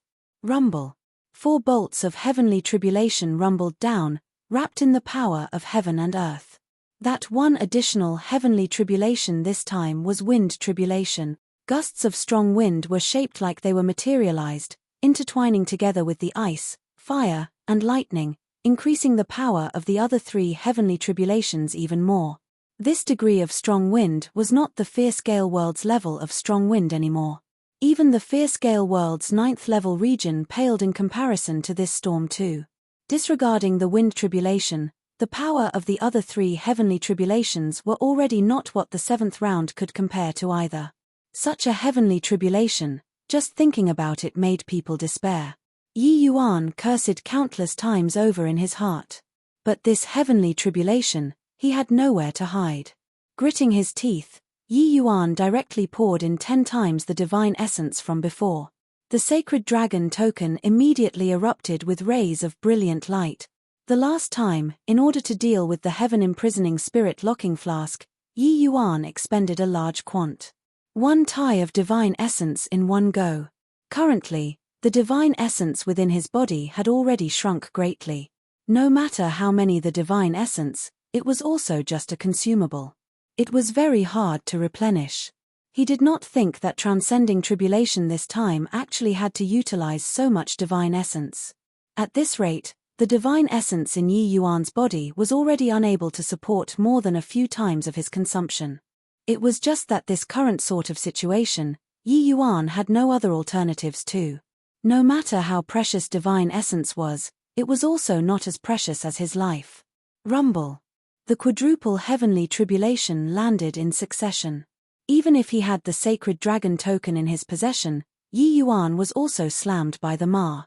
Rumble. 4 bolts of heavenly tribulation rumbled down, wrapped in the power of heaven and earth. That one additional heavenly tribulation this time was wind tribulation. Gusts of strong wind were shaped like they were materialized, intertwining together with the ice, fire, and lightning, increasing the power of the other 3 heavenly tribulations even more. This degree of strong wind was not the fierce gale world's level of strong wind anymore. Even the fierce gale world's 9th level region paled in comparison to this storm too. Disregarding the wind tribulation, the power of the other 3 heavenly tribulations were already not what the 7th round could compare to either. Such a heavenly tribulation, just thinking about it made people despair. Yi Yuan cursed countless times over in his heart. But this heavenly tribulation, he had nowhere to hide. Gritting his teeth, Yi Yuan directly poured in 10 times the divine essence from before. The sacred dragon token immediately erupted with rays of brilliant light. The last time, in order to deal with the heaven-imprisoning spirit-locking flask, Yi Yuan expended a large quant. 1 tie of divine essence in one go. Currently, the divine essence within his body had already shrunk greatly. No matter how many the divine essence, it was also just a consumable. It was very hard to replenish. He did not think that transcending tribulation this time actually had to utilize so much divine essence. At this rate, the divine essence in Yi Yuan's body was already unable to support more than a few times of his consumption. It was just that this current sort of situation, Yi Yuan had no other alternatives to. No matter how precious divine essence was, it was also not as precious as his life. Rumble. The quadruple heavenly tribulation landed in succession. Even if he had the sacred dragon token in his possession, Yi Yuan was also slammed by the Ma's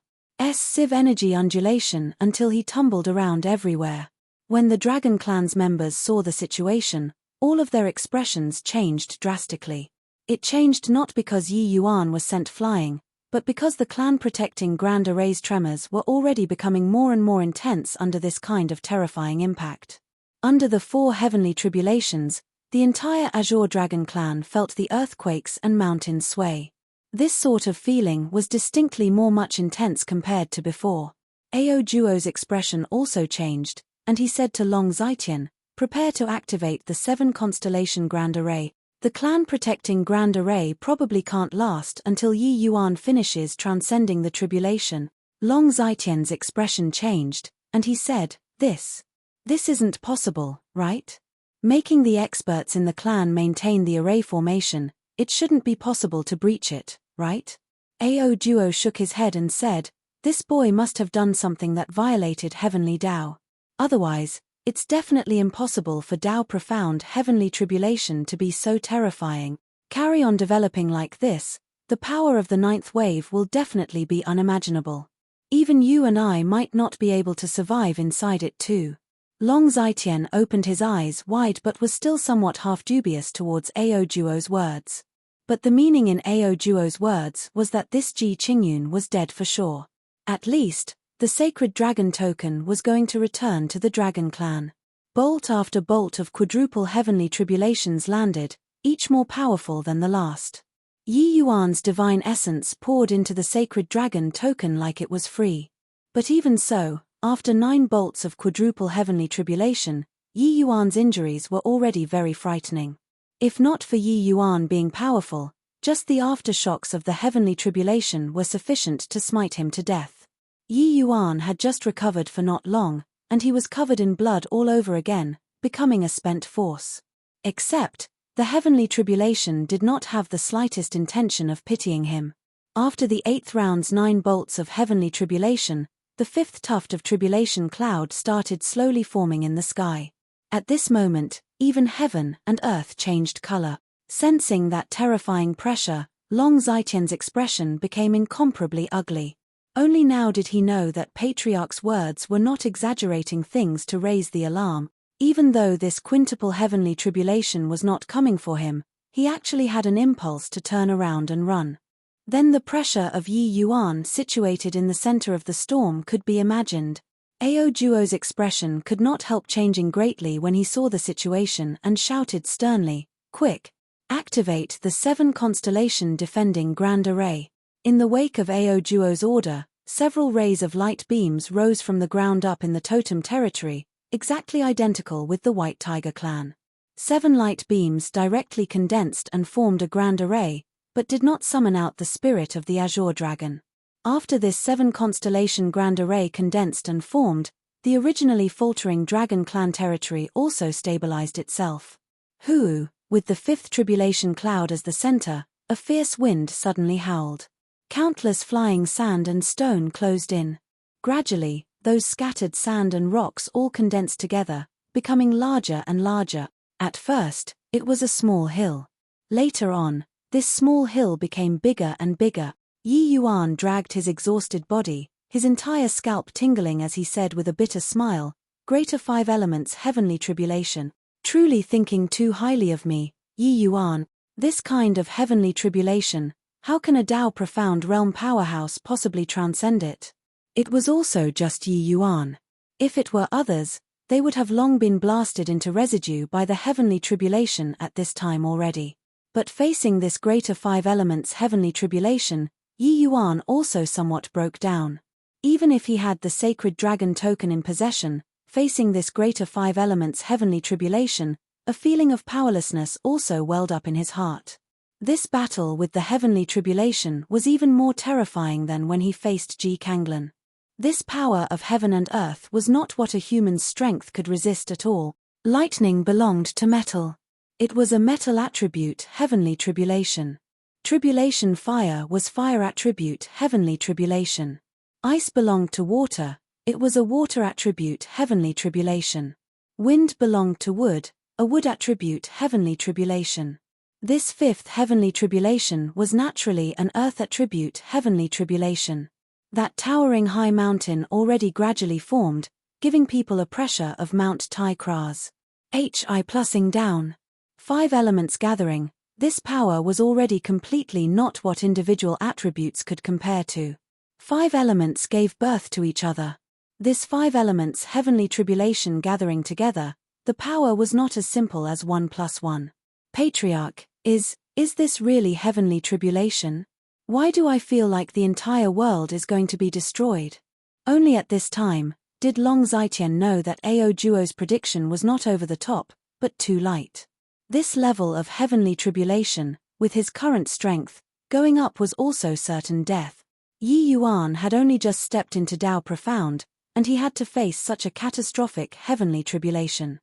Civ energy undulation until he tumbled around everywhere. When the Dragon Clan's members saw the situation, all of their expressions changed drastically. It changed not because Yi Yuan was sent flying, but because the clan-protecting Grand Array's tremors were already becoming more and more intense under this kind of terrifying impact. Under the 4 heavenly tribulations, the entire Azure Dragon Clan felt the earthquakes and mountains sway. This sort of feeling was distinctly much intense compared to before. Ao Duo's expression also changed, and he said to Long Zitian, "Prepare to activate the 7 constellation Grand Array. The clan-protecting Grand Array probably can't last until Yi Yuan finishes transcending the tribulation." Long Zitian's expression changed, and he said, This isn't possible, right? Making the experts in the clan maintain the array formation, it shouldn't be possible to breach it, right? Ao Duo shook his head and said, "This boy must have done something that violated heavenly Tao. Otherwise, it's definitely impossible for Tao Profound heavenly tribulation to be so terrifying. Carry on developing like this, the power of the 9th wave will definitely be unimaginable. Even you and I might not be able to survive inside it too." Long Zitian opened his eyes wide but was still somewhat half dubious towards Ao Duo's words. But the meaning in Ao Duo's words was that this Ji Qingyun was dead for sure. At least, the sacred dragon token was going to return to the Dragon Clan. Bolt after bolt of quadruple heavenly tribulations landed, each more powerful than the last. Yi Yuan's divine essence poured into the sacred dragon token like it was free. But even so, after 9 bolts of quadruple heavenly tribulation, Yi Yuan's injuries were already very frightening. If not for Yi Yuan being powerful, just the aftershocks of the heavenly tribulation were sufficient to smite him to death. Yi Yuan had just recovered for not long, and he was covered in blood all over again, becoming a spent force. Except, the heavenly tribulation did not have the slightest intention of pitying him. After the 8th round's 9 bolts of heavenly tribulation, the 5th tuft of tribulation cloud started slowly forming in the sky. At this moment, even heaven and earth changed color. Sensing that terrifying pressure, Long Zitian's expression became incomparably ugly. Only now did he know that Patriarch's words were not exaggerating things to raise the alarm. Even though this quintuple heavenly tribulation was not coming for him, he actually had an impulse to turn around and run. Then the pressure of Yi Yuan situated in the center of the storm could be imagined. Ao Duo's expression could not help changing greatly when he saw the situation and shouted sternly, "Quick! Activate the 7 constellation defending grand array." In the wake of Ao Duo's order, several rays of light beams rose from the ground up in the totem territory, exactly identical with the White Tiger clan. 7 light beams directly condensed and formed a grand array, but did not summon out the spirit of the Azure Dragon. After this 7 constellation grand array condensed and formed, the originally faltering Dragon clan territory also stabilized itself. Hoo! With the 5th tribulation cloud as the center, a fierce wind suddenly howled. Countless flying sand and stone closed in. Gradually, those scattered sand and rocks all condensed together, becoming larger and larger. At first, it was a small hill. Later on, this small hill became bigger and bigger. Yi Yuan dragged his exhausted body, his entire scalp tingling as he said with a bitter smile, "Greater 5 elements heavenly tribulation. Truly thinking too highly of me, Yi Yuan. This kind of heavenly tribulation, how can a Tao profound realm powerhouse possibly transcend it?" It was also just Yi Yuan. If it were others, they would have long been blasted into residue by the heavenly tribulation at this time already. But facing this greater 5 elements heavenly tribulation, Yi Yuan also somewhat broke down. Even if he had the sacred dragon token in possession, facing this greater 5 elements heavenly tribulation, a feeling of powerlessness also welled up in his heart. This battle with the heavenly tribulation was even more terrifying than when he faced Ji Kanglan. This power of heaven and earth was not what a human's strength could resist at all. Lightning belonged to metal. It was a metal attribute heavenly tribulation. Tribulation fire was fire attribute heavenly tribulation. Ice belonged to water, it was a water attribute heavenly tribulation. Wind belonged to wood, a wood attribute heavenly tribulation. This 5th heavenly tribulation was naturally an earth attribute heavenly tribulation. That towering high mountain already gradually formed, giving people a pressure of Mount Tai Kras. Hi plussing down. 5 elements gathering, this power was already completely not what individual attributes could compare to. 5 elements gave birth to each other. This 5 elements heavenly tribulation gathering together, the power was not as simple as 1 + 1. Patriarch, is this really heavenly tribulation? Why do I feel like the entire world is going to be destroyed? Only at this time, did Long Zitian know that Ao Duo's prediction was not over the top, but too light. This level of heavenly tribulation, with his current strength, going up was also certain death. Yi Yuan had only just stepped into Tao Profound, and he had to face such a catastrophic heavenly tribulation.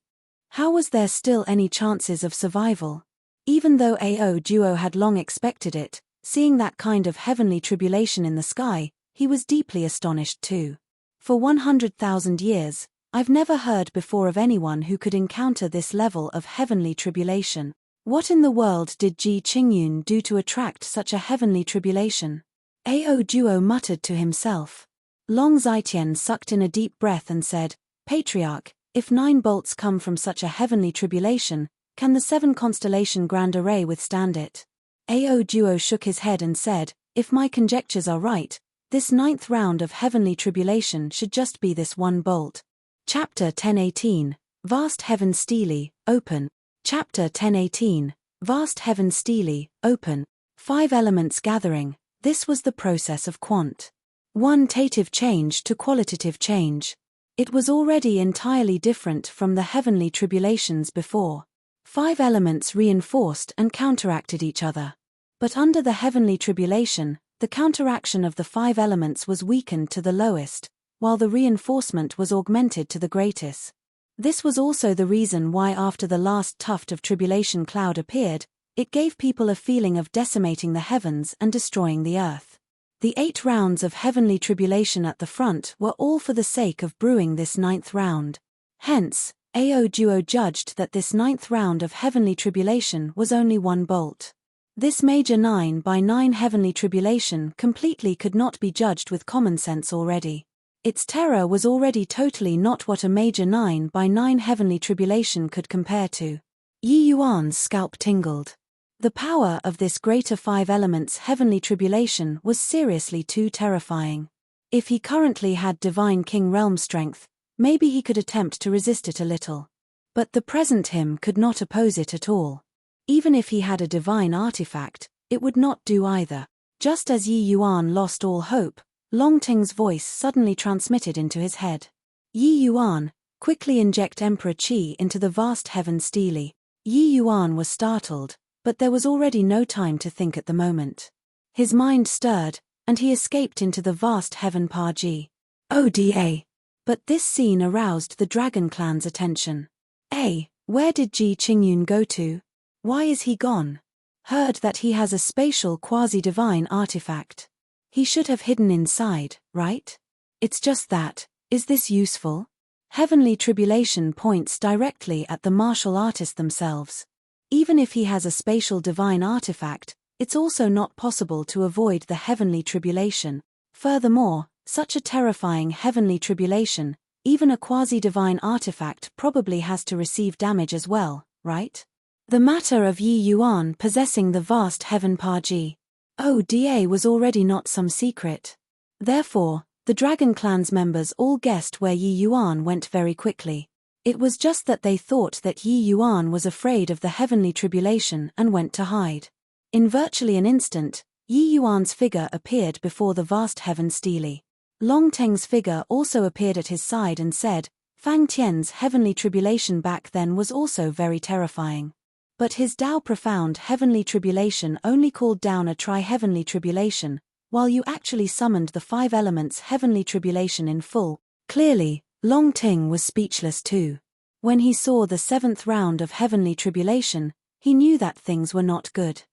How was there still any chances of survival? Even though Ao Duo had long expected it, seeing that kind of heavenly tribulation in the sky, he was deeply astonished too. For 100,000 years, I've never heard before of anyone who could encounter this level of heavenly tribulation. What in the world did Ji Qingyun do to attract such a heavenly tribulation? Ao Duo muttered to himself. Long Zitian sucked in a deep breath and said, "Patriarch, if 9 bolts come from such a heavenly tribulation, can the 7 constellation grand array withstand it?" Ao Duo shook his head and said, "If my conjectures are right, this 9th round of heavenly tribulation should just be this 1 bolt." Chapter 1018, Vast Heaven Steely, Open. Chapter 1018, Vast Heaven Steely, Open. 5 elements gathering, this was the process of quantitative change to qualitative change. It was already entirely different from the heavenly tribulations before. 5 elements reinforced and counteracted each other. But under the heavenly tribulation, the counteraction of the 5 elements was weakened to the lowest, while the reinforcement was augmented to the greatest. This was also the reason why after the last tuft of tribulation cloud appeared, it gave people a feeling of decimating the heavens and destroying the earth. The 8 rounds of heavenly tribulation at the front were all for the sake of brewing this 9th round. Hence, Ao Duo judged that this 9th round of heavenly tribulation was only 1 bolt. This major 9x9 heavenly tribulation completely could not be judged with common sense already. Its terror was already totally not what a major 9x9 heavenly tribulation could compare to. Yi Yuan's scalp tingled. The power of this greater 5 elements heavenly tribulation was seriously too terrifying. If he currently had divine king realm strength, maybe he could attempt to resist it a little. But the present him could not oppose it at all. Even if he had a divine artifact, it would not do either. Just as Yi Yuan lost all hope, Longting's voice suddenly transmitted into his head. Yi Yuan, quickly inject Emperor Qi into the vast heaven stele. Yi Yuan was startled, but there was already no time to think at the moment. His mind stirred, and he escaped into the vast heaven Ji. Oda. But this scene aroused the Dragon Clan's attention. Where did Ji Qingyun go to? Why is he gone? Heard that he has a spatial quasi-divine artifact. He should have hidden inside, right? It's just that, is this useful? Heavenly tribulation points directly at the martial artists themselves. Even if he has a spatial divine artifact, it's also not possible to avoid the heavenly tribulation. Furthermore, such a terrifying heavenly tribulation, even a quasi-divine artifact probably has to receive damage as well, right? The matter of Yi Yuan possessing the vast heaven Ji. Oda was already not some secret. Therefore, the Dragon Clan's members all guessed where Yi Yuan went very quickly. It was just that they thought that Yi Yuan was afraid of the heavenly tribulation and went to hide. In virtually an instant, Yi Yuan's figure appeared before the vast heaven stele. Long Teng's figure also appeared at his side and said, Fang Tian's heavenly tribulation back then was also very terrifying. But his Tao profound heavenly tribulation only called down a tri-heavenly tribulation, while you actually summoned the 5 elements heavenly tribulation in full. Clearly, Long Ting was speechless too. When he saw the 7th round of heavenly tribulation, he knew that things were not good.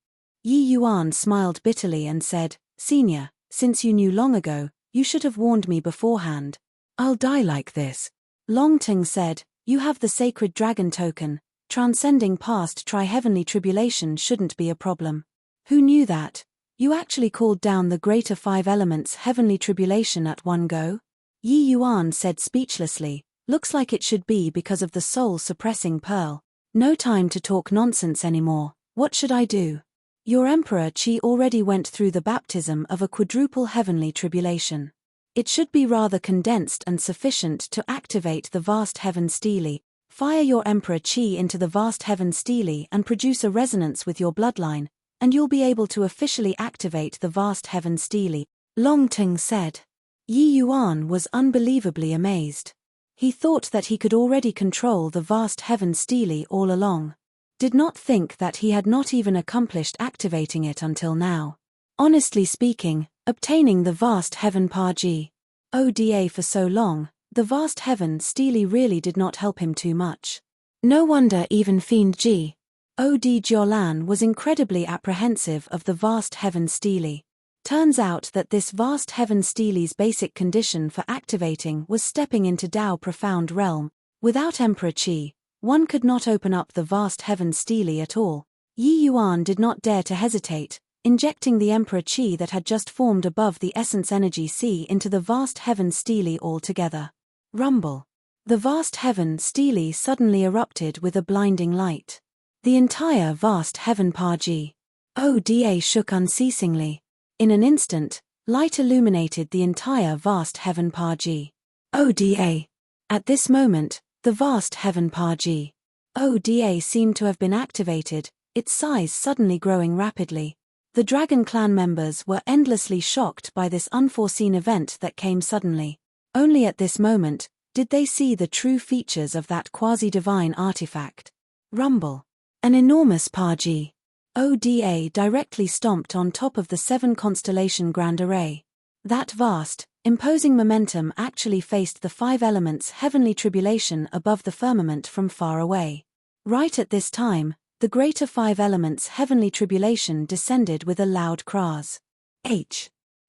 Yi Yuan smiled bitterly and said, Senior, since you knew long ago, you should have warned me beforehand. I'll die like this. Long Ting said, you have the sacred dragon token, transcending past tri-heavenly tribulation shouldn't be a problem. Who knew that? You actually called down the greater 5 elements heavenly tribulation at one go? Yi Yuan said speechlessly, looks like it should be because of the soul-suppressing pearl. No time to talk nonsense anymore, what should I do? Your Emperor Qi already went through the baptism of a quadruple heavenly tribulation. It should be rather condensed and sufficient to activate the vast heaven stele. Fire your Emperor Qi into the vast heaven stele and produce a resonance with your bloodline, and you'll be able to officially activate the vast heaven stele, Long Ting said. Yi Yuan was unbelievably amazed. He thought that he could already control the vast heaven stele all along. Did not think that he had not even accomplished activating it until now. Honestly speaking, obtaining the vast heaven Ji. Oda for so long, the vast heaven stele really did not help him too much. No wonder even Fiend Ji. Od Jiolan was incredibly apprehensive of the vast heaven stele. Turns out that this vast heaven stele's basic condition for activating was stepping into Tao profound realm. Without Emperor Qi, one could not open up the vast heaven stele at all. Yi Yuan did not dare to hesitate, injecting the Emperor Qi that had just formed above the essence energy C into the vast heaven stele altogether. Rumble. The vast heaven stele suddenly erupted with a blinding light. The entire vast heaven Ji. Oda shook unceasingly. In an instant, light illuminated the entire vast heaven Ji. Oda. At this moment, the vast heaven Ji. Oda seemed to have been activated, its size suddenly growing rapidly. The Dragon Clan members were endlessly shocked by this unforeseen event that came suddenly. Only at this moment did they see the true features of that quasi-divine artifact. Rumble. An enormous Ji. Oda directly stomped on top of the 7 constellation grand array. That vast, imposing momentum actually faced the 5 elements heavenly tribulation above the firmament from far away. Right at this time, the greater 5 elements heavenly tribulation descended with a loud cras.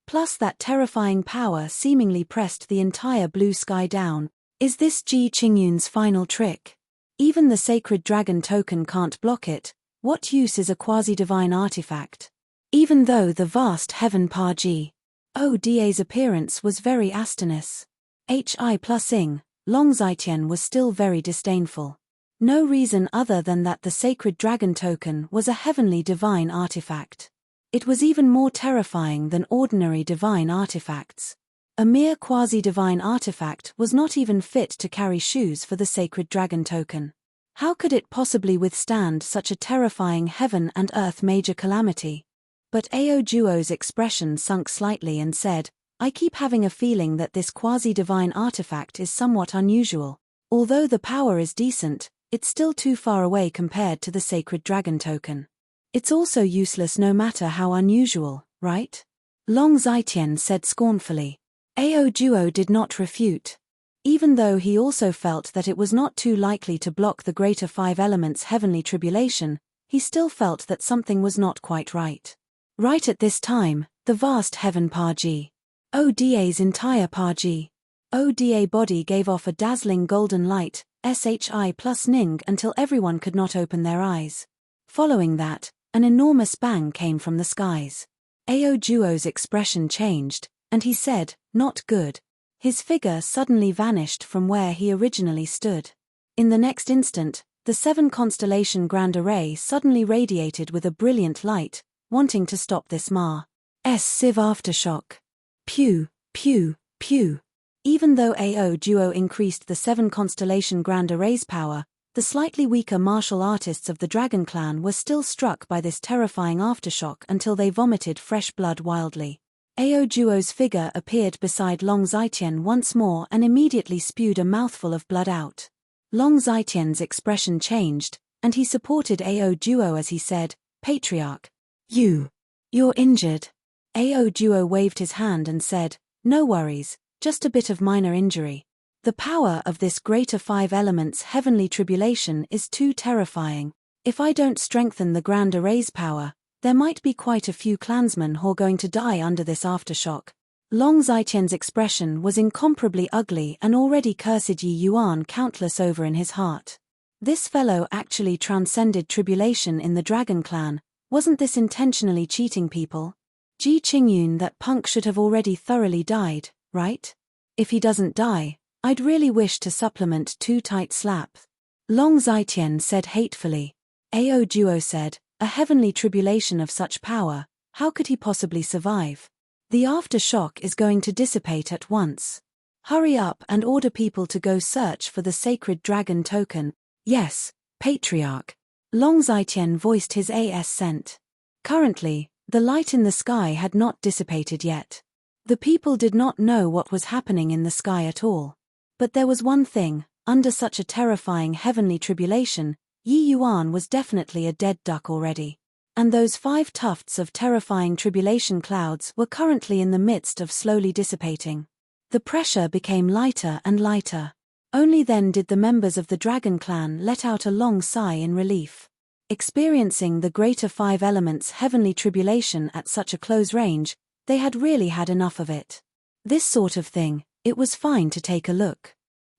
Plus that terrifying power seemingly pressed the entire blue sky down. Is this Ji Qingyun's final trick? Even the sacred dragon token can't block it. What use is a quasi-divine artifact? Even though the vast heaven Pa Ji Oda's appearance was very astonishing. Hi+ing, Long Zitian was still very disdainful. No reason other than that the sacred dragon token was a heavenly divine artifact. It was even more terrifying than ordinary divine artifacts. A mere quasi-divine artifact was not even fit to carry shoes for the sacred dragon token. How could it possibly withstand such a terrifying heaven and earth major calamity? But Ao Duo's expression sunk slightly and said, I keep having a feeling that this quasi-divine artifact is somewhat unusual. Although the power is decent, it's still too far away compared to the sacred dragon token. It's also useless no matter how unusual, right? Long Zitian said scornfully. Ao Duo did not refute. Even though he also felt that it was not too likely to block the greater five elements' heavenly tribulation, he still felt that something was not quite right. Right at this time, the vast heaven Pa Ji Oda's entire Pa Ji Oda body gave off a dazzling golden light, Shi+ing until everyone could not open their eyes. Following that, an enormous bang came from the skies. Ao Duo's expression changed, and he said, not good. His figure suddenly vanished from where he originally stood. In the next instant, the 7-constellation grand array suddenly radiated with a brilliant light, wanting to stop this massive aftershock. Pew, pew, pew. Even though Ao Duo increased the 7-constellation grand array's power, the slightly weaker martial artists of the Dragon Clan were still struck by this terrifying aftershock until they vomited fresh blood wildly. Ao Duo's figure appeared beside Long Zitian once more and immediately spewed a mouthful of blood out. Long Zitian's expression changed, and he supported Ao Duo as he said, Patriarch. You're injured. Ao Duo waved his hand and said, no worries, just a bit of minor injury. The power of this greater five elements heavenly tribulation is too terrifying. If I don't strengthen the grand array's power, there might be quite a few clansmen who are going to die under this aftershock. Long Zitian's expression was incomparably ugly and already cursed Yi Yuan countless over in his heart. This fellow actually transcended tribulation in the Dragon Clan. Wasn't this intentionally cheating people? Ji Qingyun, that punk should have already thoroughly died, right? If he doesn't die, I'd really wish to supplement 2 tight slaps. Long Zitian said hatefully. Ao Duo said, a heavenly tribulation of such power, how could he possibly survive? The aftershock is going to dissipate at once. Hurry up and order people to go search for the sacred dragon token. Yes, Patriarch. Long Zitian voiced his assent. Currently, the light in the sky had not dissipated yet. The people did not know what was happening in the sky at all. But there was one thing, under such a terrifying heavenly tribulation, Yi Yuan was definitely a dead duck already. And those 5 tufts of terrifying tribulation clouds were currently in the midst of slowly dissipating. The pressure became lighter and lighter. Only then did the members of the Dragon Clan let out a long sigh in relief. Experiencing the greater 5 elements heavenly tribulation at such a close range, they had really had enough of it. This sort of thing, it was fine to take a look.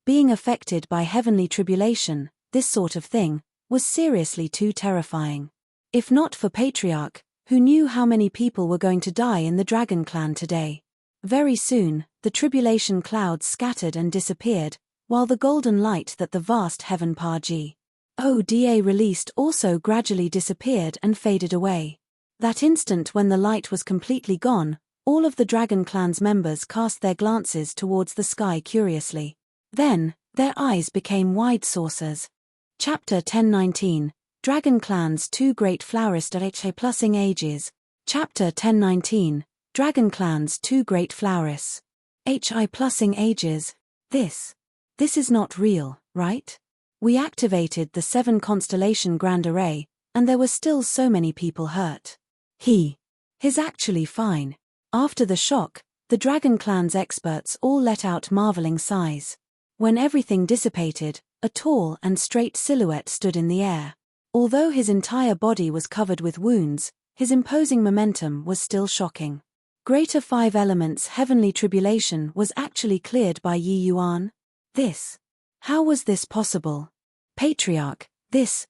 Being affected by heavenly tribulation, this sort of thing, was seriously too terrifying. If not for Patriarch, who knew how many people were going to die in the Dragon Clan today. Very soon, the tribulation clouds scattered and disappeared, while the golden light that the vast heaven Pa Ji Oda released also gradually disappeared and faded away. That instant when the light was completely gone, all of the Dragon Clan's members cast their glances towards the sky curiously. Then, their eyes became wide saucers. Chapter 1019, Dragon Clan's 2 Great Flowerists Hi+ing Ages. Chapter 1019, Dragon Clan's 2 Great Flowerists Hi+ing Ages. This is not real, right? We activated the 7-constellation grand array, and there were still so many people hurt. He's actually fine. After the shock, the Dragon Clan's experts all let out marveling sighs. When everything dissipated, a tall and straight silhouette stood in the air. Although his entire body was covered with wounds, his imposing momentum was still shocking. greater five elements heavenly tribulation was actually cleared by Yi Yuan? How was this possible? Patriarch, this.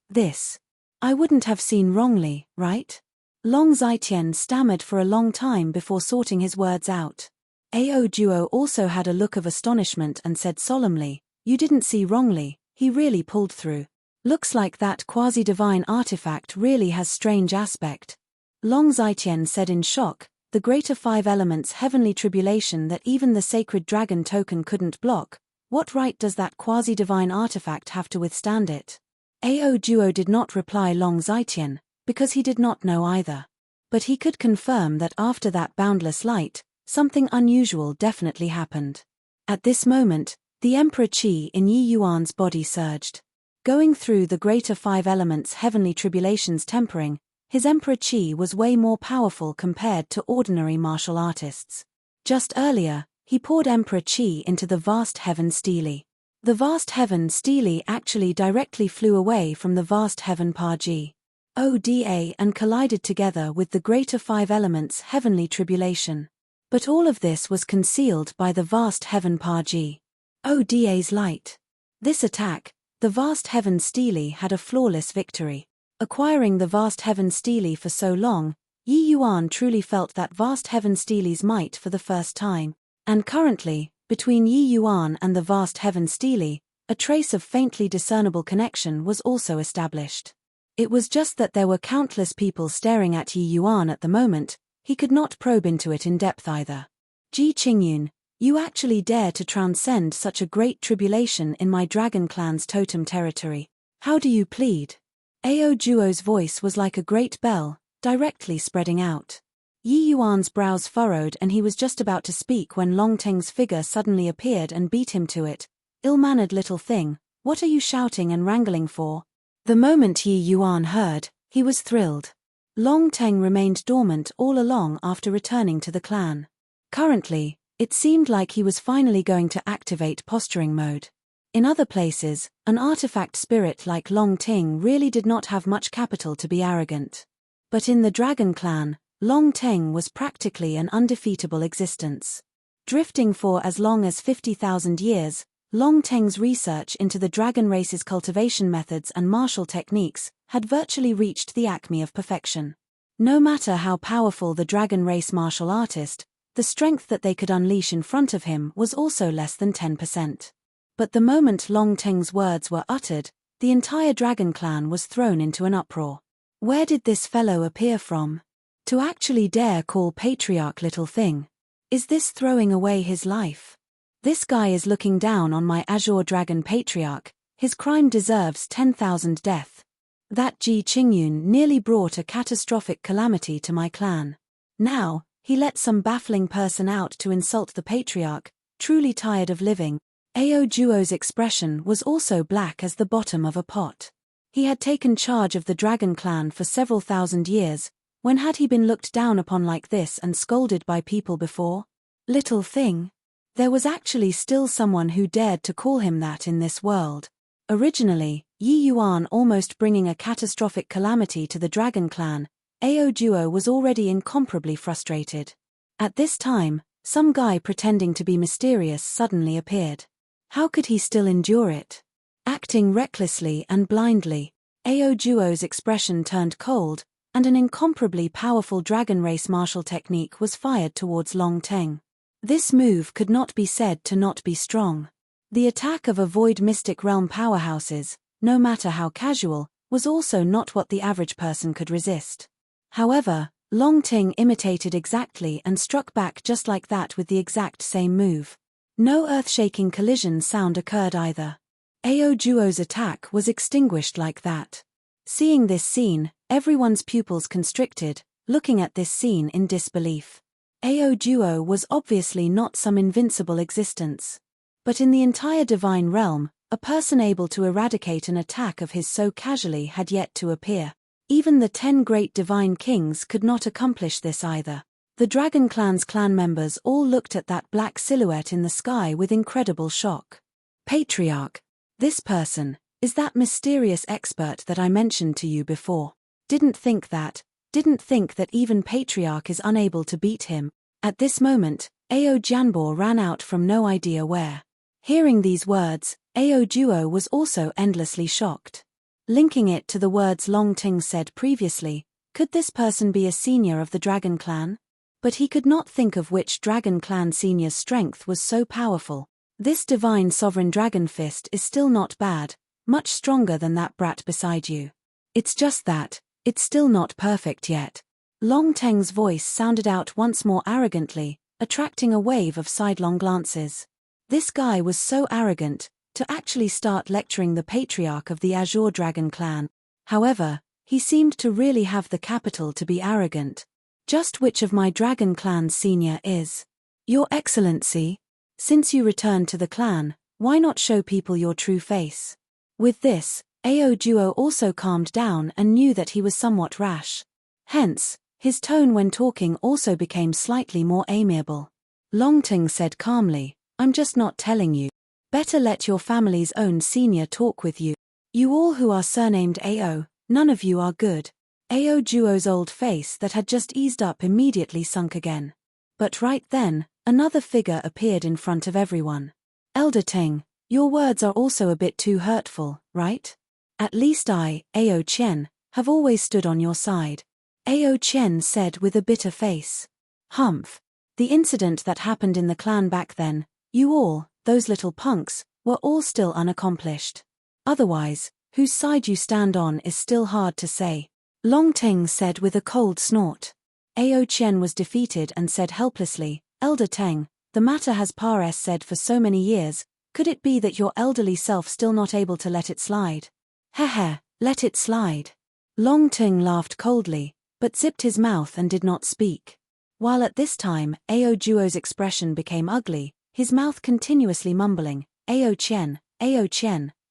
I wouldn't have seen wrongly, right? Long Zitian stammered for a long time before sorting his words out. Ao Duo also had a look of astonishment and said solemnly, you didn't see wrongly, he really pulled through. Looks like that quasi-divine artifact really has strange aspect. Long Zitian said in shock, the greater five elements heavenly tribulation that even the sacred dragon token couldn't block, what right does that quasi-divine artifact have to withstand it? Ao Duo did not reply Long Zitian, because he did not know either. But he could confirm that after that boundless light, something unusual definitely happened. At this moment, the Emperor Qi in Yi Yuan's body surged. Going through the greater five elements heavenly tribulations tempering, his Emperor Qi was way more powerful compared to ordinary martial artists. Just earlier, he poured Emperor Qi into the vast heaven stele. The vast heaven stele actually directly flew away from the vast heaven Parji. Oda and collided together with the greater five elements heavenly tribulation. But all of this was concealed by the vast heaven Parji. Oda's light. This attack, the vast heaven stele had a flawless victory. Acquiring the vast heaven stele for so long, Yi Yuan truly felt that vast heaven stele's might for the first time. And currently, between Yi Yuan and the vast heaven stele, a trace of faintly discernible connection was also established. It was just that there were countless people staring at Yi Yuan at the moment, he could not probe into it in depth either. Ji Qingyun, you actually dare to transcend such a great tribulation in my dragon clan's totem territory. How do you plead? Ao Duo's voice was like a great bell, directly spreading out. Yi Yuan's brows furrowed and he was just about to speak when Long Teng's figure suddenly appeared and beat him to it. Ill-mannered little thing, what are you shouting and wrangling for? The moment Yi Yuan heard, he was thrilled. Long Teng remained dormant all along after returning to the clan. Currently, it seemed like he was finally going to activate posturing mode. In other places, an artifact spirit like Long Ting really did not have much capital to be arrogant. But in the Dragon Clan, Long Teng was practically an undefeatable existence. Drifting for as long as 50,000 years, Long Teng's research into the dragon race's cultivation methods and martial techniques had virtually reached the acme of perfection. No matter how powerful the dragon race martial artist, the strength that they could unleash in front of him was also less than 10%. But the moment Long Teng's words were uttered, the entire dragon clan was thrown into an uproar. Where did this fellow appear from? To actually dare call Patriarch little thing? Is this throwing away his life? This guy is looking down on my Azure Dragon Patriarch, his crime deserves 10,000 death. That Ji Qingyun nearly brought a catastrophic calamity to my clan. Now, he let some baffling person out to insult the Patriarch, truly tired of living. Ao Duo's expression was also black as the bottom of a pot. He had taken charge of the Dragon Clan for several thousand years. When had he been looked down upon like this and scolded by people before? Little thing. There was actually still someone who dared to call him that in this world. Originally, Yi Yuan almost bringing a catastrophic calamity to the Dragon Clan, Ao Duo was already incomparably frustrated. At this time, some guy pretending to be mysterious suddenly appeared. How could he still endure it? Acting recklessly and blindly, Ao Duo's expression turned cold, and an incomparably powerful dragon race martial technique was fired towards Long Teng. This move could not be said to not be strong. The attack of a void mystic realm powerhouses, no matter how casual, was also not what the average person could resist. However, Long Teng imitated exactly and struck back just like that with the exact same move. No earth-shaking collision sound occurred either. Ao Duo's attack was extinguished like that. Seeing this scene, everyone's pupils constricted, looking at this scene in disbelief. Ao Duo was obviously not some invincible existence. But in the entire divine realm, a person able to eradicate an attack of his so casually had yet to appear. Even the 10 great divine kings could not accomplish this either. The Dragon Clan's clan members all looked at that black silhouette in the sky with incredible shock. Patriarch. This person, is that mysterious expert that I mentioned to you before. Didn't think that even Patriarch is unable to beat him. At this moment, Ao Janbor ran out from no idea where. Hearing these words, Ao Duo was also endlessly shocked. Linking it to the words Long Ting said previously, could this person be a senior of the Dragon Clan? But he could not think of which Dragon Clan senior's strength was so powerful. This divine sovereign dragon fist is still not bad, much stronger than that brat beside you. It's just that, it's still not perfect yet. Long Teng's voice sounded out once more arrogantly, attracting a wave of sidelong glances. This guy was so arrogant, to actually start lecturing the patriarch of the Azure Dragon Clan. However, he seemed to really have the capital to be arrogant. Just which of my Dragon Clan's senior is? Your Excellency? Since you returned to the clan, why not show people your true face? With this, Ao Duo also calmed down and knew that he was somewhat rash. Hence, his tone when talking also became slightly more amiable. Longting said calmly, I'm just not telling you. Better let your family's own senior talk with you. You all who are surnamed Ao, none of you are good. Ao Duo's old face that had just eased up immediately sunk again. But right then, another figure appeared in front of everyone. Elder Ting, your words are also a bit too hurtful, right? At least I, Ao Chen, have always stood on your side. Ao Chen said with a bitter face. Humph. The incident that happened in the clan back then, you all, those little punks, were all still unaccomplished. Otherwise, whose side you stand on is still hard to say. Long Ting said with a cold snort. Ao Chen was defeated and said helplessly, Elder Teng, the matter has Pares said for so many years, could it be that your elderly self still not able to let it slide? Heh, let it slide. Long Ting laughed coldly, but zipped his mouth and did not speak. While at this time, Ao Duo's expression became ugly, his mouth continuously mumbling, Ao Chen,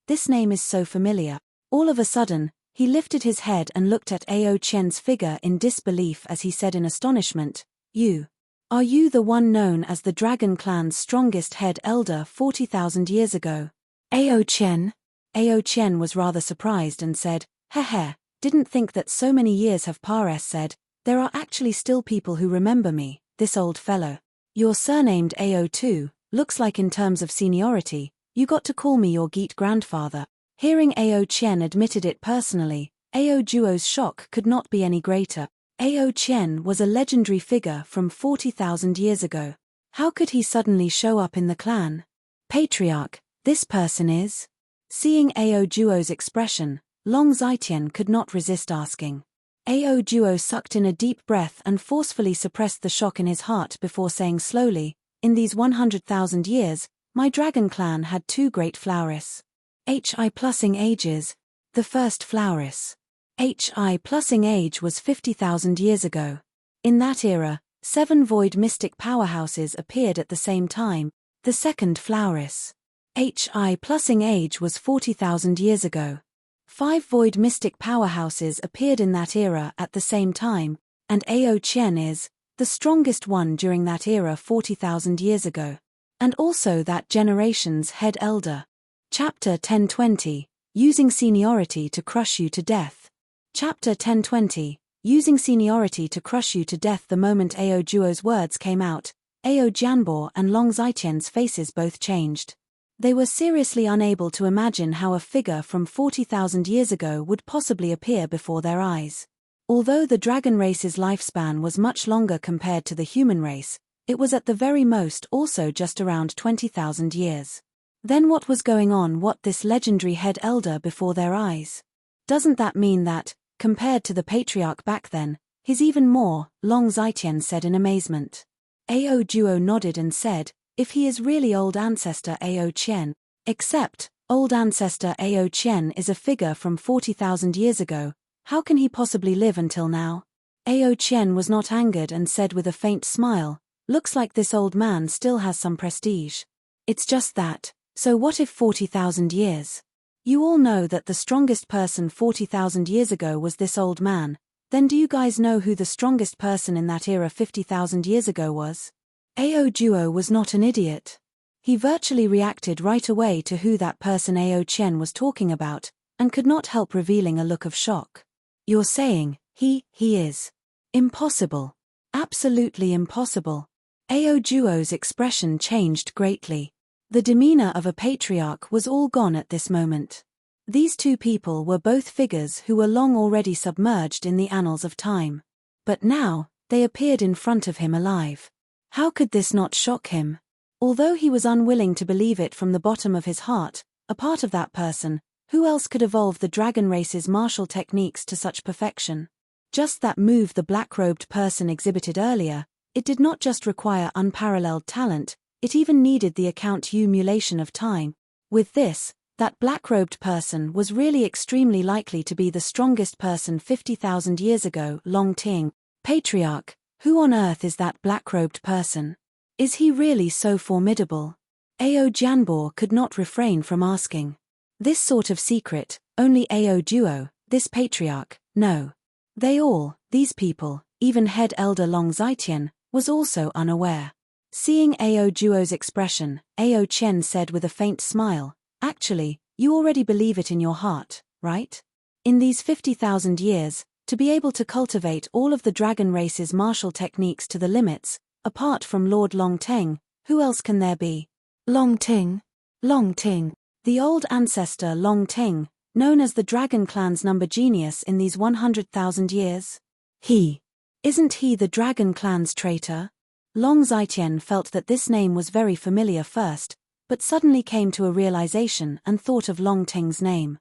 this name is so familiar. All of a sudden, he lifted his head and looked at Ao Chen's figure in disbelief as he said in astonishment, Are you the one known as the Dragon Clan's strongest head elder 40,000 years ago? Ao Chen? Ao Chen was rather surprised and said, didn't think that so many years have Pares said, there are actually still people who remember me, this old fellow. You're surnamed Ao too, looks like in terms of seniority, you got to call me your Geet grandfather. Hearing Ao Chen admitted it personally, Ao Duo's shock could not be any greater. Ao Chen was a legendary figure from 40,000 years ago. How could he suddenly show up in the clan? Patriarch, this person is? Seeing Ao Duo's expression, Long Zitian could not resist asking. Ao Duo sucked in a deep breath and forcefully suppressed the shock in his heart before saying slowly, in these 100,000 years, my Dragon Clan had two great flowers. Hi plusing ages. The first flowers. Hi plusing age was 50,000 years ago. In that era, 7 void mystic powerhouses appeared at the same time. The second flowers. Hi plusing age was 40,000 years ago. 5 void mystic powerhouses appeared in that era at the same time, and Ao Chen is the strongest one during that era 40,000 years ago. And also that generation's head elder. Chapter 1020, Using Seniority to Crush You to Death. Chapter 1020, Using Seniority to Crush You to Death. The moment Ao Duo's words came out, Ao Janbor and Long Zitian's faces both changed. They were seriously unable to imagine how a figure from 40,000 years ago would possibly appear before their eyes. Although the dragon race's lifespan was much longer compared to the human race, it was at the very most also just around 20,000 years. Then what was going on? What this legendary head elder before their eyes? Doesn't that mean that, compared to the patriarch back then, he's even more? Long Zitian said in amazement. Ao Duo nodded and said, if he is really old ancestor Ao Chen, except, old ancestor Ao Chen is a figure from 40,000 years ago, how can he possibly live until now? Ao Chen was not angered and said with a faint smile, looks like this old man still has some prestige. It's just that. So what if 40,000 years? You all know that the strongest person 40,000 years ago was this old man, then do you guys know who the strongest person in that era 50,000 years ago was? Ao Duo was not an idiot. He virtually reacted right away to who that person Ao Chen was talking about, and could not help revealing a look of shock. You're saying, he is. Impossible. Absolutely impossible. Ao Duo's expression changed greatly. The demeanor of a patriarch was all gone at this moment. These two people were both figures who were long already submerged in the annals of time. But now, they appeared in front of him alive. How could this not shock him? Although he was unwilling to believe it from the bottom of his heart, a part of that person, who else could evolve the dragon race's martial techniques to such perfection? Just that move the black-robed person exhibited earlier, it did not just require unparalleled talent, it even needed the accumulation of time. With this, that black-robed person was really extremely likely to be the strongest person 50,000 years ago. Long Ting, Patriarch, who on earth is that black-robed person? Is he really so formidable? Ao Janbor could not refrain from asking. This sort of secret, only Ao Duo, this patriarch, no. They all, these people, even head elder Long Zitian, was also unaware. Seeing Ao Duo's expression, Ao Chen said with a faint smile, "Actually, you already believe it in your heart, right? In these 50,000 years, to be able to cultivate all of the dragon race's martial techniques to the limits, apart from Lord Long Ting, who else can there be?" Long Ting? Long Ting. The old ancestor Long Ting, known as the Dragon Clan's number genius in these 100,000 years? Isn't he the Dragon Clan's traitor? Long Zitian felt that this name was very familiar first, but suddenly came to a realization and thought of Long Ting's name.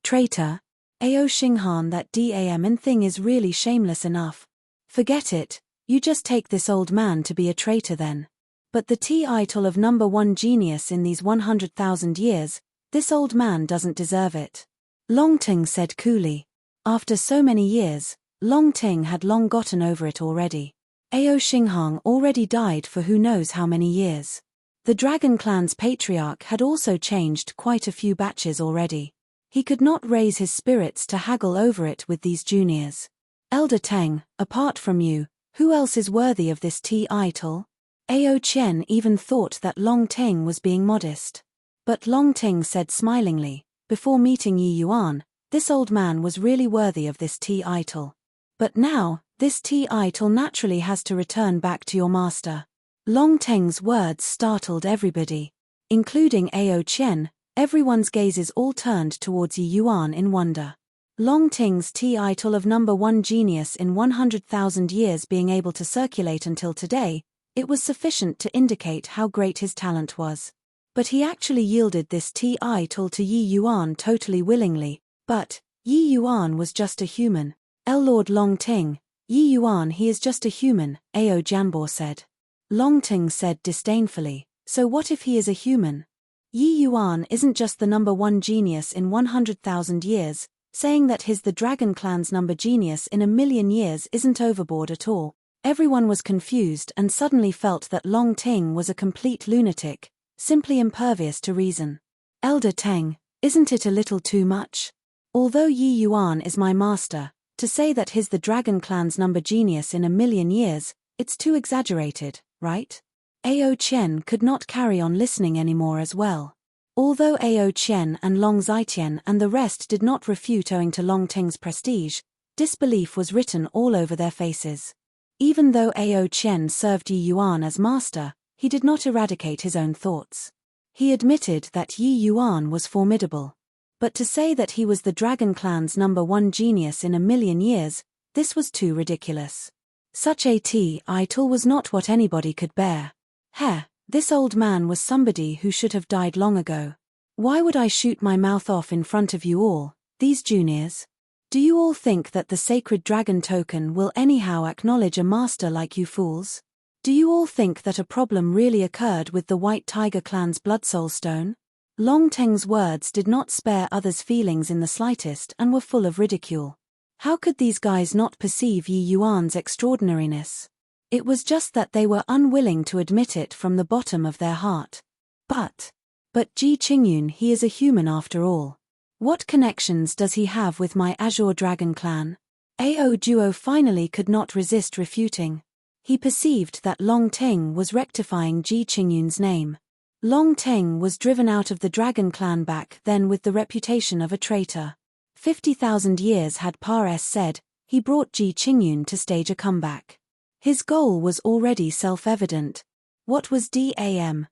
Traitor? Ao Xinghan, that damn thing is really shameless enough. Forget it, you just take this old man to be a traitor then. But the title of number one genius in these 100,000 years, this old man doesn't deserve it. Long Ting said coolly. After so many years, Long Ting had long gotten over it already. Ao Xinghan already died for who knows how many years. The Dragon Clan's patriarch had also changed quite a few batches already. He could not raise his spirits to haggle over it with these juniors. Elder Teng, apart from you, who else is worthy of this title? Ao Chen even thought that Long Ting was being modest. But Long Ting said smilingly, before meeting Yi Yuan, this old man was really worthy of this title. But now, this title naturally has to return back to your master. Long Teng's words startled everybody. Including Ao Chen, everyone's gazes all turned towards Yi Yuan in wonder. Long Teng's title of number one genius in 100,000 years being able to circulate until today, it was sufficient to indicate how great his talent was. But he actually yielded this title to Yi Yuan totally willingly. But Yi Yuan was just a human. Lord Long Ting, Yi Yuan, he is just a human, Ao Janbor said. Long Ting said disdainfully, so what if he is a human? Yi Yuan isn't just the number one genius in 100,000 years, saying that he's the Dragon Clan's number genius in 1,000,000 years isn't overboard at all. Everyone was confused and suddenly felt that Long Ting was a complete lunatic, simply impervious to reason. Elder Teng, isn't it a little too much? Although Yi Yuan is my master, to say that he's the Dragon Clan's number genius in 1,000,000 years, it's too exaggerated, right? Ao Chen could not carry on listening anymore as well. Although Ao Chen and Long Zitian and the rest did not refute owing to Long Ting's prestige, disbelief was written all over their faces. Even though Ao Chen served Yi Yuan as master, he did not eradicate his own thoughts. He admitted that Yi Yuan was formidable. But to say that he was the Dragon Clan's number one genius in 1,000,000 years, this was too ridiculous. Such a title was not what anybody could bear. This old man was somebody who should have died long ago. Why would I shoot my mouth off in front of you all, these juniors? Do you all think that the sacred dragon token will anyhow acknowledge a master like you fools? Do you all think that a problem really occurred with the White Tiger Clan's Blood Soul Stone? Long Teng's words did not spare others' feelings in the slightest and were full of ridicule. How could these guys not perceive Yi Yuan's extraordinariness? It was just that they were unwilling to admit it from the bottom of their heart. But Ji Qingyun, he is a human after all. What connections does he have with my Azure Dragon Clan? Ao Duo finally could not resist refuting. He perceived that Long Teng was rectifying Ji Qingyun's name. Long Teng was driven out of the Dragon Clan back then with the reputation of a traitor. 50,000 years had said, he brought Ji Qingyun to stage a comeback. His goal was already self-evident. What was DAM?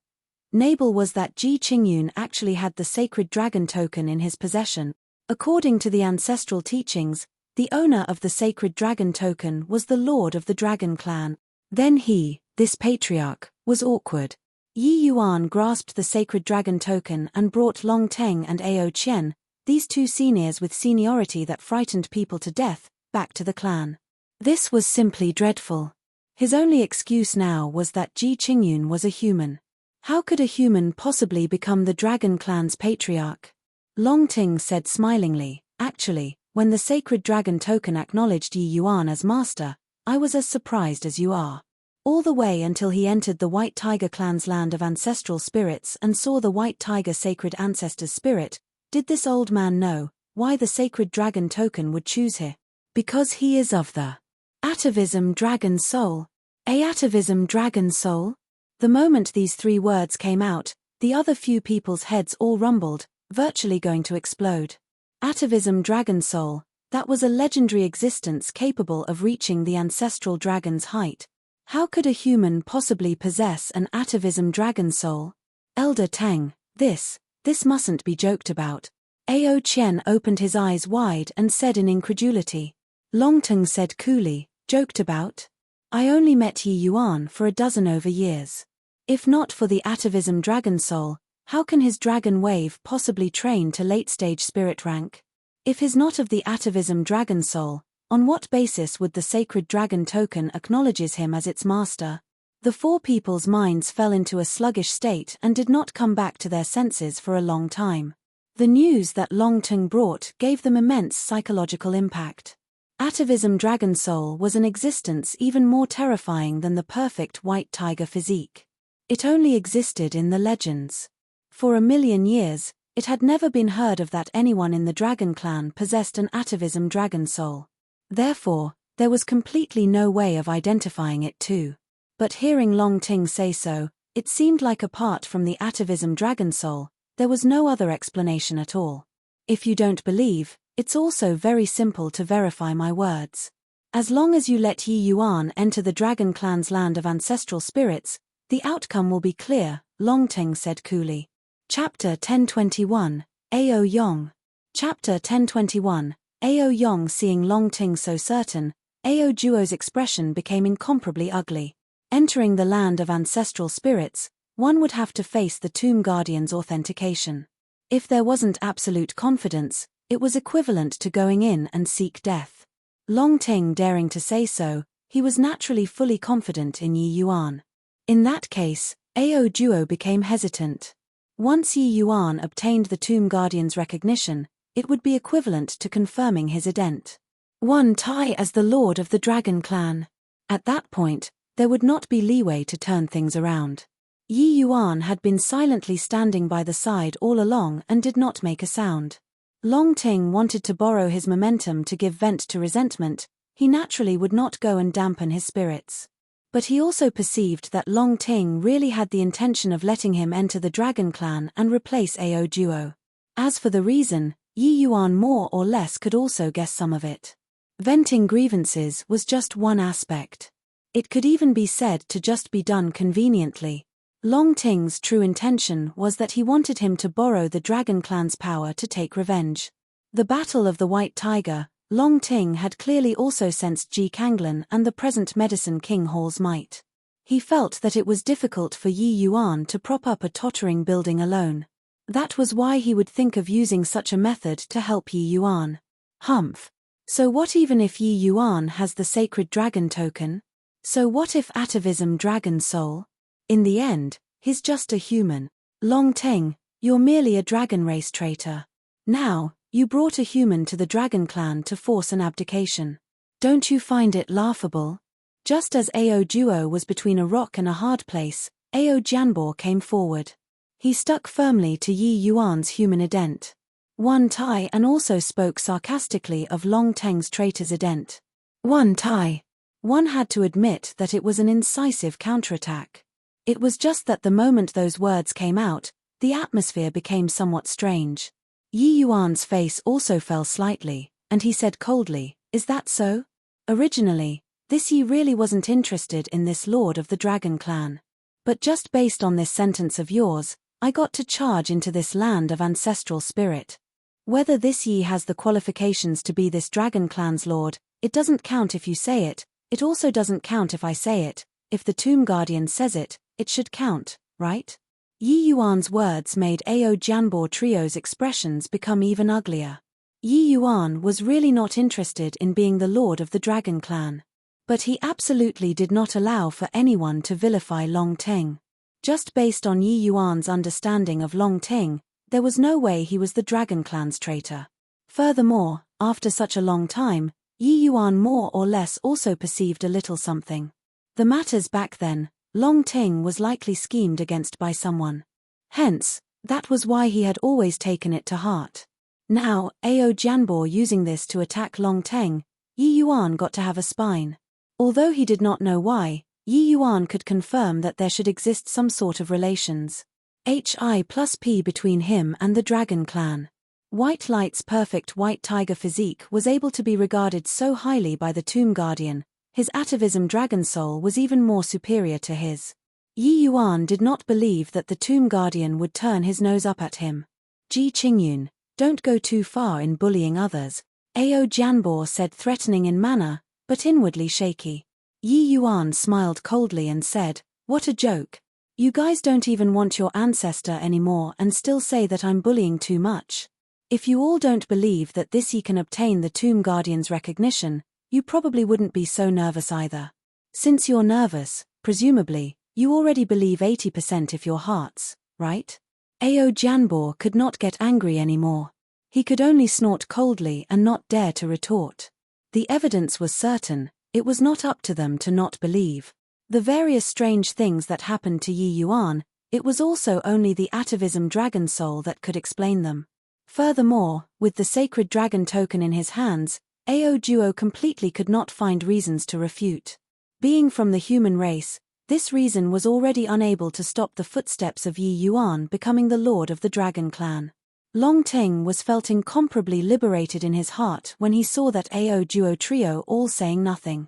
Nabal was that Ji Qingyun actually had the sacred dragon token in his possession. According to the ancestral teachings, the owner of the sacred dragon token was the lord of the dragon clan. Then he, this patriarch, was awkward. Yi Yuan grasped the sacred dragon token and brought Long Teng and Ao Qian, these two seniors with seniority that frightened people to death, back to the clan. This was simply dreadful. His only excuse now was that Ji Qingyun was a human. How could a human possibly become the dragon clan's patriarch? Long Ting said smilingly, actually, when the sacred dragon token acknowledged Yi Yuan as master, I was as surprised as you are. All the way until he entered the White Tiger clan's land of ancestral spirits and saw the White Tiger sacred ancestor's spirit, did this old man know why the sacred dragon token would choose him? Because he is of the atavism dragon soul. Atavism dragon soul? The moment these three words came out, the other few people's heads all rumbled, virtually going to explode. Atavism dragon soul, that was a legendary existence capable of reaching the ancestral dragon's height. How could a human possibly possess an atavism dragon soul? Elder Tang, this mustn't be joked about. Ao Qian opened his eyes wide and said in incredulity. Long Teng said coolly, joked about? I only met Yi Yuan for 12 years. If not for the atavism dragon soul, how can his dragon wave possibly train to late-stage spirit rank? If he's not of the atavism dragon soul, on what basis would the sacred dragon token acknowledges him as its master? The four people's minds fell into a sluggish state and did not come back to their senses for a long time. The news that Long Teng brought gave them immense psychological impact. Atavism dragon soul was an existence even more terrifying than the perfect white tiger physique. It only existed in the legends. For 1,000,000 years, it had never been heard of that anyone in the dragon clan possessed an atavism dragon soul. Therefore, there was completely no way of identifying it too. But hearing Long Ting say so, it seemed like apart from the atavism dragon soul, there was no other explanation at all. If you don't believe, it's also very simple to verify my words. As long as you let Yi Yuan enter the dragon clan's land of ancestral spirits, the outcome will be clear, Long Ting said coolly. Chapter 1021, Ao Yong. Chapter 1021, Ao Yong. Seeing Long Ting so certain, Ao Duo's expression became incomparably ugly. Entering the land of ancestral spirits, one would have to face the Tomb Guardian's authentication. If there wasn't absolute confidence, it was equivalent to going in and seek death. Long Ting daring to say so, he was naturally fully confident in Yi Yuan. In that case, Ao Duo became hesitant. Once Yi Yuan obtained the Tomb Guardian's recognition, it would be equivalent to confirming his ident. One Tai as the lord of the dragon clan. At that point, there would not be leeway to turn things around. Yi Yuan had been silently standing by the side all along and did not make a sound. Long Ting wanted to borrow his momentum to give vent to resentment, he naturally would not go and dampen his spirits. But he also perceived that Long Ting really had the intention of letting him enter the dragon clan and replace Ao Duo. As for the reason, Yi Yuan more or less could also guess some of it. Venting grievances was just one aspect. It could even be said to just be done conveniently. Long Ting's true intention was that he wanted him to borrow the dragon clan's power to take revenge. The Battle of the White Tiger, Long Ting had clearly also sensed Ji Kanglan and the present Medicine King Hall's might. He felt that it was difficult for Yi Yuan to prop up a tottering building alone. That was why he would think of using such a method to help Yi Yuan. Humph. So what even if Yi Yuan has the sacred dragon token? So what if atavism dragon soul? In the end, he's just a human. Long Ting, you're merely a dragon race traitor. Now, you brought a human to the dragon clan to force an abdication. Don't you find it laughable? Just as Ao Duo was between a rock and a hard place, Ao Jianbo came forward. He stuck firmly to Yi Yuan's human ident. One Tai and also spoke sarcastically of Long Teng's traitor's ident. One Tai. One had to admit that it was an incisive counterattack. It was just that the moment those words came out, the atmosphere became somewhat strange. Yi Yuan's face also fell slightly, and he said coldly, "Is that so?" Originally, This Yi really wasn't interested in this lord of the dragon clan. But just based on this sentence of yours, I got to charge into this land of ancestral spirit. Whether this Yi has the qualifications to be this dragon clan's lord, it doesn't count if you say it, it also doesn't count if I say it. If the tomb guardian says it, it should count, right? Yi Yuan's words made Ao Jianbo Trio's expressions become even uglier. Yi Yuan was really not interested in being the lord of the dragon clan. But he absolutely did not allow for anyone to vilify Long Ting. Just based on Yi Yuan's understanding of Long Ting, there was no way he was the dragon clan's traitor. Furthermore, after such a long time, Yi Yuan more or less also perceived a little something. The matters back then, Long Ting was likely schemed against by someone. Hence, that was why he had always taken it to heart. Now, Ao Jianbo using this to attack Long Ting, Yi Yuan got to have a spine. Although he did not know why, Yi Yuan could confirm that there should exist some sort of relations. Hi+P between him and the dragon clan. White Light's perfect white tiger physique was able to be regarded so highly by the tomb guardian. His atavism dragon soul was even more superior to his. Yi Yuan did not believe that the tomb guardian would turn his nose up at him. Ji Qingyun, don't go too far in bullying others, Ao Jianbo said, threatening in manner, but inwardly shaky. Yi Yuan smiled coldly and said, what a joke. You guys don't even want your ancestor anymore and still say that I'm bullying too much. If you all don't believe that this Yi can obtain the tomb guardian's recognition, you probably wouldn't be so nervous either. Since you're nervous, presumably, you already believe 80% of your hearts, right? Ao Jianbo could not get angry anymore. He could only snort coldly and not dare to retort. The evidence was certain, it was not up to them to not believe. The various strange things that happened to Yi Yuan, it was also only the atavism dragon soul that could explain them. Furthermore, with the sacred dragon token in his hands, Ao Duo completely could not find reasons to refute. Being from the human race, this reason was already unable to stop the footsteps of Yi Yuan becoming the lord of the dragon clan. Long Ting was felt incomparably liberated in his heart when he saw that Ao Duo trio all saying nothing.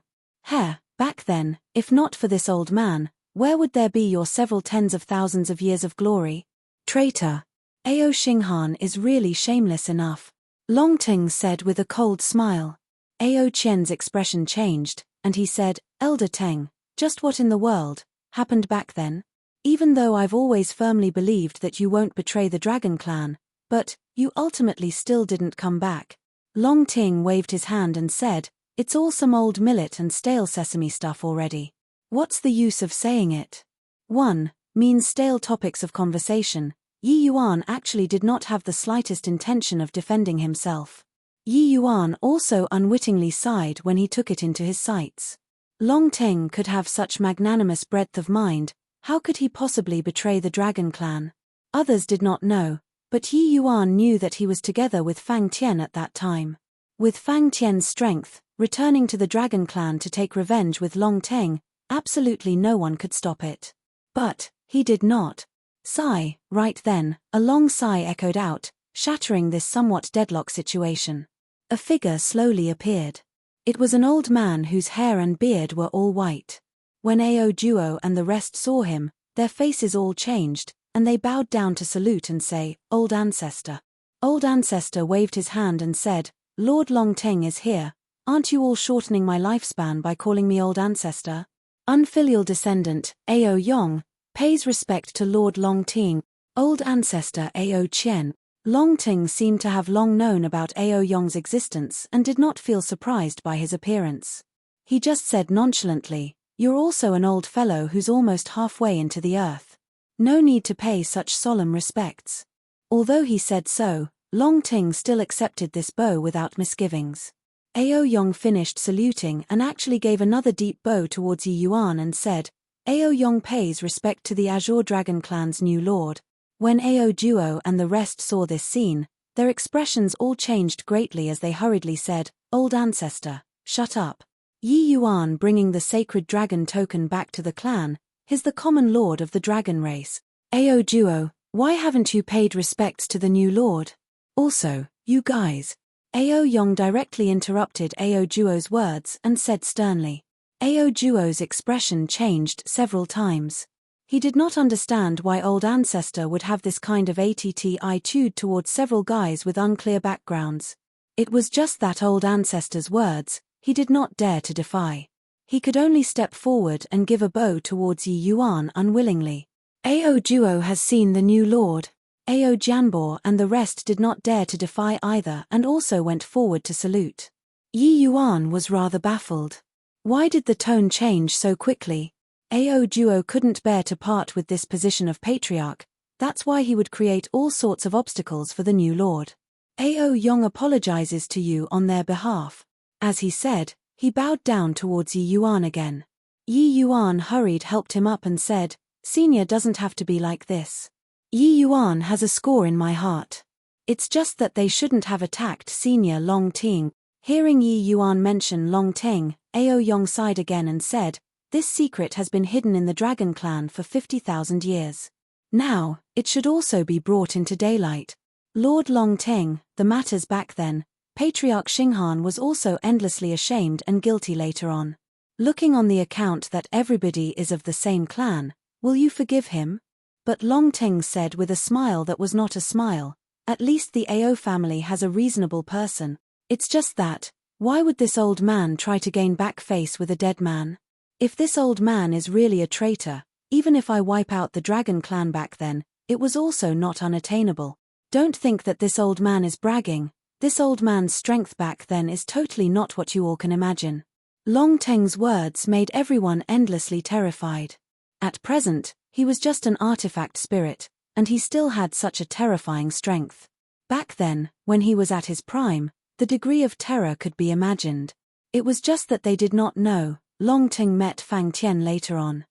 Back then, if not for this old man, where would there be your several tens of thousands of years of glory? Traitor. Ao Xinghan is really shameless enough. Long Ting said with a cold smile. Ao Qian's expression changed, and he said, Elder Teng, just what in the world happened back then? Even though I've always firmly believed that you won't betray the dragon clan, but you ultimately still didn't come back. Long Ting waved his hand and said, it's all some old millet and stale sesame stuff already. What's the use of saying it? 1. Means stale topics of conversation. Yi Yuan actually did not have the slightest intention of defending himself. Yi Yuan also unwittingly sighed when he took it into his sights. Long Ting could have such magnanimous breadth of mind, how could he possibly betray the dragon clan? Others did not know, but Yi Yuan knew that he was together with Fang Tian at that time. With Fang Tian's strength, returning to the dragon clan to take revenge with Long Ting, absolutely no one could stop it. But he did not. Sigh, right then, a long sigh echoed out, shattering this somewhat deadlock situation. A figure slowly appeared. It was an old man whose hair and beard were all white. When Ao Duo and the rest saw him, their faces all changed, and they bowed down to salute and say, Old Ancestor. Old Ancestor waved his hand and said, Lord Long Ting is here, aren't you all shortening my lifespan by calling me Old Ancestor? Unfilial descendant, Ao Yong, pays respect to Lord Long Ting, Old Ancestor Ao Qian. Long Ting seemed to have long known about Ao Yong's existence and did not feel surprised by his appearance. He just said nonchalantly, You're also an old fellow who's almost halfway into the earth. No need to pay such solemn respects. Although he said so, Long Ting still accepted this bow without misgivings. Ao Yong finished saluting and actually gave another deep bow towards Yi Yuan and said, Ao Yong pays respect to the Azure Dragon Clan's new lord. When Ao Duo and the rest saw this scene, their expressions all changed greatly as they hurriedly said, Old Ancestor, shut up. Yi Yuan bringing the sacred dragon token back to the clan, he's the common lord of the dragon race. Ao Duo, why haven't you paid respects to the new lord? Also, you guys. Ao Yong directly interrupted Ao Duo's words and said sternly. Ao Duo's expression changed several times. He did not understand why old ancestor would have this kind of attitude towards several guys with unclear backgrounds. It was just that old ancestor's words, he did not dare to defy. He could only step forward and give a bow towards Yi Yuan unwillingly. Ao Duo has seen the new lord. Ao Jianbo and the rest did not dare to defy either and also went forward to salute. Yi Yuan was rather baffled. Why did the tone change so quickly? Ao Duo couldn't bear to part with this position of patriarch, that's why he would create all sorts of obstacles for the new lord. Ao Yong apologizes to you on their behalf. As he said, he bowed down towards Yi Yuan again. Yi Yuan hurried, helped him up and said, "Senior doesn't have to be like this. Yi Yuan has a score in my heart. It's just that they shouldn't have attacked Senior Long Ting." Hearing Yi Yuan mention Long Ting, Ao Yong sighed again and said, "This secret has been hidden in the Dragon Clan for 50,000 years. Now, it should also be brought into daylight. Lord Long Ting, the matters back then, Patriarch Xinghan was also endlessly ashamed and guilty later on. Looking on the account that everybody is of the same clan, will you forgive him?" But Long Ting said with a smile that was not a smile, "At least the Ao family has a reasonable person. It's just that, why would this old man try to gain back face with a dead man? If this old man is really a traitor, even if I wipe out the Dragon Clan back then, it was also not unattainable. Don't think that this old man is bragging. This old man's strength back then is totally not what you all can imagine." Long Teng's words made everyone endlessly terrified. At present, he was just an artifact spirit, and he still had such a terrifying strength. Back then, when he was at his prime, the degree of terror could be imagined. It was just that they did not know. Long Teng met Fang Tian later on.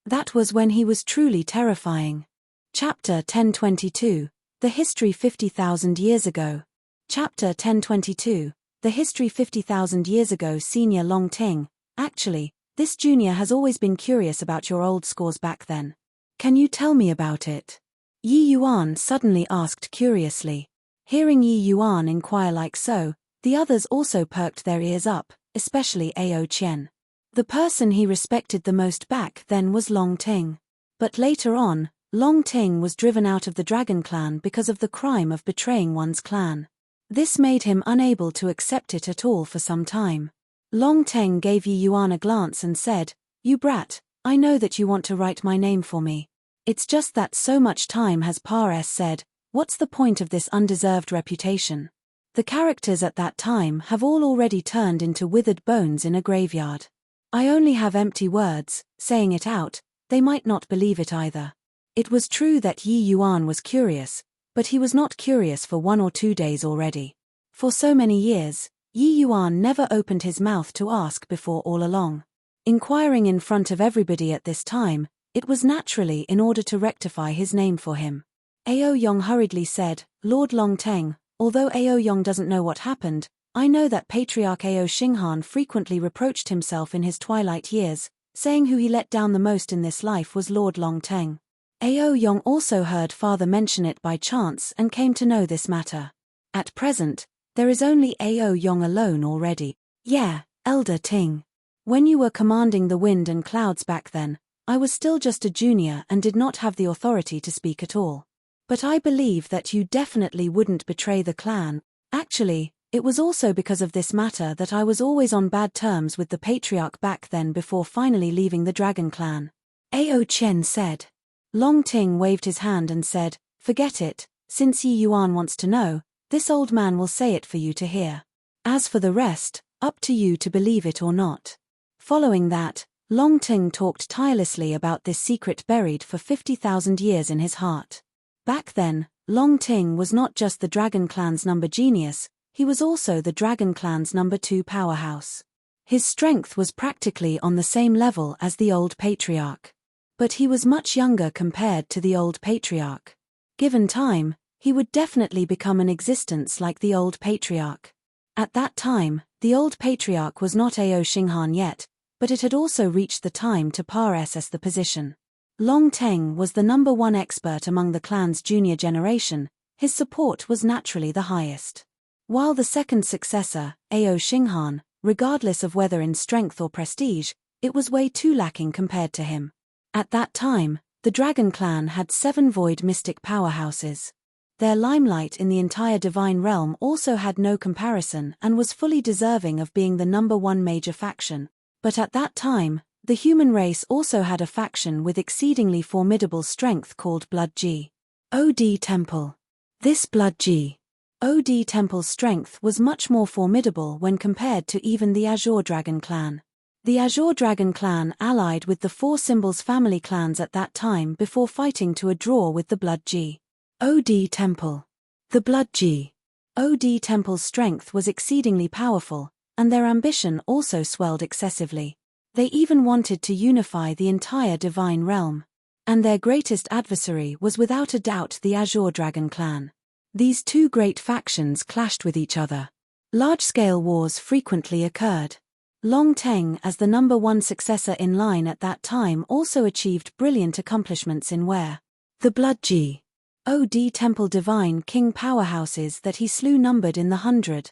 That was when he was truly terrifying. Chapter 1022, The History 50,000 Years Ago. Chapter 1022, The History 50,000 Years Ago. Senior Long Teng, actually, this junior has always been curious about your old scores back then. Can you tell me about it? Yi Yuan suddenly asked curiously. Hearing Yi Yuan inquire like so, the others also perked their ears up, especially Ao Qian. The person he respected the most back then was Long Ting. But later on, Long Ting was driven out of the Dragon Clan because of the crime of betraying one's clan. This made him unable to accept it at all for some time. Long Teng gave Yi Yuan a glance and said, "You brat, I know that you want to write my name for me. It's just that so much time has said, what's the point of this undeserved reputation? The characters at that time have all already turned into withered bones in a graveyard. I only have empty words, saying it out, they might not believe it either." It was true that Yi Yuan was curious, but he was not curious for 1 or 2 days already. For so many years, Yi Yuan never opened his mouth to ask before all along. Inquiring in front of everybody at this time, it was naturally in order to rectify his name for him. Ao Yong hurriedly said, "Lord Long Teng, although Ao Yong doesn't know what happened, I know that Patriarch Ao Xinghan frequently reproached himself in his twilight years, saying who he let down the most in this life was Lord Long Teng. Ao Yong also heard father mention it by chance and came to know this matter. At present, there is only Ao Yong alone already. Yeah, Elder Ting. When you were commanding the wind and clouds back then, I was still just a junior and did not have the authority to speak at all. But I believe that you definitely wouldn't betray the clan. Actually, it was also because of this matter that I was always on bad terms with the patriarch back then before finally leaving the Dragon Clan." Ao Qian said. Long Ting waved his hand and said, "Forget it, since Yi Yuan wants to know, this old man will say it for you to hear. As for the rest, up to you to believe it or not." Following that, Long Ting talked tirelessly about this secret buried for 50,000 years in his heart. Back then, Long Ting was not just the Dragon Clan's number genius, he was also the Dragon Clan's number 2 powerhouse. His strength was practically on the same level as the old patriarch. But he was much younger compared to the old patriarch. Given time, he would definitely become an existence like the old patriarch. At that time, the old patriarch was not Ao Xinghan yet, but it had also reached the time to assess the position. Long Teng was the number 1 expert among the clan's junior generation, his support was naturally the highest. While the second successor, Ao Xinghan, regardless of whether in strength or prestige, It was way too lacking compared to him. At that time, the Dragon Clan had 7 void mystic powerhouses. Their limelight in the entire divine realm also had no comparison and was fully deserving of being the #1 major faction. But at that time, the human race also had a faction with exceedingly formidable strength called Blood G. OD Temple. This Blood G. OD Temple's strength was much more formidable when compared to even the Azure Dragon Clan. The Azure Dragon Clan allied with the 4 Symbols family clans at that time before fighting to a draw with the Blood G. OD Temple. The Blood G. OD Temple's strength was exceedingly powerful, and their ambition also swelled excessively. They even wanted to unify the entire divine realm. And their greatest adversary was without a doubt the Azure Dragon Clan. These 2 great factions clashed with each other. Large-scale wars frequently occurred. Long Teng, as the #1 successor in line at that time, also achieved brilliant accomplishments in where the Blood G. OD Temple Divine King powerhouses that he slew numbered in the 100.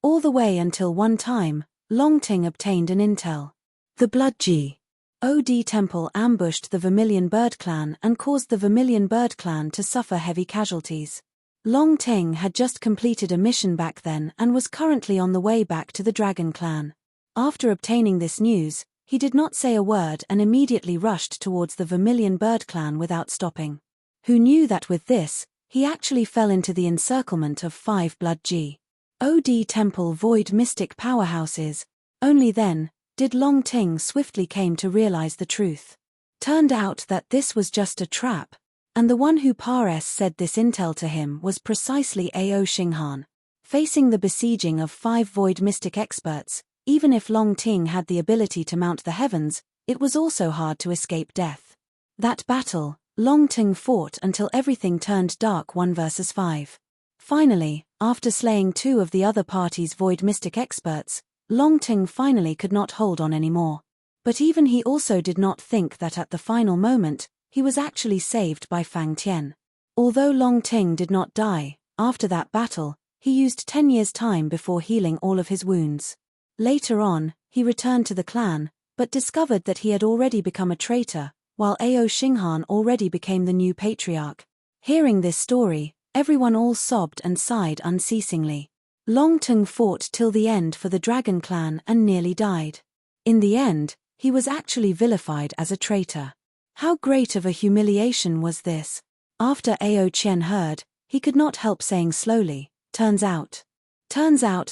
All the way until one time, Long Teng obtained an intel. The Blood G. OD Temple ambushed the Vermilion Bird Clan and caused the Vermilion Bird Clan to suffer heavy casualties. Long Teng had just completed a mission back then and was currently on the way back to the Dragon Clan. After obtaining this news, he did not say a word and immediately rushed towards the Vermilion Bird Clan without stopping. Who knew that with this, he actually fell into the encirclement of 5 Blood G. OD Temple void mystic powerhouses. Only then did Long Teng swiftly came to realize the truth. Turned out that this was just a trap, and the one who Pares said this intel to him was precisely Ao Xinghan. Facing the besieging of 5 void mystic experts, even if Long Teng had the ability to mount the heavens, it was also hard to escape death. That battle, Long Teng fought until everything turned dark 1 versus 5. Finally, after slaying 2 of the other party's void mystic experts, Long Teng finally could not hold on anymore. But even he also did not think that at the final moment, he was actually saved by Fang Tian. Although Long Teng did not die, after that battle, he used 10 years' time before healing all of his wounds. Later on, he returned to the clan, but discovered that he had already become a traitor, while Ao Xinghan already became the new patriarch. Hearing this story, everyone all sobbed and sighed unceasingly. Long Teng fought till the end for the Dragon Clan and nearly died. In the end, he was actually vilified as a traitor. How great of a humiliation was this? After Ao Qian heard, he could not help saying slowly, Turns out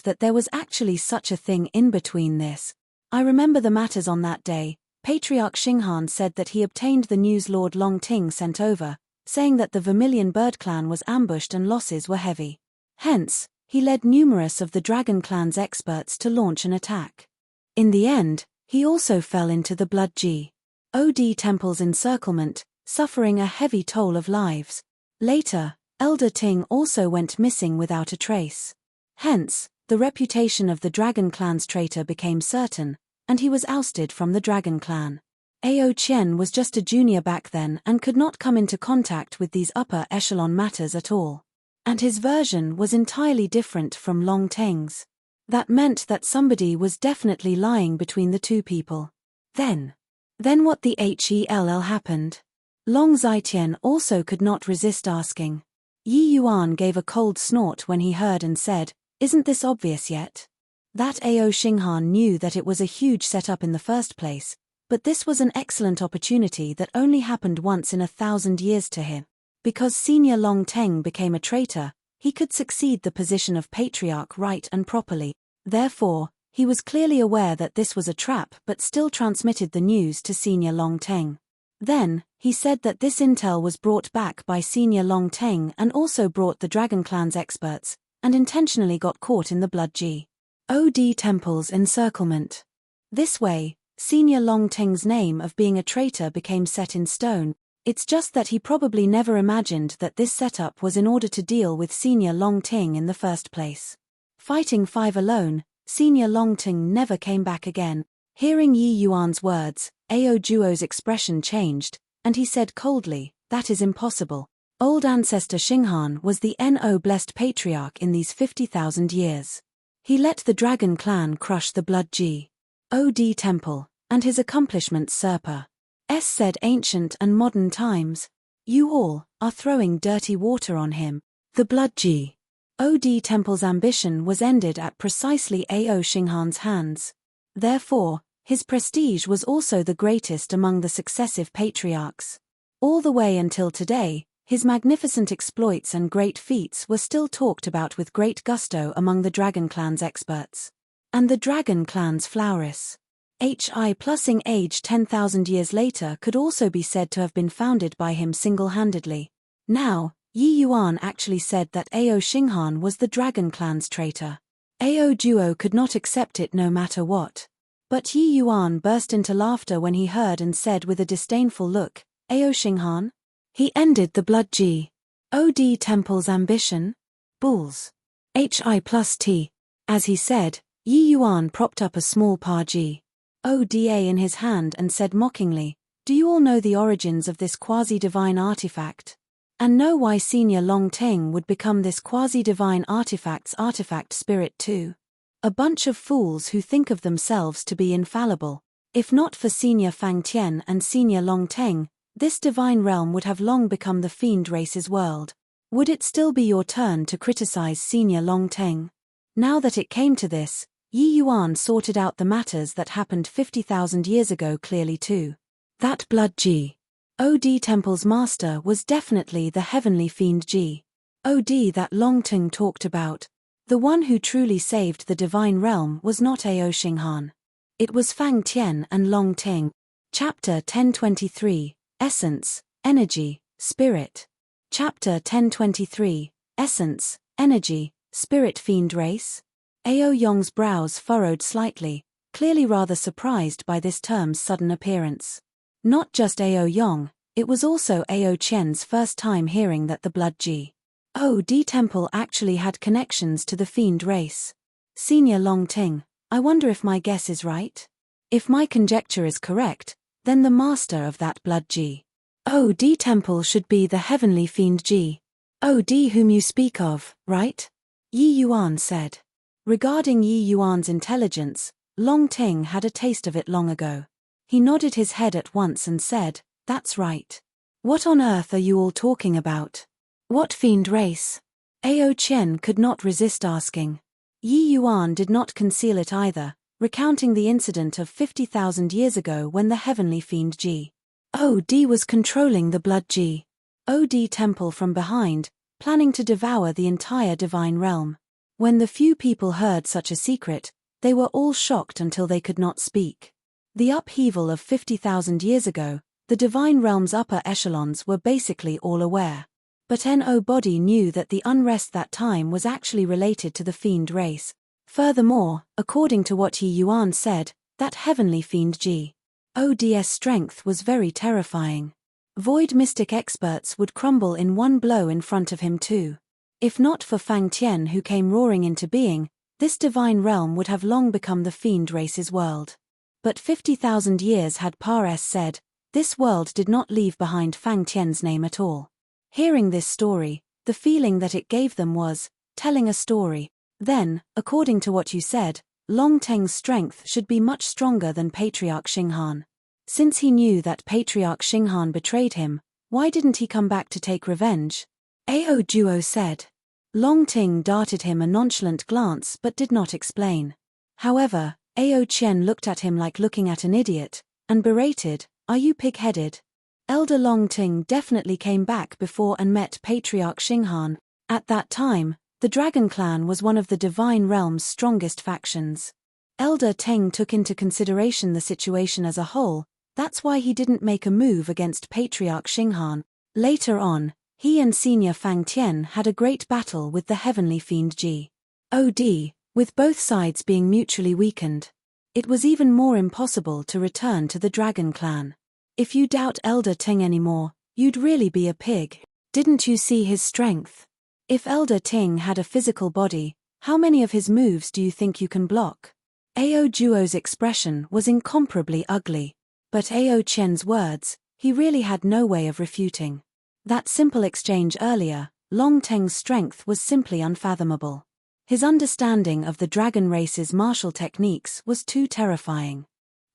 that there was actually such a thing in between this. I remember the matters on that day. Patriarch Xinghan said that he obtained the news Lord Long Ting sent over, saying that the Vermilion Bird Clan was ambushed and losses were heavy. Hence, he led numerous of the Dragon Clan's experts to launch an attack. In the end, he also fell into the Blood G. OD Temple's encirclement, suffering a heavy toll of lives. Later, Elder Ting also went missing without a trace. Hence, the reputation of the Dragon Clan's traitor became certain, and he was ousted from the Dragon Clan. Ao Qian was just a junior back then and could not come into contact with these upper echelon matters at all. And his version was entirely different from Long Teng's. That meant that somebody was definitely lying between the 2 people. Then what the hell happened? Long Zitian also could not resist asking. Yi Yuan gave a cold snort when he heard and said, Isn't this obvious yet? That Ao Xinghan knew that it was a huge setup in the first place, but this was an excellent opportunity that only happened once in 1,000 years to him. Because Senior Long Teng became a traitor, he could succeed the position of patriarch right and properly. Therefore, he was clearly aware that this was a trap but still transmitted the news to Senior Long Teng. Then, he said that this intel was brought back by Senior Long Teng and also brought the Dragon Clan's experts, and intentionally got caught in the Blood G. OD Temple's encirclement. This way, Senior Long Teng's name of being a traitor became set in stone. It's just that he probably never imagined that this setup was in order to deal with Senior Long Teng in the first place. Fighting 5 alone, Senior Long Teng never came back again. Hearing Yi Yuan's words, Ao Juo's expression changed, and he said coldly, That is impossible. Old ancestor Xinghan was the No blessed patriarch in these 50,000 years. He let the Dragon Clan crush the Blood G. OD Temple, and his accomplishments surpass said ancient and modern times. You all are throwing dirty water on him. The blood God Temple's ambition was ended at precisely Ao Xinghan's hands. Therefore, his prestige was also the greatest among the successive patriarchs. All the way until today, his magnificent exploits and great feats were still talked about with great gusto among the Dragon Clan's experts. And the Dragon Clan's flourish. Plusing age 10,000 years later could also be said to have been founded by him single-handedly. Now, Yi Yuan actually said that Ao Xinghan was the Dragon Clan's traitor. Ao Duo could not accept it no matter what. But Yi Yuan burst into laughter when he heard and said with a disdainful look, Ao Xinghan? He ended the blood God Temple's ambition? Bulls. Hi+T. As he said, Yi Yuan propped up a small Oda in his hand and said mockingly, do you all know the origins of this quasi-divine artifact? And know why Senior Long Ting would become this quasi-divine artifact's artifact spirit too? A bunch of fools who think of themselves to be infallible. If not for Senior Fang Tian and Senior Long Ting, this divine realm would have long become the fiend race's world. Would it still be your turn to criticize Senior Long Ting? Now that it came to this, Yi Yuan sorted out the matters that happened 50,000 years ago clearly too. That blood God Temple's master was definitely the heavenly fiend God that Long Ting talked about. The one who truly saved the divine realm was not Ao Xinghan. It was Fang Tian and Long Ting. Chapter 1023, Essence, Energy, Spirit. Chapter 1023, Essence, Energy, Spirit Fiend Race. Ao Yong's brows furrowed slightly, clearly rather surprised by this term's sudden appearance. Not just Ao Yong, it was also Ao Qian's first time hearing that the blood God Temple actually had connections to the fiend race. Senior Long Ting, I wonder if my guess is right? If my conjecture is correct, then the master of that blood God Temple should be the heavenly fiend God whom you speak of, right? Yi Yuan said. Regarding Yi Yuan's intelligence, Long Ting had a taste of it long ago. He nodded his head at once and said, that's right. What on earth are you all talking about? What fiend race? Ao Qian could not resist asking. Yi Yuan did not conceal it either, recounting the incident of 50,000 years ago when the heavenly fiend God was controlling the blood God Temple from behind, planning to devour the entire divine realm. When the few people heard such a secret, they were all shocked until they could not speak. The upheaval of 50,000 years ago, the divine realm's upper echelons were basically all aware. But nobody knew that the unrest that time was actually related to the fiend race. Furthermore, according to what Yi Yuan said, that heavenly fiend God's strength was very terrifying. Void mystic experts would crumble in one blow in front of him too. If not for Fang Tian who came roaring into being, this divine realm would have long become the fiend race's world. But 50,000 years had said, this world did not leave behind Fang Tian's name at all. Hearing this story, the feeling that it gave them was, telling a story. Then, according to what you said, Long Teng's strength should be much stronger than Patriarch Xinghan. Since he knew that Patriarch Xinghan betrayed him, why didn't he come back to take revenge? Ao Duo said. Long Ting darted him a nonchalant glance but did not explain. However, Ao Qian looked at him like looking at an idiot, and berated, are you pig-headed? Elder Long Ting definitely came back before and met Patriarch Xinghan. At that time, the Dragon Clan was one of the Divine Realm's strongest factions. Elder Teng took into consideration the situation as a whole, that's why he didn't make a move against Patriarch Xinghan. Later on, he and Senior Fang Tian had a great battle with the heavenly fiend God, with both sides being mutually weakened. It was even more impossible to return to the Dragon Clan. If you doubt Elder Ting anymore, you'd really be a pig. Didn't you see his strength? If Elder Ting had a physical body, how many of his moves do you think you can block? Ao Duo's expression was incomparably ugly. But Ao Qian's words, he really had no way of refuting. That simple exchange earlier, Long Teng's strength was simply unfathomable. His understanding of the dragon race's martial techniques was too terrifying.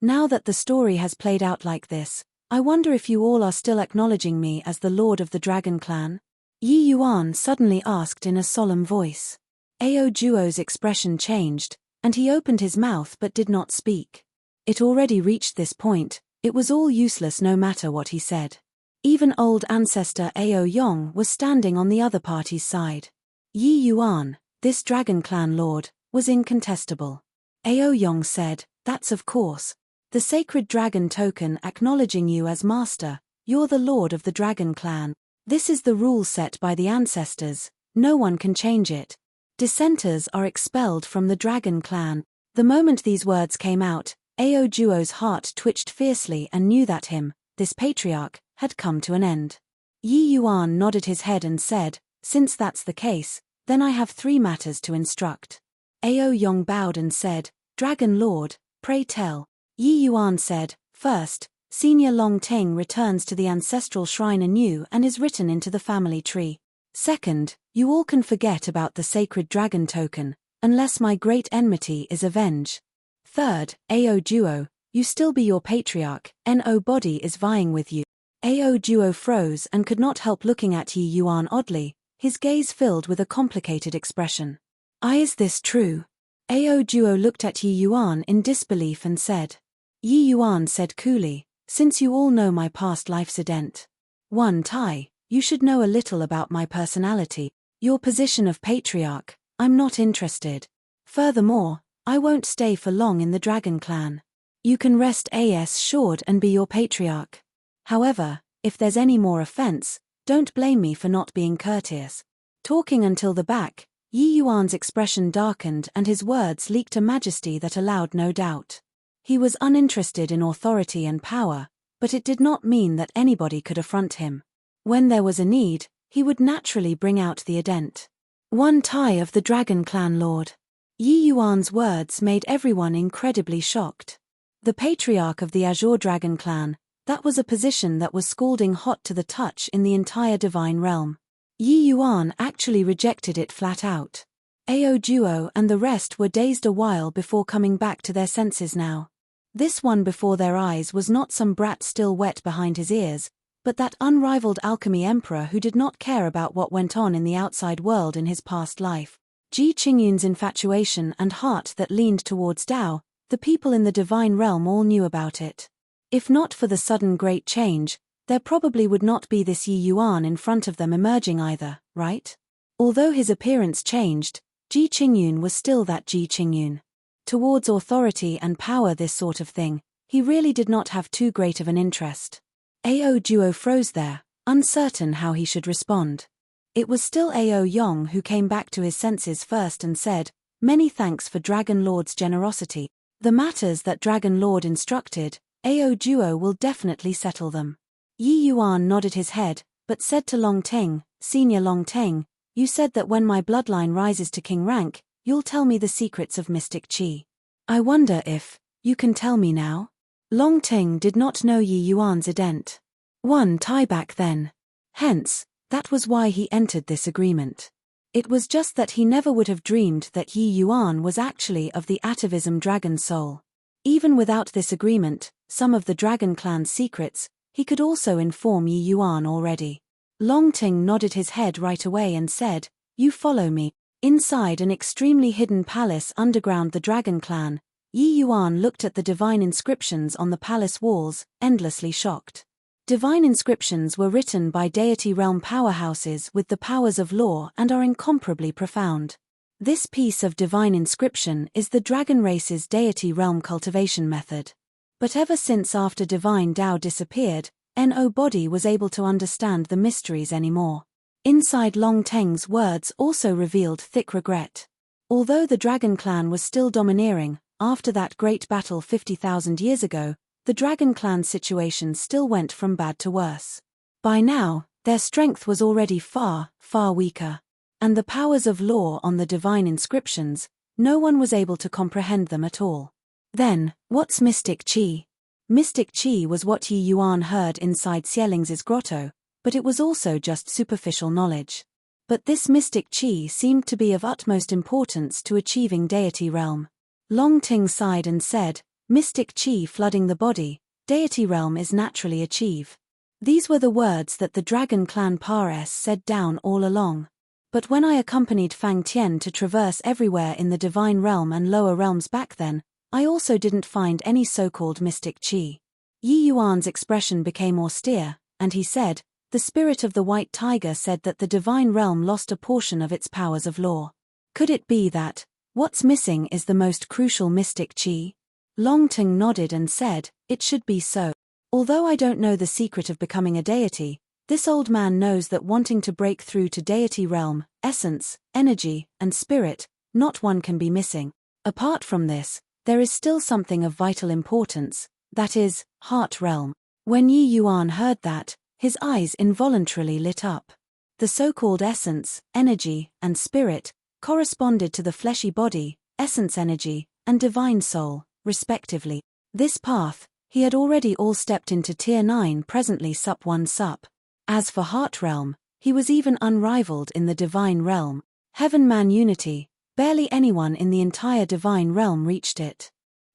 Now that the story has played out like this, I wonder if you all are still acknowledging me as the Lord of the Dragon Clan? Yi Yuan suddenly asked in a solemn voice. Ao Juo's expression changed, and he opened his mouth but did not speak. It already reached this point, it was all useless no matter what he said. Even old ancestor Ao Yong was standing on the other party's side. Yi Yuan, this Dragon Clan lord, was incontestable. Ao Yong said, "That's of course. The sacred dragon token acknowledging you as master, you're the lord of the Dragon Clan. This is the rule set by the ancestors, no one can change it. Dissenters are expelled from the Dragon Clan." The moment these words came out, Ao Juo's heart twitched fiercely and knew that him, this patriarch, had come to an end. Yi Yuan nodded his head and said, "Since that's the case, then I have 3 matters to instruct." Ao Yong bowed and said, "Dragon Lord, pray tell." Yi Yuan said, "First, Senior Long Ting returns to the ancestral shrine anew and is written into the family tree. Second, you all can forget about the sacred dragon token, unless my great enmity is avenged. Third, Ao Juo, you still be your patriarch, No body is vying with you." Ao Juo froze and could not help looking at Yi Yuan oddly, his gaze filled with a complicated expression. Is this true?" Ao Juo looked at Yi Yuan in disbelief and said. Yi Yuan said coolly, "Since you all know my past life's event. 1 Tai, you should know a little about my personality. Your position of patriarch, I'm not interested. Furthermore, I won't stay for long in the Dragon Clan. You can rest assured and be your patriarch. However, if there's any more offense, don't blame me for not being courteous." Talking until the back, Yi Yuan's expression darkened and his words leaked a majesty that allowed no doubt. He was uninterested in authority and power, but it did not mean that anybody could affront him. When there was a need, he would naturally bring out the adent. 1 Tai of the Dragon Clan Lord. Yi Yuan's words made everyone incredibly shocked. The patriarch of the Azure Dragon Clan, that was a position that was scalding hot to the touch in the entire divine realm. Yi Yuan actually rejected it flat out. Ao Juo and the rest were dazed a while before coming back to their senses now. This one before their eyes was not some brat still wet behind his ears, but that unrivaled alchemy emperor who did not care about what went on in the outside world in his past life. Ji Qingyun's infatuation and heart that leaned towards Tao, the people in the divine realm all knew about it. If not for the sudden great change, there probably would not be this Yi Yuan in front of them emerging either, right? Although his appearance changed, Ji Qingyun was still that Ji Qingyun. Towards authority and power, this sort of thing, he really did not have too great of an interest. Ao Juo froze there, uncertain how he should respond. It was still Ao Yong who came back to his senses first and said, "Many thanks for Dragon Lord's generosity. The matters that Dragon Lord instructed, Ao Juo will definitely settle them." Yi Yuan nodded his head, but said to Long Ting, "Senior Long Ting, you said that when my bloodline rises to king rank, you'll tell me the secrets of mystic qi. I wonder if you can tell me now?" Long Ting did not know Yi Yuan's ident. 1 Tai back then. Hence, that was why he entered this agreement. It was just that he never would have dreamed that Yi Yuan was actually of the atavism dragon soul. Even without this agreement, some of the Dragon Clan's secrets, he could also inform Yi Yuan already. Long Ting nodded his head right away and said, "You follow me." Inside an extremely hidden palace underground the Dragon Clan, Yi Yuan looked at the divine inscriptions on the palace walls, endlessly shocked. Divine inscriptions were written by deity realm powerhouses with the powers of law and are incomparably profound. This piece of divine inscription is the dragon race's deity realm cultivation method. But ever since after divine Tao disappeared, No body was able to understand the mysteries anymore. Inside Long Teng's words also revealed thick regret. Although the Dragon Clan was still domineering, after that great battle 50,000 years ago, the Dragon Clan's situation still went from bad to worse. By now, their strength was already far, far weaker. And the powers of law on the divine inscriptions, no one was able to comprehend them at all. Then, what's mystic qi? Mystic qi was what Yi Yuan heard inside Xieling's grotto, but it was also just superficial knowledge. But this mystic qi seemed to be of utmost importance to achieving deity realm. Long Ting sighed and said, mystic chi flooding the body, deity realm is naturally achieve. These were the words that the Dragon Clan Pares said down all along. But when I accompanied Fang Tian to traverse everywhere in the divine realm and lower realms back then, I also didn't find any so-called mystic chi. Yi Yuan's expression became austere, and he said, "The spirit of the white tiger said that the divine realm lost a portion of its powers of law. Could it be that what's missing is the most crucial mystic chi?" Long Ting nodded and said, "It should be so. Although I don't know the secret of becoming a deity, this old man knows that wanting to break through to deity realm, essence, energy, and spirit, not one can be missing. Apart from this, there is still something of vital importance, that is, heart realm." When Yi Yuan heard that, his eyes involuntarily lit up. The so-called essence, energy, and spirit corresponded to the fleshy body, essence energy, and divine soul, respectively. This path, he had already all stepped into Tier 9, presently Sup 1 Sup. As for heart realm, he was even unrivaled in the divine realm. Heaven-man unity, barely anyone in the entire divine realm reached it.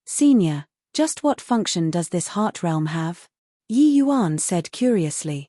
"Senior, just what function does this heart realm have?" Yi Yuan said curiously.